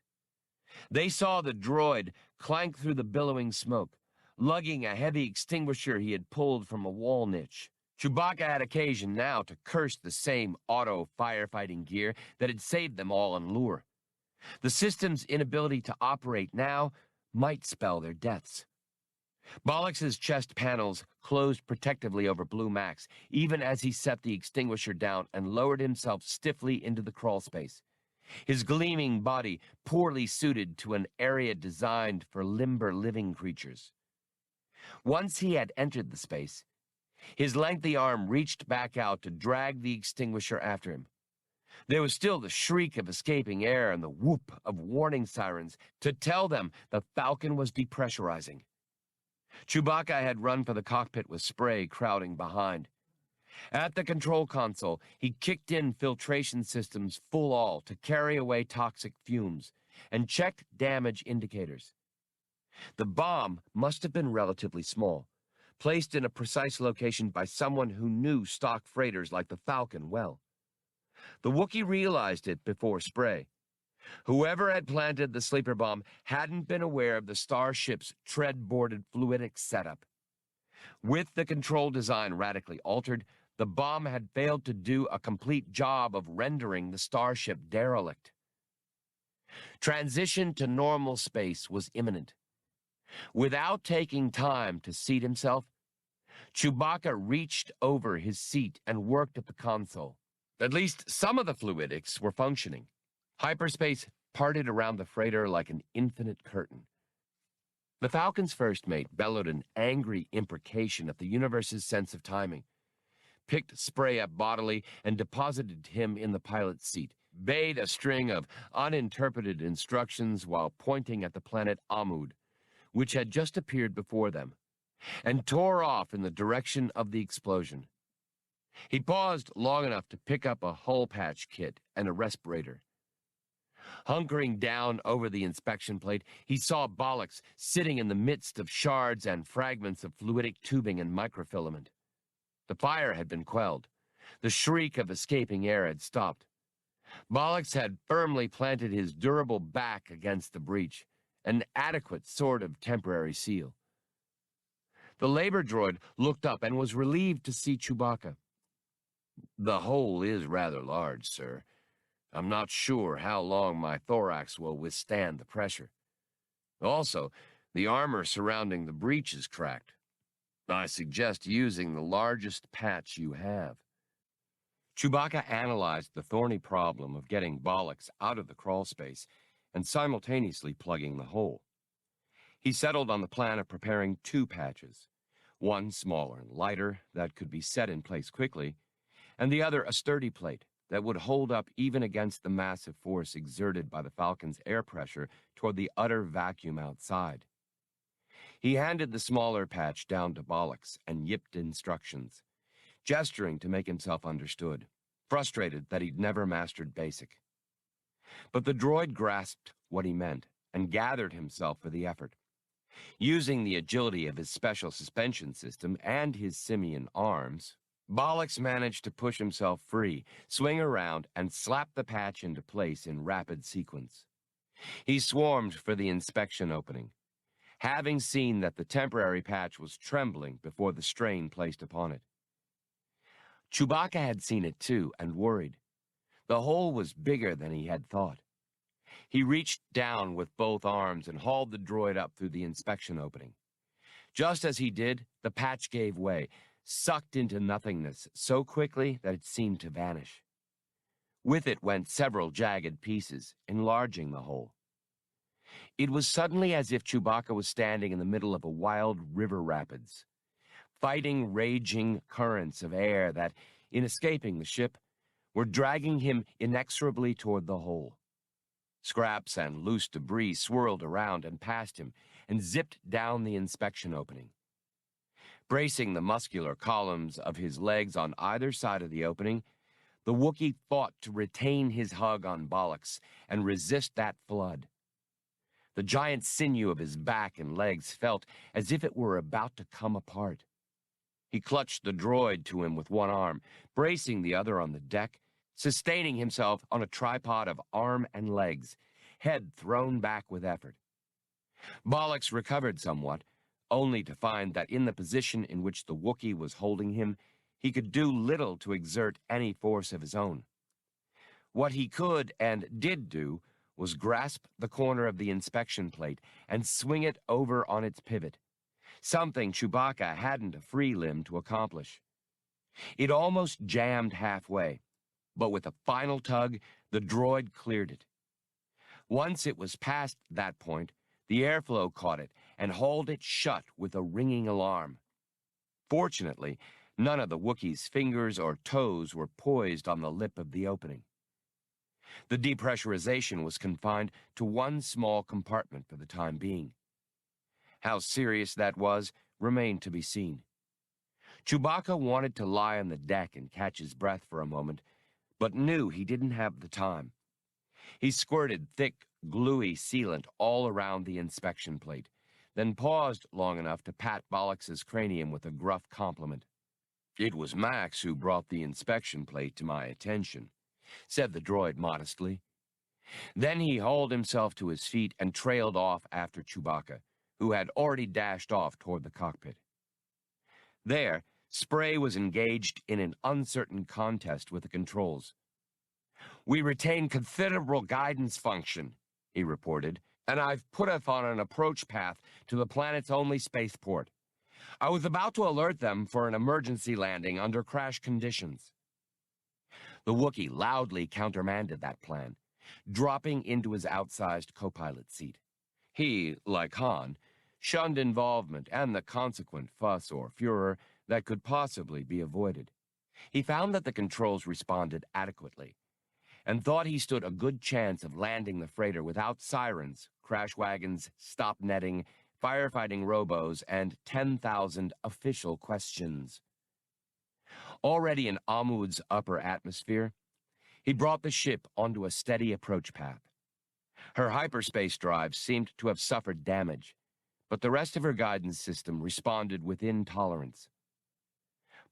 They saw the droid clank through the billowing smoke, lugging a heavy extinguisher he had pulled from a wall niche. Chewbacca had occasion now to curse the same auto firefighting gear that had saved them all on Lure. The system's inability to operate now might spell their deaths. Bollocks' chest panels closed protectively over Blue Max, even as he set the extinguisher down and lowered himself stiffly into the crawl space, his gleaming body poorly suited to an area designed for limber living creatures. Once he had entered the space, his lengthy arm reached back out to drag the extinguisher after him. There was still the shriek of escaping air and the whoop of warning sirens to tell them the Falcon was depressurizing. Chewbacca had run for the cockpit with Spray crowding behind. At the control console, he kicked in filtration systems full all to carry away toxic fumes, and checked damage indicators. The bomb must have been relatively small, placed in a precise location by someone who knew stock freighters like the Falcon well. The Wookiee realized it before spray. Whoever had planted the sleeper bomb hadn't been aware of the starship's tread-boarded fluidics setup. With the control design radically altered, the bomb had failed to do a complete job of rendering the starship derelict. Transition to normal space was imminent. Without taking time to seat himself, Chewbacca reached over his seat and worked at the console. At least some of the fluidics were functioning. Hyperspace parted around the freighter like an infinite curtain. The Falcon's first mate bellowed an angry imprecation at the universe's sense of timing, picked Spray up bodily and deposited him in the pilot's seat, bayed a string of uninterpreted instructions while pointing at the planet Amud, which had just appeared before them, and tore off in the direction of the explosion. He paused long enough to pick up a hull patch kit and a respirator. Hunkering down over the inspection plate, he saw Bollocks sitting in the midst of shards and fragments of fluidic tubing and microfilament. The fire had been quelled. The shriek of escaping air had stopped. Bollocks had firmly planted his durable back against the breach, an adequate sort of temporary seal. The labor droid looked up and was relieved to see Chewbacca. "The hole is rather large, sir. I'm not sure how long my thorax will withstand the pressure. Also, the armor surrounding the breach is cracked. I suggest using the largest patch you have." Chewbacca analyzed the thorny problem of getting Bollocks out of the crawl space and simultaneously plugging the hole. He settled on the plan of preparing 2 patches, one smaller and lighter that could be set in place quickly, and the other a sturdy plate that would hold up even against the massive force exerted by the Falcon's air pressure toward the utter vacuum outside. He handed the smaller patch down to Bollocks and yipped instructions, gesturing to make himself understood, frustrated that he'd never mastered basic. But the droid grasped what he meant and gathered himself for the effort. Using the agility of his special suspension system and his simian arms, Bollocks managed to push himself free, swing around, and slap the patch into place in rapid sequence. He swarmed for the inspection opening, having seen that the temporary patch was trembling before the strain placed upon it. Chewbacca had seen it too and worried. The hole was bigger than he had thought. He reached down with both arms and hauled the droid up through the inspection opening. Just as he did, the patch gave way, sucked into nothingness so quickly that it seemed to vanish. With it went several jagged pieces, enlarging the hole. It was suddenly as if Chewbacca was standing in the middle of a wild river rapids, fighting raging currents of air that, in escaping the ship, were dragging him inexorably toward the hole. Scraps and loose debris swirled around and past him and zipped down the inspection opening. Bracing the muscular columns of his legs on either side of the opening, the Wookiee fought to retain his hug on Bollocks and resist that flood. The giant sinew of his back and legs felt as if it were about to come apart. He clutched the droid to him with one arm, bracing the other on the deck, sustaining himself on a tripod of arm and legs, head thrown back with effort. Bollocks recovered somewhat, only to find that in the position in which the Wookiee was holding him, he could do little to exert any force of his own. What he could and did do was grasp the corner of the inspection plate and swing it over on its pivot, something Chewbacca hadn't a free limb to accomplish. It almost jammed halfway, but with a final tug, the droid cleared it. Once it was past that point, the airflow caught it and hauled it shut with a ringing alarm. Fortunately, none of the Wookiee's fingers or toes were poised on the lip of the opening. The depressurization was confined to one small compartment for the time being. How serious that was remained to be seen. Chewbacca wanted to lie on the deck and catch his breath for a moment, but knew he didn't have the time. He squirted thick, gluey sealant all around the inspection plate, then paused long enough to pat Bollocks's cranium with a gruff compliment. "It was Max who brought the inspection plate to my attention," said the droid modestly. Then he hauled himself to his feet and trailed off after Chewbacca, who had already dashed off toward the cockpit. There, Spray was engaged in an uncertain contest with the controls. "We retain considerable guidance function," he reported, "and I've put us on an approach path to the planet's only spaceport. I was about to alert them for an emergency landing under crash conditions." The Wookiee loudly countermanded that plan, dropping into his outsized co-pilot seat. He, like Han, shunned involvement and the consequent fuss or furor that could possibly be avoided. He found that the controls responded adequately, and thought he stood a good chance of landing the freighter without sirens, crash wagons, stop netting, firefighting robos, and 10,000 official questions. Already in Amud's upper atmosphere, he brought the ship onto a steady approach path. Her hyperspace drive seemed to have suffered damage, but the rest of her guidance system responded within tolerance.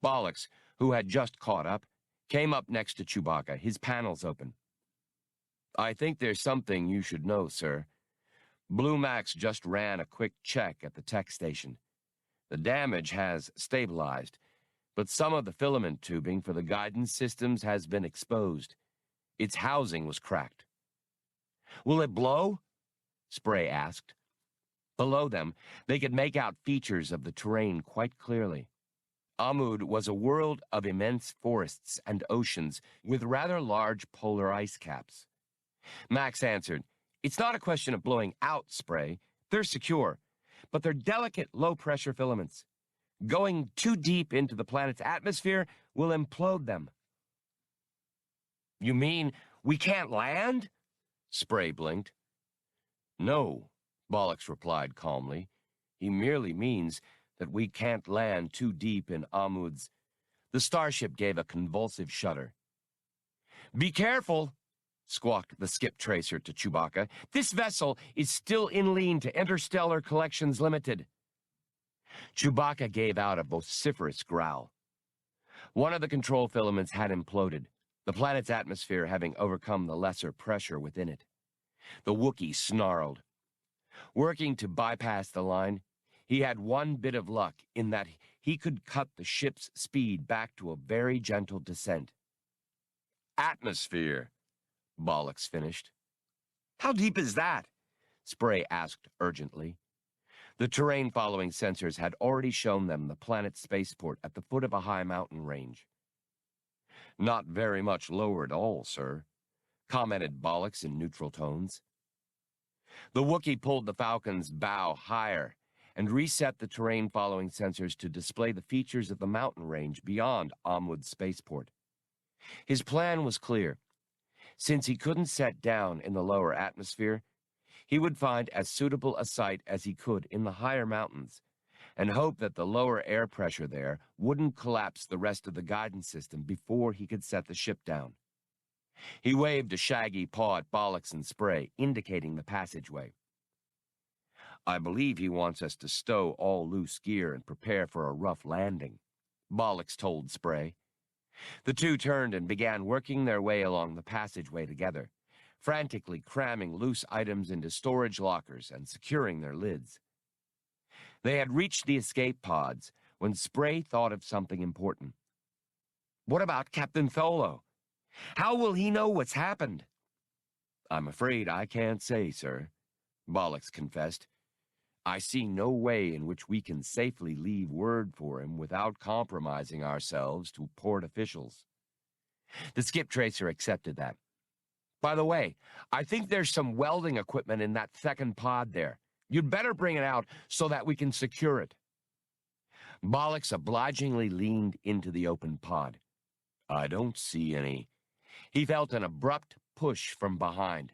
Bollocks, who had just caught up, came up next to Chewbacca, his panels open. "I think there's something you should know, sir. Blue Max just ran a quick check at the tech station. The damage has stabilized, but some of the filament tubing for the guidance systems has been exposed. Its housing was cracked." "Will it blow?" Spray asked. Below them, they could make out features of the terrain quite clearly. Amud was a world of immense forests and oceans with rather large polar ice caps. Max answered, "It's not a question of blowing out, Spray. They're secure, but they're delicate, low-pressure filaments. Going too deep into the planet's atmosphere will implode them." "You mean we can't land?" Spray blinked. "No," Bollocks replied calmly. "He merely means that we can't land too deep in Amud's." The starship gave a convulsive shudder. "Be careful," squawked the skip tracer to Chewbacca. "This vessel is still in lean to Interstellar Collections Limited." Chewbacca gave out a vociferous growl. One of the control filaments had imploded, the planet's atmosphere having overcome the lesser pressure within it. The Wookiee snarled. Working to bypass the line, he had one bit of luck in that he could cut the ship's speed back to a very gentle descent. "Atmosphere," Bollocks finished. "How deep is that?" Spray asked urgently. The terrain-following sensors had already shown them the planet's spaceport at the foot of a high mountain range. "Not very much lower at all, sir," commented Bollocks in neutral tones. The Wookiee pulled the Falcon's bow higher and reset the terrain-following sensors to display the features of the mountain range beyond Amud's spaceport. His plan was clear. Since he couldn't set down in the lower atmosphere, he would find as suitable a site as he could in the higher mountains and hope that the lower air pressure there wouldn't collapse the rest of the guidance system before he could set the ship down. He waved a shaggy paw at Bollocks and Spray, indicating the passageway. "I believe he wants us to stow all loose gear and prepare for a rough landing," Bollocks told Spray. The two turned and began working their way along the passageway together, frantically cramming loose items into storage lockers and securing their lids. They had reached the escape pods when Spray thought of something important. "What about Captain Tholo? How will he know what's happened?" "I'm afraid I can't say, sir," Bollocks confessed. "I see no way in which we can safely leave word for him without compromising ourselves to port officials." The skip tracer accepted that. "By the way, I think there's some welding equipment in that second pod there. You'd better bring it out so that we can secure it." Bollocks obligingly leaned into the open pod. "I don't see any." He felt an abrupt push from behind.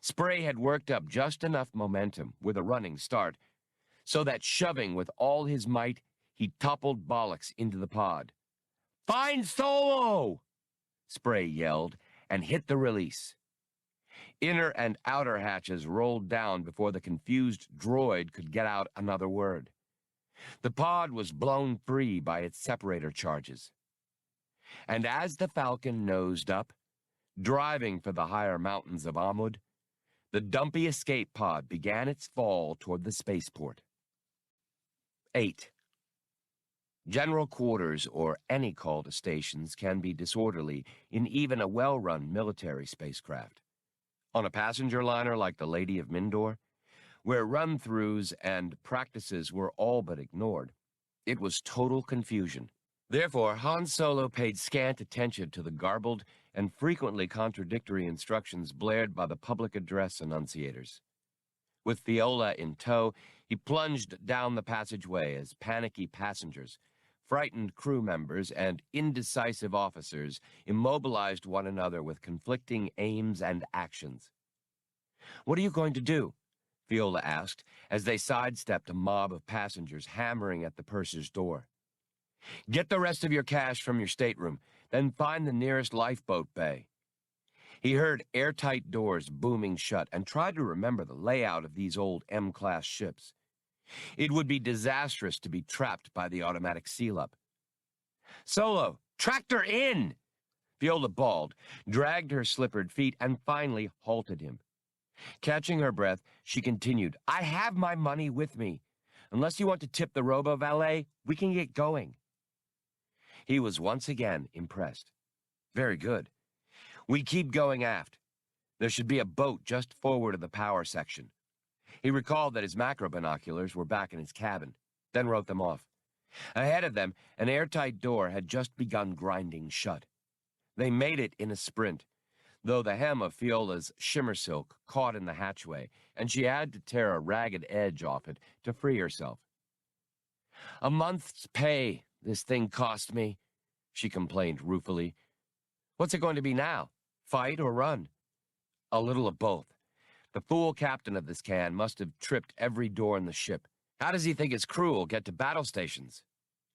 Spray had worked up just enough momentum with a running start, so that shoving with all his might, he toppled Bollocks into the pod. "Find Solo!" Spray yelled and hit the release. Inner and outer hatches rolled down before the confused droid could get out another word. The pod was blown free by its separator charges. And as the Falcon nosed up, driving for the higher mountains of Amud, the dumpy escape pod began its fall toward the spaceport. 8. General quarters or any call to stations can be disorderly in even a well-run military spacecraft. On a passenger liner like the Lady of Mindor, where run-throughs and practices were all but ignored, it was total confusion. Therefore, Han Solo paid scant attention to the garbled and frequently contradictory instructions blared by the public address annunciators. With Fiolla in tow, he plunged down the passageway as panicky passengers, frightened crew members, and indecisive officers immobilized one another with conflicting aims and actions. "What are you going to do?" Fiolla asked as they sidestepped a mob of passengers hammering at the purser's door. "Get the rest of your cash from your stateroom, then find the nearest lifeboat bay." He heard airtight doors booming shut and tried to remember the layout of these old M-class ships. It would be disastrous to be trapped by the automatic seal-up. "Solo, tractor in!" Fiolla bawled, dragged her slippered feet, and finally halted him. Catching her breath, she continued, "I have my money with me. Unless you want to tip the robo-valet, we can get going." He was once again impressed. "Very good. We keep going aft. There should be a boat just forward of the power section." He recalled that his macro binoculars were back in his cabin, then wrote them off. Ahead of them, an airtight door had just begun grinding shut. They made it in a sprint, though the hem of Fiola's shimmer silk caught in the hatchway, and she had to tear a ragged edge off it to free herself. "A month's pay this thing cost me," she complained ruefully. "What's it going to be now? Fight or run?" "A little of both. The fool captain of this can must have tripped every door in the ship. How does he think his crew will get to battle stations?"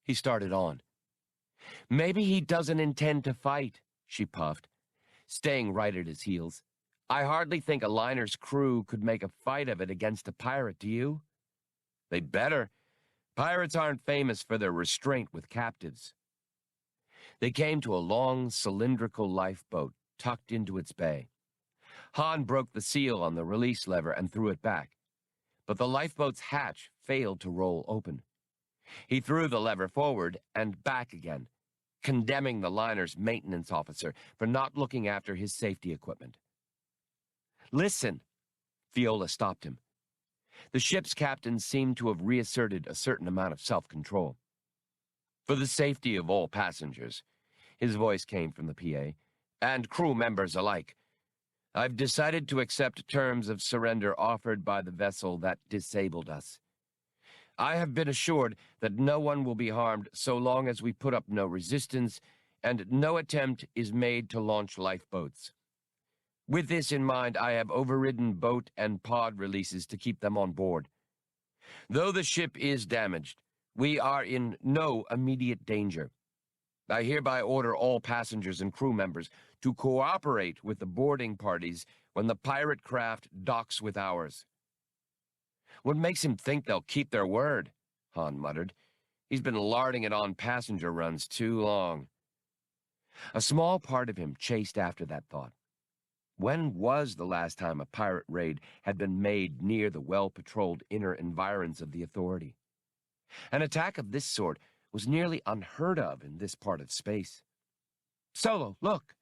He started on. "Maybe he doesn't intend to fight," she puffed, staying right at his heels. "I hardly think a liner's crew could make a fight of it against a pirate, do you?" "They'd better. Pirates aren't famous for their restraint with captives." They came to a long, cylindrical lifeboat tucked into its bay. Han broke the seal on the release lever and threw it back, but the lifeboat's hatch failed to roll open. He threw the lever forward and back again, condemning the liner's maintenance officer for not looking after his safety equipment. "Listen," Fiolla stopped him. The ship's captain seemed to have reasserted a certain amount of self-control. "For the safety of all passengers," his voice came from the PA, "and crew members alike, I've decided to accept terms of surrender offered by the vessel that disabled us. I have been assured that no one will be harmed so long as we put up no resistance and no attempt is made to launch lifeboats. With this in mind, I have overridden boat and pod releases to keep them on board. Though the ship is damaged, we are in no immediate danger. I hereby order all passengers and crew members to cooperate with the boarding parties when the pirate craft docks with ours." "What makes him think they'll keep their word?" Han muttered. "He's been larding it on passenger runs too long." A small part of him chased after that thought. When was the last time a pirate raid had been made near the well-patrolled inner environs of the Authority? An attack of this sort was nearly unheard of in this part of space. "Solo, look!"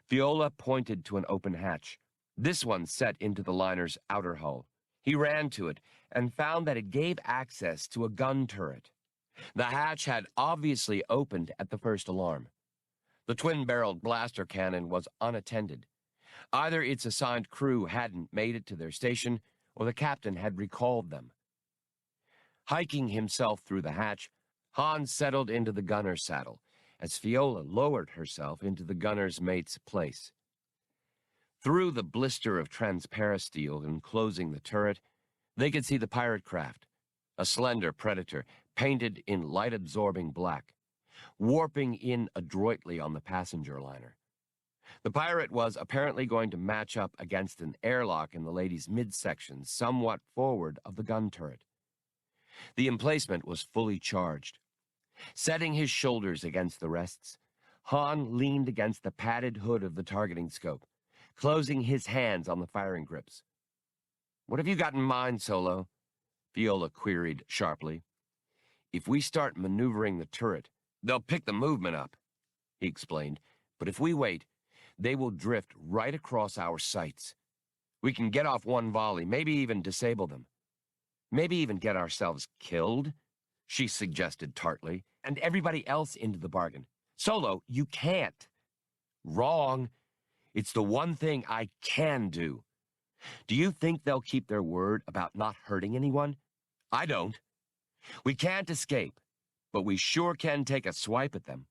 Fiolla pointed to an open hatch, this one set into the liner's outer hull. He ran to it and found that it gave access to a gun turret. The hatch had obviously opened at the first alarm. The twin-barreled blaster cannon was unattended. Either its assigned crew hadn't made it to their station, or the captain had recalled them. Hiking himself through the hatch, Han settled into the gunner's saddle as Fiolla lowered herself into the gunner's mate's place. Through the blister of transparasteel enclosing the turret, they could see the pirate craft, a slender predator painted in light-absorbing black, warping in adroitly on the passenger liner. The pirate was apparently going to match up against an airlock in the lady's midsection, somewhat forward of the gun turret. The emplacement was fully charged. Setting his shoulders against the rests, Han leaned against the padded hood of the targeting scope, closing his hands on the firing grips. "What have you got in mind, Solo?" Fiolla queried sharply. "If we start maneuvering the turret, they'll pick the movement up," he explained. "But if we wait, they will drift right across our sights. We can get off one volley, maybe even disable them. Maybe even get ourselves killed," she suggested tartly, "and everybody else into the bargain. Solo, you can't." "Wrong. It's the one thing I can do. Do you think they'll keep their word about not hurting anyone? I don't. We can't escape, but we sure can take a swipe at them."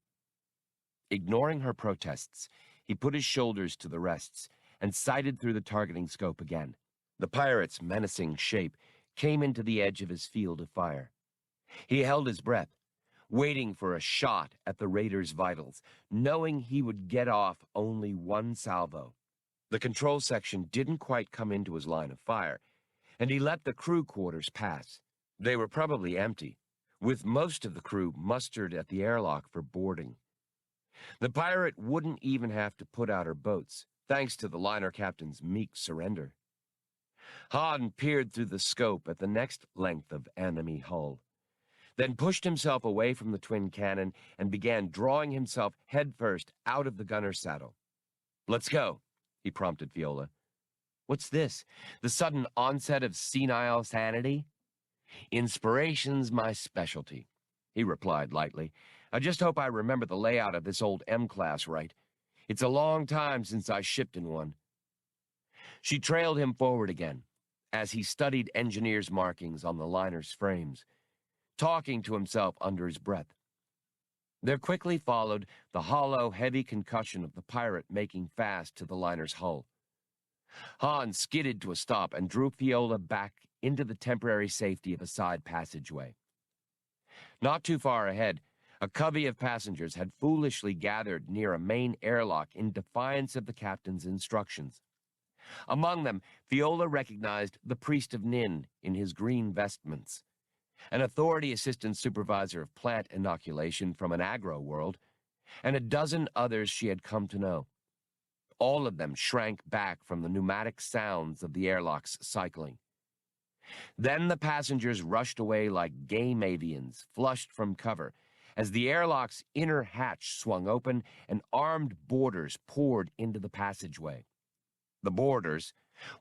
Ignoring her protests, he put his shoulders to the rests and sighted through the targeting scope again. The pirate's menacing shape came into the edge of his field of fire. He held his breath, waiting for a shot at the raider's vitals, knowing he would get off only one salvo. The control section didn't quite come into his line of fire, and he let the crew quarters pass. They were probably empty, with most of the crew mustered at the airlock for boarding. The pirate wouldn't even have to put out her boats, thanks to the liner captain's meek surrender. Han peered through the scope at the next length of enemy hull, then pushed himself away from the twin cannon and began drawing himself headfirst out of the gunner's saddle. "Let's go," he prompted Fiolla. "What's this? The sudden onset of senile sanity?" "Inspiration's my specialty," he replied lightly. "I just hope I remember the layout of this old M-class right. It's a long time since I shipped in one." She trailed him forward again, as he studied engineer's markings on the liner's frames, talking to himself under his breath. There quickly followed the hollow, heavy concussion of the pirate making fast to the liner's hull. Han skidded to a stop and drew Fiolla back into the temporary safety of a side passageway. Not too far ahead, a covey of passengers had foolishly gathered near a main airlock in defiance of the captain's instructions. Among them, Fiolla recognized the priest of Nin in his green vestments, an authority assistant supervisor of plant inoculation from an agro world, and a dozen others she had come to know. All of them shrank back from the pneumatic sounds of the airlock's cycling. Then the passengers rushed away like game avians flushed from cover as the airlock's inner hatch swung open and armed boarders poured into the passageway. The boarders,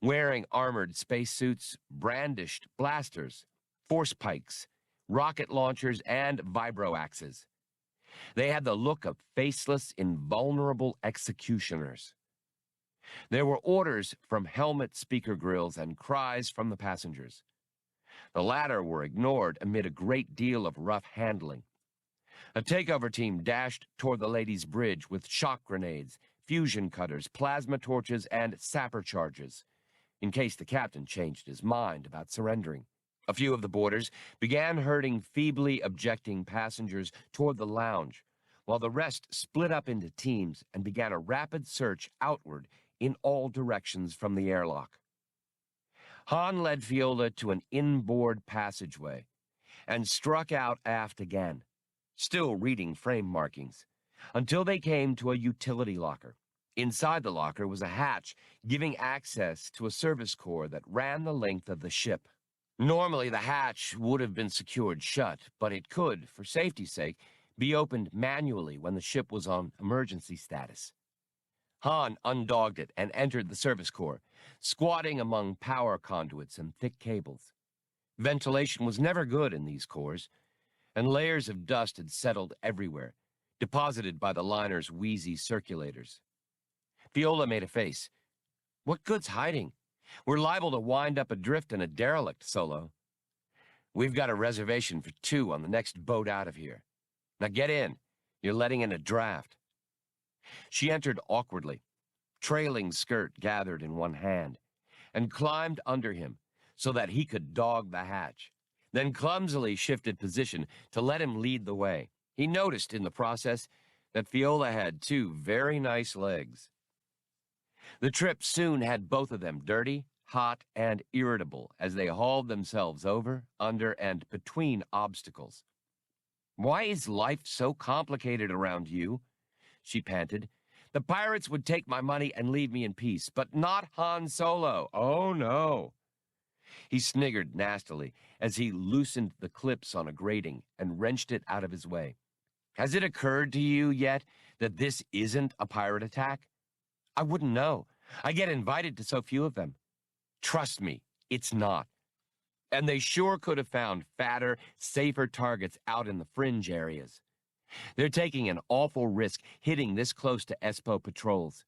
wearing armored spacesuits, brandished blasters, force pikes, rocket launchers, and vibroaxes. They had the look of faceless, invulnerable executioners. There were orders from helmet speaker grills and cries from the passengers. The latter were ignored amid a great deal of rough handling. A takeover team dashed toward the ladies' bridge with shock grenades, fusion cutters, plasma torches, and sapper charges, in case the captain changed his mind about surrendering. A few of the boarders began herding feebly objecting passengers toward the lounge, while the rest split up into teams and began a rapid search outward in all directions from the airlock. Han led Fiolla to an inboard passageway and struck out aft again, still reading frame markings, until they came to a utility locker. Inside the locker was a hatch giving access to a service core that ran the length of the ship. Normally, the hatch would have been secured shut, but it could, for safety's sake, be opened manually when the ship was on emergency status. Han undogged it and entered the service core, squatting among power conduits and thick cables. Ventilation was never good in these cores, and layers of dust had settled everywhere, deposited by the liner's wheezy circulators. Fiolla made a face. "What good's hiding? We're liable to wind up adrift in a derelict, Solo. We've got a reservation for 2 on the next boat out of here. Now get in. You're letting in a draft." She entered awkwardly, trailing skirt gathered in one hand, and climbed under him so that he could dog the hatch, then clumsily shifted position to let him lead the way. He noticed in the process that Fiolla had 2 very nice legs. The trip soon had both of them dirty, hot, and irritable as they hauled themselves over, under, and between obstacles. "Why is life so complicated around you?" she panted. "The pirates would take my money and leave me in peace, but not Han Solo. Oh, no." He sniggered nastily as he loosened the clips on a grating and wrenched it out of his way. "Has it occurred to you yet that this isn't a pirate attack? I wouldn't know. I get invited to so few of them. Trust me, it's not. And they sure could have found fatter, safer targets out in the fringe areas. They're taking an awful risk hitting this close to Espo patrols.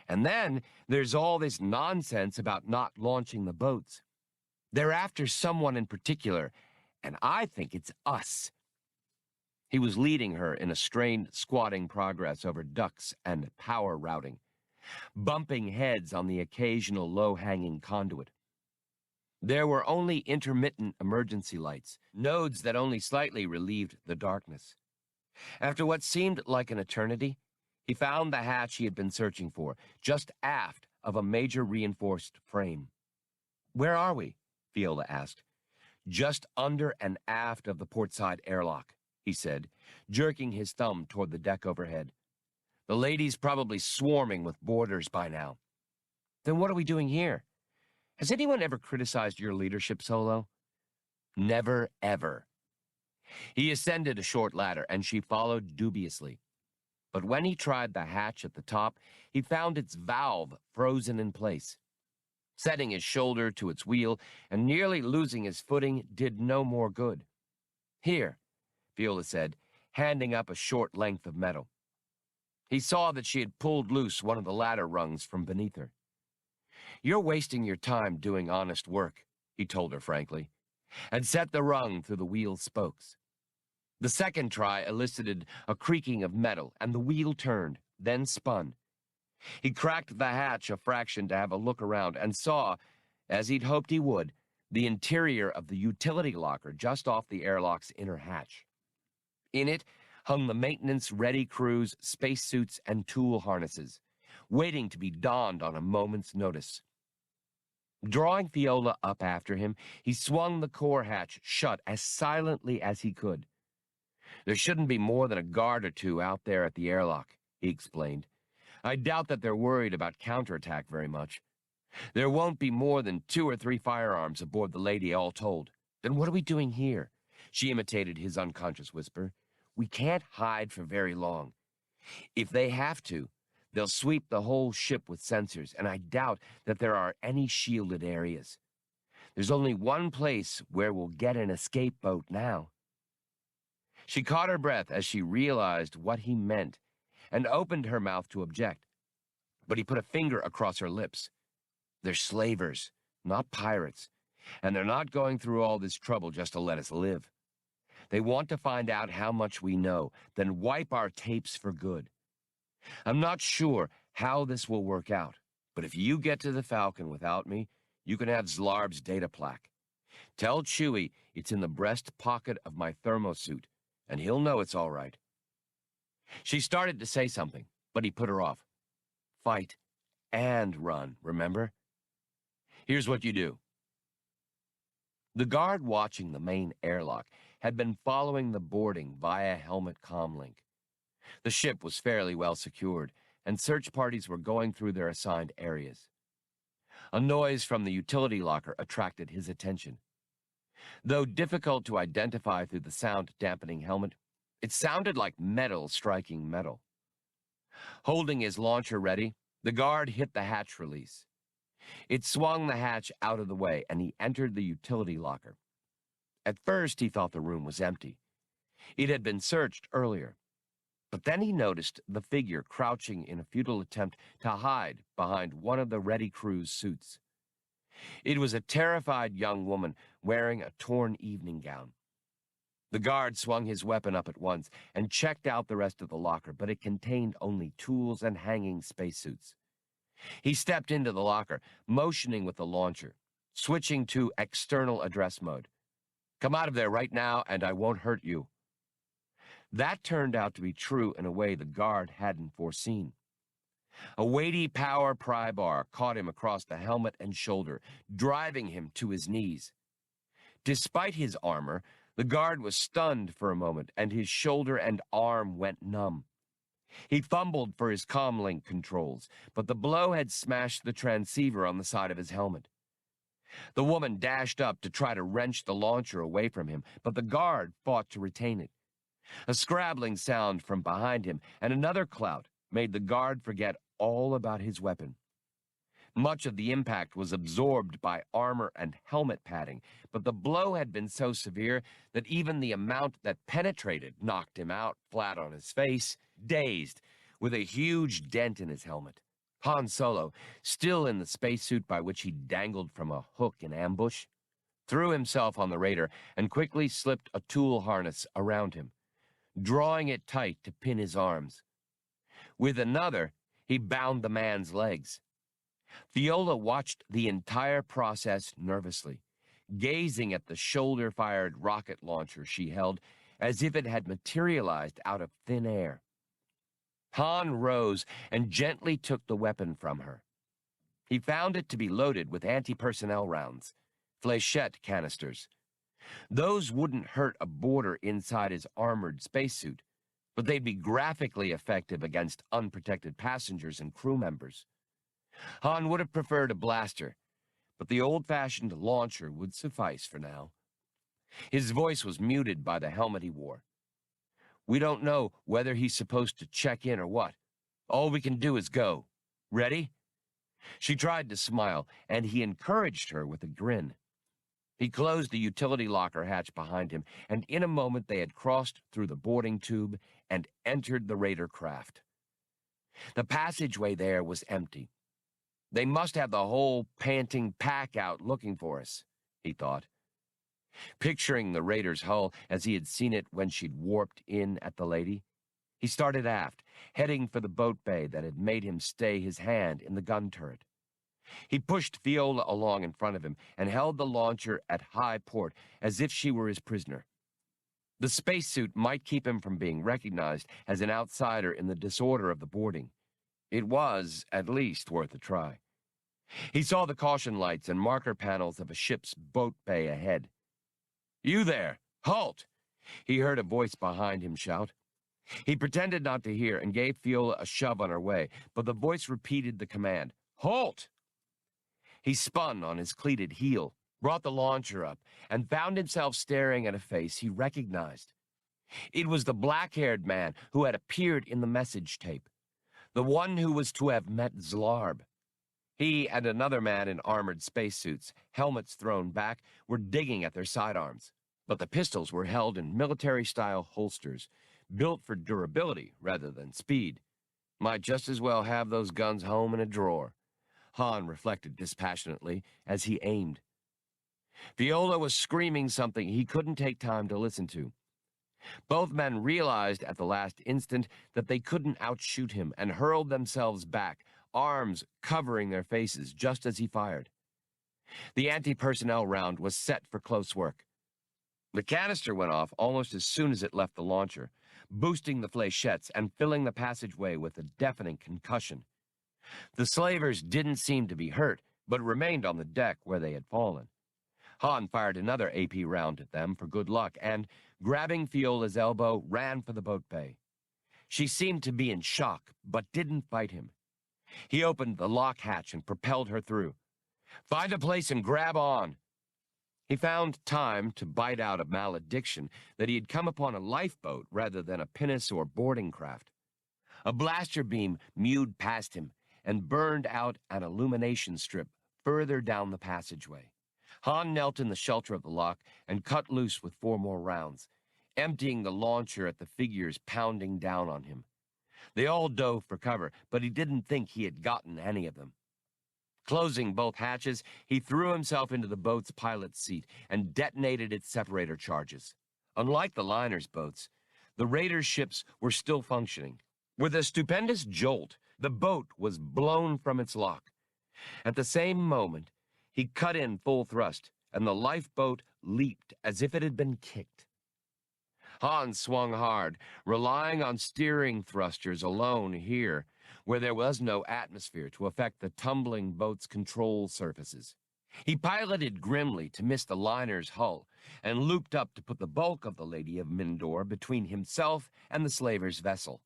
And then there's all this nonsense about not launching the boats. They're after someone in particular, and I think it's us." He was leading her in a strained, squatting progress over ducks and power routing, bumping heads on the occasional low-hanging conduit. There were only intermittent emergency lights, nodes that only slightly relieved the darkness. After what seemed like an eternity, he found the hatch he had been searching for, just aft of a major reinforced frame. "Where are we?" Fiolla asked. "Just under and aft of the portside airlock," he said, jerking his thumb toward the deck overhead. "The lady's probably swarming with boarders by now." "Then what are we doing here? Has anyone ever criticized your leadership, Solo?" "Never, ever." He ascended a short ladder, and she followed dubiously. But when he tried the hatch at the top, he found its valve frozen in place. Setting his shoulder to its wheel and nearly losing his footing did no more good. "Here," Fiolla said, handing up a short length of metal. He saw that she had pulled loose one of the ladder rungs from beneath her. "You're wasting your time doing honest work," he told her frankly, and set the rung through the wheel's spokes. The second try elicited a creaking of metal, and the wheel turned, then spun. He cracked the hatch a fraction to have a look around and saw, as he'd hoped he would, the interior of the utility locker just off the airlock's inner hatch. In it hung the maintenance-ready crew's spacesuits and tool harnesses, waiting to be donned on a moment's notice. Drawing Fiolla up after him, he swung the core hatch shut as silently as he could. "There shouldn't be more than a guard or two out there at the airlock," he explained. "I doubt that they're worried about counterattack very much. There won't be more than 2 or 3 firearms aboard the lady, all told." "Then what are we doing here?" She imitated his unconscious whisper. "We can't hide for very long. If they have to, they'll sweep the whole ship with sensors, and I doubt that there are any shielded areas. There's only one place where we'll get an escape boat now." She caught her breath as she realized what he meant and opened her mouth to object. But he put a finger across her lips. "They're slavers, not pirates, and they're not going through all this trouble just to let us live. They want to find out how much we know, then wipe our tapes for good. I'm not sure how this will work out, but if you get to the Falcon without me, you can have Zlarb's data plaque. Tell Chewie it's in the breast pocket of my thermosuit, and he'll know it's all right." She started to say something, but he put her off. "Fight and run, remember? Here's what you do." The guard watching the main airlock had been following the boarding via helmet comlink. The ship was fairly well secured, and search parties were going through their assigned areas. A noise from the utility locker attracted his attention. Though difficult to identify through the sound-dampening helmet, it sounded like metal striking metal. Holding his launcher ready, the guard hit the hatch release. It swung the hatch out of the way, and he entered the utility locker. At first, he thought the room was empty. It had been searched earlier. But then he noticed the figure crouching in a futile attempt to hide behind one of the ready crew's suits. It was a terrified young woman wearing a torn evening gown. The guard swung his weapon up at once and checked out the rest of the locker, but it contained only tools and hanging spacesuits. He stepped into the locker, motioning with the launcher, switching to external address mode. "Come out of there right now, and I won't hurt you." That turned out to be true in a way the guard hadn't foreseen. A weighty power pry bar caught him across the helmet and shoulder, driving him to his knees. Despite his armor, the guard was stunned for a moment, and his shoulder and arm went numb. He fumbled for his comlink controls, but the blow had smashed the transceiver on the side of his helmet. The woman dashed up to try to wrench the launcher away from him, but the guard fought to retain it. A scrabbling sound from behind him and another clout made the guard forget all about his weapon. Much of the impact was absorbed by armor and helmet padding, but the blow had been so severe that even the amount that penetrated knocked him out flat on his face, dazed, with a huge dent in his helmet. Han Solo, still in the spacesuit by which he dangled from a hook in ambush, threw himself on the raider and quickly slipped a tool harness around him, drawing it tight to pin his arms. With another, he bound the man's legs. Fiolla watched the entire process nervously, gazing at the shoulder-fired rocket launcher she held as if it had materialized out of thin air. Han rose and gently took the weapon from her. He found it to be loaded with anti-personnel rounds, fléchette canisters. Those wouldn't hurt a boarder inside his armored spacesuit, but they'd be graphically effective against unprotected passengers and crew members. Han would have preferred a blaster, but the old-fashioned launcher would suffice for now. His voice was muted by the helmet he wore. "We don't know whether he's supposed to check in or what. All we can do is go. Ready?" She tried to smile, and he encouraged her with a grin. He closed the utility locker hatch behind him, and in a moment they had crossed through the boarding tube and entered the raider craft. The passageway there was empty. They must have the whole panting pack out looking for us, he thought. Picturing the raider's hull as he had seen it when she'd warped in at the Lady, he started aft, heading for the boat bay that had made him stay his hand in the gun turret. He pushed Fiolla along in front of him and held the launcher at high port as if she were his prisoner. The spacesuit might keep him from being recognized as an outsider in the disorder of the boarding. It was, at least, worth a try. He saw the caution lights and marker panels of a ship's boat bay ahead. "You there! Halt!" he heard a voice behind him shout. He pretended not to hear and gave Fiolla a shove on her way, but the voice repeated the command, "Halt!" He spun on his cleated heel, brought the launcher up, and found himself staring at a face he recognized. It was the black-haired man who had appeared in the message tape, the one who was to have met Zlarb. He and another man in armored spacesuits, helmets thrown back, were digging at their sidearms, but the pistols were held in military-style holsters, built for durability rather than speed. Might just as well have those guns home in a drawer, Han reflected dispassionately as he aimed. Fiolla was screaming something he couldn't take time to listen to. Both men realized at the last instant that they couldn't outshoot him and hurled themselves back, arms covering their faces just as he fired. The anti-personnel round was set for close work. The canister went off almost as soon as it left the launcher, boosting the fléchettes and filling the passageway with a deafening concussion. The slavers didn't seem to be hurt, but remained on the deck where they had fallen. Han fired another AP round at them for good luck and, grabbing Fiolla's elbow, ran for the boat bay. She seemed to be in shock, but didn't fight him. He opened the lock hatch and propelled her through. "Find a place and grab on." He found time to bite out a malediction that he had come upon a lifeboat rather than a pinnace or boarding craft. A blaster beam mewed past him and burned out an illumination strip further down the passageway. Han knelt in the shelter of the lock and cut loose with 4 more rounds, emptying the launcher at the figures pounding down on him. They all dove for cover, but he didn't think he had gotten any of them. Closing both hatches, he threw himself into the boat's pilot's seat and detonated its separator charges. Unlike the liner's boats, the raider ships were still functioning. With a stupendous jolt, the boat was blown from its lock. At the same moment, he cut in full thrust, and the lifeboat leaped as if it had been kicked. Han swung hard, relying on steering thrusters alone here, where there was no atmosphere to affect the tumbling boat's control surfaces. He piloted grimly to miss the liner's hull and looped up to put the bulk of the Lady of Mindor between himself and the slaver's vessel.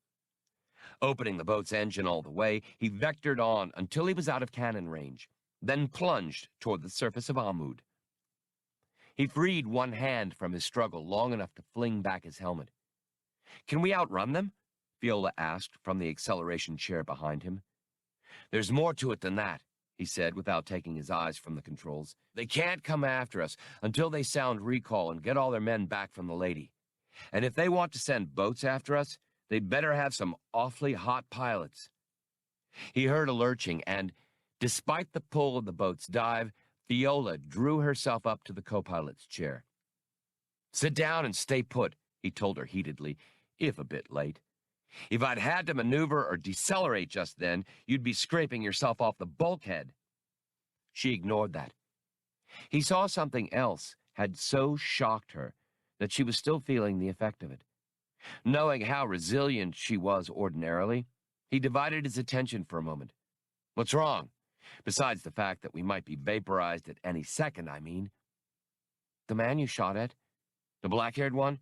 Opening the boat's engine all the way, he vectored on until he was out of cannon range, then plunged toward the surface of Amud. He freed one hand from his struggle long enough to fling back his helmet. "Can we outrun them?" Fiolla asked from the acceleration chair behind him. "There's more to it than that," he said without taking his eyes from the controls. "They can't come after us until they sound recall and get all their men back from the Lady. And if they want to send boats after us, they'd better have some awfully hot pilots." He heard a lurching, and, despite the pull of the boat's dive, Fiolla drew herself up to the co-pilot's chair. "Sit down and stay put," he told her heatedly, if a bit late. "If I'd had to maneuver or decelerate just then, you'd be scraping yourself off the bulkhead." She ignored that. He saw something else had so shocked her that she was still feeling the effect of it. Knowing how resilient she was ordinarily, he divided his attention for a moment. "What's wrong? Besides the fact that we might be vaporized at any second, I mean." "The man you shot at? The black-haired one?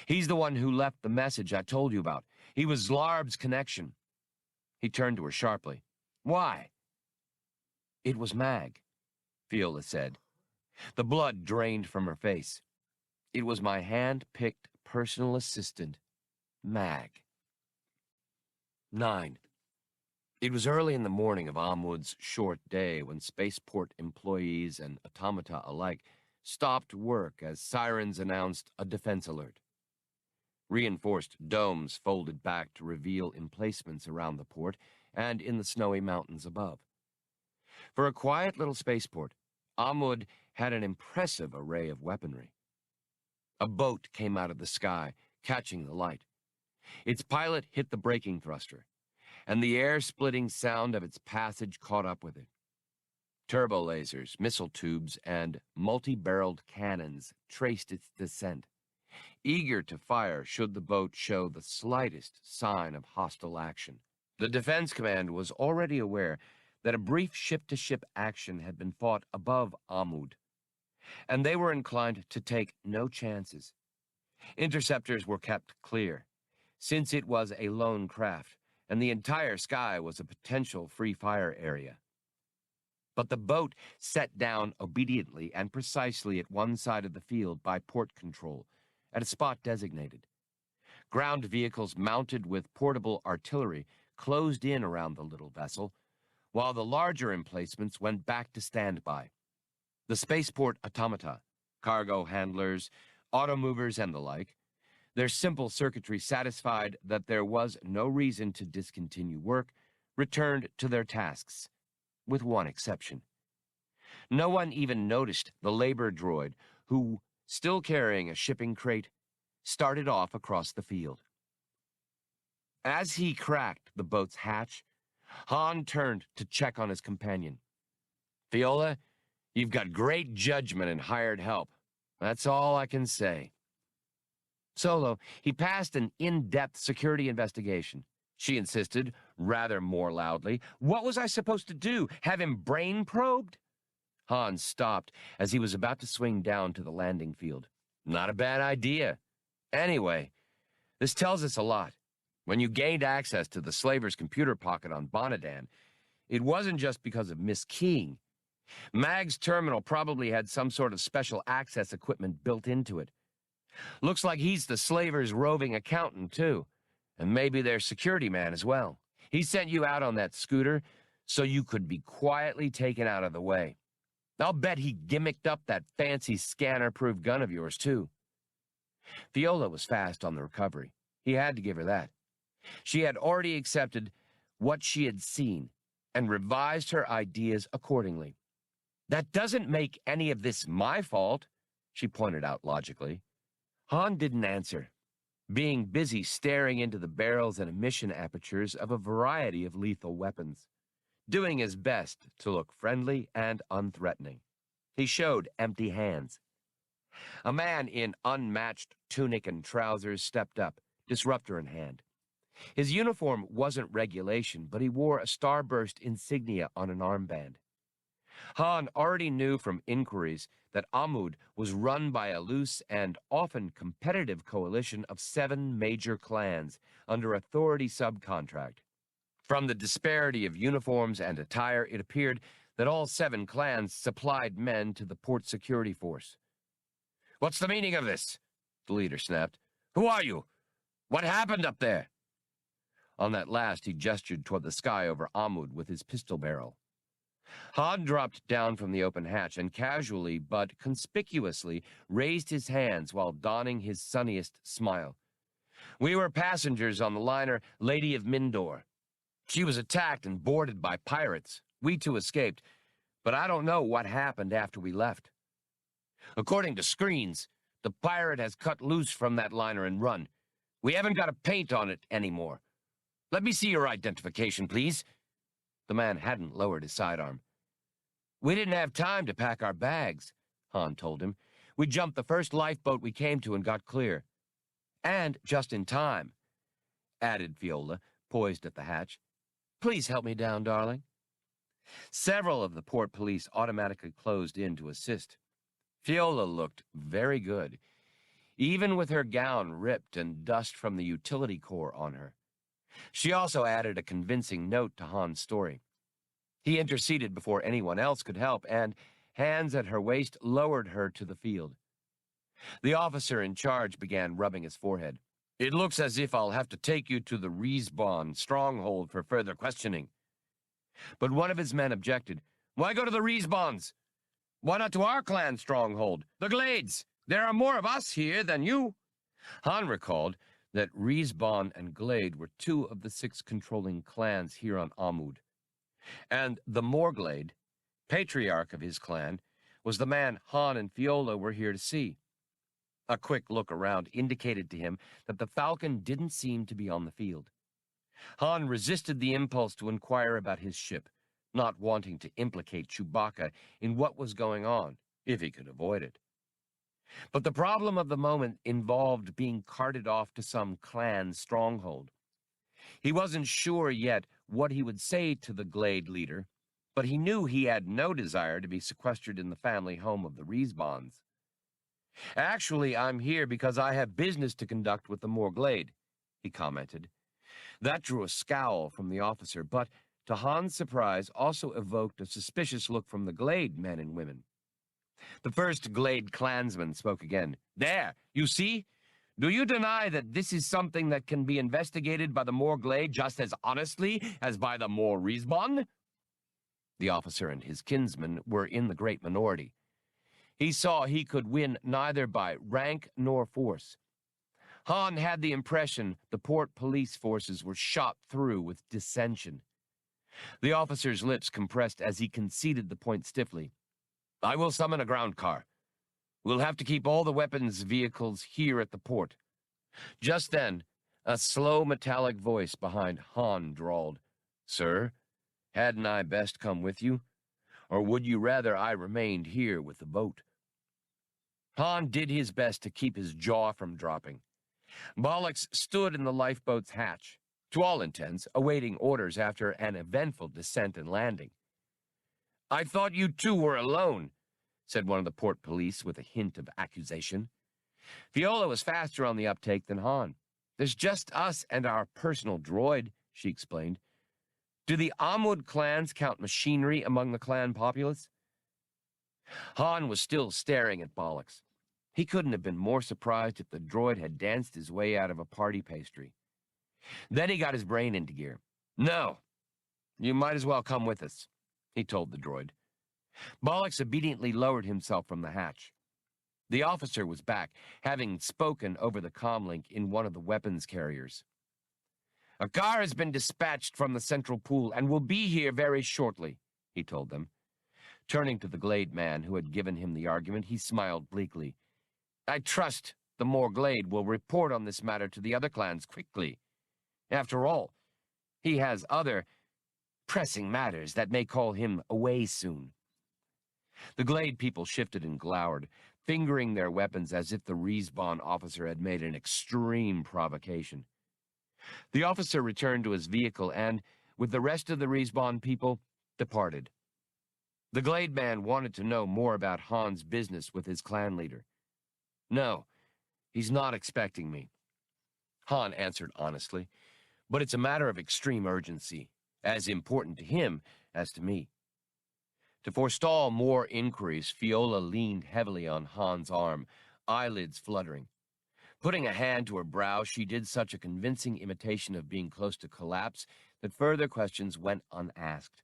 He's the one who left the message I told you about. He was Larb's connection." He turned to her sharply. "Why?" "It was Mag," Fiolla said. The blood drained from her face. "It was my hand-picked personal assistant, Mag." 9. It was early in the morning of Amud's short day when spaceport employees and automata alike stopped work as sirens announced a defense alert. Reinforced domes folded back to reveal emplacements around the port and in the snowy mountains above. For a quiet little spaceport, Amud had an impressive array of weaponry. A boat came out of the sky, catching the light. Its pilot hit the braking thruster, and the air-splitting sound of its passage caught up with it. Turbo lasers, missile tubes, and multi-barreled cannons traced its descent, eager to fire should the boat show the slightest sign of hostile action. The Defense Command was already aware that a brief ship-to-ship action had been fought above Amud, and they were inclined to take no chances. Interceptors were kept clear, since it was a lone craft, and the entire sky was a potential free-fire area. But the boat set down obediently and precisely at one side of the field by port control, at a spot designated. Ground vehicles mounted with portable artillery closed in around the little vessel, while the larger emplacements went back to standby. The spaceport automata, cargo handlers, automovers, and the like, their simple circuitry satisfied that there was no reason to discontinue work, returned to their tasks, with one exception. No one even noticed the labor droid who, still carrying a shipping crate, started off across the field. As he cracked the boat's hatch, Han turned to check on his companion. "Fiolla, you've got great judgment and hired help. That's all I can say." "Solo, he passed an in-depth security investigation," she insisted, rather more loudly. "What was I supposed to do? Have him brain probed?" Han stopped as he was about to swing down to the landing field. "Not a bad idea. Anyway, this tells us a lot. When you gained access to the slaver's computer pocket on Bonadan, it wasn't just because of miskeying. Mag's terminal probably had some sort of special access equipment built into it. Looks like he's the slaver's roving accountant, too, and maybe their security man as well. He sent you out on that scooter so you could be quietly taken out of the way. I'll bet he gimmicked up that fancy scanner-proof gun of yours, too." Fiolla was fast on the recovery. He had to give her that. She had already accepted what she had seen and revised her ideas accordingly. "That doesn't make any of this my fault," she pointed out logically. Han didn't answer, being busy staring into the barrels and emission apertures of a variety of lethal weapons, doing his best to look friendly and unthreatening. He showed empty hands. A man in unmatched tunic and trousers stepped up, disruptor in hand. His uniform wasn't regulation, but he wore a starburst insignia on an armband. Han already knew from inquiries that Amud was run by a loose and often competitive coalition of 7 major clans under authority subcontract. From the disparity of uniforms and attire, it appeared that all 7 clans supplied men to the port security force. "What's the meaning of this?" the leader snapped. "Who are you? What happened up there?" On that last, he gestured toward the sky over Amud with his pistol barrel. Han dropped down from the open hatch and casually but conspicuously raised his hands while donning his sunniest smile. "We were passengers on the liner Lady of Mindor. She was attacked and boarded by pirates. We 2 escaped, but I don't know what happened after we left. According to screens, the pirate has cut loose from that liner and run. We haven't got a paint on it anymore. Let me see your identification, please." The man hadn't lowered his sidearm. "We didn't have time to pack our bags," Han told him. "We jumped the first lifeboat we came to and got clear. And just in time," added Fiolla, poised at the hatch. "Please help me down, darling." Several of the port police automatically closed in to assist. Fiolla looked very good, even with her gown ripped and dust from the utility core on her. She also added a convincing note to Han's story. He interceded before anyone else could help, and, hands at her waist, lowered her to the field. The officer in charge began rubbing his forehead. "It looks as if I'll have to take you to the Respawn stronghold for further questioning." But one of his men objected. "Why go to the Respawns? Why not to our clan stronghold, the Glades? There are more of us here than you." Han recalled that Respawn and Glade were 2 of the 6 controlling clans here on Amud. And the Morglade, patriarch of his clan, was the man Han and Fiolla were here to see. A quick look around indicated to him that the Falcon didn't seem to be on the field. Han resisted the impulse to inquire about his ship, not wanting to implicate Chewbacca in what was going on, if he could avoid it. But the problem of the moment involved being carted off to some clan stronghold. He wasn't sure yet what he would say to the Glade leader, but he knew he had no desire to be sequestered in the family home of the Respawns. "Actually, I'm here because I have business to conduct with the Morglade," he commented. That drew a scowl from the officer, but, to Han's surprise, also evoked a suspicious look from the Glade men and women. The first Glade clansman spoke again. "There, you see? Do you deny that this is something that can be investigated by the Morglade just as honestly as by the Respawn?" The officer and his kinsman were in the great minority. He saw he could win neither by rank nor force. Han had the impression the port police forces were shot through with dissension. The officer's lips compressed as he conceded the point stiffly. "I will summon a ground car. We'll have to keep all the weapons vehicles here at the port." Just then, a slow metallic voice behind Han drawled, "Sir, hadn't I best come with you? Or would you rather I remained here with the boat?" Han did his best to keep his jaw from dropping. Bollocks stood in the lifeboat's hatch, to all intents, awaiting orders after an eventful descent and landing. "I thought you 2 were alone," said one of the port police with a hint of accusation. Fiolla was faster on the uptake than Han. "There's just us and our personal droid," she explained. "Do the Amud clans count machinery among the clan populace?" Han was still staring at Bollocks. He couldn't have been more surprised if the droid had danced his way out of a party pastry. Then he got his brain into gear. "No, you might as well come with us," he told the droid. Bollocks obediently lowered himself from the hatch. The officer was back, having spoken over the comlink in one of the weapons carriers. "A car has been dispatched from the central pool and will be here very shortly," he told them. Turning to the Glade man who had given him the argument, he smiled bleakly. "I trust the Morglade will report on this matter to the other clans quickly. After all, he has other pressing matters that may call him away soon." The Glade people shifted and glowered. fingering their weapons as if the respawn officer had made an extreme provocation. The officer returned to his vehicle and, with the rest of the respawn people, departed. The Glade man wanted to know more about Han's business with his clan leader. No, he's not expecting me. Han answered honestly, but it's a matter of extreme urgency, as important to him as to me. To forestall more inquiries, Fiolla leaned heavily on Han's arm, eyelids fluttering. Putting a hand to her brow, she did such a convincing imitation of being close to collapse that further questions went unasked.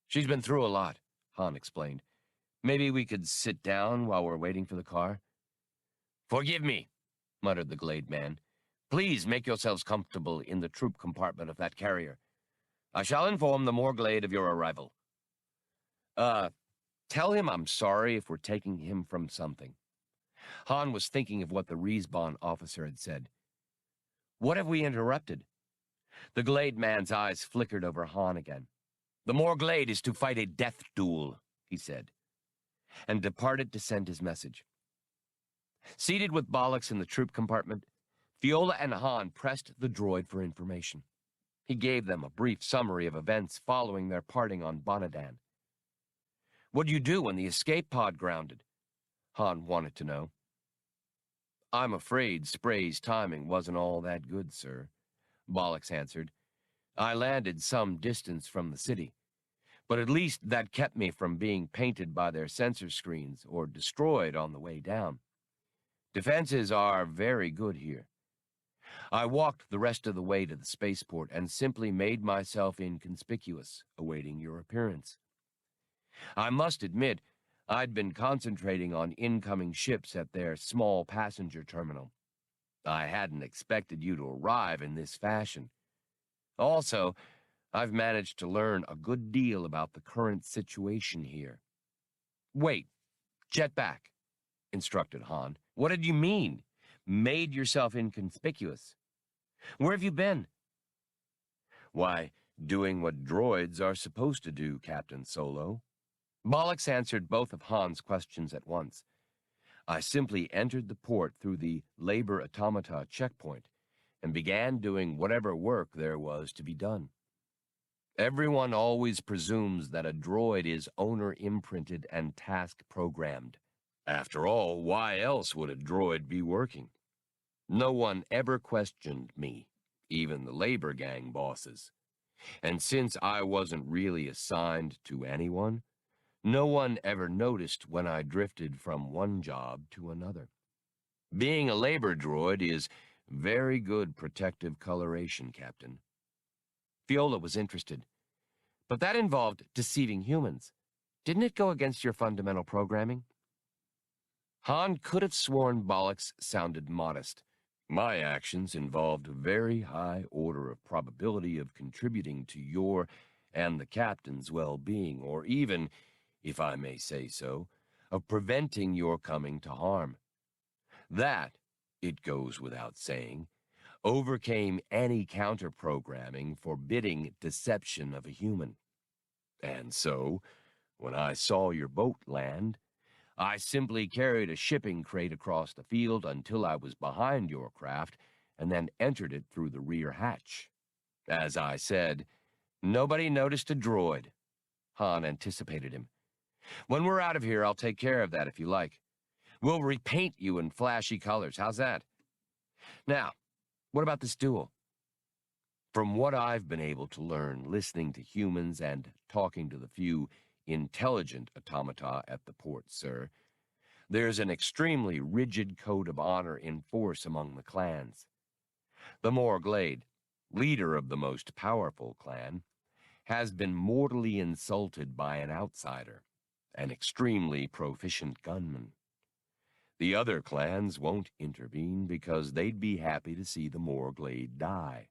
She's been through a lot, Han explained. Maybe we could sit down while we're waiting for the car? Forgive me, muttered the Glade man. Please make yourselves comfortable in the troop compartment of that carrier. I shall inform the Morglade of your arrival. Tell him I'm sorry if we're taking him from something. Han was thinking of what the respawn officer had said. What have we interrupted? The Glade man's eyes flickered over Han again. The Morglade is to fight a death duel, he said, and departed to send his message. Seated with Bollocks in the troop compartment, Fiolla and Han pressed the droid for information. He gave them a brief summary of events following their parting on Bonadan. What'd you do when the escape pod grounded? Han wanted to know. I'm afraid Spray's timing wasn't all that good, sir, Bollocks answered. I landed some distance from the city, but at least that kept me from being painted by their sensor screens or destroyed on the way down. Defenses are very good here. I walked the rest of the way to the spaceport and simply made myself inconspicuous, awaiting your appearance. I must admit, I'd been concentrating on incoming ships at their small passenger terminal. I hadn't expected you to arrive in this fashion. Also, I've managed to learn a good deal about the current situation here. Wait, jet back, instructed Han. What did you mean? Made yourself inconspicuous? Where have you been? Why, doing what droids are supposed to do, Captain Solo. Bollocks answered both of Han's questions at once. I simply entered the port through the labor automata checkpoint and began doing whatever work there was to be done. Everyone always presumes that a droid is owner-imprinted and task-programmed. After all, why else would a droid be working? No one ever questioned me, even the labor gang bosses. And since I wasn't really assigned to anyone, no one ever noticed when I drifted from one job to another. Being a labor droid is very good protective coloration, Captain. Fiolla was interested. But that involved deceiving humans. Didn't it go against your fundamental programming? Han could have sworn Bollocks sounded modest. My actions involved a very high order of probability of contributing to your and the captain's well-being, or even, if I may say so, of preventing your coming to harm. That, it goes without saying, overcame any counter-programming forbidding deception of a human. And so, when I saw your boat land, I simply carried a shipping crate across the field until I was behind your craft and then entered it through the rear hatch. As I said, nobody noticed a droid. Han anticipated him. When we're out of here, I'll take care of that if you like. We'll repaint you in flashy colors. How's that? Now, what about this duel? From what I've been able to learn listening to humans and talking to the few intelligent automata at the port, sir, there's an extremely rigid code of honor in force among the clans. The Morglade, leader of the most powerful clan, has been mortally insulted by an outsider, an extremely proficient gunman. The other clans won't intervene because they'd be happy to see the Morglade die.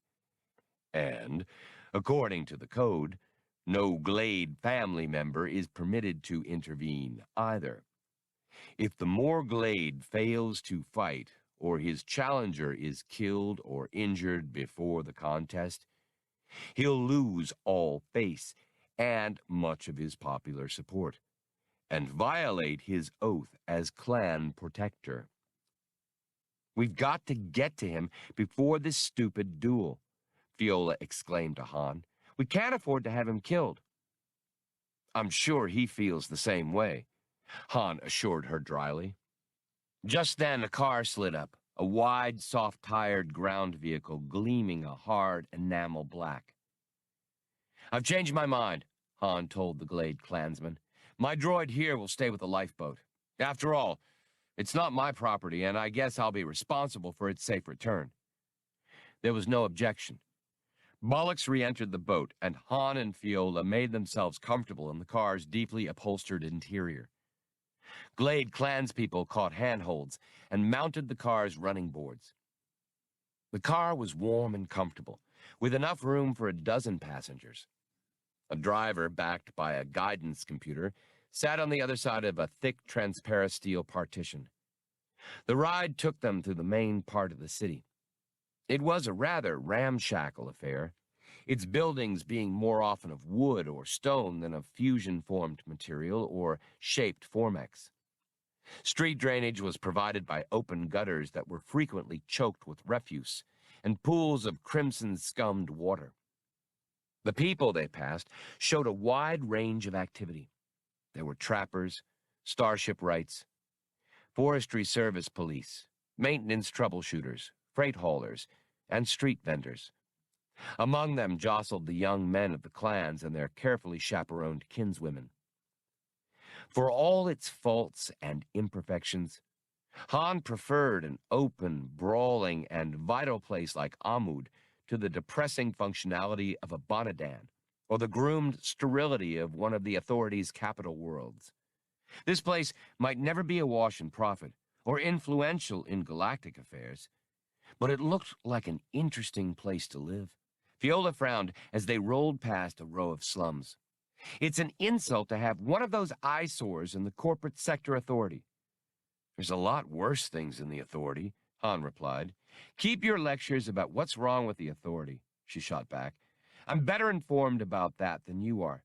And, according to the code, no Glade family member is permitted to intervene either. If the Morglade fails to fight, or his challenger is killed or injured before the contest, he'll lose all face and much of his popular support. and violate his oath as clan protector. We've got to get to him before this stupid duel, Fiolla exclaimed to Han. We can't afford to have him killed. I'm sure he feels the same way, Han assured her dryly. Just then a car slid up, a wide, soft-tired ground vehicle gleaming a hard enamel black. I've changed my mind, Han told the Glade clansman. My droid here will stay with the lifeboat. After all, it's not my property, and I guess I'll be responsible for its safe return. There was no objection. Bollocks re-entered the boat, and Han and Fiolla made themselves comfortable in the car's deeply upholstered interior. Glade clanspeople caught handholds and mounted the car's running boards. The car was warm and comfortable, with enough room for a dozen passengers. A driver, backed by a guidance computer, sat on the other side of a thick, transparent steel partition. The ride took them through the main part of the city. It was a rather ramshackle affair, its buildings being more often of wood or stone than of fusion-formed material or shaped formex. Street drainage was provided by open gutters that were frequently choked with refuse and pools of crimson-scummed water. The people they passed showed a wide range of activity. There were trappers, starship rights, forestry service police, maintenance troubleshooters, freight haulers, and street vendors. Among them jostled the young men of the clans and their carefully chaperoned kinswomen. For all its faults and imperfections, Han preferred an open, brawling, and vital place like Amud to the depressing functionality of a Bonadan, or the groomed sterility of one of the authority's capital worlds. This place might never be awash in profit, or influential in galactic affairs, but it looked like an interesting place to live. Fiolla frowned as they rolled past a row of slums. It's an insult to have one of those eyesores in the corporate sector authority. There's a lot worse things in the authority, Han replied. Keep your lectures about what's wrong with the authority, she shot back. I'm better informed about that than you are.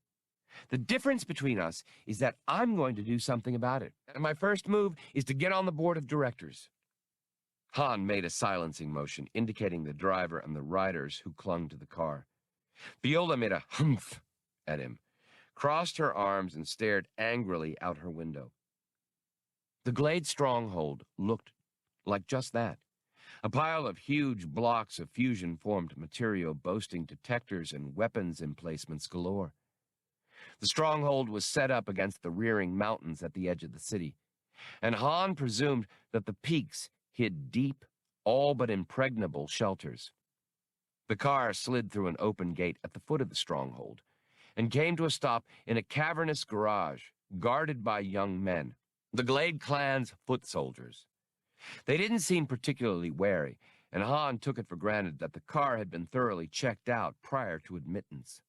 The difference between us is that I'm going to do something about it, and my first move is to get on the board of directors. Han made a silencing motion, indicating the driver and the riders who clung to the car. Fiolla made a humph at him, crossed her arms, and stared angrily out her window. The Glade stronghold looked like just that, a pile of huge blocks of fusion-formed material boasting detectors and weapons emplacements galore. The stronghold was set up against the rearing mountains at the edge of the city, and Han presumed that the peaks hid deep, all but impregnable shelters. The car slid through an open gate at the foot of the stronghold and came to a stop in a cavernous garage guarded by young men, the Glade clan's foot soldiers. They didn't seem particularly wary, and Han took it for granted that the car had been thoroughly checked out prior to admittance.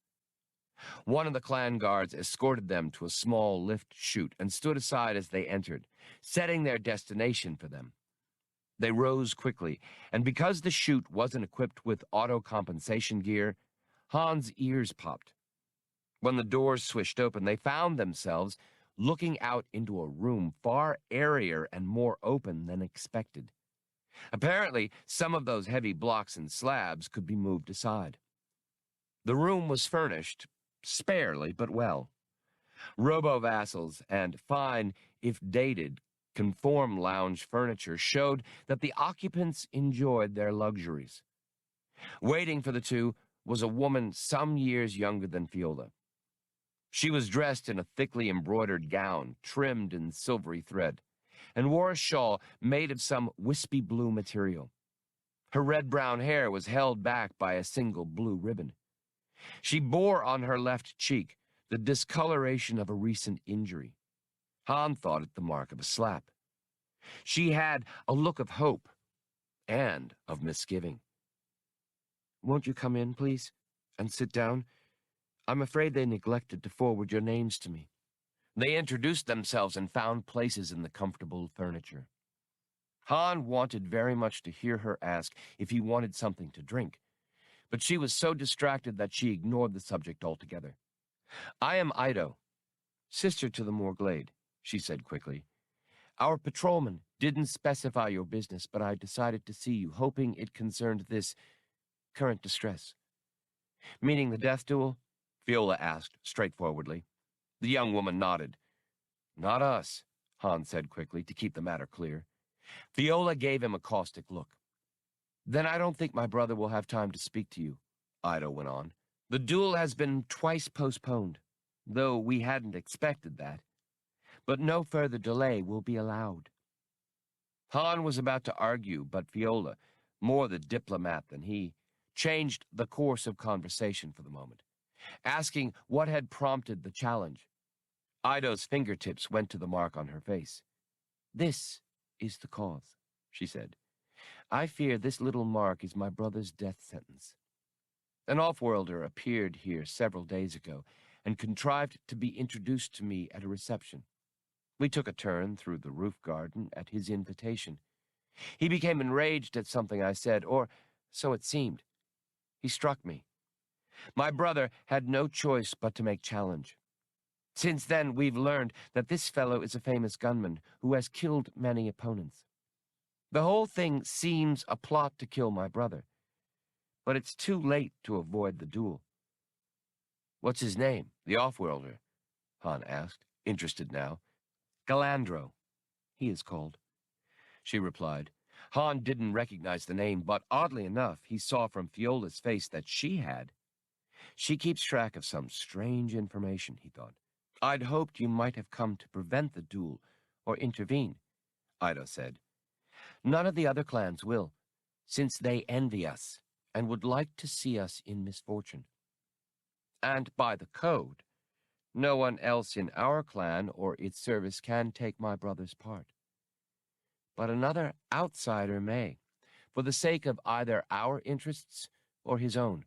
One of the clan guards escorted them to a small lift chute and stood aside as they entered, setting their destination for them. They rose quickly, and because the chute wasn't equipped with auto-compensation gear, Han's ears popped. When the doors swished open, they found themselves looking out into a room far airier and more open than expected. Apparently, some of those heavy blocks and slabs could be moved aside. The room was furnished, sparely but well. Robo-vassals and fine, if dated, conform lounge furniture showed that the occupants enjoyed their luxuries. Waiting for the two was a woman some years younger than Fiolla. She was dressed in a thickly embroidered gown trimmed in silvery thread, and wore a shawl made of some wispy blue material. Her red-brown hair was held back by a single blue ribbon. She bore on her left cheek the discoloration of a recent injury. Han thought it the mark of a slap. She had a look of hope and of misgiving. "Won't you come in, please, and sit down? I'm afraid they neglected to forward your names to me." They introduced themselves and found places in the comfortable furniture. Han wanted very much to hear her ask if he wanted something to drink, but she was so distracted that she ignored the subject altogether. "I am Ido, sister to the Morglade. she said quickly. Our patrolman didn't specify your business, but I decided to see you, hoping it concerned this current distress. Meaning the death duel? Fiolla asked straightforwardly. The young woman nodded. Not us, Han said quickly to keep the matter clear. Fiolla gave him a caustic look. Then I don't think my brother will have time to speak to you, Ido went on. The duel has been twice postponed, though we hadn't expected that. But no further delay will be allowed. Han was about to argue, but Fiolla, more the diplomat than he, changed the course of conversation for the moment, asking what had prompted the challenge. Ido's fingertips went to the mark on her face. This is the cause, she said. I fear this little mark is my brother's death sentence. An off-worlder appeared here several days ago and contrived to be introduced to me at a reception. We took a turn through the roof garden at his invitation. He became enraged at something I said, or so it seemed. He struck me. My brother had no choice but to make challenge. Since then, we've learned that this fellow is a famous gunman who has killed many opponents. The whole thing seems a plot to kill my brother, but it's too late to avoid the duel. What's his name, the off-worlder? Han asked, interested now. Galandro, he is called, she replied. Han didn't recognize the name, but oddly enough, he saw from Fiolla's face that she had. She keeps track of some strange information, he thought. I'd hoped you might have come to prevent the duel or intervene, Ido said. None of the other clans will, since they envy us and would like to see us in misfortune. And by the code, no one else in our clan or its service can take my brother's part. But another outsider may, for the sake of either our interests or his own.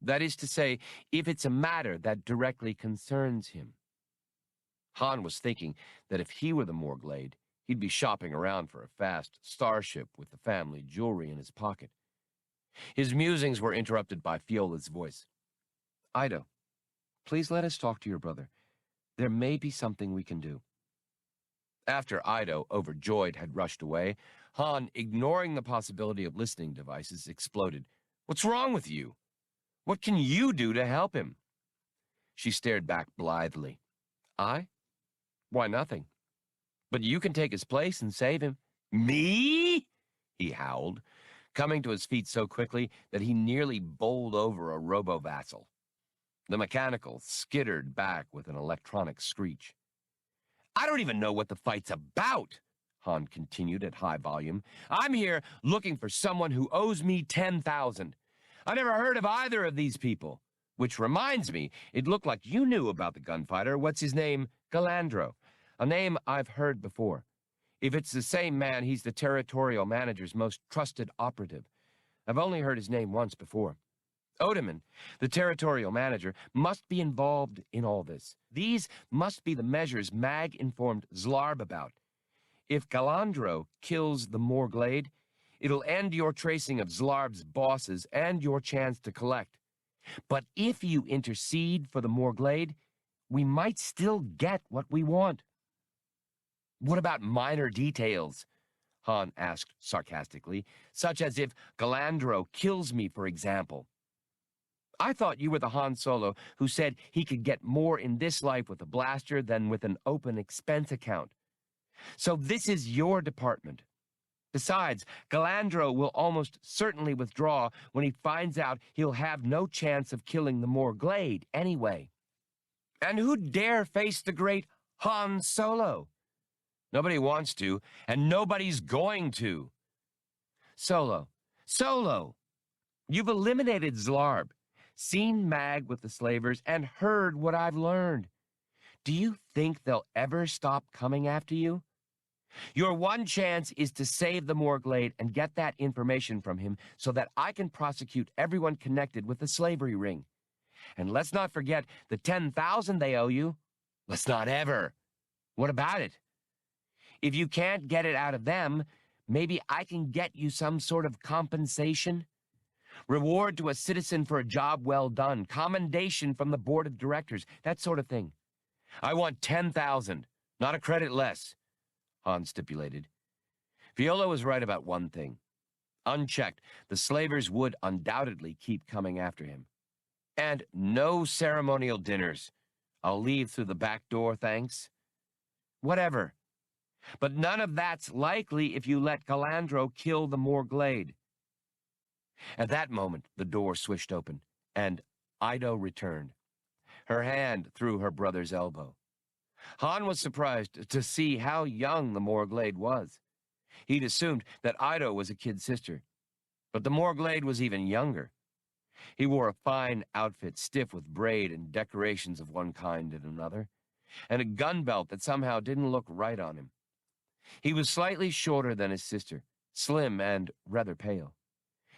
That is to say, if it's a matter that directly concerns him. Han was thinking that if he were the Morglade, he'd be shopping around for a fast starship with the family jewelry in his pocket. His musings were interrupted by Fiola's voice. Ido, please let us talk to your brother. There may be something we can do. After Ido, overjoyed, had rushed away, Han, ignoring the possibility of listening devices, exploded. What's wrong with you? What can you do to help him? She stared back blithely. I? Why, nothing. But you can take his place and save him. Me? He howled, coming to his feet so quickly that he nearly bowled over a robo-vassal. The mechanical skittered back with an electronic screech. I don't even know what the fight's about, Han continued at high volume. I'm here looking for someone who owes me 10,000. I never heard of either of these people. Which reminds me, it looked like you knew about the gunfighter. What's his name? Galandro. A name I've heard before. If it's the same man, he's the territorial manager's most trusted operative. I've only heard his name once before. Odeman, the territorial manager, must be involved in all this. These must be the measures Mag informed Zlarb about. If Galandro kills the Morglade, it'll end your tracing of Zlarb's bosses and your chance to collect. But if you intercede for the Morglade, we might still get what we want. What about minor details? Han asked sarcastically, such as if Galandro kills me, for example. I thought you were the Han Solo who said he could get more in this life with a blaster than with an open expense account. So this is your department. Besides, Galandro will almost certainly withdraw when he finds out he'll have no chance of killing the Morglade anyway. And who'd dare face the great Han Solo? Nobody wants to, and nobody's going to. Solo, you've eliminated Zlarb, seen Mag with the slavers, and heard what I've learned. Do you think they'll ever stop coming after you? Your one chance is to save the Morglade and get that information from him so that I can prosecute everyone connected with the slavery ring. And let's not forget the 10,000 they owe you. Let's not ever. What about it? If you can't get it out of them, maybe I can get you some sort of compensation? Reward to a citizen for a job well done, commendation from the board of directors, that sort of thing. I want 10,000, Not a credit less, Han stipulated. Fiolla was right about one thing. Unchecked, the slavers would undoubtedly keep coming after him. And no ceremonial dinners. I'll leave through the back door, thanks. Whatever. But none of that's likely if you let Galandro kill the Morglade. At that moment, the door swished open, and Ido returned, her hand through her brother's elbow. Han was surprised to see how young the Morglade was. He'd assumed that Ido was a kid sister, but the Morglade was even younger. He wore a fine outfit, stiff with braid and decorations of one kind and another, and a gun belt that somehow didn't look right on him. He was slightly shorter than his sister, slim and rather pale.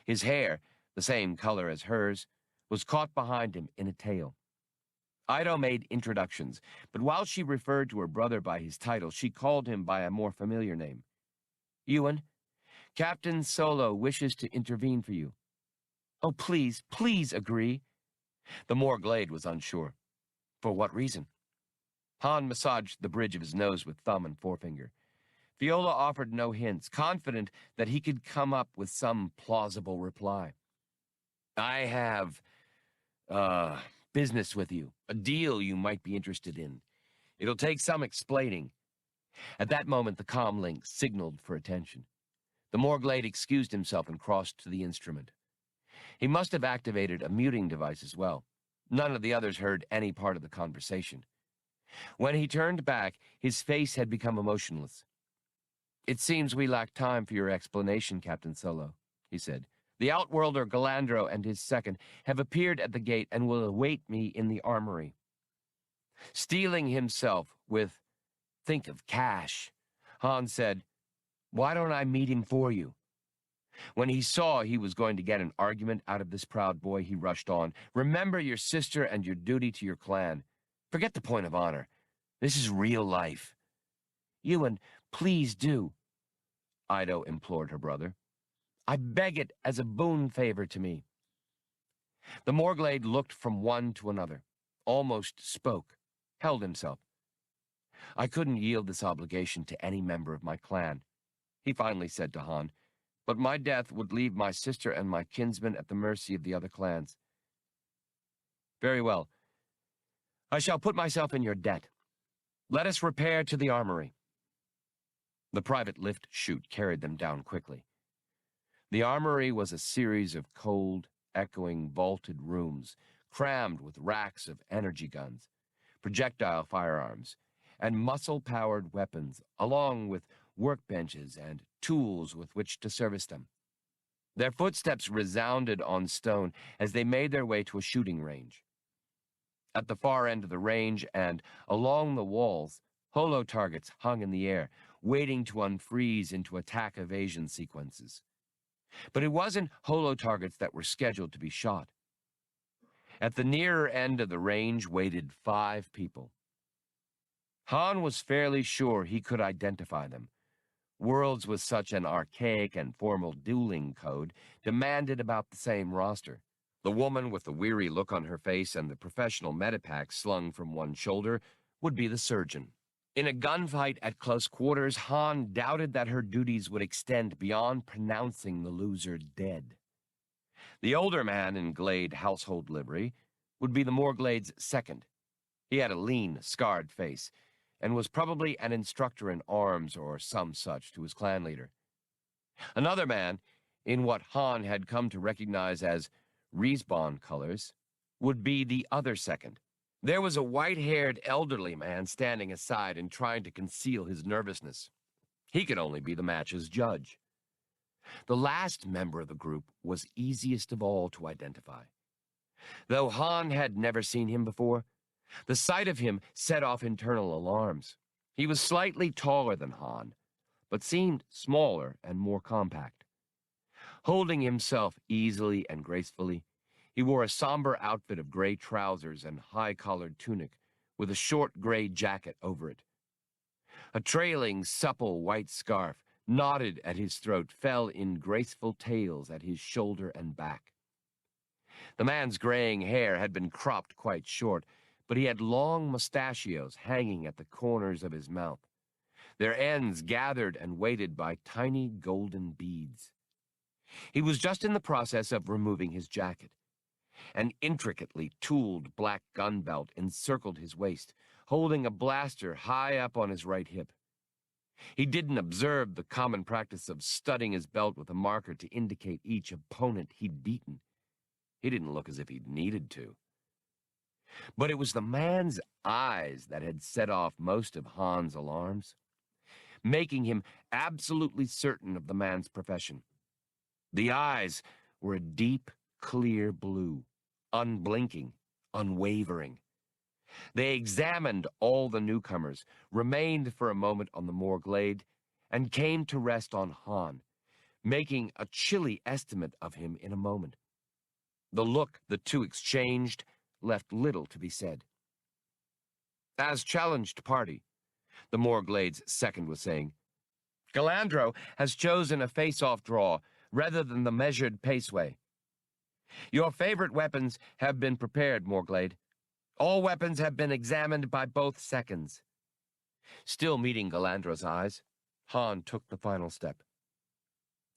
His hair, the same color as hers, was caught behind him in a tail. Ido made introductions, but while she referred to her brother by his title, she called him by a more familiar name. Ewan, Captain Solo wishes to intervene for you. Oh, please, please agree. The Morglade was unsure. For what reason? Han massaged the bridge of his nose with thumb and forefinger. Fiolla offered no hints, confident that he could come up with some plausible reply. I have, business with you, a deal you might be interested in. It'll take some explaining. At that moment, the comm link signaled for attention. The Morglade excused himself and crossed to the instrument. He must have activated a muting device as well. None of the others heard any part of the conversation. When he turned back, his face had become emotionless. It seems we lack time for your explanation, Captain Solo, he said. The Outworlder Galandro and his second have appeared at the gate and will await me in the armory. Steeling himself with, think of cash, Han said, why don't I meet him for you? When he saw he was going to get an argument out of this proud boy, he rushed on. Remember your sister and your duty to your clan. Forget the point of honor. This is real life. Ewan, please do, Ido implored her brother. I beg it as a boon favor to me. The Morglade looked from one to another, almost spoke, held himself. I couldn't yield this obligation to any member of my clan, he finally said to Han, but my death would leave my sister and my kinsmen at the mercy of the other clans. Very well. I shall put myself in your debt. Let us repair to the armory. The private lift chute carried them down quickly. The armory was a series of cold, echoing, vaulted rooms, crammed with racks of energy guns, projectile firearms, and muscle-powered weapons, along with workbenches and tools with which to service them. Their footsteps resounded on stone as they made their way to a shooting range. At the far end of the range and along the walls, holo targets hung in the air, waiting to unfreeze into attack evasion sequences. But it wasn't holo targets that were scheduled to be shot. At the nearer end of the range waited 5 people. Han was fairly sure he could identify them. Worlds with such an archaic and formal dueling code demanded about the same roster. The woman with the weary look on her face and the professional medipack slung from one shoulder would be the surgeon. In a gunfight at close quarters, Han doubted that her duties would extend beyond pronouncing the loser dead. The older man in Glade household livery would be the Morglade's second. He had a lean, scarred face, and was probably an instructor in arms or some such to his clan leader. Another man, in what Han had come to recognize as Respawn colors, would be the other second. There was a white-haired elderly man standing aside and trying to conceal his nervousness. He could only be the match's judge. The last member of the group was easiest of all to identify. Though Han had never seen him before, the sight of him set off internal alarms. He was slightly taller than Han, but seemed smaller and more compact. Holding himself easily and gracefully, he wore a somber outfit of gray trousers and high-collared tunic, with a short gray jacket over it. A trailing, supple white scarf, knotted at his throat, fell in graceful tails at his shoulder and back. The man's graying hair had been cropped quite short, but he had long mustachios hanging at the corners of his mouth, their ends gathered and weighted by tiny golden beads. He was just in the process of removing his jacket. An intricately tooled black gun belt encircled his waist, holding a blaster high up on his right hip. He didn't observe the common practice of studding his belt with a marker to indicate each opponent he'd beaten. He didn't look as if he'd needed to. But it was the man's eyes that had set off most of Han's alarms, making him absolutely certain of the man's profession. The eyes were a deep, clear blue, unblinking, unwavering. They examined all the newcomers, remained for a moment on the moor glade, and came to rest on Han, making a chilly estimate of him in a moment. The look the two exchanged left little to be said. As challenged party, the moor glade's second was saying, Galandro has chosen a face-off draw rather than the measured paceway. Your favorite weapons have been prepared, Moorglade. All weapons have been examined by both seconds. Still meeting Galandro's eyes, Han took the final step.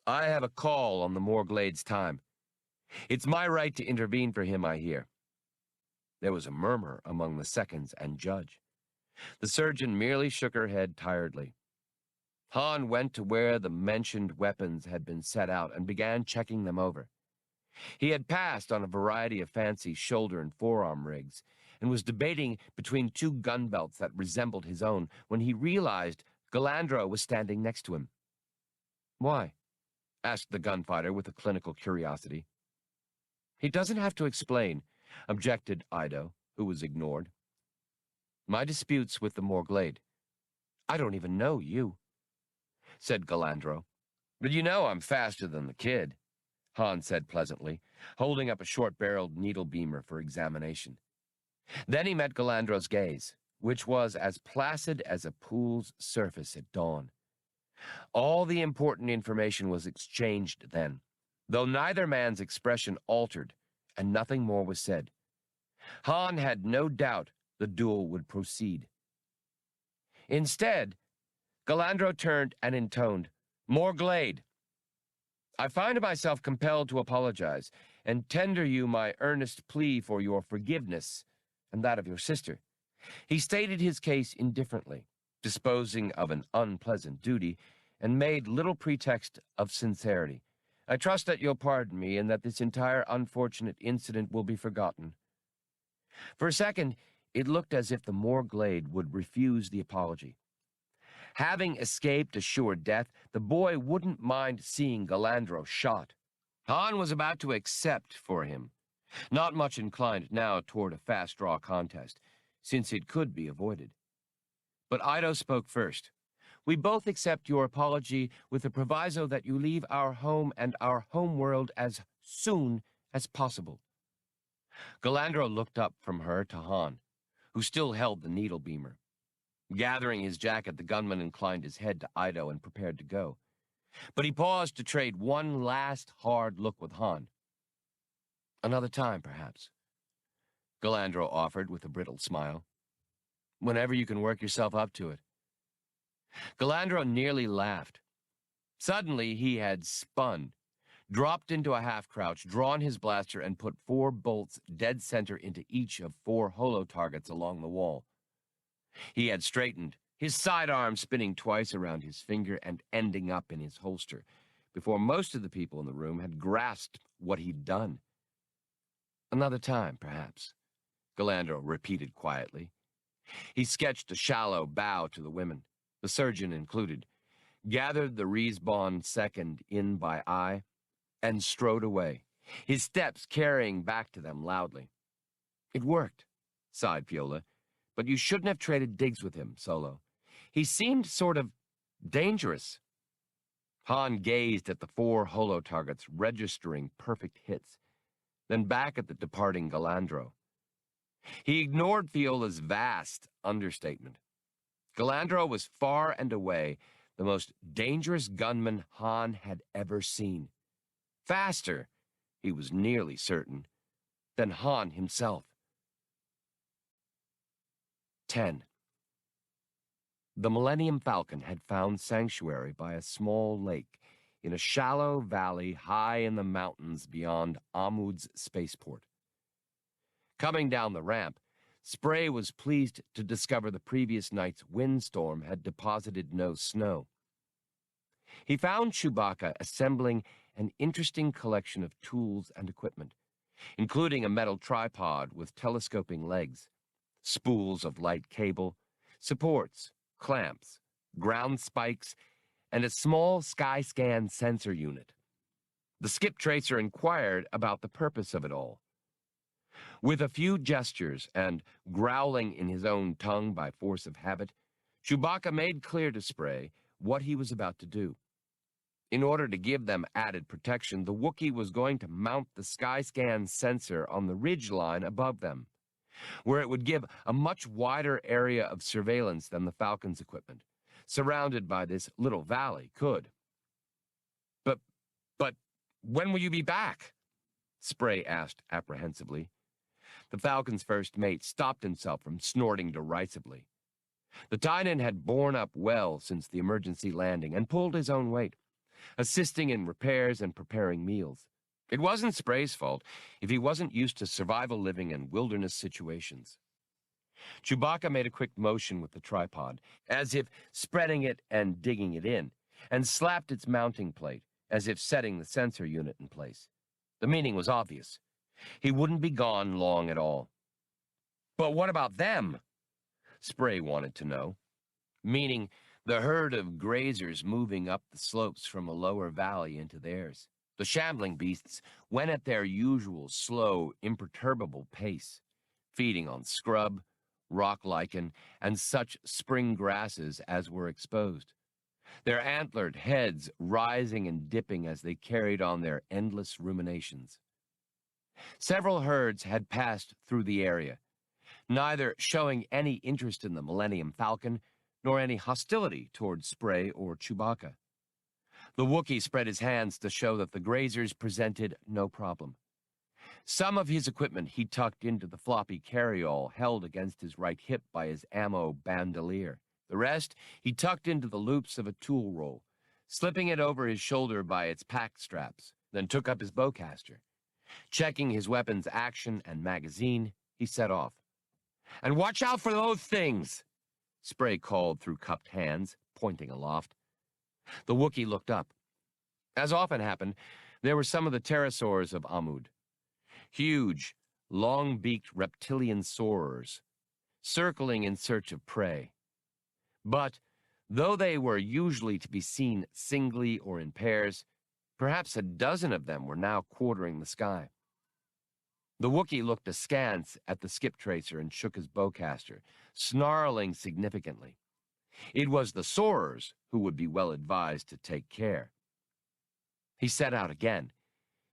I have a call on the Moorglade's time. It's my right to intervene for him, I hear. There was a murmur among the seconds and judge. The surgeon merely shook her head tiredly. Han went to where the mentioned weapons had been set out and began checking them over. He had passed on a variety of fancy shoulder and forearm rigs and was debating between two gun belts that resembled his own when he realized Galandro was standing next to him. Why? Asked the gunfighter with a clinical curiosity. He doesn't have to explain, objected Ido, who was ignored. My disputes with the Moorglade. I don't even know you, said Galandro. But you know I'm faster than the kid, Han said pleasantly, holding up a short-barreled needle beamer for examination. Then he met Galandro's gaze, which was as placid as a pool's surface at dawn. All the important information was exchanged then, though neither man's expression altered, and nothing more was said. Han had no doubt the duel would proceed. Instead, Galandro turned and intoned, Moorglade, I find myself compelled to apologize and tender you my earnest plea for your forgiveness and that of your sister. He stated his case indifferently, disposing of an unpleasant duty, and made little pretext of sincerity. I trust that you'll pardon me and that this entire unfortunate incident will be forgotten. For a second, it looked as if the Moorglade would refuse the apology. Having escaped assured death, the boy wouldn't mind seeing Galandro shot. Han was about to accept for him, not much inclined now toward a fast-draw contest, since it could be avoided. But Ido spoke first. We both accept your apology with the proviso that you leave our home and our homeworld as soon as possible. Galandro looked up from her to Han, who still held the needle beamer. Gathering his jacket, the gunman inclined his head to Ido and prepared to go. But he paused to trade one last hard look with Han. Another time, perhaps, Galandro offered with a brittle smile. Whenever you can work yourself up to it. Galandro nearly laughed. Suddenly he had spun, dropped into a half-crouch, drawn his blaster, and put 4 bolts dead center into each of 4 holo targets along the wall. He had straightened, his sidearm spinning twice around his finger and ending up in his holster, before most of the people in the room had grasped what he'd done. Another time, perhaps, Galandro repeated quietly. He sketched a shallow bow to the women, the surgeon included, gathered the Riesbon second in by eye, and strode away, his steps carrying back to them loudly. It worked, sighed Fiolla. But you shouldn't have traded digs with him, Solo. He seemed sort of dangerous. Han gazed at the 4 holo targets registering perfect hits, then back at the departing Galandro. He ignored Fiola's vast understatement. Galandro was far and away the most dangerous gunman Han had ever seen. Faster, he was nearly certain, than Han himself. 10. The Millennium Falcon had found sanctuary by a small lake in a shallow valley high in the mountains beyond Amud's spaceport. Coming down the ramp, Spray was pleased to discover the previous night's windstorm had deposited no snow. He found Chewbacca assembling an interesting collection of tools and equipment, including a metal tripod with telescoping legs, spools of light cable, supports, clamps, ground spikes, and a small sky-scan sensor unit. The skip tracer inquired about the purpose of it all. With a few gestures and growling in his own tongue by force of habit, Chewbacca made clear to Spray what he was about to do. In order to give them added protection, the Wookiee was going to mount the Skyscan sensor on the ridgeline above them, where it would give a much wider area of surveillance than the Falcon's equipment, surrounded by this little valley, could. But when will you be back? Spray asked apprehensively. The Falcon's first mate stopped himself from snorting derisively. The Tynan had borne up well since the emergency landing and pulled his own weight, assisting in repairs and preparing meals. It wasn't Spray's fault if he wasn't used to survival living in wilderness situations. Chewbacca made a quick motion with the tripod, as if spreading it and digging it in, and slapped its mounting plate, as if setting the sensor unit in place. The meaning was obvious. He wouldn't be gone long at all. But what about them? Spray wanted to know. Meaning the herd of grazers moving up the slopes from a lower valley into theirs. The shambling beasts went at their usual slow, imperturbable pace, feeding on scrub, rock lichen, and such spring grasses as were exposed, their antlered heads rising and dipping as they carried on their endless ruminations. Several herds had passed through the area, neither showing any interest in the Millennium Falcon nor any hostility toward Spray or Chewbacca. The Wookiee spread his hands to show that the grazers presented no problem. Some of his equipment he tucked into the floppy carryall held against his right hip by his ammo bandolier. The rest he tucked into the loops of a tool roll, slipping it over his shoulder by its pack straps, then took up his bowcaster. Checking his weapon's action and magazine, he set off. "And watch out for those things!" Spray called through cupped hands, pointing aloft. The Wookiee looked up. As often happened, there were some of the pterosaurs of Amud. Huge, long-beaked reptilian soarers, circling in search of prey. But, though they were usually to be seen singly or in pairs, perhaps a dozen of them were now quartering the sky. The Wookiee looked askance at the skip tracer and shook his bowcaster, snarling significantly. It was the soarers who would be well advised to take care. He set out again,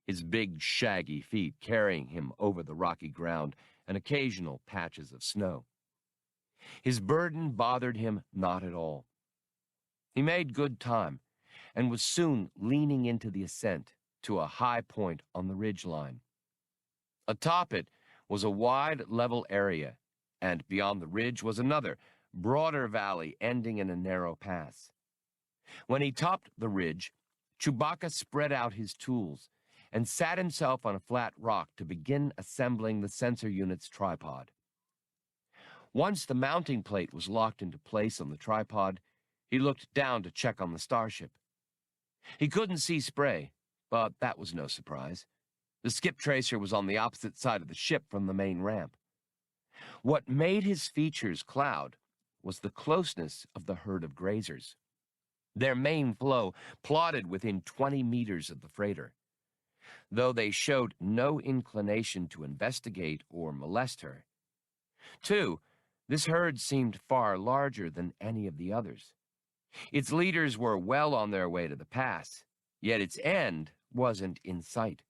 his big, shaggy feet carrying him over the rocky ground and occasional patches of snow. His burden bothered him not at all. He made good time and was soon leaning into the ascent to a high point on the ridgeline. Atop it was a wide, level area, and beyond the ridge was another, broader valley ending in a narrow pass. When he topped the ridge, Chewbacca spread out his tools and sat himself on a flat rock to begin assembling the sensor unit's tripod. Once the mounting plate was locked into place on the tripod, he looked down to check on the starship. He couldn't see Spray, but that was no surprise. The skip tracer was on the opposite side of the ship from the main ramp. What made his features cloud was the closeness of the herd of grazers. Their main flow plodded within 20 meters of the freighter. Though they showed no inclination to investigate or molest her. 2, this herd seemed far larger than any of the others. Its leaders were well on their way to the pass, yet its end wasn't in sight.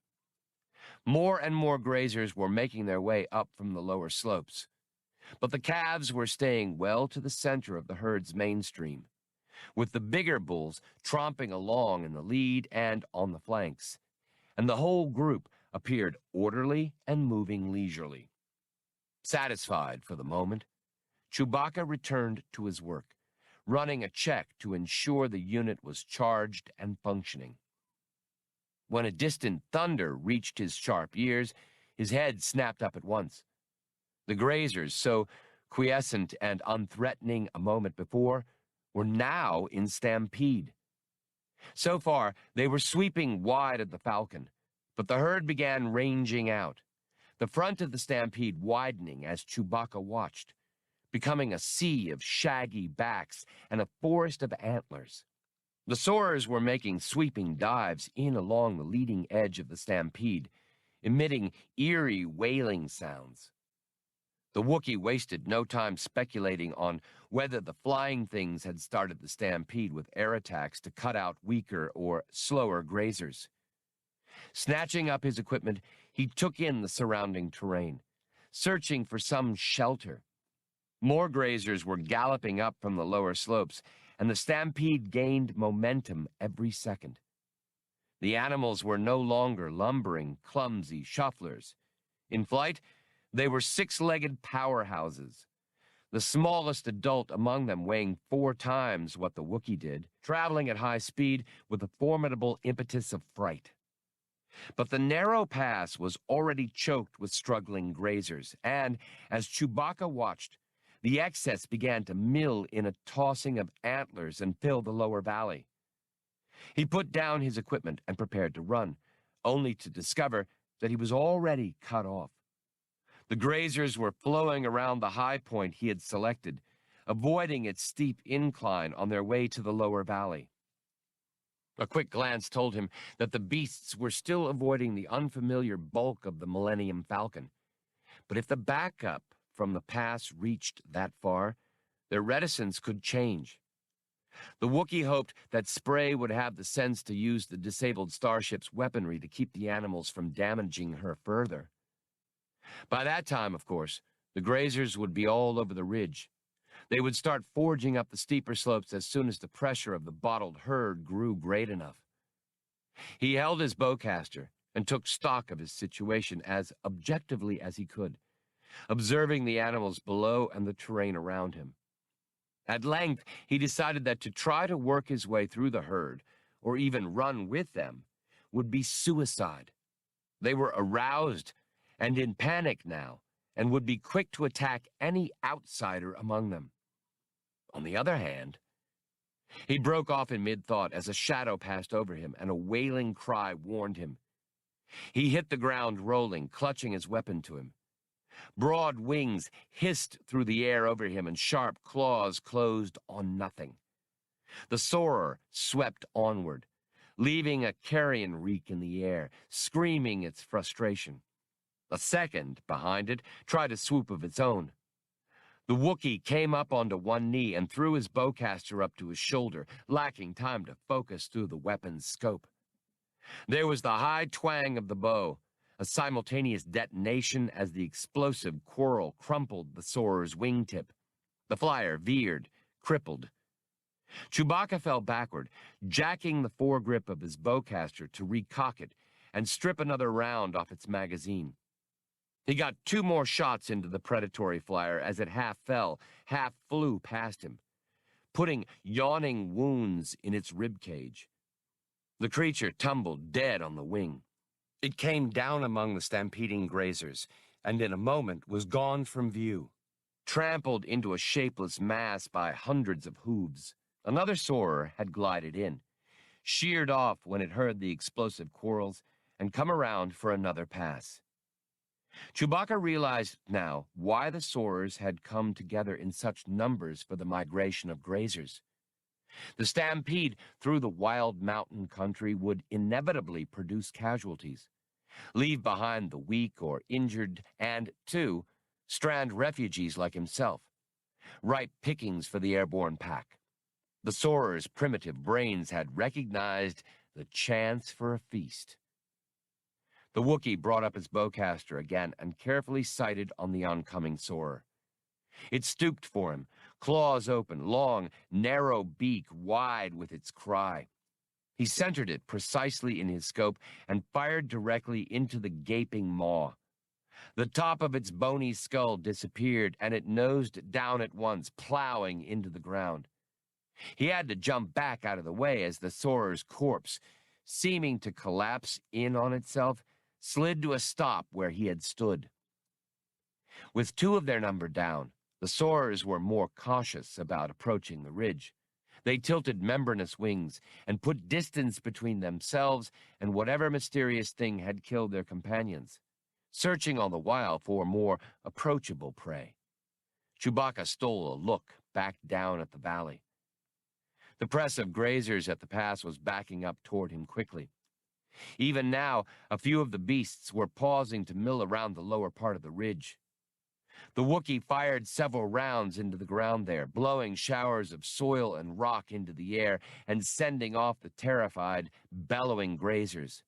More and more grazers were making their way up from the lower slopes, but the calves were staying well to the center of the herd's mainstream, with the bigger bulls tromping along in the lead and on the flanks, and the whole group appeared orderly and moving leisurely. Satisfied for the moment, Chewbacca returned to his work, running a check to ensure the unit was charged and functioning. When a distant thunder reached his sharp ears, his head snapped up at once. The grazers, so quiescent and unthreatening a moment before, were now in stampede. So far, they were sweeping wide of the Falcon, but the herd began ranging out, the front of the stampede widening as Chewbacca watched, becoming a sea of shaggy backs and a forest of antlers. The soarers were making sweeping dives in along the leading edge of the stampede, emitting eerie wailing sounds. The Wookiee wasted no time speculating on whether the flying things had started the stampede with air attacks to cut out weaker or slower grazers. Snatching up his equipment, he took in the surrounding terrain, searching for some shelter. More grazers were galloping up from the lower slopes, and the stampede gained momentum every second. The animals were no longer lumbering, clumsy shufflers. In flight, they were six-legged powerhouses, the smallest adult among them weighing 4 times what the Wookiee did, traveling at high speed with a formidable impetus of fright. But the narrow pass was already choked with struggling grazers, and, as Chewbacca watched, the excess began to mill in a tossing of antlers and fill the lower valley. He put down his equipment and prepared to run, only to discover that he was already cut off. The grazers were flowing around the high point he had selected, avoiding its steep incline on their way to the lower valley. A quick glance told him that the beasts were still avoiding the unfamiliar bulk of the Millennium Falcon. But if the backup from the pass reached that far, their reticence could change. The Wookiee hoped that Spray would have the sense to use the disabled starship's weaponry to keep the animals from damaging her further. By that time, of course, the grazers would be all over the ridge. They would start forging up the steeper slopes as soon as the pressure of the bottled herd grew great enough. He held his bowcaster and took stock of his situation as objectively as he could, observing the animals below and the terrain around him. At length, he decided that to try to work his way through the herd, or even run with them, would be suicide. They were aroused and in panic now, and would be quick to attack any outsider among them. On the other hand, he broke off in mid-thought as a shadow passed over him and a wailing cry warned him. He hit the ground rolling, clutching his weapon to him. Broad wings hissed through the air over him and sharp claws closed on nothing. The soarer swept onward, leaving a carrion reek in the air, screaming its frustration. A second, behind it, tried a swoop of its own. The Wookiee came up onto one knee and threw his bowcaster up to his shoulder, lacking time to focus through the weapon's scope. There was the high twang of the bow, a simultaneous detonation as the explosive quarrel crumpled the soarer's wingtip. The flyer veered, crippled. Chewbacca fell backward, jacking the foregrip of his bowcaster to recock it and strip another round off its magazine. He got 2 more shots into the predatory flyer as it half fell, half flew past him, putting yawning wounds in its ribcage. The creature tumbled dead on the wing. It came down among the stampeding grazers, and in a moment was gone from view, trampled into a shapeless mass by hundreds of hooves. Another soarer had glided in, sheared off when it heard the explosive quarrels, and come around for another pass. Chewbacca realized now why the soarers had come together in such numbers for the migration of grazers. The stampede through the wild mountain country would inevitably produce casualties, leave behind the weak or injured, and, too, strand refugees like himself, ripe pickings for the airborne pack. The soarers' primitive brains had recognized the chance for a feast. The Wookiee brought up his bowcaster again and carefully sighted on the oncoming soarer. It stooped for him, claws open, long, narrow beak wide with its cry. He centered it precisely in his scope and fired directly into the gaping maw. The top of its bony skull disappeared, and it nosed down at once, plowing into the ground. He had to jump back out of the way as the soarer's corpse, seeming to collapse in on itself, slid to a stop where he had stood. With two of their number down, the soarers were more cautious about approaching the ridge. They tilted membranous wings and put distance between themselves and whatever mysterious thing had killed their companions, searching all the while for more approachable prey. Chewbacca stole a look back down at the valley. The press of grazers at the pass was backing up toward him quickly. Even now, a few of the beasts were pausing to mill around the lower part of the ridge. The Wookiee fired several rounds into the ground there, blowing showers of soil and rock into the air and sending off the terrified, bellowing grazers.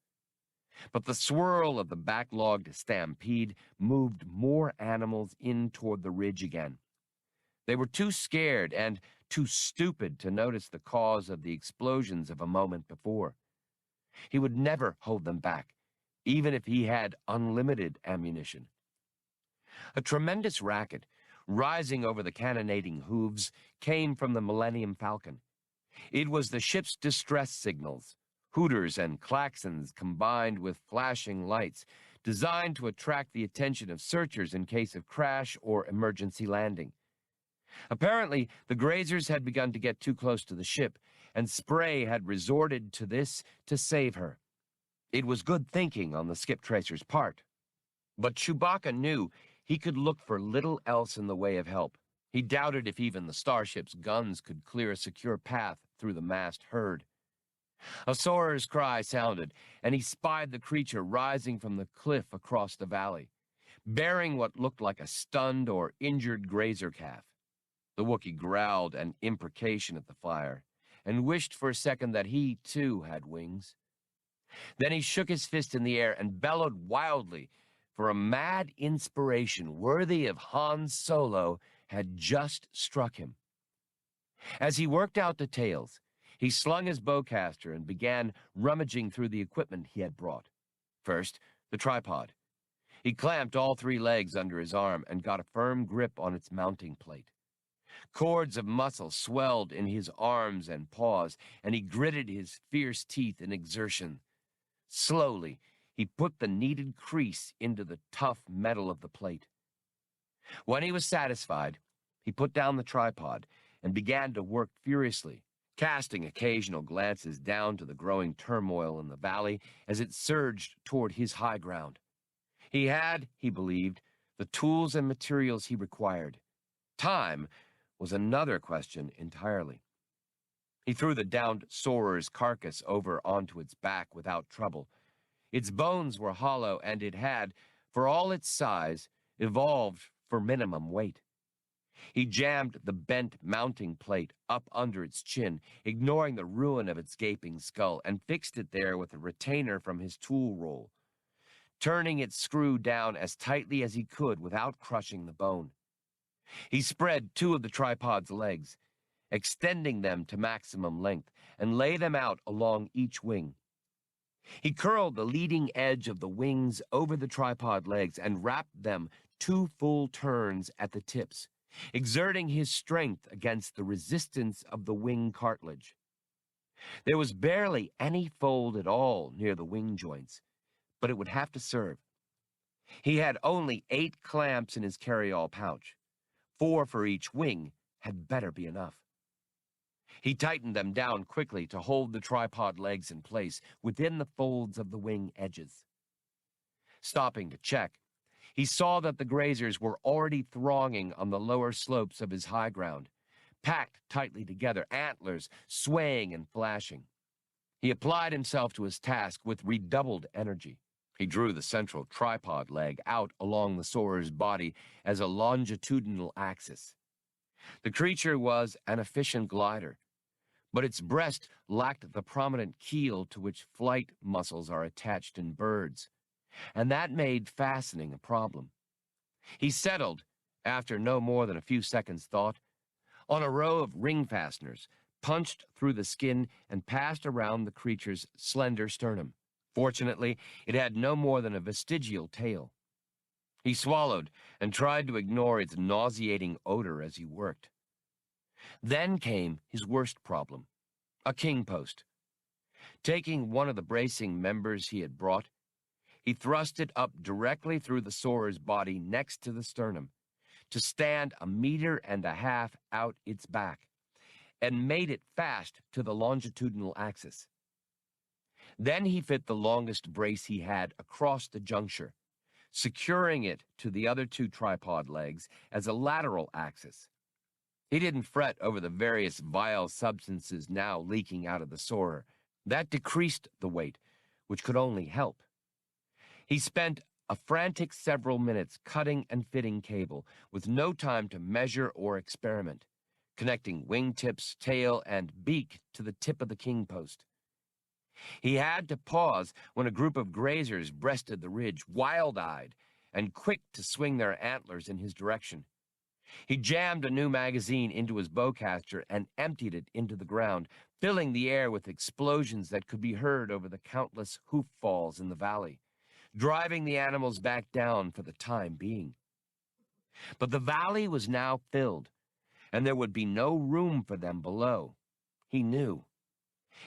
But the swirl of the backlogged stampede moved more animals in toward the ridge again. They were too scared and too stupid to notice the cause of the explosions of a moment before. He would never hold them back, even if he had unlimited ammunition. A tremendous racket, rising over the cannonading hooves, came from the Millennium Falcon. It was the ship's distress signals, hooters and klaxons combined with flashing lights, designed to attract the attention of searchers in case of crash or emergency landing. Apparently, the grazers had begun to get too close to the ship, and Spray had resorted to this to save her. It was good thinking on the skip tracer's part. But Chewbacca knew he could look for little else in the way of help. He doubted if even the starship's guns could clear a secure path through the massed herd. A soarer's cry sounded, and he spied the creature rising from the cliff across the valley, bearing what looked like a stunned or injured grazer calf. The Wookiee growled an imprecation at the fire, and wished for a second that he, too, had wings. Then he shook his fist in the air and bellowed wildly, for a mad inspiration worthy of Han Solo had just struck him. As he worked out details, he slung his bowcaster and began rummaging through the equipment he had brought. First, the tripod. He clamped all three legs under his arm and got a firm grip on its mounting plate. Cords of muscle swelled in his arms and paws, and he gritted his fierce teeth in exertion. Slowly, he put the needed crease into the tough metal of the plate. When he was satisfied, he put down the tripod and began to work furiously, casting occasional glances down to the growing turmoil in the valley as it surged toward his high ground. He had, he believed, the tools and materials he required. Time was another question entirely. He threw the downed soarer's carcass over onto its back without trouble. Its bones were hollow, and it had, for all its size, evolved for minimum weight. He jammed the bent mounting plate up under its chin, ignoring the ruin of its gaping skull, and fixed it there with a retainer from his tool roll, turning its screw down as tightly as he could without crushing the bone. He spread two of the tripod's legs, extending them to maximum length, and lay them out along each wing. He curled the leading edge of the wings over the tripod legs and wrapped them 2 full turns at the tips, exerting his strength against the resistance of the wing cartilage. There was barely any fold at all near the wing joints, but it would have to serve. He had only 8 clamps in his carry-all pouch. 4 for each wing had better be enough. He tightened them down quickly to hold the tripod legs in place within the folds of the wing edges. Stopping to check, he saw that the grazers were already thronging on the lower slopes of his high ground, packed tightly together, antlers swaying and flashing. He applied himself to his task with redoubled energy. He drew the central tripod leg out along the soarer's body as a longitudinal axis. The creature was an efficient glider, but its breast lacked the prominent keel to which flight muscles are attached in birds, and that made fastening a problem. He settled, after no more than a few seconds' thought, on a row of ring fasteners, punched through the skin and passed around the creature's slender sternum. Fortunately, it had no more than a vestigial tail. He swallowed and tried to ignore its nauseating odor as he worked. Then came his worst problem, a king post. Taking one of the bracing members he had brought, he thrust it up directly through the soarer's body next to the sternum, to stand 1.5 meters out its back, and made it fast to the longitudinal axis. Then he fit the longest brace he had across the juncture, securing it to the other 2 tripod legs as a lateral axis. He didn't fret over the various vile substances now leaking out of the soarer. That decreased the weight, which could only help. He spent a frantic several minutes cutting and fitting cable, with no time to measure or experiment, connecting wingtips, tail, and beak to the tip of the king post. He had to pause when a group of grazers breasted the ridge, wild-eyed and quick to swing their antlers in his direction. He jammed a new magazine into his bowcaster and emptied it into the ground, filling the air with explosions that could be heard over the countless hoof falls in the valley, driving the animals back down for the time being. But the valley was now filled, and there would be no room for them below. He knew.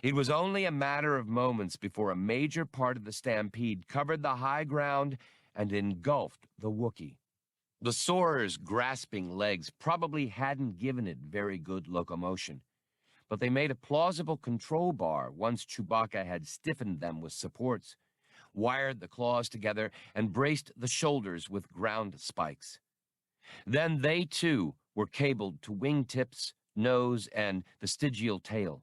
It was only a matter of moments before a major part of the stampede covered the high ground and engulfed the Wookiee. The soarer's grasping legs probably hadn't given it very good locomotion, but they made a plausible control bar once Chewbacca had stiffened them with supports, wired the claws together, and braced the shoulders with ground spikes. Then they, too, were cabled to wingtips, nose, and vestigial tail.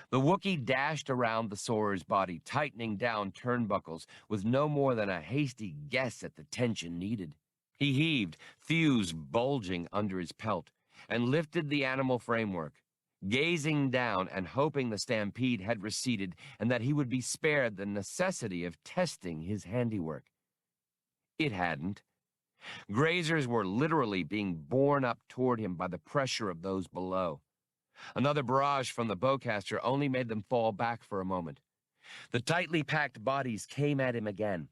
The Wookiee dashed around the soarer's body, tightening down turnbuckles with no more than a hasty guess at the tension needed. He heaved, thews bulging under his pelt, and lifted the animal framework, gazing down and hoping the stampede had receded and that he would be spared the necessity of testing his handiwork. It hadn't. Grazers were literally being borne up toward him by the pressure of those below. Another barrage from the bowcaster only made them fall back for a moment. The tightly packed bodies came at him again.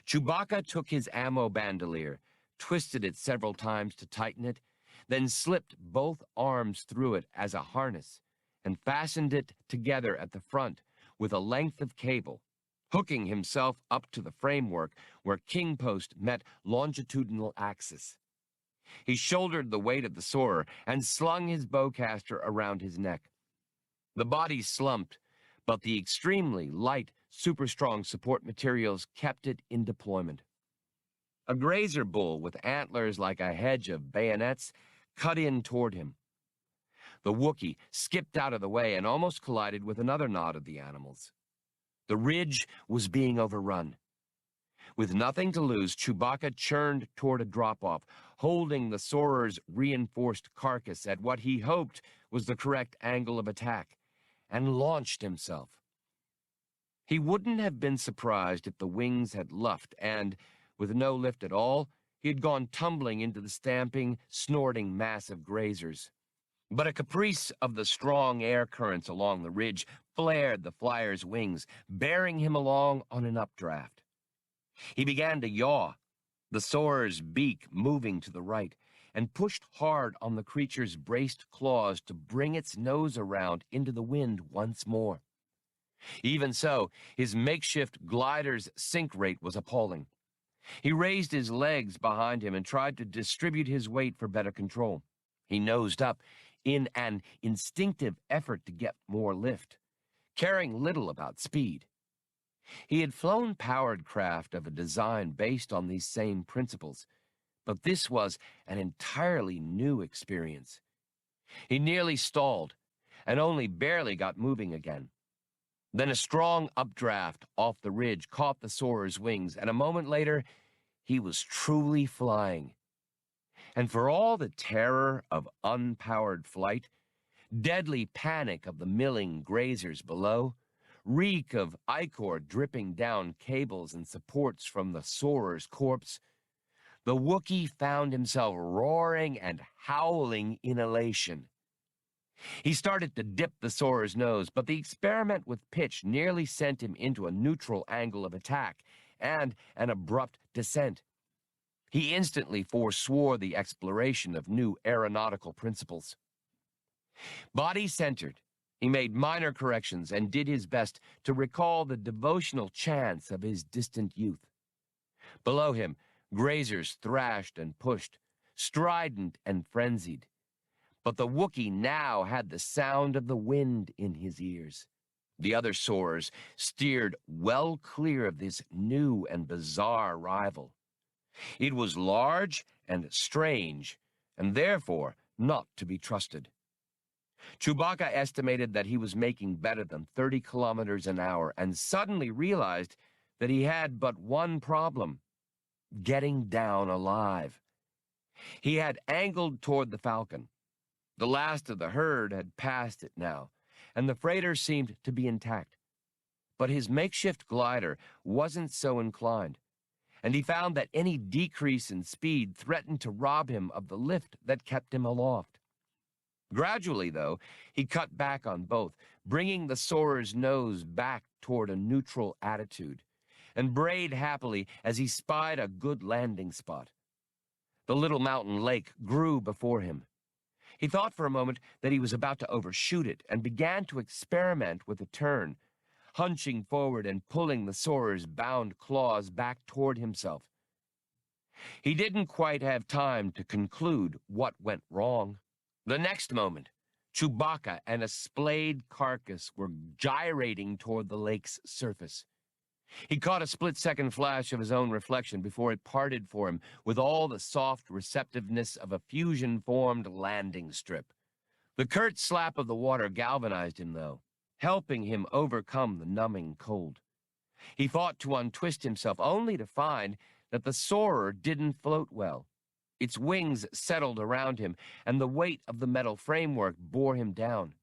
Chewbacca took his ammo bandolier, twisted it several times to tighten it, then slipped both arms through it as a harness and fastened it together at the front with a length of cable, hooking himself up to the framework where king post met longitudinal axis. He shouldered the weight of the soarer and slung his bowcaster around his neck. The body slumped, but the extremely light, super-strong support materials kept it in deployment. A grazer bull with antlers like a hedge of bayonets cut in toward him. The Wookiee skipped out of the way and almost collided with another knot of the animals. The ridge was being overrun. With nothing to lose, Chewbacca churned toward a drop-off, holding the soarer's reinforced carcass at what he hoped was the correct angle of attack, and launched himself. He wouldn't have been surprised if the wings had luffed and, with no lift at all, he had gone tumbling into the stamping, snorting mass of grazers. But a caprice of the strong air currents along the ridge flared the flyer's wings, bearing him along on an updraft. He began to yaw, the soarer's beak moving to the right, and pushed hard on the creature's braced claws to bring its nose around into the wind once more. Even so, his makeshift glider's sink rate was appalling. He raised his legs behind him and tried to distribute his weight for better control. He nosed up in an instinctive effort to get more lift, caring little about speed. He had flown powered craft of a design based on these same principles, but this was an entirely new experience. He nearly stalled and only barely got moving again. Then a strong updraft off the ridge caught the soarer's wings, and a moment later, he was truly flying. And for all the terror of unpowered flight, deadly panic of the milling grazers below, reek of ichor dripping down cables and supports from the soarer's corpse, the Wookiee found himself roaring and howling in elation. He started to dip the soarer's nose, but the experiment with pitch nearly sent him into a neutral angle of attack, and an abrupt descent. He instantly forswore the exploration of new aeronautical principles. Body-centered, he made minor corrections and did his best to recall the devotional chants of his distant youth. Below him, grazers thrashed and pushed, strident and frenzied. But the Wookiee now had the sound of the wind in his ears. The other soarers steered well clear of this new and bizarre rival. It was large and strange, and therefore not to be trusted. Chewbacca estimated that he was making better than 30 kilometers an hour and suddenly realized that he had but one problem: getting down alive. He had angled toward the Falcon. The last of the herd had passed it now, and the freighter seemed to be intact. But his makeshift glider wasn't so inclined, and he found that any decrease in speed threatened to rob him of the lift that kept him aloft. Gradually, though, he cut back on both, bringing the soarer's nose back toward a neutral attitude, and brayed happily as he spied a good landing spot. The little mountain lake grew before him. He thought for a moment that he was about to overshoot it and began to experiment with a turn, hunching forward and pulling the soarer's bound claws back toward himself. He didn't quite have time to conclude what went wrong. The next moment, Chewbacca and a splayed carcass were gyrating toward the lake's surface. He caught a split-second flash of his own reflection before it parted for him with all the soft receptiveness of a fusion-formed landing strip. The curt slap of the water galvanized him, though, helping him overcome the numbing cold. He fought to untwist himself, only to find that the soarer didn't float well. Its wings settled around him, and the weight of the metal framework bore him down.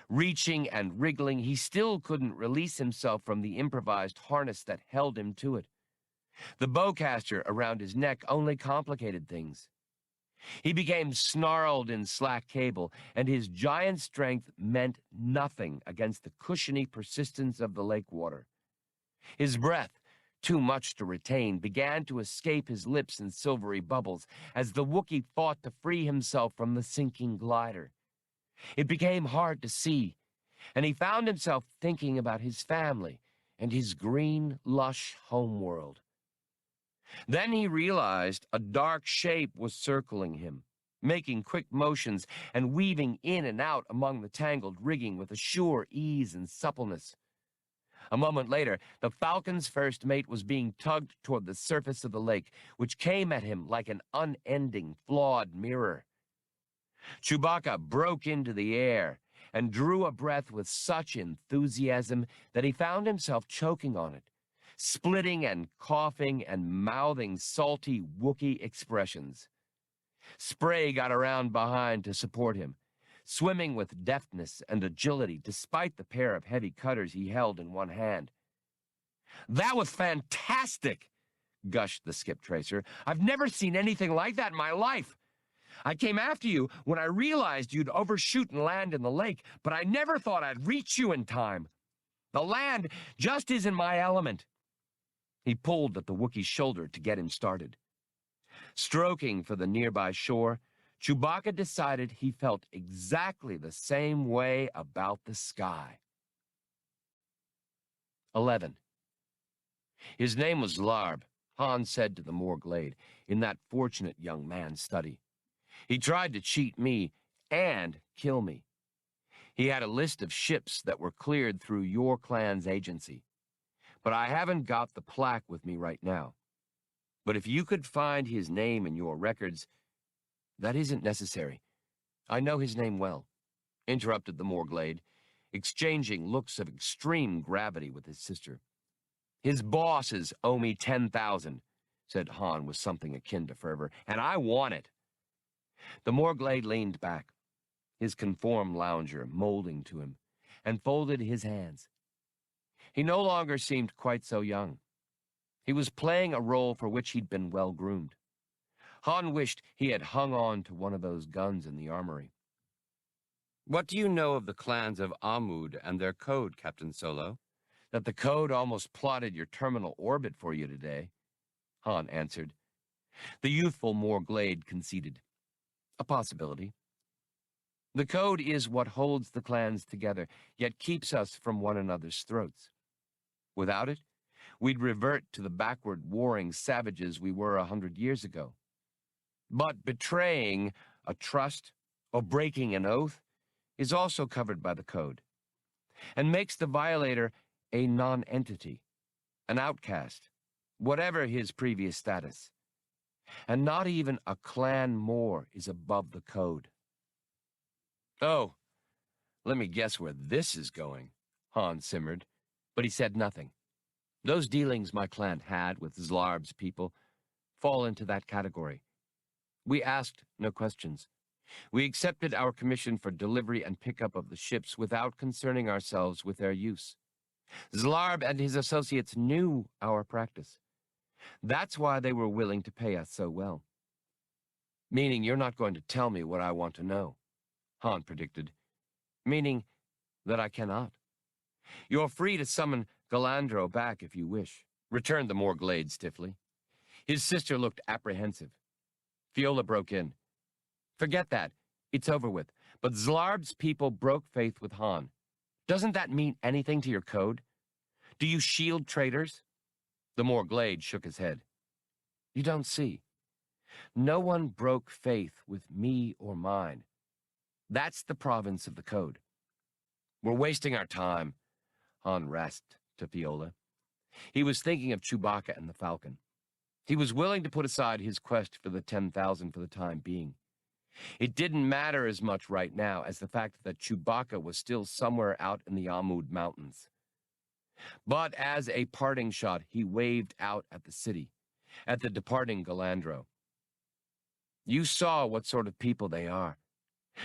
Reaching and wriggling, he still couldn't release himself from the improvised harness that held him to it. The bowcaster around his neck only complicated things. He became snarled in slack cable, and his giant strength meant nothing against the cushiony persistence of the lake water. His breath, too much to retain, began to escape his lips in silvery bubbles as the Wookiee fought to free himself from the sinking glider. It became hard to see, and he found himself thinking about his family and his green, lush homeworld. Then he realized a dark shape was circling him, making quick motions and weaving in and out among the tangled rigging with a sure ease and suppleness. A moment later, the Falcon's first mate was being tugged toward the surface of the lake, which came at him like an unending, flawed mirror. Chewbacca broke into the air and drew a breath with such enthusiasm that he found himself choking on it, splitting and coughing and mouthing salty Wookiee expressions. Spray got around behind to support him, swimming with deftness and agility despite the pair of heavy cutters he held in one hand. "That was fantastic," gushed the skip tracer. "I've never seen anything like that in my life. I came after you when I realized you'd overshoot and land in the lake, but I never thought I'd reach you in time. The land just isn't my element." He pulled at the Wookiee's shoulder to get him started. Stroking for the nearby shore, Chewbacca decided he felt exactly the same way about the sky. 11. His name was Larb, Han said to the Morglade, in that fortunate young man's study. He tried to cheat me and kill me. He had a list of ships that were cleared through your clan's agency. But I haven't got the plaque with me right now. But if you could find his name in your records... That isn't necessary. I know his name well, interrupted the Morglade, exchanging looks of extreme gravity with his sister. His bosses owe me 10,000, said Han with something akin to fervor, and I want it. The Morglade leaned back, his conform lounger molding to him, and folded his hands. He no longer seemed quite so young. He was playing a role for which he'd been well groomed. Han wished he had hung on to one of those guns in the armory. "What do you know of the clans of Amud and their code, Captain Solo?" that the code almost plotted your terminal orbit for you today, Han answered. The youthful Morglade conceded. A possibility. The code is what holds the clans together, yet keeps us from one another's throats. Without it, we'd revert to the backward warring savages we were 100 years ago. But betraying a trust or breaking an oath is also covered by the code, and makes the violator a non-entity, an outcast, whatever his previous status. And not even a clan more is above the code. Oh, let me guess where this is going, Han simmered, but he said nothing. Those dealings my clan had with Zlarb's people fall into that category. We asked no questions. We accepted our commission for delivery and pickup of the ships without concerning ourselves with their use. Zlarb and his associates knew our practice. That's why they were willing to pay us so well. Meaning you're not going to tell me what I want to know, Han predicted. Meaning that I cannot. You're free to summon Galandro back if you wish, returned the Morglade stiffly. His sister looked apprehensive. Fiolla broke in. Forget that. It's over with. But Zlarb's people broke faith with Han. Doesn't that mean anything to your code? Do you shield traitors? The Morglade shook his head. You don't see. No one broke faith with me or mine. That's the province of the code. We're wasting our time, Han rasped to Fiolla. He was thinking of Chewbacca and the Falcon. He was willing to put aside his quest for the 10,000 for the time being. It didn't matter as much right now as the fact that Chewbacca was still somewhere out in the Amud Mountains. But as a parting shot, he waved out at the city, at the departing Galandro. You saw what sort of people they are.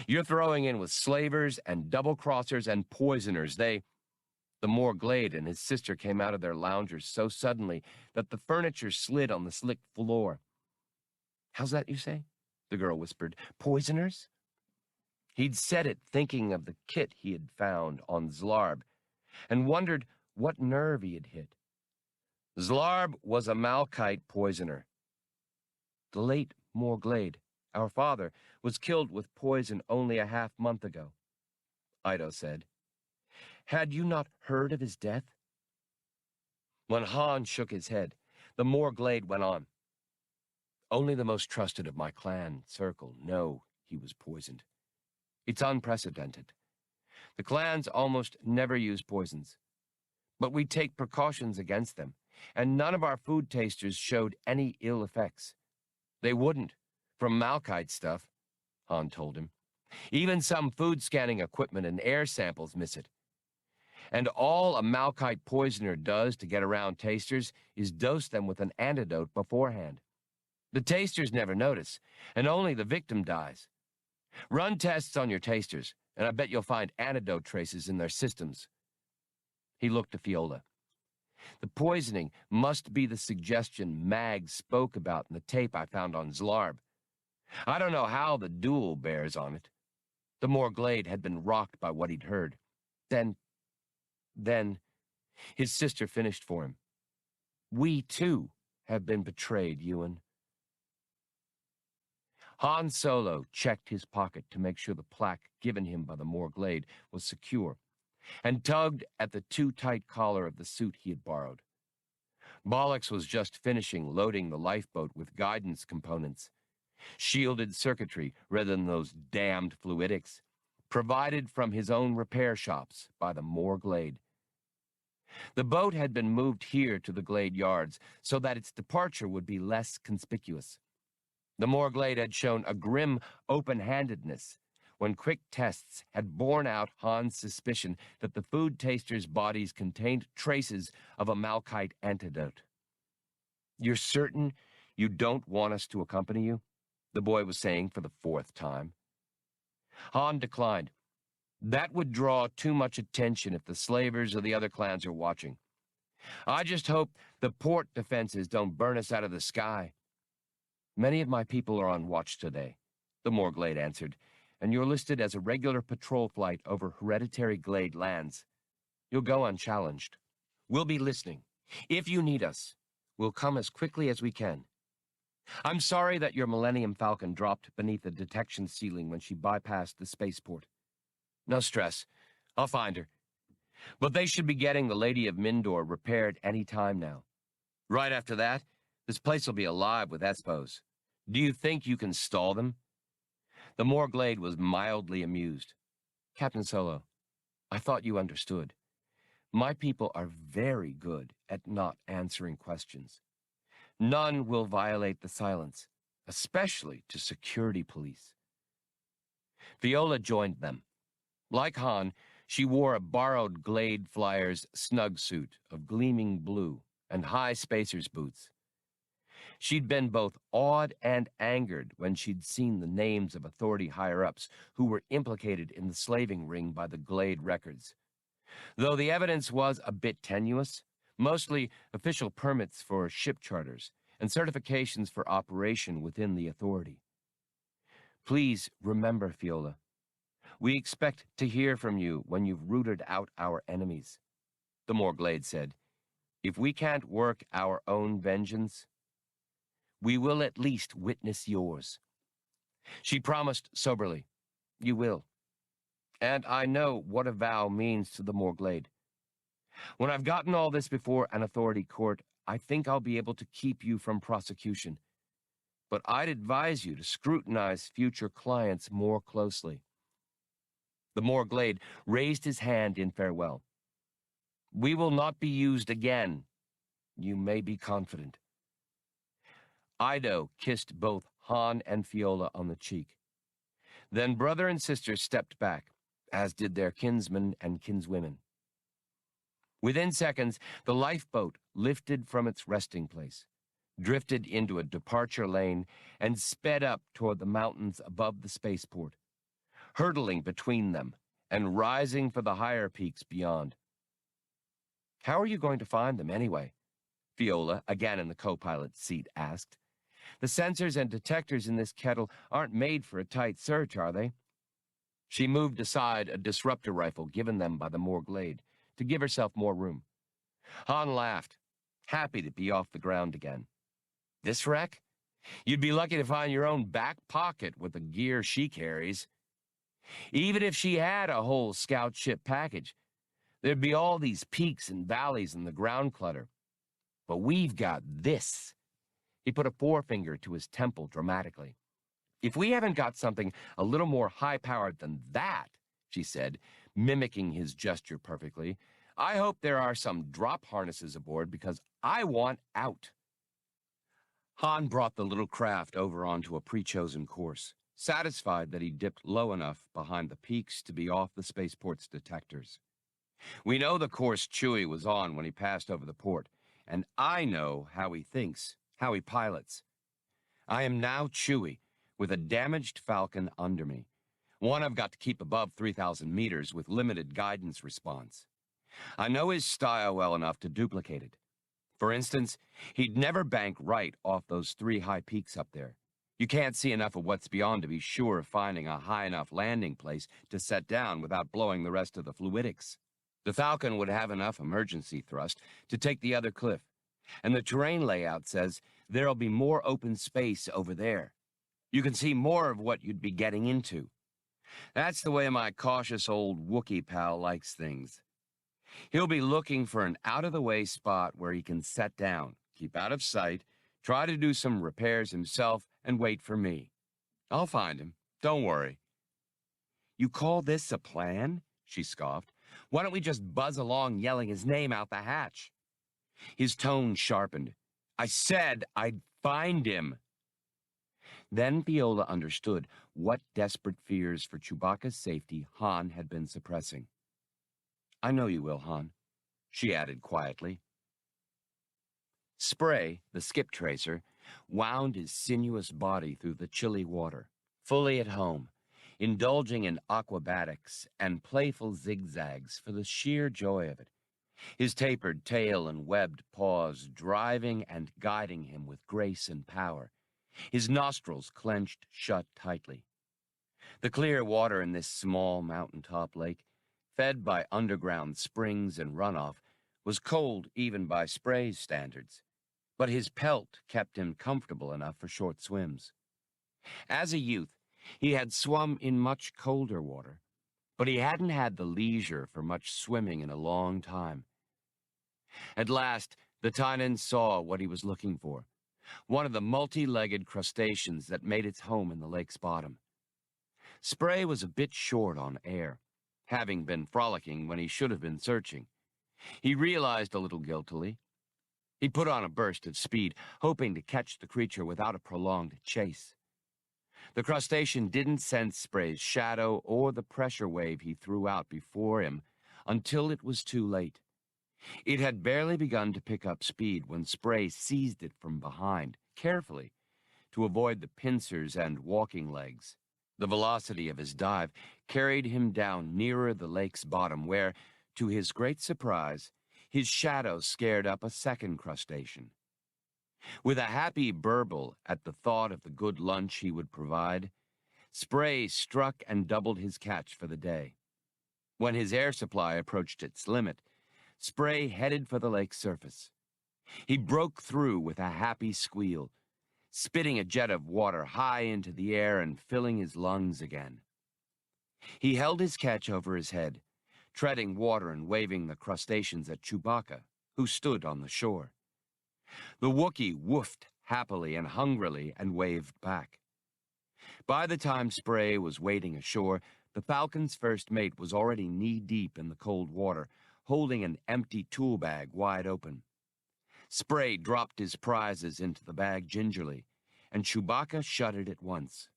You're throwing in with slavers and double-crossers and poisoners. The Morglade and his sister came out of their loungers so suddenly that the furniture slid on the slick floor. How's that, you say? The girl whispered. Poisoners? He'd said it thinking of the kit he had found on Zlarb, and wondered what nerve he had hit. Zlarb was a Malkite poisoner. The late Morglade, our father, was killed with poison only a half-month ago, Ido said. Had you not heard of his death? When Han shook his head, the Morglade went on. Only the most trusted of my clan circle know he was poisoned. It's unprecedented. The clans almost never use poisons, but we take precautions against them, and none of our food tasters showed any ill effects. They wouldn't, from Malkite stuff, Han told him. Even some food scanning equipment and air samples miss it. And all a Malkite poisoner does to get around tasters is dose them with an antidote beforehand. The tasters never notice, and only the victim dies. Run tests on your tasters, and I bet you'll find antidote traces in their systems. He looked to Fiolla. The poisoning must be the suggestion Mag spoke about in the tape I found on Zlarb. I don't know how the duel bears on it. The Morglade had been rocked by what he'd heard. Then, his sister finished for him. We, too, have been betrayed, Ewan. Han Solo checked his pocket to make sure the plaque given him by the Morglade was secure, and tugged at the too-tight collar of the suit he had borrowed. Bollocks was just finishing loading the lifeboat with guidance components, shielded circuitry rather than those damned fluidics, provided from his own repair shops by the Morglade. The boat had been moved here to the Glade yards so that its departure would be less conspicuous. The Morglade had shown a grim open-handedness when quick tests had borne out Han's suspicion that the food tasters' bodies contained traces of a Malkite antidote. You're certain you don't want us to accompany you? The boy was saying for the 4th time. Han declined. That would draw too much attention if the slavers or the other clans are watching. I just hope the port defenses don't burn us out of the sky. Many of my people are on watch today, the Morglade answered, and you're listed as a regular patrol flight over hereditary Glade lands. You'll go unchallenged. We'll be listening. If you need us, we'll come as quickly as we can. I'm sorry that your Millennium Falcon dropped beneath the detection ceiling when she bypassed the spaceport. No stress. I'll find her. But they should be getting the Lady of Mindor repaired any time now. Right after that, this place will be alive with Espos. Do you think you can stall them? The Morglade was mildly amused. Captain Solo, I thought you understood. My people are very good at not answering questions. None will violate the silence, especially to security police. Fiolla joined them. Like Han, she wore a borrowed Glade Flyer's snug suit of gleaming blue and high spacer's boots. She'd been both awed and angered when she'd seen the names of authority higher-ups who were implicated in the slaving ring by the Glade records. Though the evidence was a bit tenuous, mostly official permits for ship charters and certifications for operation within the authority. Please remember, Fiolla, we expect to hear from you when you've rooted out our enemies. The Morglade said, if we can't work our own vengeance, we will at least witness yours. She promised soberly, you will. And I know what a vow means to the Morglade. When I've gotten all this before an authority court, I think I'll be able to keep you from prosecution. But I'd advise you to scrutinize future clients more closely. The Morglade raised his hand in farewell. We will not be used again. You may be confident. Ido kissed both Han and Fiolla on the cheek. Then brother and sister stepped back, as did their kinsmen and kinswomen. Within seconds, the lifeboat lifted from its resting place, drifted into a departure lane, and sped up toward the mountains above the spaceport, hurtling between them and rising for the higher peaks beyond. How are you going to find them anyway? Fiolla, again in the co-pilot's seat, asked. The sensors and detectors in this kettle aren't made for a tight search, are they? She moved aside a disruptor rifle given them by the Morglade to give herself more room. Han laughed, happy to be off the ground again. This wreck? You'd be lucky to find your own back pocket with the gear she carries. Even if she had a whole scout ship package, there'd be all these peaks and valleys in the ground clutter. But we've got this. He put a forefinger to his temple dramatically. If we haven't got something a little more high-powered than that, she said, mimicking his gesture perfectly, I hope there are some drop harnesses aboard because I want out. Han brought the little craft over onto a pre-chosen course, satisfied that he dipped low enough behind the peaks to be off the spaceport's detectors. We know the course Chewie was on when he passed over the port, and I know how he thinks, how he pilots. I am now Chewie, with a damaged Falcon under me. One I've got to keep above 3,000 meters with limited guidance response. I know his style well enough to duplicate it. For instance, he'd never bank right off those 3 high peaks up there. You can't see enough of what's beyond to be sure of finding a high enough landing place to set down without blowing the rest of the fluidics. The Falcon would have enough emergency thrust to take the other cliff, and the terrain layout says there'll be more open space over there. You can see more of what you'd be getting into. That's the way my cautious old Wookiee pal likes things. He'll be looking for an out-of-the-way spot where he can set down, keep out of sight, try to do some repairs himself, and wait for me. I'll find him. Don't worry. You call this a plan? She scoffed. Why don't we just buzz along yelling his name out the hatch? His tone sharpened. I said I'd find him. Then Fiolla understood what desperate fears for Chewbacca's safety Han had been suppressing. I know you will, Han, she added quietly. Spray, the skip tracer, wound his sinuous body through the chilly water, fully at home, indulging in aquabatics and playful zigzags for the sheer joy of it, his tapered tail and webbed paws driving and guiding him with grace and power, his nostrils clenched shut tightly. The clear water in this small mountaintop lake, fed by underground springs and runoff, was cold even by Spray's standards, but his pelt kept him comfortable enough for short swims. As a youth, he had swum in much colder water, but he hadn't had the leisure for much swimming in a long time. At last, the Tynan saw what he was looking for, one of the multi-legged crustaceans that made its home in the lake's bottom. Spray was a bit short on air, having been frolicking when he should have been searching. He realized a little guiltily. He put on a burst of speed, hoping to catch the creature without a prolonged chase. The crustacean didn't sense Spray's shadow or the pressure wave he threw out before him until it was too late. It had barely begun to pick up speed when Spray seized it from behind, carefully, to avoid the pincers and walking legs. The velocity of his dive carried him down nearer the lake's bottom where, to his great surprise, his shadow scared up a second crustacean. With a happy burble at the thought of the good lunch he would provide, Spray struck and doubled his catch for the day. When his air supply approached its limit, Spray headed for the lake's surface. He broke through with a happy squeal, spitting a jet of water high into the air and filling his lungs again. He held his catch over his head, treading water and waving the crustaceans at Chewbacca, who stood on the shore. The Wookiee woofed happily and hungrily and waved back. By the time Spray was wading ashore, the Falcon's first mate was already knee-deep in the cold water, holding an empty tool bag wide open. Spray dropped his prizes into the bag gingerly, and Chewbacca shut it at once.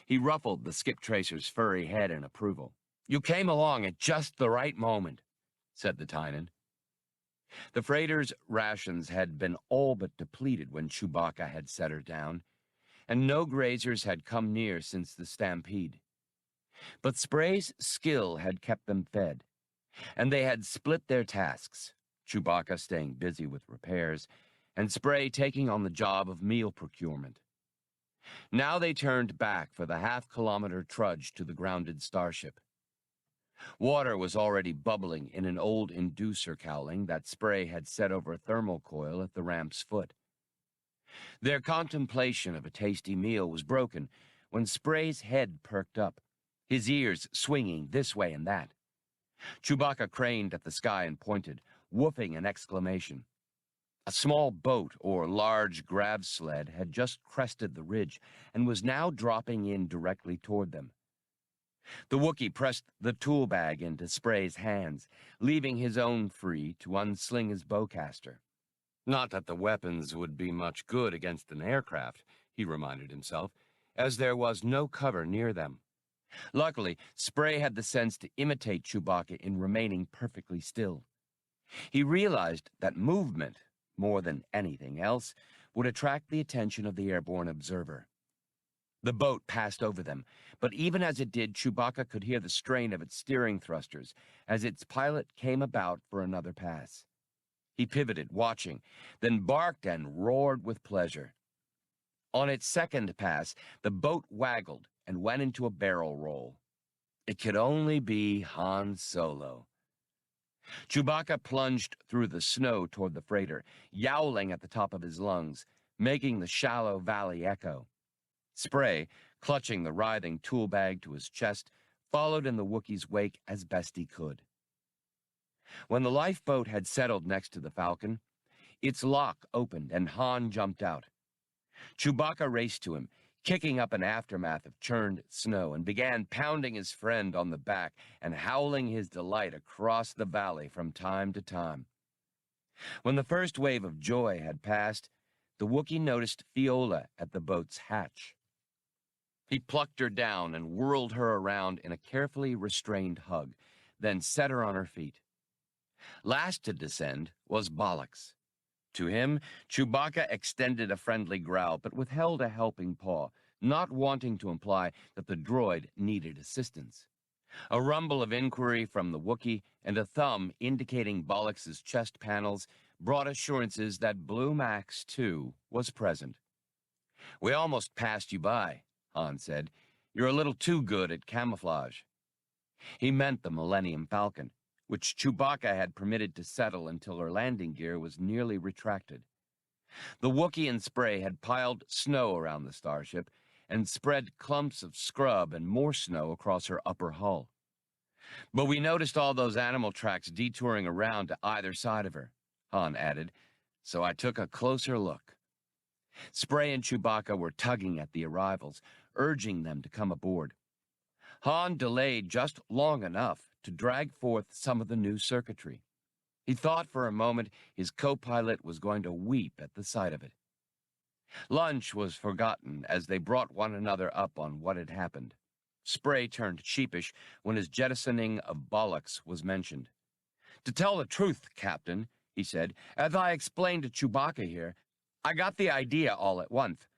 He ruffled the skip tracer's furry head in approval. "You came along at just the right moment," said the Tynan. The freighter's rations had been all but depleted when Chewbacca had set her down, and no grazers had come near since the stampede. But Spray's skill had kept them fed, and they had split their tasks, Chewbacca staying busy with repairs, and Spray taking on the job of meal procurement. Now they turned back for the half-kilometer trudge to the grounded starship. Water was already bubbling in an old inducer cowling that Spray had set over a thermal coil at the ramp's foot. Their contemplation of a tasty meal was broken when Spray's head perked up, his ears swinging this way and that. Chewbacca craned at the sky and pointed, woofing an exclamation. A small boat or large grab sled had just crested the ridge and was now dropping in directly toward them. The Wookiee pressed the tool bag into Spray's hands, leaving his own free to unsling his bowcaster. Not that the weapons would be much good against an aircraft, he reminded himself, as there was no cover near them. Luckily, Spray had the sense to imitate Chewbacca in remaining perfectly still. He realized that movement, more than anything else, would attract the attention of the airborne observer. The boat passed over them, but even as it did, Chewbacca could hear the strain of its steering thrusters as its pilot came about for another pass. He pivoted, watching, then barked and roared with pleasure. On its second pass, the boat waggled and went into a barrel roll. It could only be Han Solo. Chewbacca plunged through the snow toward the freighter, yowling at the top of his lungs, making the shallow valley echo. Spray, clutching the writhing tool bag to his chest, followed in the Wookiee's wake as best he could. When the lifeboat had settled next to the Falcon, its lock opened and Han jumped out. Chewbacca raced to him, kicking up an aftermath of churned snow, and began pounding his friend on the back and howling his delight across the valley from time to time. When the first wave of joy had passed, the Wookiee noticed Fiolla at the boat's hatch. He plucked her down and whirled her around in a carefully restrained hug, then set her on her feet. Last to descend was Bollocks. To him, Chewbacca extended a friendly growl, but withheld a helping paw, not wanting to imply that the droid needed assistance. A rumble of inquiry from the Wookiee and a thumb indicating Bollocks's chest panels brought assurances that Blue Max, too, was present. "We almost passed you by," Han said. "You're a little too good at camouflage." He meant the Millennium Falcon, which Chewbacca had permitted to settle until her landing gear was nearly retracted. The Wookiee and Spray had piled snow around the starship and spread clumps of scrub and more snow across her upper hull. But we noticed all those animal tracks detouring around to either side of her, Han added, so I took a closer look. Spray and Chewbacca were tugging at the arrivals, urging them to come aboard. Han delayed just long enough to drag forth some of the new circuitry. He thought for a moment his co-pilot was going to weep at the sight of it. Lunch was forgotten as they brought one another up on what had happened. Spray turned sheepish when his jettisoning of bollocks was mentioned. "To tell the truth, Captain," he said, "as I explained to Chewbacca here, I got the idea all at once,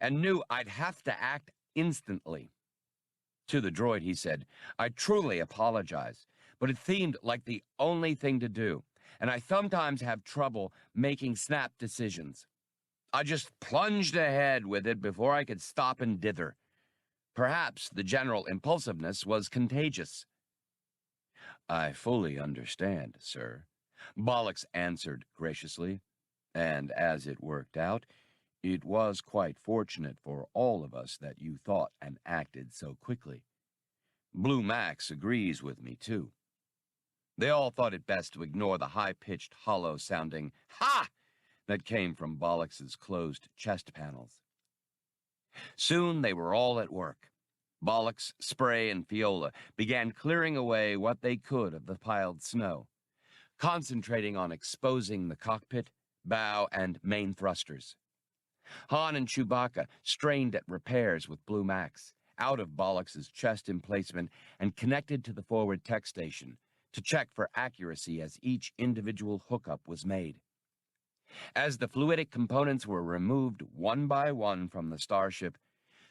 and knew I'd have to act instantly." To the droid, he said, "I truly apologize, but it seemed like the only thing to do, and I sometimes have trouble making snap decisions. I just plunged ahead with it before I could stop and dither. Perhaps the general impulsiveness was contagious." "I fully understand, sir," Bollocks answered graciously, "and as it worked out, it was quite fortunate for all of us that you thought and acted so quickly. Blue Max agrees with me, too." They all thought it best to ignore the high-pitched, hollow-sounding "Ha!" that came from Bollocks's closed chest panels. Soon they were all at work. Bollocks, Spray, and Fiolla began clearing away what they could of the piled snow, concentrating on exposing the cockpit, bow, and main thrusters. Han and Chewbacca strained at repairs with Blue Max, out of Bollocks's chest emplacement and connected to the forward tech station, to check for accuracy as each individual hookup was made. As the fluidic components were removed one by one from the starship,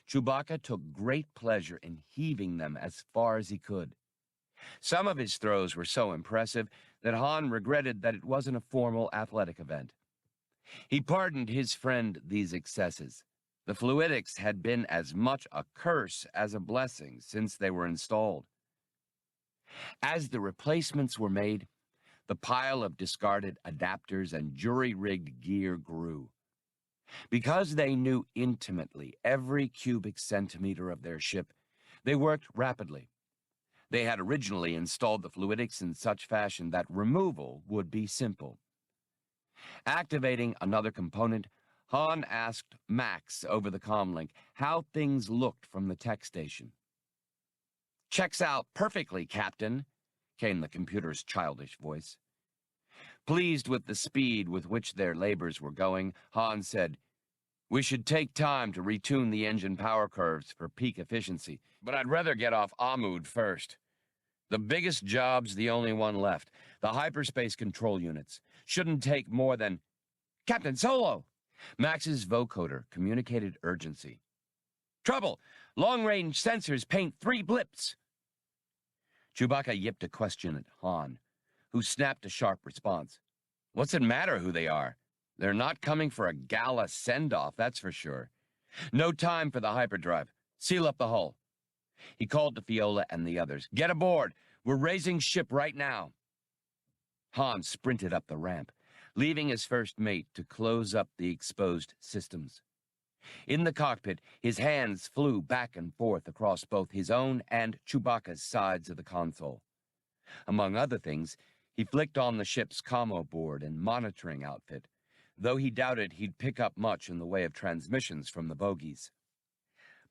Chewbacca took great pleasure in heaving them as far as he could. Some of his throws were so impressive that Han regretted that it wasn't a formal athletic event. He pardoned his friend these excesses. The fluidics had been as much a curse as a blessing since they were installed. As the replacements were made, the pile of discarded adapters and jury-rigged gear grew. Because they knew intimately every cubic centimeter of their ship, they worked rapidly. They had originally installed the fluidics in such fashion that removal would be simple. Activating another component, Han asked Max over the comlink how things looked from the tech station. "Checks out perfectly, Captain," came the computer's childish voice. Pleased with the speed with which their labors were going, Han said, "We should take time to retune the engine power curves for peak efficiency, but I'd rather get off Amud first. The biggest job's the only one left, the hyperspace control units. Shouldn't take more than—" "Captain Solo!" Max's vocoder communicated urgency. "Trouble! Long-range sensors paint 3 blips." Chewbacca yipped a question at Han, who snapped a sharp response. "What's it matter who they are? They're not coming for a gala send-off, that's for sure. No time for the hyperdrive. Seal up the hull." He called to Fiolla and the others. "Get aboard. We're raising ship right now." Han sprinted up the ramp, leaving his first mate to close up the exposed systems. In the cockpit, his hands flew back and forth across both his own and Chewbacca's sides of the console. Among other things, he flicked on the ship's commo board and monitoring outfit, though he doubted he'd pick up much in the way of transmissions from the bogies.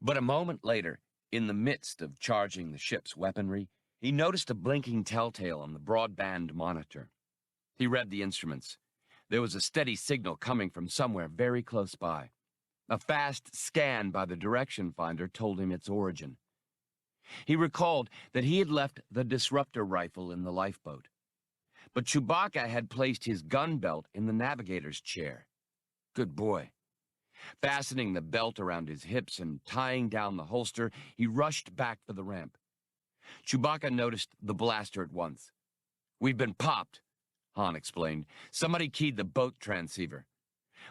But a moment later, in the midst of charging the ship's weaponry, he noticed a blinking telltale on the broadband monitor. He read the instruments. There was a steady signal coming from somewhere very close by. A fast scan by the direction finder told him its origin. He recalled that he had left the disruptor rifle in the lifeboat, but Chewbacca had placed his gun belt in the navigator's chair. Good boy. Fastening the belt around his hips and tying down the holster, he rushed back for the ramp. Chewbacca noticed the blaster at once. "We've been popped," Han explained. "Somebody keyed the boat transceiver.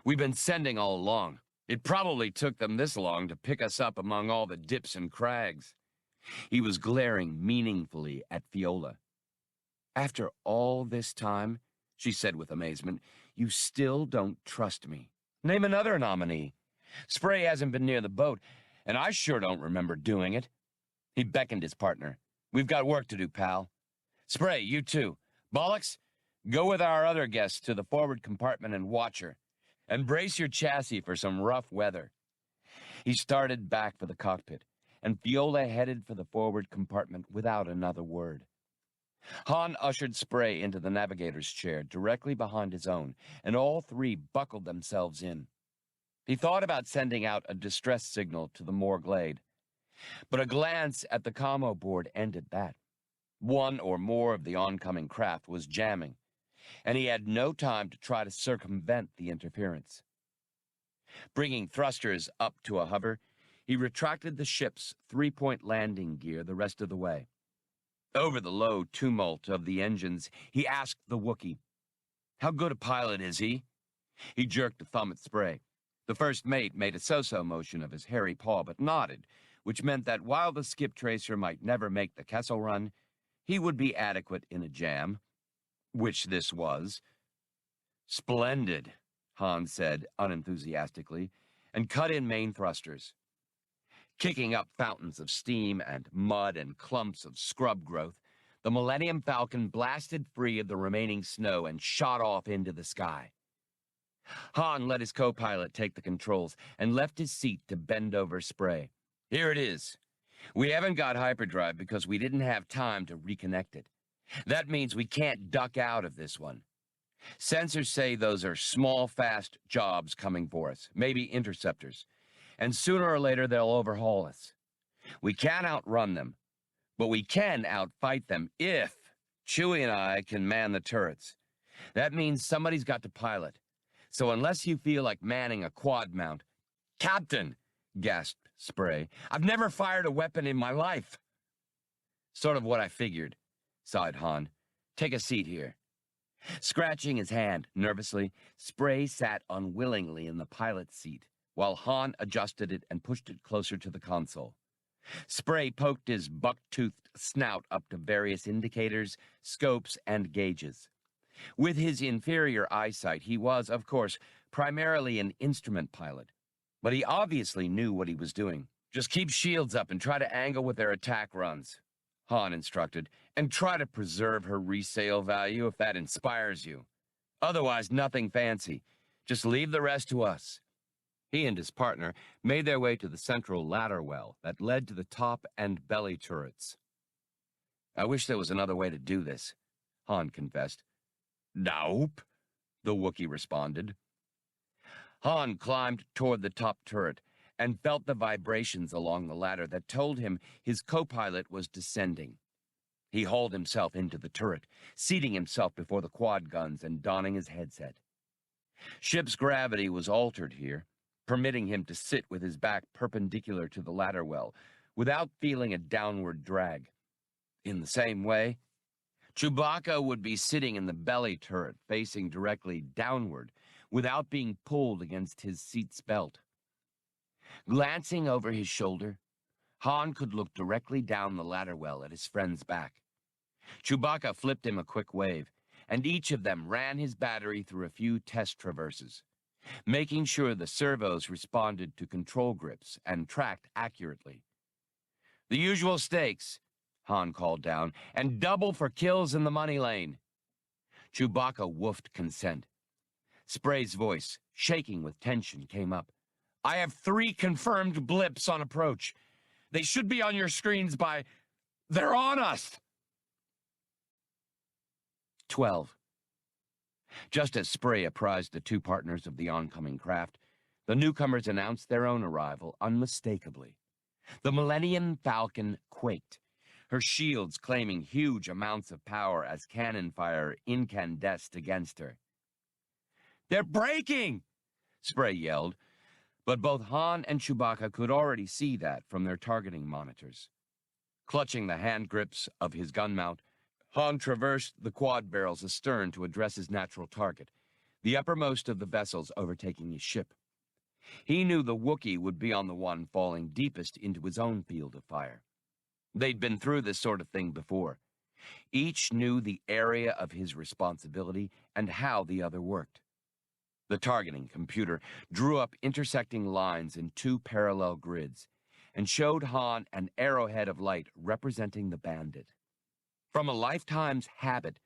We've been sending all along. It probably took them this long to pick us up among all the dips and crags." He was glaring meaningfully at Fiolla. After all this time, she said with amazement, you still don't trust me. Name another nominee. Spray hasn't been near the boat, and I sure don't remember doing it. He beckoned his partner. We've got work to do, pal. Spray, you too. Bollocks, go with our other guests to the forward compartment and watch her. And brace your chassis for some rough weather. He started back for the cockpit, and Fiolla headed for the forward compartment without another word. Han ushered Spray into the navigator's chair directly behind his own, and all three buckled themselves in. He thought about sending out a distress signal to the Moor Glade, but a glance at the commo board ended that. One or more of the oncoming craft was jamming, and he had no time to try to circumvent the interference. Bringing thrusters up to a hover, he retracted the ship's three-point landing gear the rest of the way. Over the low tumult of the engines, he asked the Wookiee, "How good a pilot is he?" He jerked a thumb at Spray. The first mate made a so-so motion of his hairy paw, but nodded, which meant that while the skip tracer might never make the Kessel Run, he would be adequate in a jam, which this was. "Splendid," Han said unenthusiastically, and cut in main thrusters. Kicking up fountains of steam and mud and clumps of scrub growth, the Millennium Falcon blasted free of the remaining snow and shot off into the sky. Han let his co-pilot take the controls and left his seat to bend over Spray. "Here it is. We haven't got hyperdrive because we didn't have time to reconnect it. That means we can't duck out of this one. Sensors say those are small, fast jobs coming for us, maybe interceptors. And sooner or later they'll overhaul us. We can't outrun them, but we can outfight them if Chewie and I can man the turrets. That means somebody's got to pilot. So unless you feel like manning a quad mount—" "Captain," gasped Spray, "I've never fired a weapon in my life." "Sort of what I figured," sighed Han. "Take a seat here." Scratching his hand nervously, Spray sat unwillingly in the pilot's seat, while Han adjusted it and pushed it closer to the console. Spray poked his buck-toothed snout up to various indicators, scopes, and gauges. With his inferior eyesight, he was, of course, primarily an instrument pilot, but he obviously knew what he was doing. "Just keep shields up and try to angle with their attack runs," Han instructed, "and try to preserve her resale value if that inspires you. Otherwise, nothing fancy. Just leave the rest to us." He and his partner made their way to the central ladder well that led to the top and belly turrets. "I wish there was another way to do this," Han confessed. "Nope," the Wookiee responded. Han climbed toward the top turret and felt the vibrations along the ladder that told him his co-pilot was descending. He hauled himself into the turret, seating himself before the quad guns and donning his headset. Ship's gravity was altered here, permitting him to sit with his back perpendicular to the ladder well, without feeling a downward drag. In the same way, Chewbacca would be sitting in the belly turret, facing directly downward, without being pulled against his seat's belt. Glancing over his shoulder, Han could look directly down the ladder well at his friend's back. Chewbacca flipped him a quick wave, and each of them ran his battery through a few test traverses, making sure the servos responded to control grips and tracked accurately. "The usual stakes," Han called down, "and double for kills in the money lane." Chewbacca woofed consent. Spray's voice, shaking with tension, came up. "I have 3 confirmed blips on approach. They should be on your screens by... They're on us!" 12. Just as Spray apprised the 2 partners of the oncoming craft, the newcomers announced their own arrival unmistakably. The Millennium Falcon quaked, her shields claiming huge amounts of power as cannon fire incandesced against her. "They're breaking!" Spray yelled, but both Han and Chewbacca could already see that from their targeting monitors. Clutching the hand grips of his gun mount, Han traversed the quad barrels astern to address his natural target, the uppermost of the vessels overtaking his ship. He knew the Wookiee would be on the one falling deepest into his own field of fire. They'd been through this sort of thing before. Each knew the area of his responsibility and how the other worked. The targeting computer drew up intersecting lines in two parallel grids and showed Han an arrowhead of light representing the bandit. From a lifetime's habit,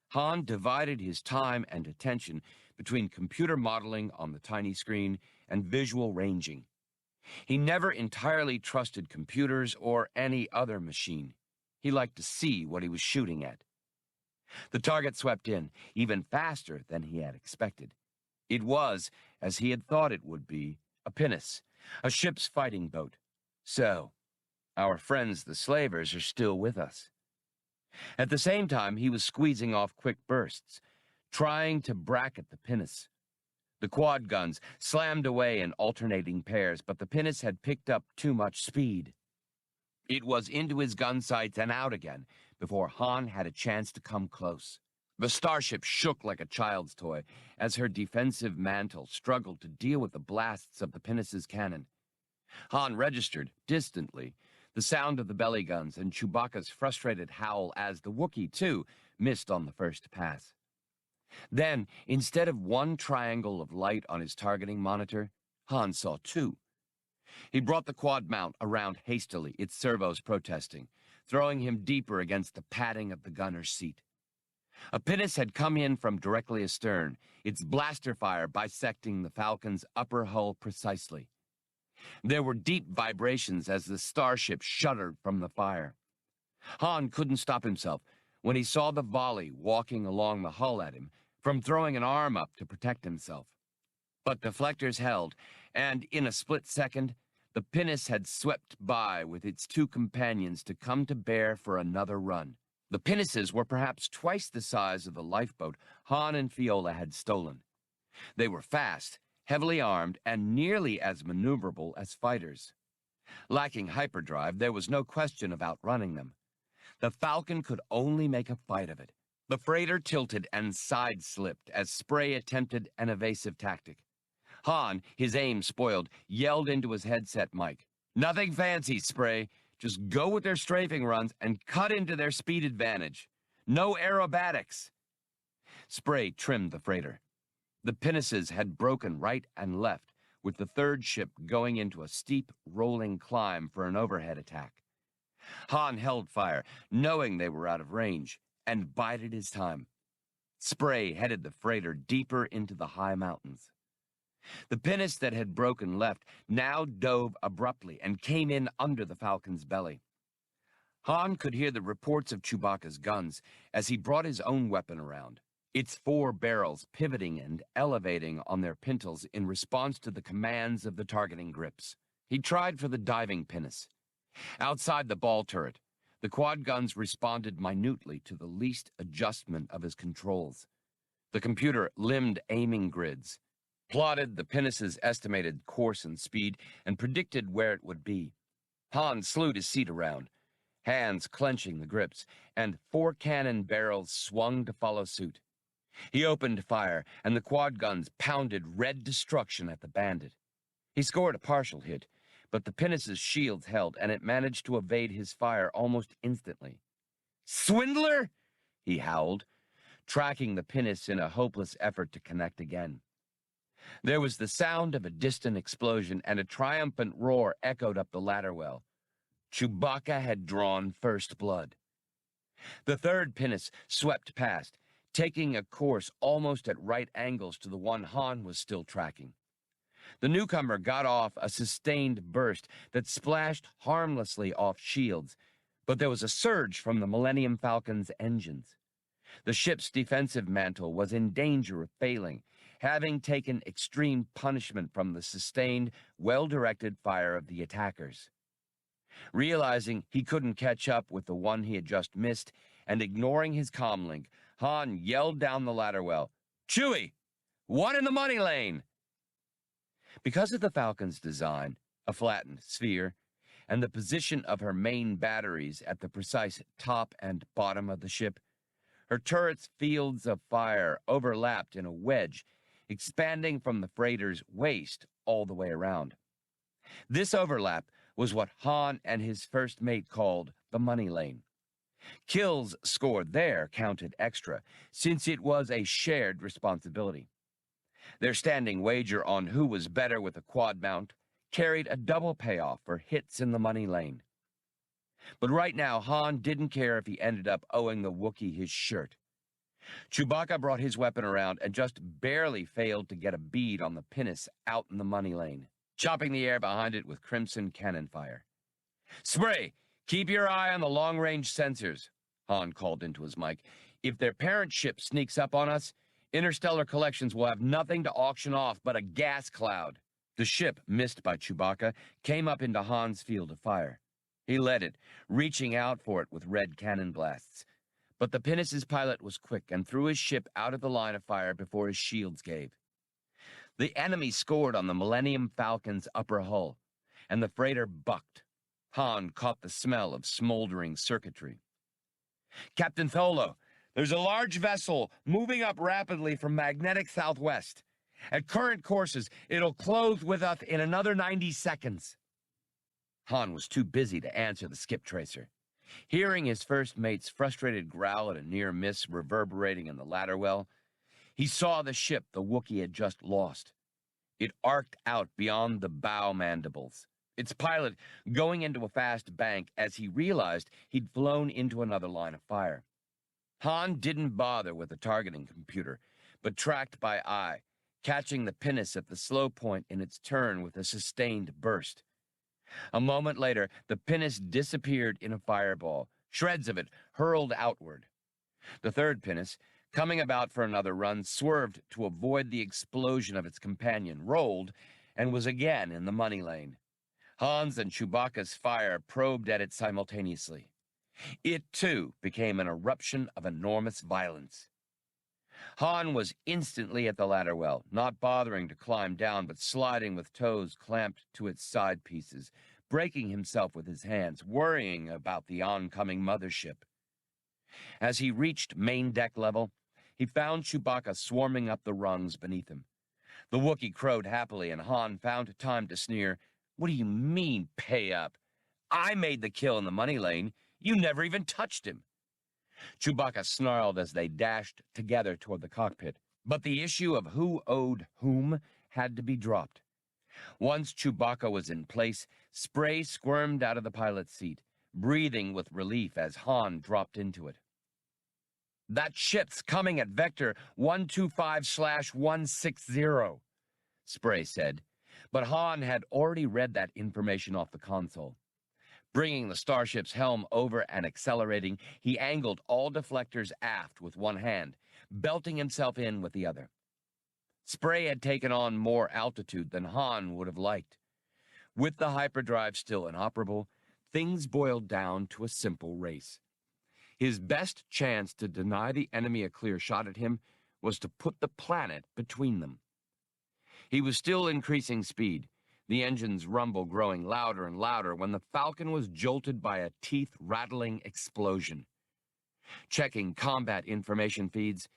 Han divided his time and attention between computer modeling on the tiny screen and visual ranging. He never entirely trusted computers or any other machine. He liked to see what he was shooting at. The target swept in, even faster than he had expected. It was, as he had thought it would be, a pinnace, a ship's fighting boat. So, our friends the slavers are still with us. At the same time, he was squeezing off quick bursts, trying to bracket the pinnace. The quad guns slammed away in alternating pairs, but the pinnace had picked up too much speed. It was into his gun sights and out again before Han had a chance to come close. The starship shook like a child's toy as her defensive mantle struggled to deal with the blasts of the pinnace's cannon. Han registered, distantly, the sound of the belly guns and Chewbacca's frustrated howl as the Wookiee, too, missed on the first pass. Then, instead of one triangle of light on his targeting monitor, Han saw two. He brought the quad mount around hastily, its servos protesting, throwing him deeper against the padding of the gunner's seat. A pinnace had come in from directly astern, its blaster fire bisecting the Falcon's upper hull precisely. There were deep vibrations as the starship shuddered from the fire. Han couldn't stop himself when he saw the volley walking along the hull at him, from throwing an arm up to protect himself. But deflectors held, and in a split second, the pinnace had swept by with its two companions to come to bear for another run. The pinnaces were perhaps twice the size of the lifeboat Han and Fiolla had stolen. They were fast, heavily armed, and nearly as maneuverable as fighters. Lacking hyperdrive, there was no question of outrunning them. The Falcon could only make a fight of it. The freighter tilted and side-slipped as Spray attempted an evasive tactic. Han, his aim spoiled, yelled into his headset mic, "Nothing fancy, Spray. Just go with their strafing runs and cut into their speed advantage. No aerobatics." Spray trimmed the freighter. The pinnaces had broken right and left, with the third ship going into a steep, rolling climb for an overhead attack. Han held fire, knowing they were out of range, and bided his time. Spray headed the freighter deeper into the high mountains. The pinnace that had broken left now dove abruptly and came in under the Falcon's belly. Han could hear the reports of Chewbacca's guns as he brought his own weapon around, its 4 barrels pivoting and elevating on their pintles in response to the commands of the targeting grips. He tried for the diving pinnace. Outside the ball turret, the quad guns responded minutely to the least adjustment of his controls. The computer limned aiming grids, plotted the pinnace's estimated course and speed, and predicted where it would be. Han slewed his seat around, hands clenching the grips, and 4 cannon barrels swung to follow suit. He opened fire, and the quad guns pounded red destruction at the bandit. He scored a partial hit, but the pinnace's shields held, and it managed to evade his fire almost instantly. "Swindler!" he howled, tracking the pinnace in a hopeless effort to connect again. There was the sound of a distant explosion, and a triumphant roar echoed up the ladder well. Chewbacca had drawn first blood. The third pinnace swept past, taking a course almost at right angles to the one Han was still tracking. The newcomer got off a sustained burst that splashed harmlessly off shields, but there was a surge from the Millennium Falcon's engines. The ship's defensive mantle was in danger of failing, having taken extreme punishment from the sustained, well-directed fire of the attackers. Realizing he couldn't catch up with the one he had just missed, and ignoring his comlink, Han yelled down the ladder well, "Chewie! One in the money lane!" Because of the Falcon's design, a flattened sphere, and the position of her main batteries at the precise top and bottom of the ship, her turret's fields of fire overlapped in a wedge, expanding from the freighter's waist all the way around. This overlap was what Han and his first mate called the money lane. Kills scored there counted extra, since it was a shared responsibility. Their standing wager on who was better with a quad mount carried a double payoff for hits in the money lane. But right now, Han didn't care if he ended up owing the Wookiee his shirt. Chewbacca brought his weapon around and just barely failed to get a bead on the pinnace out in the money lane, chopping the air behind it with crimson cannon fire. "Spray, keep your eye on the long-range sensors," Han called into his mic. "If their parent ship sneaks up on us, Interstellar Collections will have nothing to auction off but a gas cloud." The ship, missed by Chewbacca, came up into Han's field of fire. He led it, reaching out for it with red cannon blasts. But the pinnace's pilot was quick and threw his ship out of the line of fire before his shields gave. The enemy scored on the Millennium Falcon's upper hull, and the freighter bucked. Han caught the smell of smoldering circuitry. "Captain Tholo, there's a large vessel moving up rapidly from magnetic southwest. At current courses, it'll close with us in another 90 seconds. Han was too busy to answer the skip tracer. Hearing his first mate's frustrated growl at a near miss reverberating in the ladder well, he saw the ship the Wookiee had just lost. It arced out beyond the bow mandibles, its pilot going into a fast bank as he realized he'd flown into another line of fire. Han didn't bother with the targeting computer, but tracked by eye, catching the pinnace at the slow point in its turn with a sustained burst. A moment later, the pinnace disappeared in a fireball, shreds of it hurled outward. The third pinnace, coming about for another run, swerved to avoid the explosion of its companion, rolled, and was again in the money lane. Han's and Chewbacca's fire probed at it simultaneously. It, too, became an eruption of enormous violence. Han was instantly at the ladder well, not bothering to climb down, but sliding with toes clamped to its side pieces, breaking himself with his hands, worrying about the oncoming mothership. As he reached main deck level, he found Chewbacca swarming up the rungs beneath him. The Wookiee crowed happily, and Han found time to sneer, "What do you mean, pay up? I made the kill in the money lane. You never even touched him." Chewbacca snarled as they dashed together toward the cockpit, but the issue of who owed whom had to be dropped. Once Chewbacca was in place, Spray squirmed out of the pilot's seat, breathing with relief as Han dropped into it. "That ship's coming at vector 125/160, Spray said, but Han had already read that information off the console. Bringing the starship's helm over and accelerating, he angled all deflectors aft with one hand, belting himself in with the other. Spray had taken on more altitude than Han would have liked. With the hyperdrive still inoperable, things boiled down to a simple race. His best chance to deny the enemy a clear shot at him was to put the planet between them. He was still increasing speed, the engine's rumble growing louder and louder when the Falcon was jolted by a teeth-rattling explosion. Checking combat information feeds,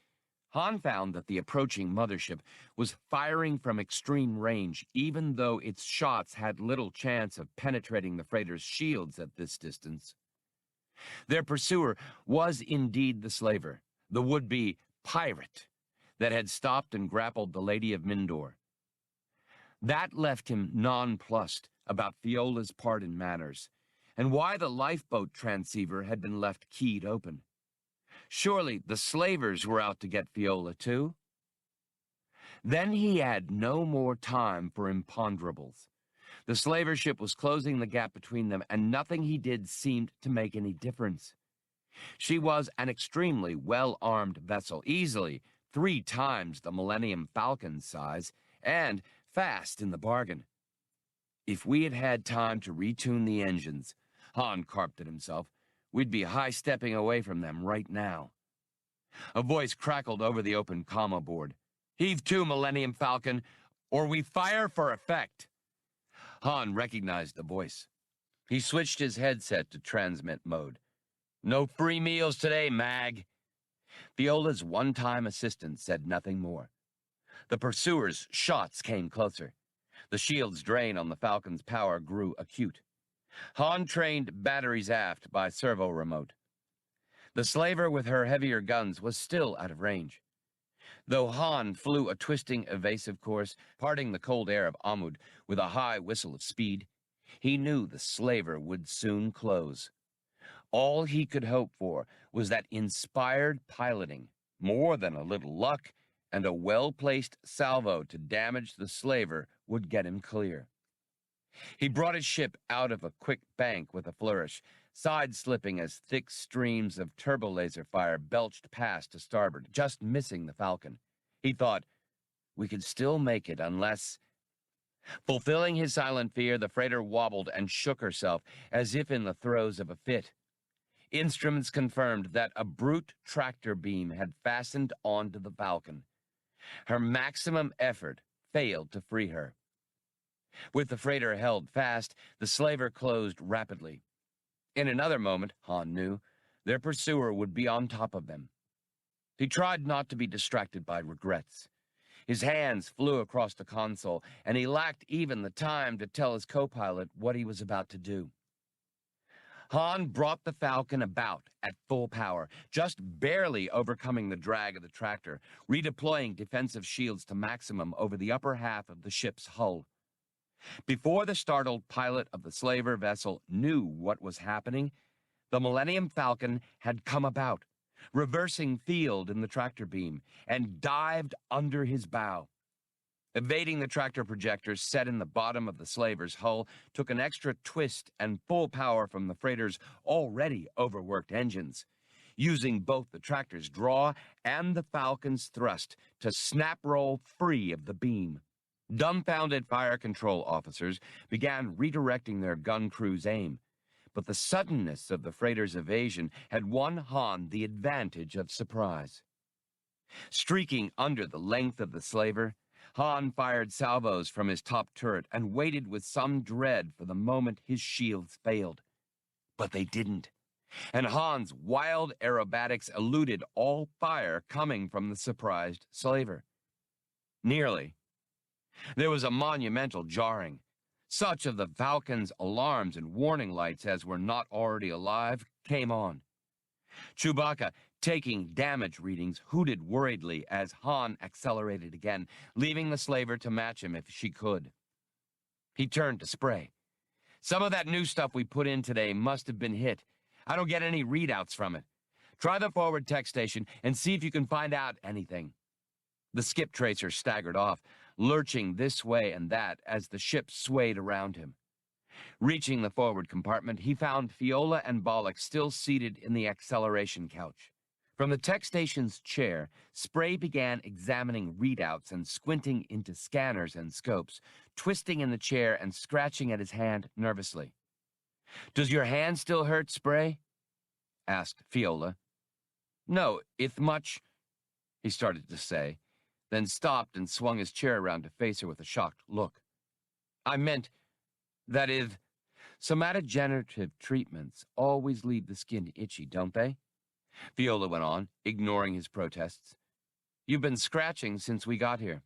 Han found that the approaching mothership was firing from extreme range, even though its shots had little chance of penetrating the freighter's shields at this distance. Their pursuer was indeed the slaver, the would-be pirate that had stopped and grappled the Lady of Mindor. That left him nonplussed about Fiola's part in matters, and why the lifeboat transceiver had been left keyed open. Surely the slavers were out to get Fiolla too? Then he had no more time for imponderables. The slaver ship was closing the gap between them, and nothing he did seemed to make any difference. She was an extremely well-armed vessel, easily 3 times the Millennium Falcon's size, and fast in the bargain. If we had had time to retune the engines, Han carped at himself, we'd be high-stepping away from them right now. A voice crackled over the open commo board. "Heave to, Millennium Falcon, or we fire for effect." Han recognized the voice. He switched his headset to transmit mode. "No free meals today, Mag." Fiola's one-time assistant said nothing more. The pursuer's shots came closer. The shield's drain on the Falcon's power grew acute. Han trained batteries aft by servo remote. The slaver with her heavier guns was still out of range. Though Han flew a twisting, evasive course, parting the cold air of Amud with a high whistle of speed, he knew the slaver would soon close. All he could hope for was that inspired piloting, more than a little luck, and a well-placed salvo to damage the slaver would get him clear. He brought his ship out of a quick bank with a flourish, side-slipping as thick streams of turbo-laser fire belched past to starboard, just missing the Falcon. He thought, we could still make it unless... Fulfilling his silent fear, the freighter wobbled and shook herself as if in the throes of a fit. Instruments confirmed that a brute tractor beam had fastened onto the Falcon. Her maximum effort failed to free her. With the freighter held fast, the slaver closed rapidly. In another moment, Han knew, their pursuer would be on top of them. He tried not to be distracted by regrets. His hands flew across the console, and he lacked even the time to tell his co-pilot what he was about to do. Han brought the Falcon about at full power, just barely overcoming the drag of the tractor, redeploying defensive shields to maximum over the upper half of the ship's hull. Before the startled pilot of the slaver vessel knew what was happening, the Millennium Falcon had come about, reversing field in the tractor beam, and dived under his bow. Evading the tractor projectors set in the bottom of the slaver's hull took an extra twist and full power from the freighter's already overworked engines, using both the tractor's draw and the Falcon's thrust to snap roll free of the beam. Dumbfounded fire control officers began redirecting their gun crew's aim, but the suddenness of the freighter's evasion had won Han the advantage of surprise. Streaking under the length of the slaver, Han fired salvos from his top turret and waited with some dread for the moment his shields failed. But they didn't, and Han's wild aerobatics eluded all fire coming from the surprised slaver. Nearly. There was a monumental jarring. Such of the Falcon's alarms and warning lights as were not already alive came on. Chewbacca, taking damage readings, hooted worriedly as Han accelerated again, leaving the slaver to match him if she could. He turned to Spray. Some of that new stuff we put in today must have been hit. I don't get any readouts from it. Try the forward tech station and see if you can find out anything. The skip tracer staggered off, lurching this way and that as the ship swayed around him. Reaching the forward compartment, he found Fiolla and Alec still seated in the acceleration couch. From the tech station's chair, Spray began examining readouts and squinting into scanners and scopes, twisting in the chair and scratching at his hand nervously. "Does your hand still hurt, Spray?" asked Fiolla. "No, it's much," he started to say, then stopped and swung his chair around to face her with a shocked look. "I meant, that is, somatogenerative treatments always leave the skin itchy, don't they?" Fiolla went on, ignoring his protests. "You've been scratching since we got here.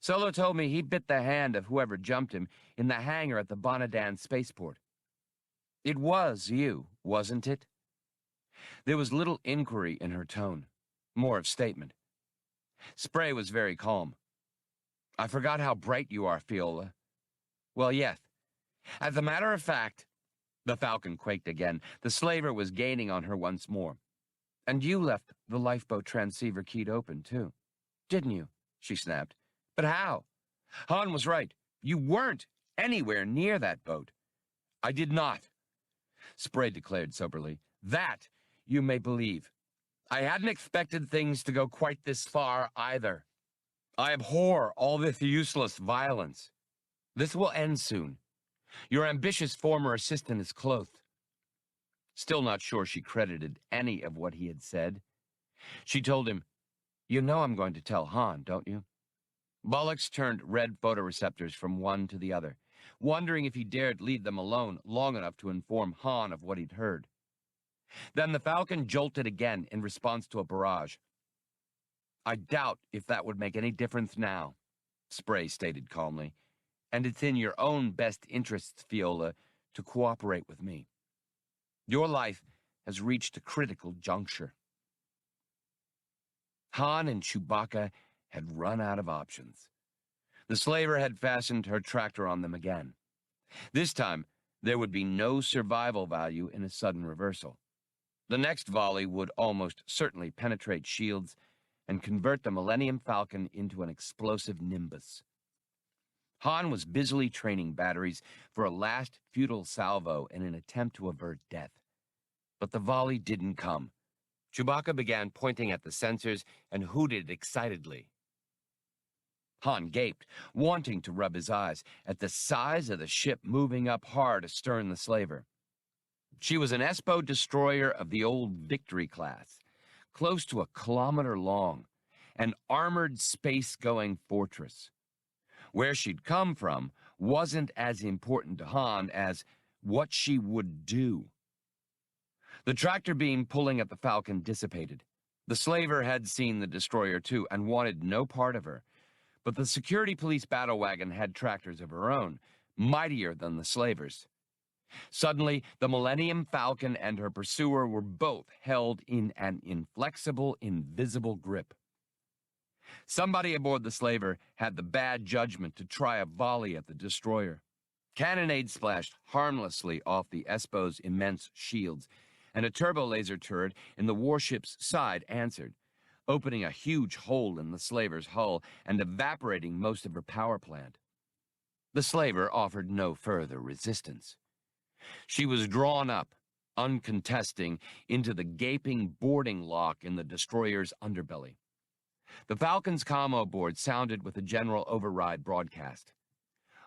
Solo told me he bit the hand of whoever jumped him in the hangar at the Bonadan spaceport. It was you, wasn't it?" There was little inquiry in her tone, more of statement. Spray was very calm. "I forgot how bright you are, Fiolla." "Well, yes. As a matter of fact," the Falcon quaked again. The slaver was gaining on her once more. "And you left the lifeboat transceiver keyed open, too. Didn't you?" she snapped. "But how? Han was right. You weren't anywhere near that boat." "I did not," Spray declared soberly. "That you may believe. I hadn't expected things to go quite this far, either. I abhor all this useless violence. This will end soon. Your ambitious former assistant is close." Still not sure she credited any of what he had said, she told him, "You know I'm going to tell Han, don't you?" Bollocks turned red photoreceptors from one to the other, wondering if he dared leave them alone long enough to inform Han of what he'd heard. Then the Falcon jolted again in response to a barrage. "I doubt if that would make any difference now," Spray stated calmly, "and it's in your own best interests, Fiolla, to cooperate with me. Your life has reached a critical juncture. Han and Chewbacca had run out of options. The slaver had fastened her tractor on them again. This time, there would be no survival value in a sudden reversal. The next volley would almost certainly penetrate shields and convert the Millennium Falcon into an explosive nimbus. Han was busily training batteries for a last futile salvo in an attempt to avert death. But the volley didn't come. Chewbacca began pointing at the sensors and hooted excitedly. Han gaped, wanting to rub his eyes at the size of the ship moving up hard astern the slaver. She was an Espo destroyer of the old Victory class, close to 1 kilometer long, an armored space-going fortress. Where she'd come from wasn't as important to Han as what she would do. The tractor beam pulling at the Falcon dissipated. The slaver had seen the destroyer too and wanted no part of her. But the security police battle wagon had tractors of her own, mightier than the slavers. Suddenly, the Millennium Falcon and her pursuer were both held in an inflexible, invisible grip. Somebody aboard the slaver had the bad judgment to try a volley at the destroyer. Cannonade splashed harmlessly off the Espo's immense shields, and a turbo laser turret in the warship's side answered, opening a huge hole in the slaver's hull and evaporating most of her power plant. The slaver offered no further resistance. She was drawn up, uncontesting, into the gaping boarding lock in the destroyer's underbelly. The Falcon's commo board sounded with a general override broadcast.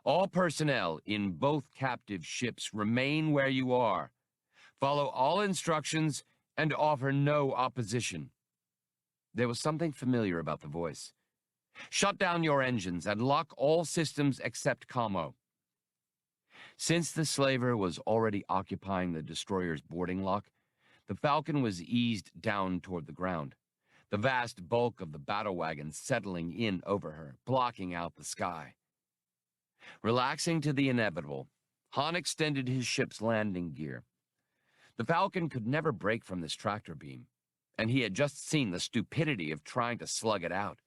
All personnel in both captive ships remain where you are. Follow all instructions and offer no opposition. There was something familiar about the voice. Shut down your engines and lock all systems except commo. Since the slaver was already occupying the destroyer's boarding lock, the Falcon was eased down toward the ground, the vast bulk of the battle wagon settling in over her, blocking out the sky. Relaxing to the inevitable, Han extended his ship's landing gear. The Falcon could never break from this tractor beam, and he had just seen the stupidity of trying to slug it out.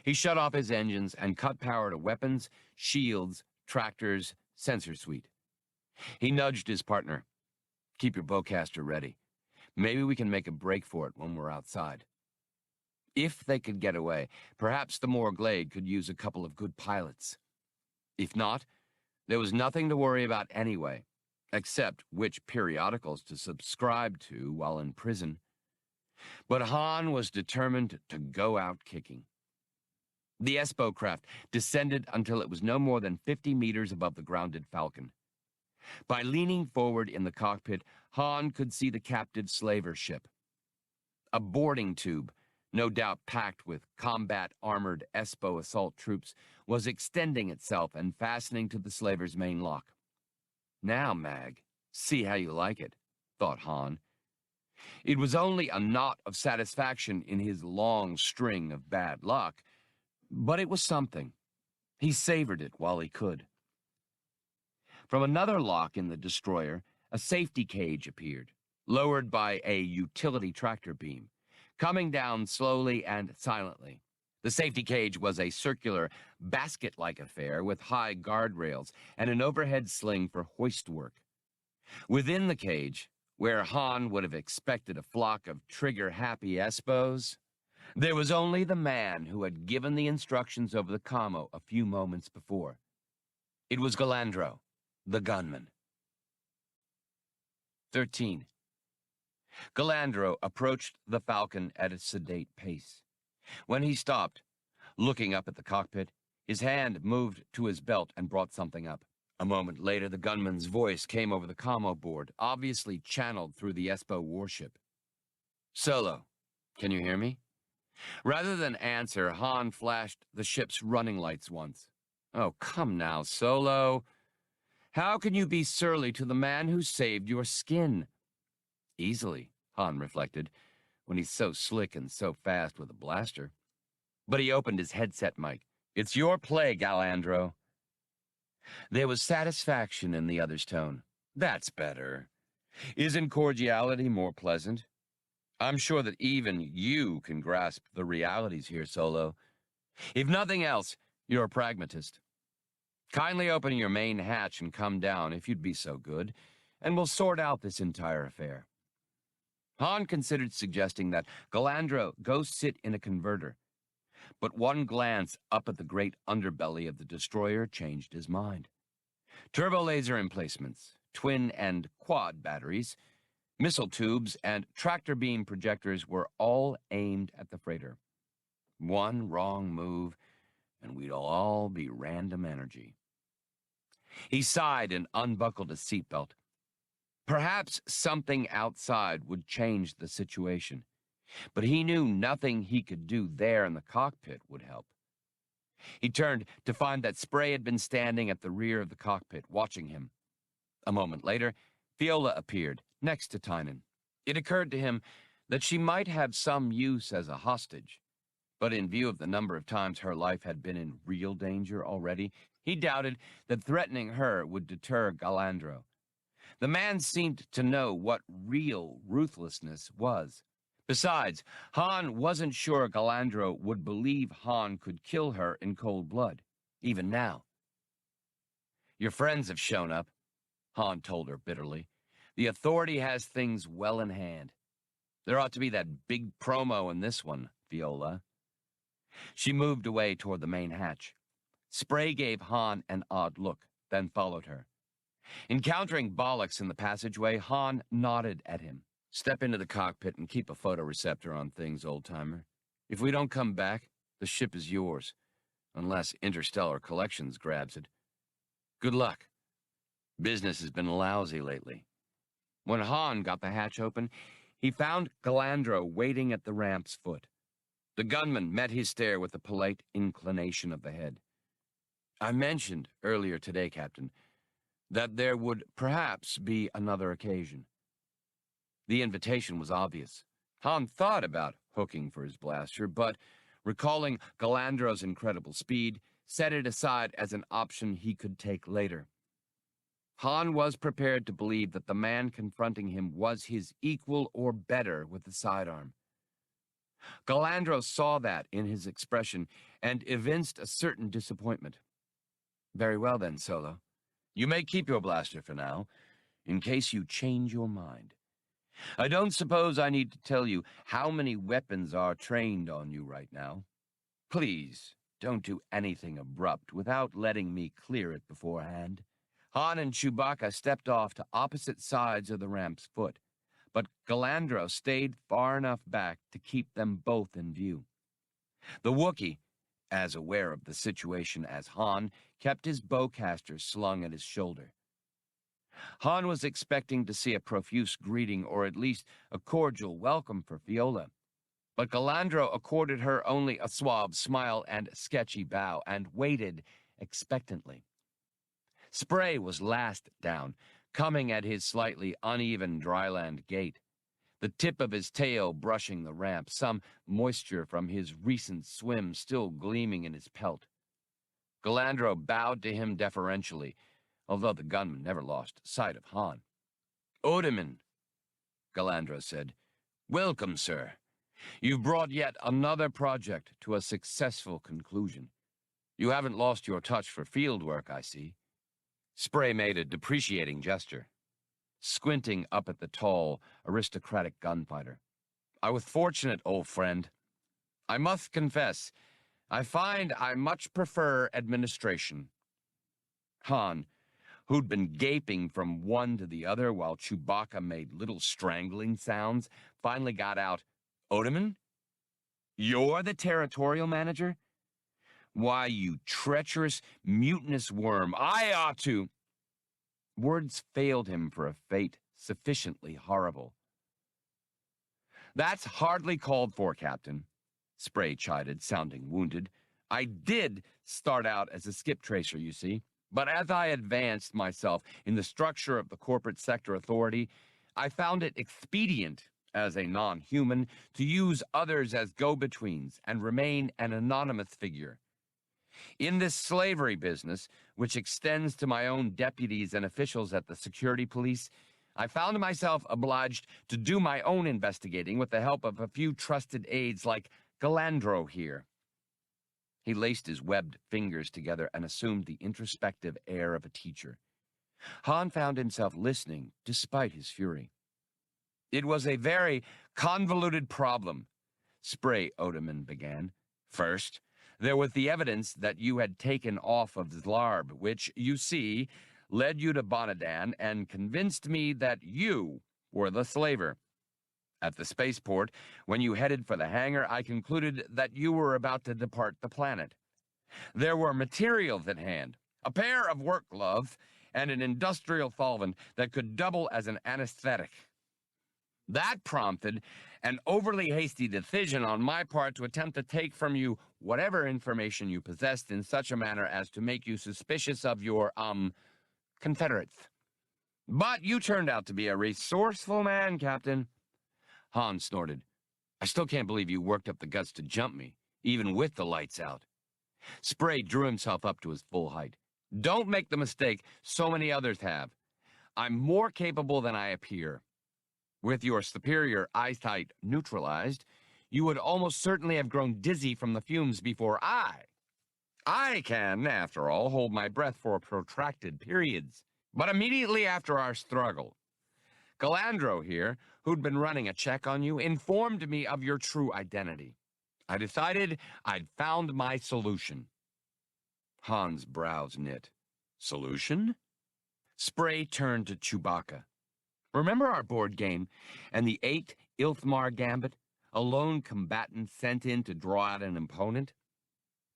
He shut off his engines and cut power to weapons, shields, tractors, sensor suite. He nudged his partner. Keep your bowcaster ready. Maybe we can make a break for it when we're outside. If they could get away, perhaps the Morglade could use a couple of good pilots. If not, there was nothing to worry about anyway, except which periodicals to subscribe to while in prison. But Han was determined to go out kicking. The Espo craft descended until it was no more than 50 meters above the grounded Falcon. By leaning forward in the cockpit, Han could see the captive slaver ship. A boarding tube, no doubt packed with combat-armored Espo assault troops, was extending itself and fastening to the slaver's main lock. Now, Mag, see how you like it, thought Han. It was only a knot of satisfaction in his long string of bad luck, but it was something. He savored it while he could. From another lock in the destroyer, a safety cage appeared, lowered by a utility tractor beam, coming down slowly and silently. The safety cage was a circular, basket-like affair with high guardrails and an overhead sling for hoist work. Within the cage, where Han would have expected a flock of trigger-happy Espos, there was only the man who had given the instructions over the commo a few moments before. It was Galandro, the gunman. 13. Galandro approached the Falcon at a sedate pace. When he stopped, looking up at the cockpit, his hand moved to his belt and brought something up. A moment later, the gunman's voice came over the commo board, obviously channeled through the Espo warship. Solo, can you hear me? Rather than answer, Han flashed the ship's running lights once. Oh, come now, Solo. How can you be surly to the man who saved your skin? Easily, Han reflected, when he's so slick and so fast with a blaster. But he opened his headset mic. It's your play, Galandro. There was satisfaction in the other's tone. That's better. Isn't cordiality more pleasant? I'm sure that even you can grasp the realities here, Solo. If nothing else, you're a pragmatist. Kindly open your main hatch and come down, if you'd be so good, and we'll sort out this entire affair. Han considered suggesting that Galandro go sit in a converter, but one glance up at the great underbelly of the destroyer changed his mind. Turbo laser emplacements, twin and quad batteries, missile tubes, and tractor beam projectors were all aimed at the freighter. One wrong move, and we'd all be random energy. He sighed and unbuckled his seatbelt. Perhaps something outside would change the situation, but he knew nothing he could do there in the cockpit would help. He turned to find that Spray had been standing at the rear of the cockpit, watching him. A moment later, Fiolla appeared, next to Tynan. It occurred to him that she might have some use as a hostage, but in view of the number of times her life had been in real danger already, he doubted that threatening her would deter Galandro. The man seemed to know what real ruthlessness was. Besides, Han wasn't sure Galandro would believe Han could kill her in cold blood, even now. Your friends have shown up, Han told her bitterly. The Authority has things well in hand. There ought to be that big promo in this one, Fiolla. She moved away toward the main hatch. Spray gave Han an odd look, then followed her. Encountering Bollocks in the passageway, Han nodded at him. Step into the cockpit and keep a photoreceptor on things, old-timer. If we don't come back, the ship is yours, unless Interstellar Collections grabs it. Good luck. Business has been lousy lately. When Han got the hatch open, he found Galandro waiting at the ramp's foot. The gunman met his stare with a polite inclination of the head. I mentioned earlier today, Captain, that there would perhaps be another occasion. The invitation was obvious. Han thought about hooking for his blaster, but, recalling Galandro's incredible speed, set it aside as an option he could take later. Han was prepared to believe that the man confronting him was his equal or better with the sidearm. Galandro saw that in his expression and evinced a certain disappointment. Very well then, Solo. You may keep your blaster for now, in case you change your mind. I don't suppose I need to tell you how many weapons are trained on you right now. Please, don't do anything abrupt without letting me clear it beforehand. Han and Chewbacca stepped off to opposite sides of the ramp's foot, but Galandro stayed far enough back to keep them both in view. The Wookiee, as aware of the situation as Han, kept his bowcaster slung at his shoulder. Han was expecting to see a profuse greeting or at least a cordial welcome for Fiolla, but Galandro accorded her only a suave smile and sketchy bow and waited expectantly. Spray was last down, coming at his slightly uneven dryland gait, the tip of his tail brushing the ramp, some moisture from his recent swim still gleaming in his pelt. Galandro bowed to him deferentially, although the gunman never lost sight of Han. Odeman, Galandro said. Welcome, sir. You've brought yet another project to a successful conclusion. You haven't lost your touch for field work, I see. Spray made a depreciating gesture, squinting up at the tall, aristocratic gunfighter. I was fortunate, old friend. I must confess, I find I much prefer administration. Han, who'd been gaping from one to the other while Chewbacca made little strangling sounds, finally got out, Odeman? You're the territorial manager? Why, you treacherous, mutinous worm, I ought to... Words failed him for a fate sufficiently horrible. That's hardly called for, Captain, Spray chided, sounding wounded. I did start out as a skip tracer, you see, but as I advanced myself in the structure of the corporate sector authority, I found it expedient, as a non-human, to use others as go-betweens and remain an anonymous figure. In this slavery business, which extends to my own deputies and officials at the security police, I found myself obliged to do my own investigating with the help of a few trusted aides like Galandro here. He laced his webbed fingers together and assumed the introspective air of a teacher. Han found himself listening despite his fury. It was a very convoluted problem, Spray Odeman began. First, there was the evidence that you had taken off of Zlarb, which, you see, led you to Bonadan and convinced me that you were the slaver. At the spaceport, when you headed for the hangar, I concluded that you were about to depart the planet. There were materials at hand, a pair of work gloves and an industrial solvent that could double as an anesthetic. That prompted an overly hasty decision on my part to attempt to take from you whatever information you possessed in such a manner as to make you suspicious of your, Confederates. But you turned out to be a resourceful man, Captain. Han snorted. I still can't believe you worked up the guts to jump me, even with the lights out. Spray drew himself up to his full height. Don't make the mistake so many others have. I'm more capable than I appear. With your superior eyesight neutralized, you would almost certainly have grown dizzy from the fumes before I can, after all, hold my breath for protracted periods. But immediately after our struggle, Galandro here, who'd been running a check on you, informed me of your true identity. I decided I'd found my solution. Han's brows knit. Solution? Spray turned to Chewbacca. Remember our board game and the 8 Ilthmar Gambit, a lone combatant sent in to draw out an opponent?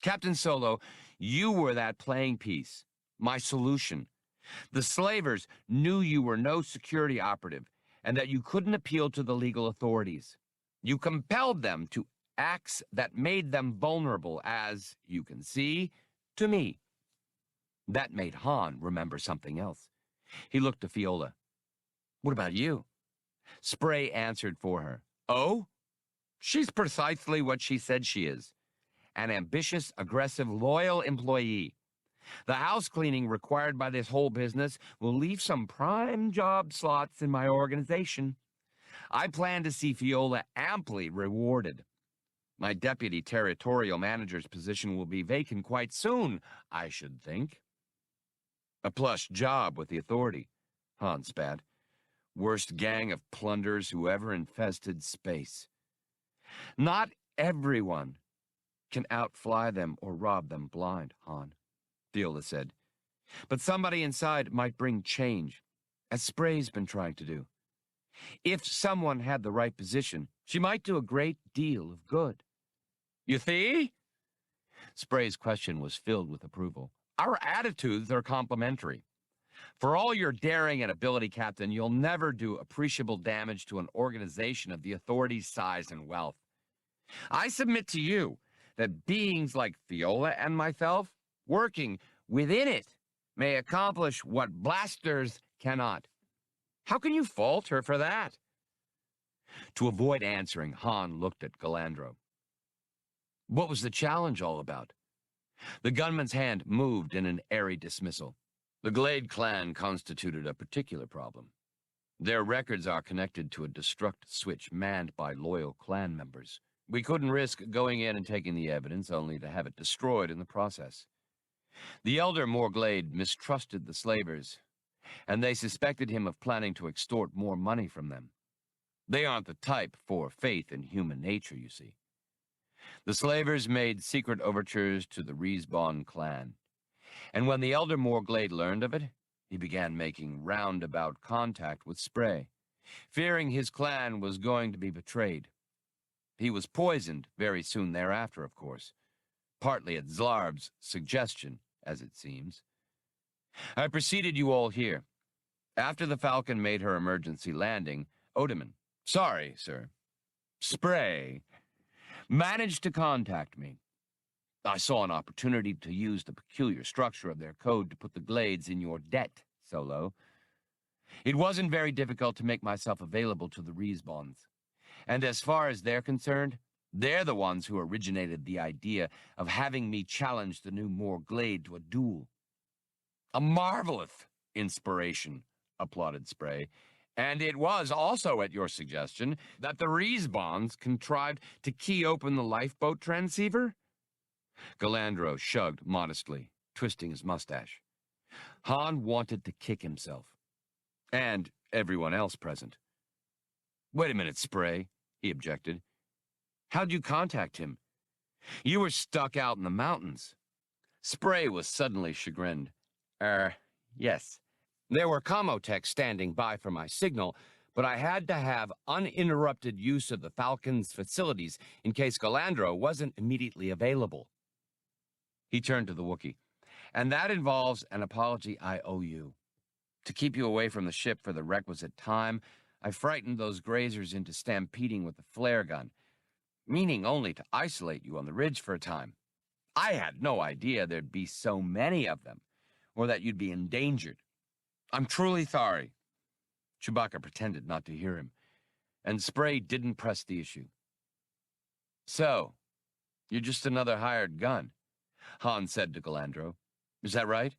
Captain Solo, you were that playing piece, my solution. The slavers knew you were no security operative and that you couldn't appeal to the legal authorities. You compelled them to acts that made them vulnerable, as you can see, to me. That made Han remember something else. He looked to Fiolla. What about you? Spray answered for her. Oh? She's precisely what she said she is. An ambitious, aggressive, loyal employee. The house cleaning required by this whole business will leave some prime job slots in my organization. I plan to see Fiolla amply rewarded. My deputy territorial manager's position will be vacant quite soon, I should think. A plush job with the authority, Han spat. Worst gang of plunderers who ever infested space. Not everyone can outfly them or rob them blind, Han, Fiolla said. But somebody inside might bring change, as Spray's been trying to do. If someone had the right position, she might do a great deal of good. You see? Spray's question was filled with approval. Our attitudes are complementary. For all your daring and ability, Captain, you'll never do appreciable damage to an organization of the authorities' size and wealth. I submit to you that beings like Fiolla and myself, working within it, may accomplish what blasters cannot. How can you fault her for that? To avoid answering, Han looked at Galandro. What was the challenge all about? The gunman's hand moved in an airy dismissal. The Glade clan constituted a particular problem. Their records are connected to a destruct switch manned by loyal clan members. We couldn't risk going in and taking the evidence, only to have it destroyed in the process. The elder Morglade mistrusted the slavers, and they suspected him of planning to extort more money from them. They aren't the type for faith in human nature, you see. The slavers made secret overtures to the Respawn clan, and when the elder Morglade learned of it, he began making roundabout contact with Spray, fearing his clan was going to be betrayed. He was poisoned very soon thereafter, of course, partly at Zlarb's suggestion, as it seems. I preceded you all here. After the Falcon made her emergency landing, sorry, sir, Spray, managed to contact me. I saw an opportunity to use the peculiar structure of their code to put the Glades in your debt, Solo. It wasn't very difficult to make myself available to the Respawns. And as far as they're concerned, they're the ones who originated the idea of having me challenge the new Morglade to a duel. A marvelous inspiration, applauded Spray, And it was also at your suggestion that the Riesbonds contrived to key open the lifeboat transceiver? Galandro shrugged modestly, twisting his mustache. Han wanted to kick himself. And everyone else present. Wait a minute, Spray, he objected. How'd you contact him? You were stuck out in the mountains. Spray was suddenly chagrined. Yes. There were commotechs standing by for my signal, but I had to have uninterrupted use of the Falcon's facilities in case Galandro wasn't immediately available. He turned to the Wookiee. And that involves an apology I owe you. To keep you away from the ship for the requisite time, I frightened those grazers into stampeding with the flare gun, meaning only to isolate you on the ridge for a time. I had no idea there'd be so many of them, or that you'd be endangered. I'm truly sorry. Chewbacca pretended not to hear him, and Spray didn't press the issue. So, you're just another hired gun, Han said to Galandro. Is that right?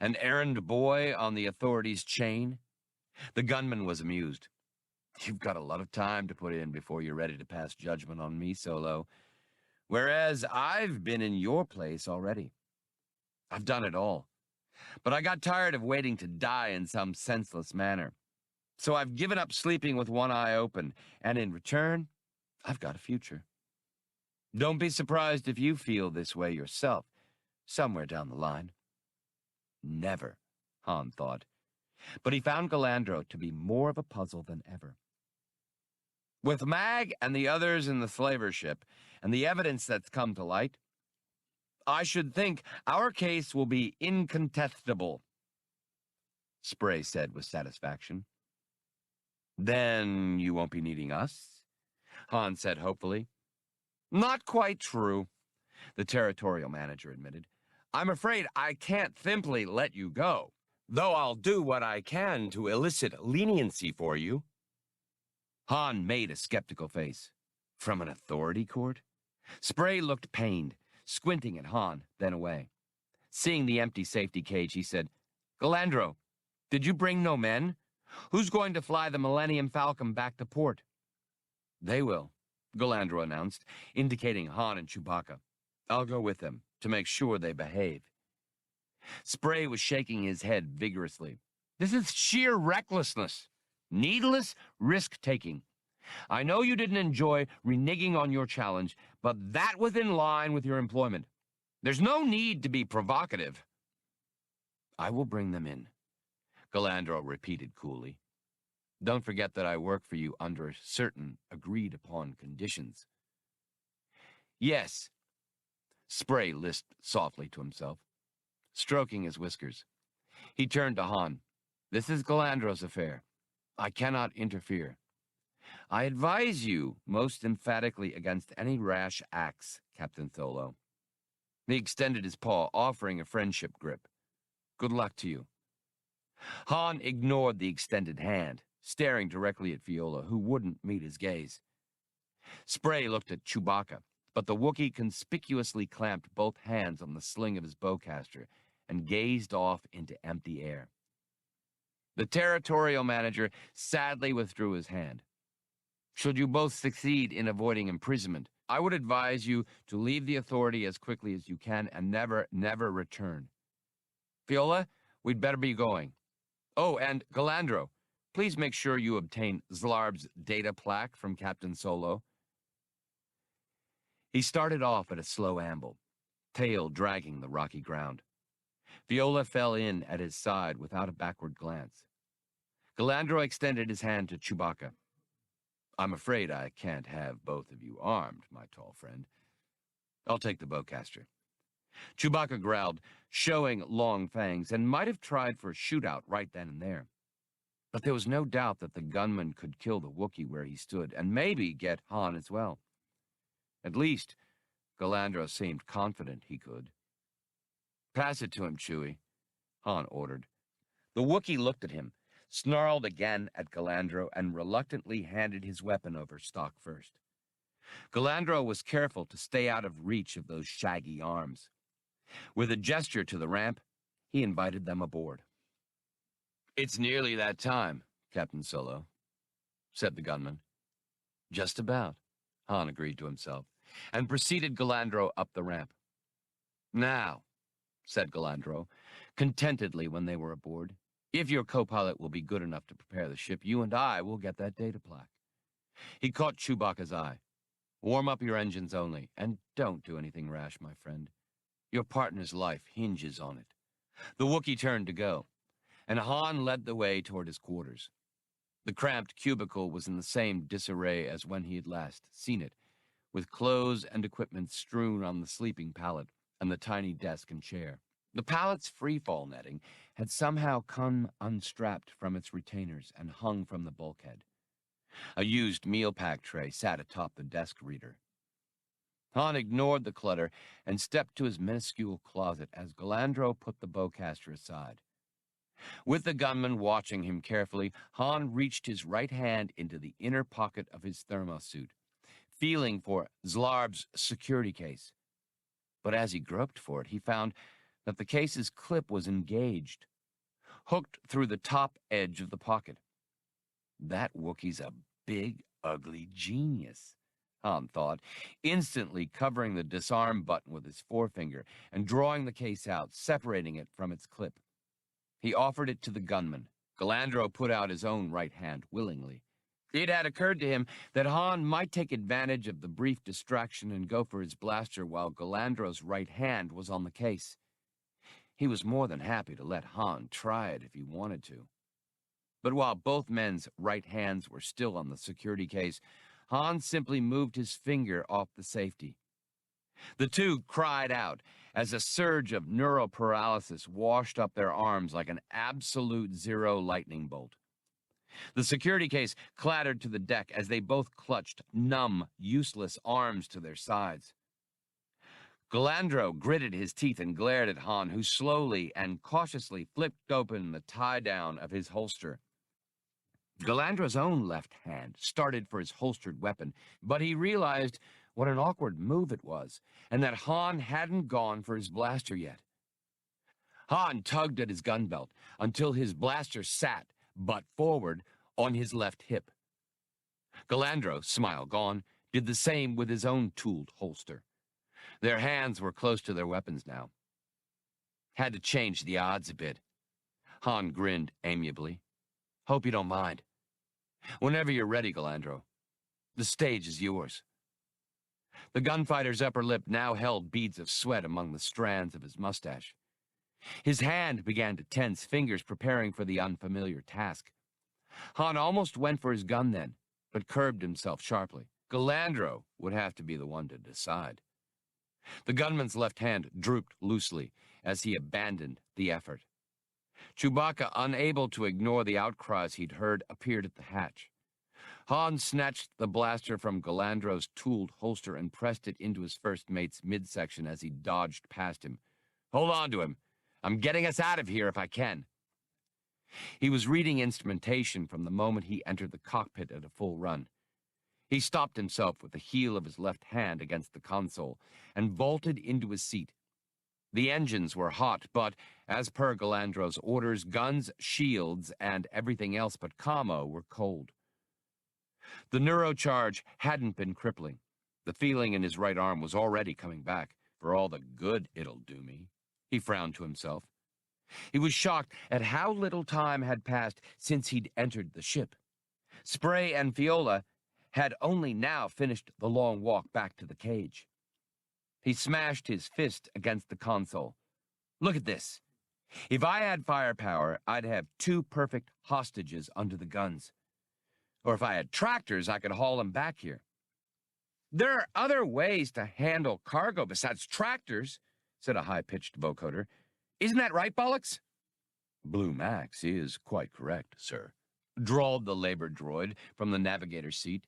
An errand boy on the authorities' chain? The gunman was amused. You've got a lot of time to put in before you're ready to pass judgment on me, Solo. Whereas I've been in your place already. I've done it all. But I got tired of waiting to die in some senseless manner. So I've given up sleeping with one eye open, and in return, I've got a future. Don't be surprised if you feel this way yourself, somewhere down the line. Never, Han thought. But he found Galandro to be more of a puzzle than ever. With Mag and the others in the slaver ship, and the evidence that's come to light, I should think our case will be incontestable, Spray said with satisfaction. Then you won't be needing us? Han said hopefully. Not quite true, the territorial manager admitted. I'm afraid I can't simply let you go, though I'll do what I can to elicit leniency for you. Han made a skeptical face. From an authority court? Spray looked pained, squinting at Han, then away. Seeing the empty safety cage, he said, Galandro, did you bring no men? Who's going to fly the Millennium Falcon back to port? They will, Galandro announced, indicating Han and Chewbacca. I'll go with them to make sure they behave. Spray was shaking his head vigorously. This is sheer recklessness. Needless risk-taking. I know you didn't enjoy reneging on your challenge, but that was in line with your employment. There's no need to be provocative. I will bring them in, Galandro repeated coolly. Don't forget that I work for you under certain agreed-upon conditions. Yes, Spray lisped softly to himself, stroking his whiskers. He turned to Han. This is Galandro's affair. I cannot interfere. I advise you most emphatically against any rash acts, Captain Solo. He extended his paw, offering a friendship grip. Good luck to you. Han ignored the extended hand, staring directly at Fiolla, who wouldn't meet his gaze. Spray looked at Chewbacca, but the Wookiee conspicuously clamped both hands on the sling of his bowcaster and gazed off into empty air. The territorial manager sadly withdrew his hand. Should you both succeed in avoiding imprisonment, I would advise you to leave the authority as quickly as you can and never, never return. Fiolla, we'd better be going. Oh, and Galandro, please make sure you obtain Zlarb's data plaque from Captain Solo. He started off at a slow amble, tail dragging the rocky ground. Fiolla fell in at his side without a backward glance. Galandro extended his hand to Chewbacca. I'm afraid I can't have both of you armed, my tall friend. I'll take the bowcaster. Chewbacca growled, showing long fangs, and might have tried for a shootout right then and there. But there was no doubt that the gunman could kill the Wookiee where he stood, and maybe get Han as well. At least, Galandro seemed confident he could. Pass it to him, Chewie, Han ordered. The Wookiee looked at him, snarled again at Galandro, and reluctantly handed his weapon over stock first. Galandro was careful to stay out of reach of those shaggy arms. With a gesture to the ramp, he invited them aboard. It's nearly that time, Captain Solo, said the gunman. Just about, Han agreed to himself, and preceded Galandro up the ramp. Now, said Galandro, contentedly when they were aboard, if your co-pilot will be good enough to prepare the ship, you and I will get that data plaque. He caught Chewbacca's eye. Warm up your engines only, and don't do anything rash, my friend. Your partner's life hinges on it. The Wookiee turned to go, and Han led the way toward his quarters. The cramped cubicle was in the same disarray as when he had last seen it, with clothes and equipment strewn on the sleeping pallet and the tiny desk and chair. The pallet's freefall netting had somehow come unstrapped from its retainers and hung from the bulkhead. A used meal pack tray sat atop the desk reader. Han ignored the clutter and stepped to his minuscule closet as Galandro put the bowcaster aside. With the gunman watching him carefully, Han reached his right hand into the inner pocket of his thermosuit, feeling for Zlarb's security case. But as he groped for it, he found that the case's clip was engaged, hooked through the top edge of the pocket. That Wookiee's a big, ugly genius, Han thought, instantly covering the disarm button with his forefinger and drawing the case out, separating it from its clip. He offered it to the gunman. Galandro put out his own right hand willingly. It had occurred to him that Han might take advantage of the brief distraction and go for his blaster while Galandro's right hand was on the case. He was more than happy to let Han try it if he wanted to. But while both men's right hands were still on the security case, Han simply moved his finger off the safety. The two cried out as a surge of neuroparalysis washed up their arms like an absolute zero lightning bolt. The security case clattered to the deck as they both clutched numb, useless arms to their sides. Galandro gritted his teeth and glared at Han, who slowly and cautiously flipped open the tie-down of his holster. Galandro's own left hand started for his holstered weapon, but he realized what an awkward move it was, and that Han hadn't gone for his blaster yet. Han tugged at his gun belt until his blaster sat, butt forward, on his left hip. Galandro, smile gone, did the same with his own tooled holster. Their hands were close to their weapons now. Had to change the odds a bit. Han grinned amiably. Hope you don't mind. Whenever you're ready, Galandro. The stage is yours. The gunfighter's upper lip now held beads of sweat among the strands of his mustache. His hand began to tense, fingers preparing for the unfamiliar task. Han almost went for his gun then, but curbed himself sharply. Galandro would have to be the one to decide. The gunman's left hand drooped loosely as he abandoned the effort. Chewbacca, unable to ignore the outcries he'd heard, appeared at the hatch. Han snatched the blaster from Galandro's tooled holster and pressed it into his first mate's midsection as he dodged past him. Hold on to him. I'm getting us out of here if I can. He was reading instrumentation from the moment he entered the cockpit at a full run. He stopped himself with the heel of his left hand against the console and vaulted into his seat. The engines were hot, but, as per Galandro's orders, guns, shields, and everything else but commo were cold. The neurocharge hadn't been crippling. The feeling in his right arm was already coming back. For all the good it'll do me, he frowned to himself. He was shocked at how little time had passed since he'd entered the ship. Spray and Fiolla had only now finished the long walk back to the cage. He smashed his fist against the console. Look at this. If I had firepower, I'd have 2 perfect hostages under the guns. Or if I had tractors, I could haul them back here. There are other ways to handle cargo besides tractors, said a high-pitched vocoder. Isn't that right, Bollocks? Blue Max is quite correct, sir, drawled the labor droid from the navigator's seat,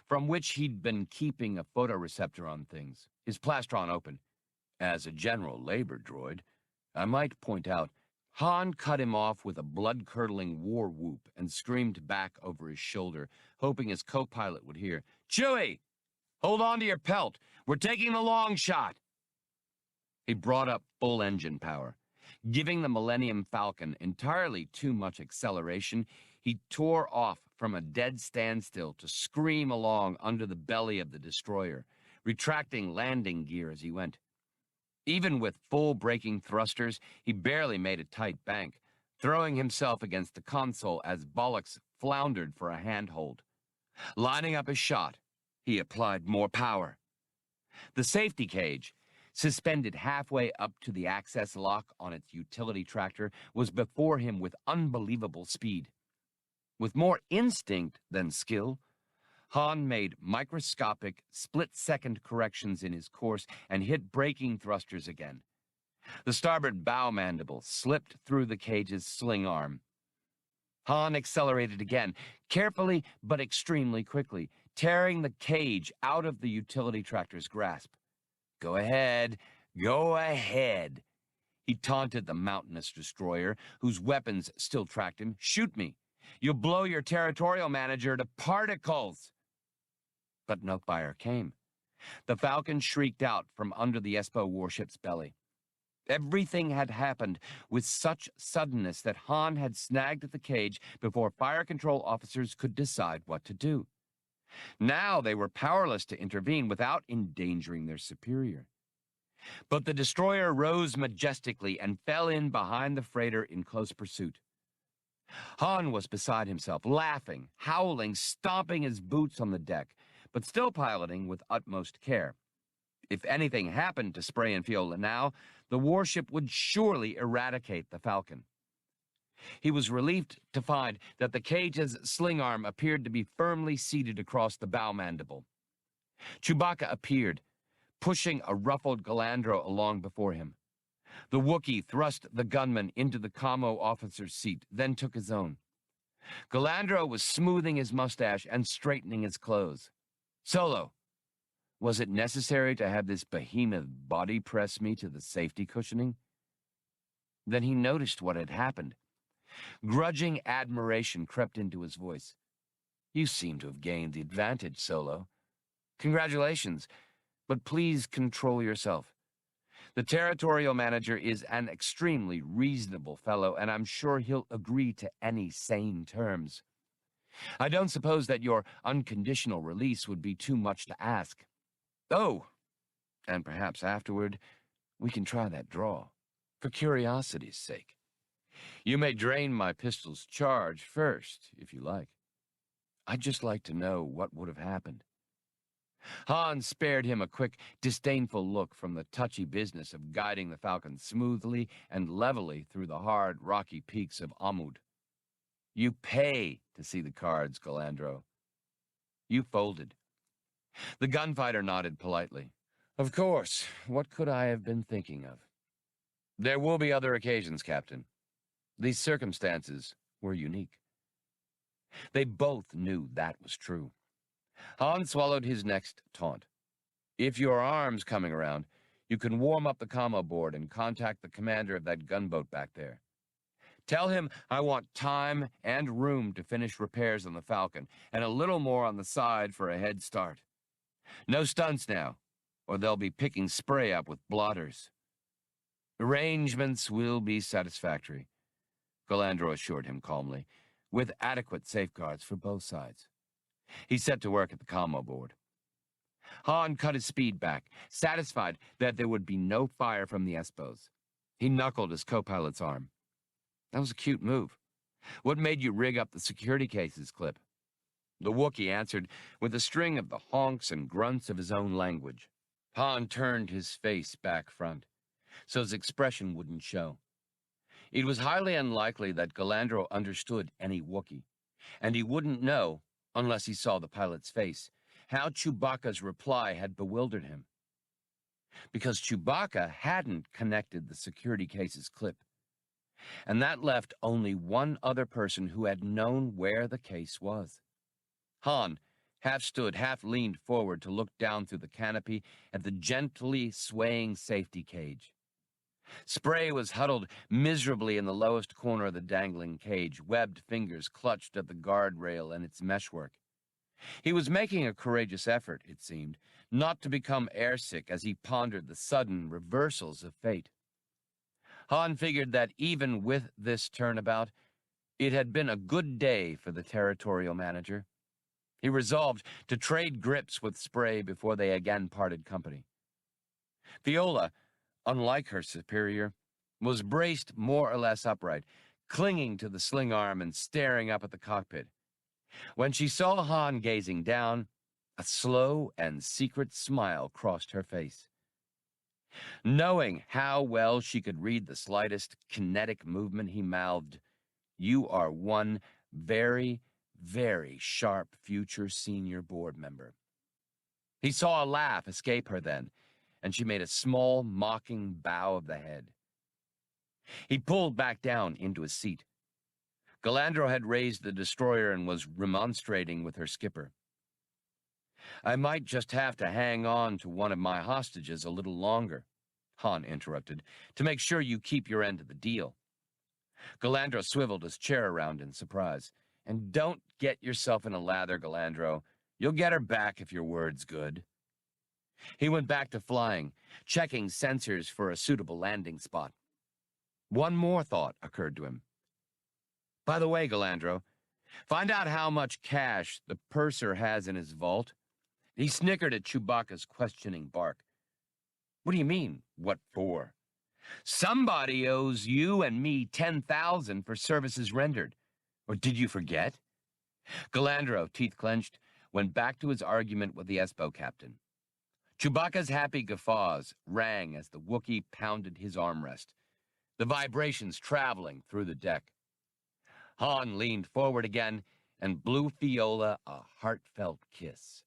from which he'd been keeping a photoreceptor on things, his plastron open. As a general labor droid, I might point out, Han cut him off with a blood-curdling war whoop and screamed back over his shoulder, hoping his co-pilot would hear. Chewie! Hold on to your pelt! We're taking the long shot! He brought up full engine power. Giving the Millennium Falcon entirely too much acceleration, he tore off from a dead standstill to scream along under the belly of the destroyer, retracting landing gear as he went. Even with full braking thrusters, he barely made a tight bank, throwing himself against the console as Bollocks floundered for a handhold. Lining up his shot, he applied more power. The safety cage, suspended halfway up to the access lock on its utility tractor, was before him with unbelievable speed. With more instinct than skill, Han made microscopic, split-second corrections in his course and hit braking thrusters again. The starboard bow mandible slipped through the cage's sling arm. Han accelerated again, carefully but extremely quickly, tearing the cage out of the utility tractor's grasp. "Go ahead, go ahead," he taunted the mountainous destroyer, whose weapons still tracked him. "Shoot me. You'll blow your territorial manager to particles." But no fire came. The Falcon shrieked out from under the Espo warship's belly. Everything had happened with such suddenness that Han had snagged at the cage before fire control officers could decide what to do. Now they were powerless to intervene without endangering their superior. But the destroyer rose majestically and fell in behind the freighter in close pursuit. Han was beside himself, laughing, howling, stomping his boots on the deck, but still piloting with utmost care. If anything happened to Spray and Fiolla now, the warship would surely eradicate the Falcon. He was relieved to find that the cage's sling arm appeared to be firmly seated across the bow mandible. Chewbacca appeared, pushing a ruffled Galandro along before him. The Wookiee thrust the gunman into the commo officer's seat, then took his own. Galandro was smoothing his mustache and straightening his clothes. "Solo, was it necessary to have this behemoth body press me to the safety cushioning?" Then he noticed what had happened. Grudging admiration crept into his voice. "You seem to have gained the advantage, Solo. Congratulations, but please control yourself. The territorial manager is an extremely reasonable fellow, and I'm sure he'll agree to any sane terms. I don't suppose that your unconditional release would be too much to ask. Oh, and perhaps afterward we can try that draw, for curiosity's sake. You may drain my pistol's charge first, if you like. I'd just like to know what would have happened." Han spared him a quick, disdainful look from the touchy business of guiding the Falcon smoothly and levelly through the hard, rocky peaks of Amud. "You pay to see the cards, Galandro." You folded. The gunfighter nodded politely. "Of course. What could I have been thinking of?" "There will be other occasions, Captain. These circumstances were unique." They both knew that was true. Han swallowed his next taunt. "If your arm's coming around, you can warm up the commo board and contact the commander of that gunboat back there. Tell him I want time and room to finish repairs on the Falcon, and a little more on the side for a head start. No stunts now, or they'll be picking Spray up with blotters." "Arrangements will be satisfactory," Galandro assured him calmly, "with adequate safeguards for both sides." He set to work at the commo board. Han cut his speed back, satisfied that there would be no fire from the Espos. He knuckled his co-pilot's arm. "That was a cute move. What made you rig up the security cases, Clip?" The Wookiee answered with a string of the honks and grunts of his own language. Han turned his face back front, so his expression wouldn't show. It was highly unlikely that Galandro understood any Wookiee, and he wouldn't know, unless he saw the pilot's face, how Chewbacca's reply had bewildered him. Because Chewbacca hadn't connected the security case's clip, and that left only one other person who had known where the case was. Han half stood, half leaned forward to look down through the canopy at the gently swaying safety cage. Spray was huddled miserably in the lowest corner of the dangling cage, webbed fingers clutched at the guardrail and its meshwork. He was making a courageous effort, it seemed, not to become airsick as he pondered the sudden reversals of fate. Han figured that even with this turnabout, It had been a good day for the territorial manager. He resolved to trade grips with Spray before they again parted company. Fiolla, unlike her superior, was braced more or less upright, clinging to the sling arm and staring up at the cockpit. When she saw Han gazing down, a slow and secret smile crossed her face. Knowing how well she could read the slightest kinetic movement, he mouthed, "You are one very, very sharp future senior board member." He saw a laugh escape her then, and she made a small, mocking bow of the head. He pulled back down into his seat. Galandro had raised the destroyer and was remonstrating with her skipper. "I might just have to hang on to one of my hostages a little longer," Han interrupted, "to make sure you keep your end of the deal." Galandro swiveled his chair around in surprise. "And don't get yourself in a lather, Galandro. You'll get her back if your word's good." He went back to flying, checking sensors for a suitable landing spot. One more thought occurred to him. "By the way, Galandro, find out how much cash the purser has in his vault." He snickered at Chewbacca's questioning bark. "What do you mean, what for?" "Somebody owes you and me 10,000 for services rendered. Or did you forget?" Galandro, teeth clenched, went back to his argument with the Espo captain. Chewbacca's happy guffaws rang as the Wookiee pounded his armrest, the vibrations traveling through the deck. Han leaned forward again and blew Fiolla a heartfelt kiss.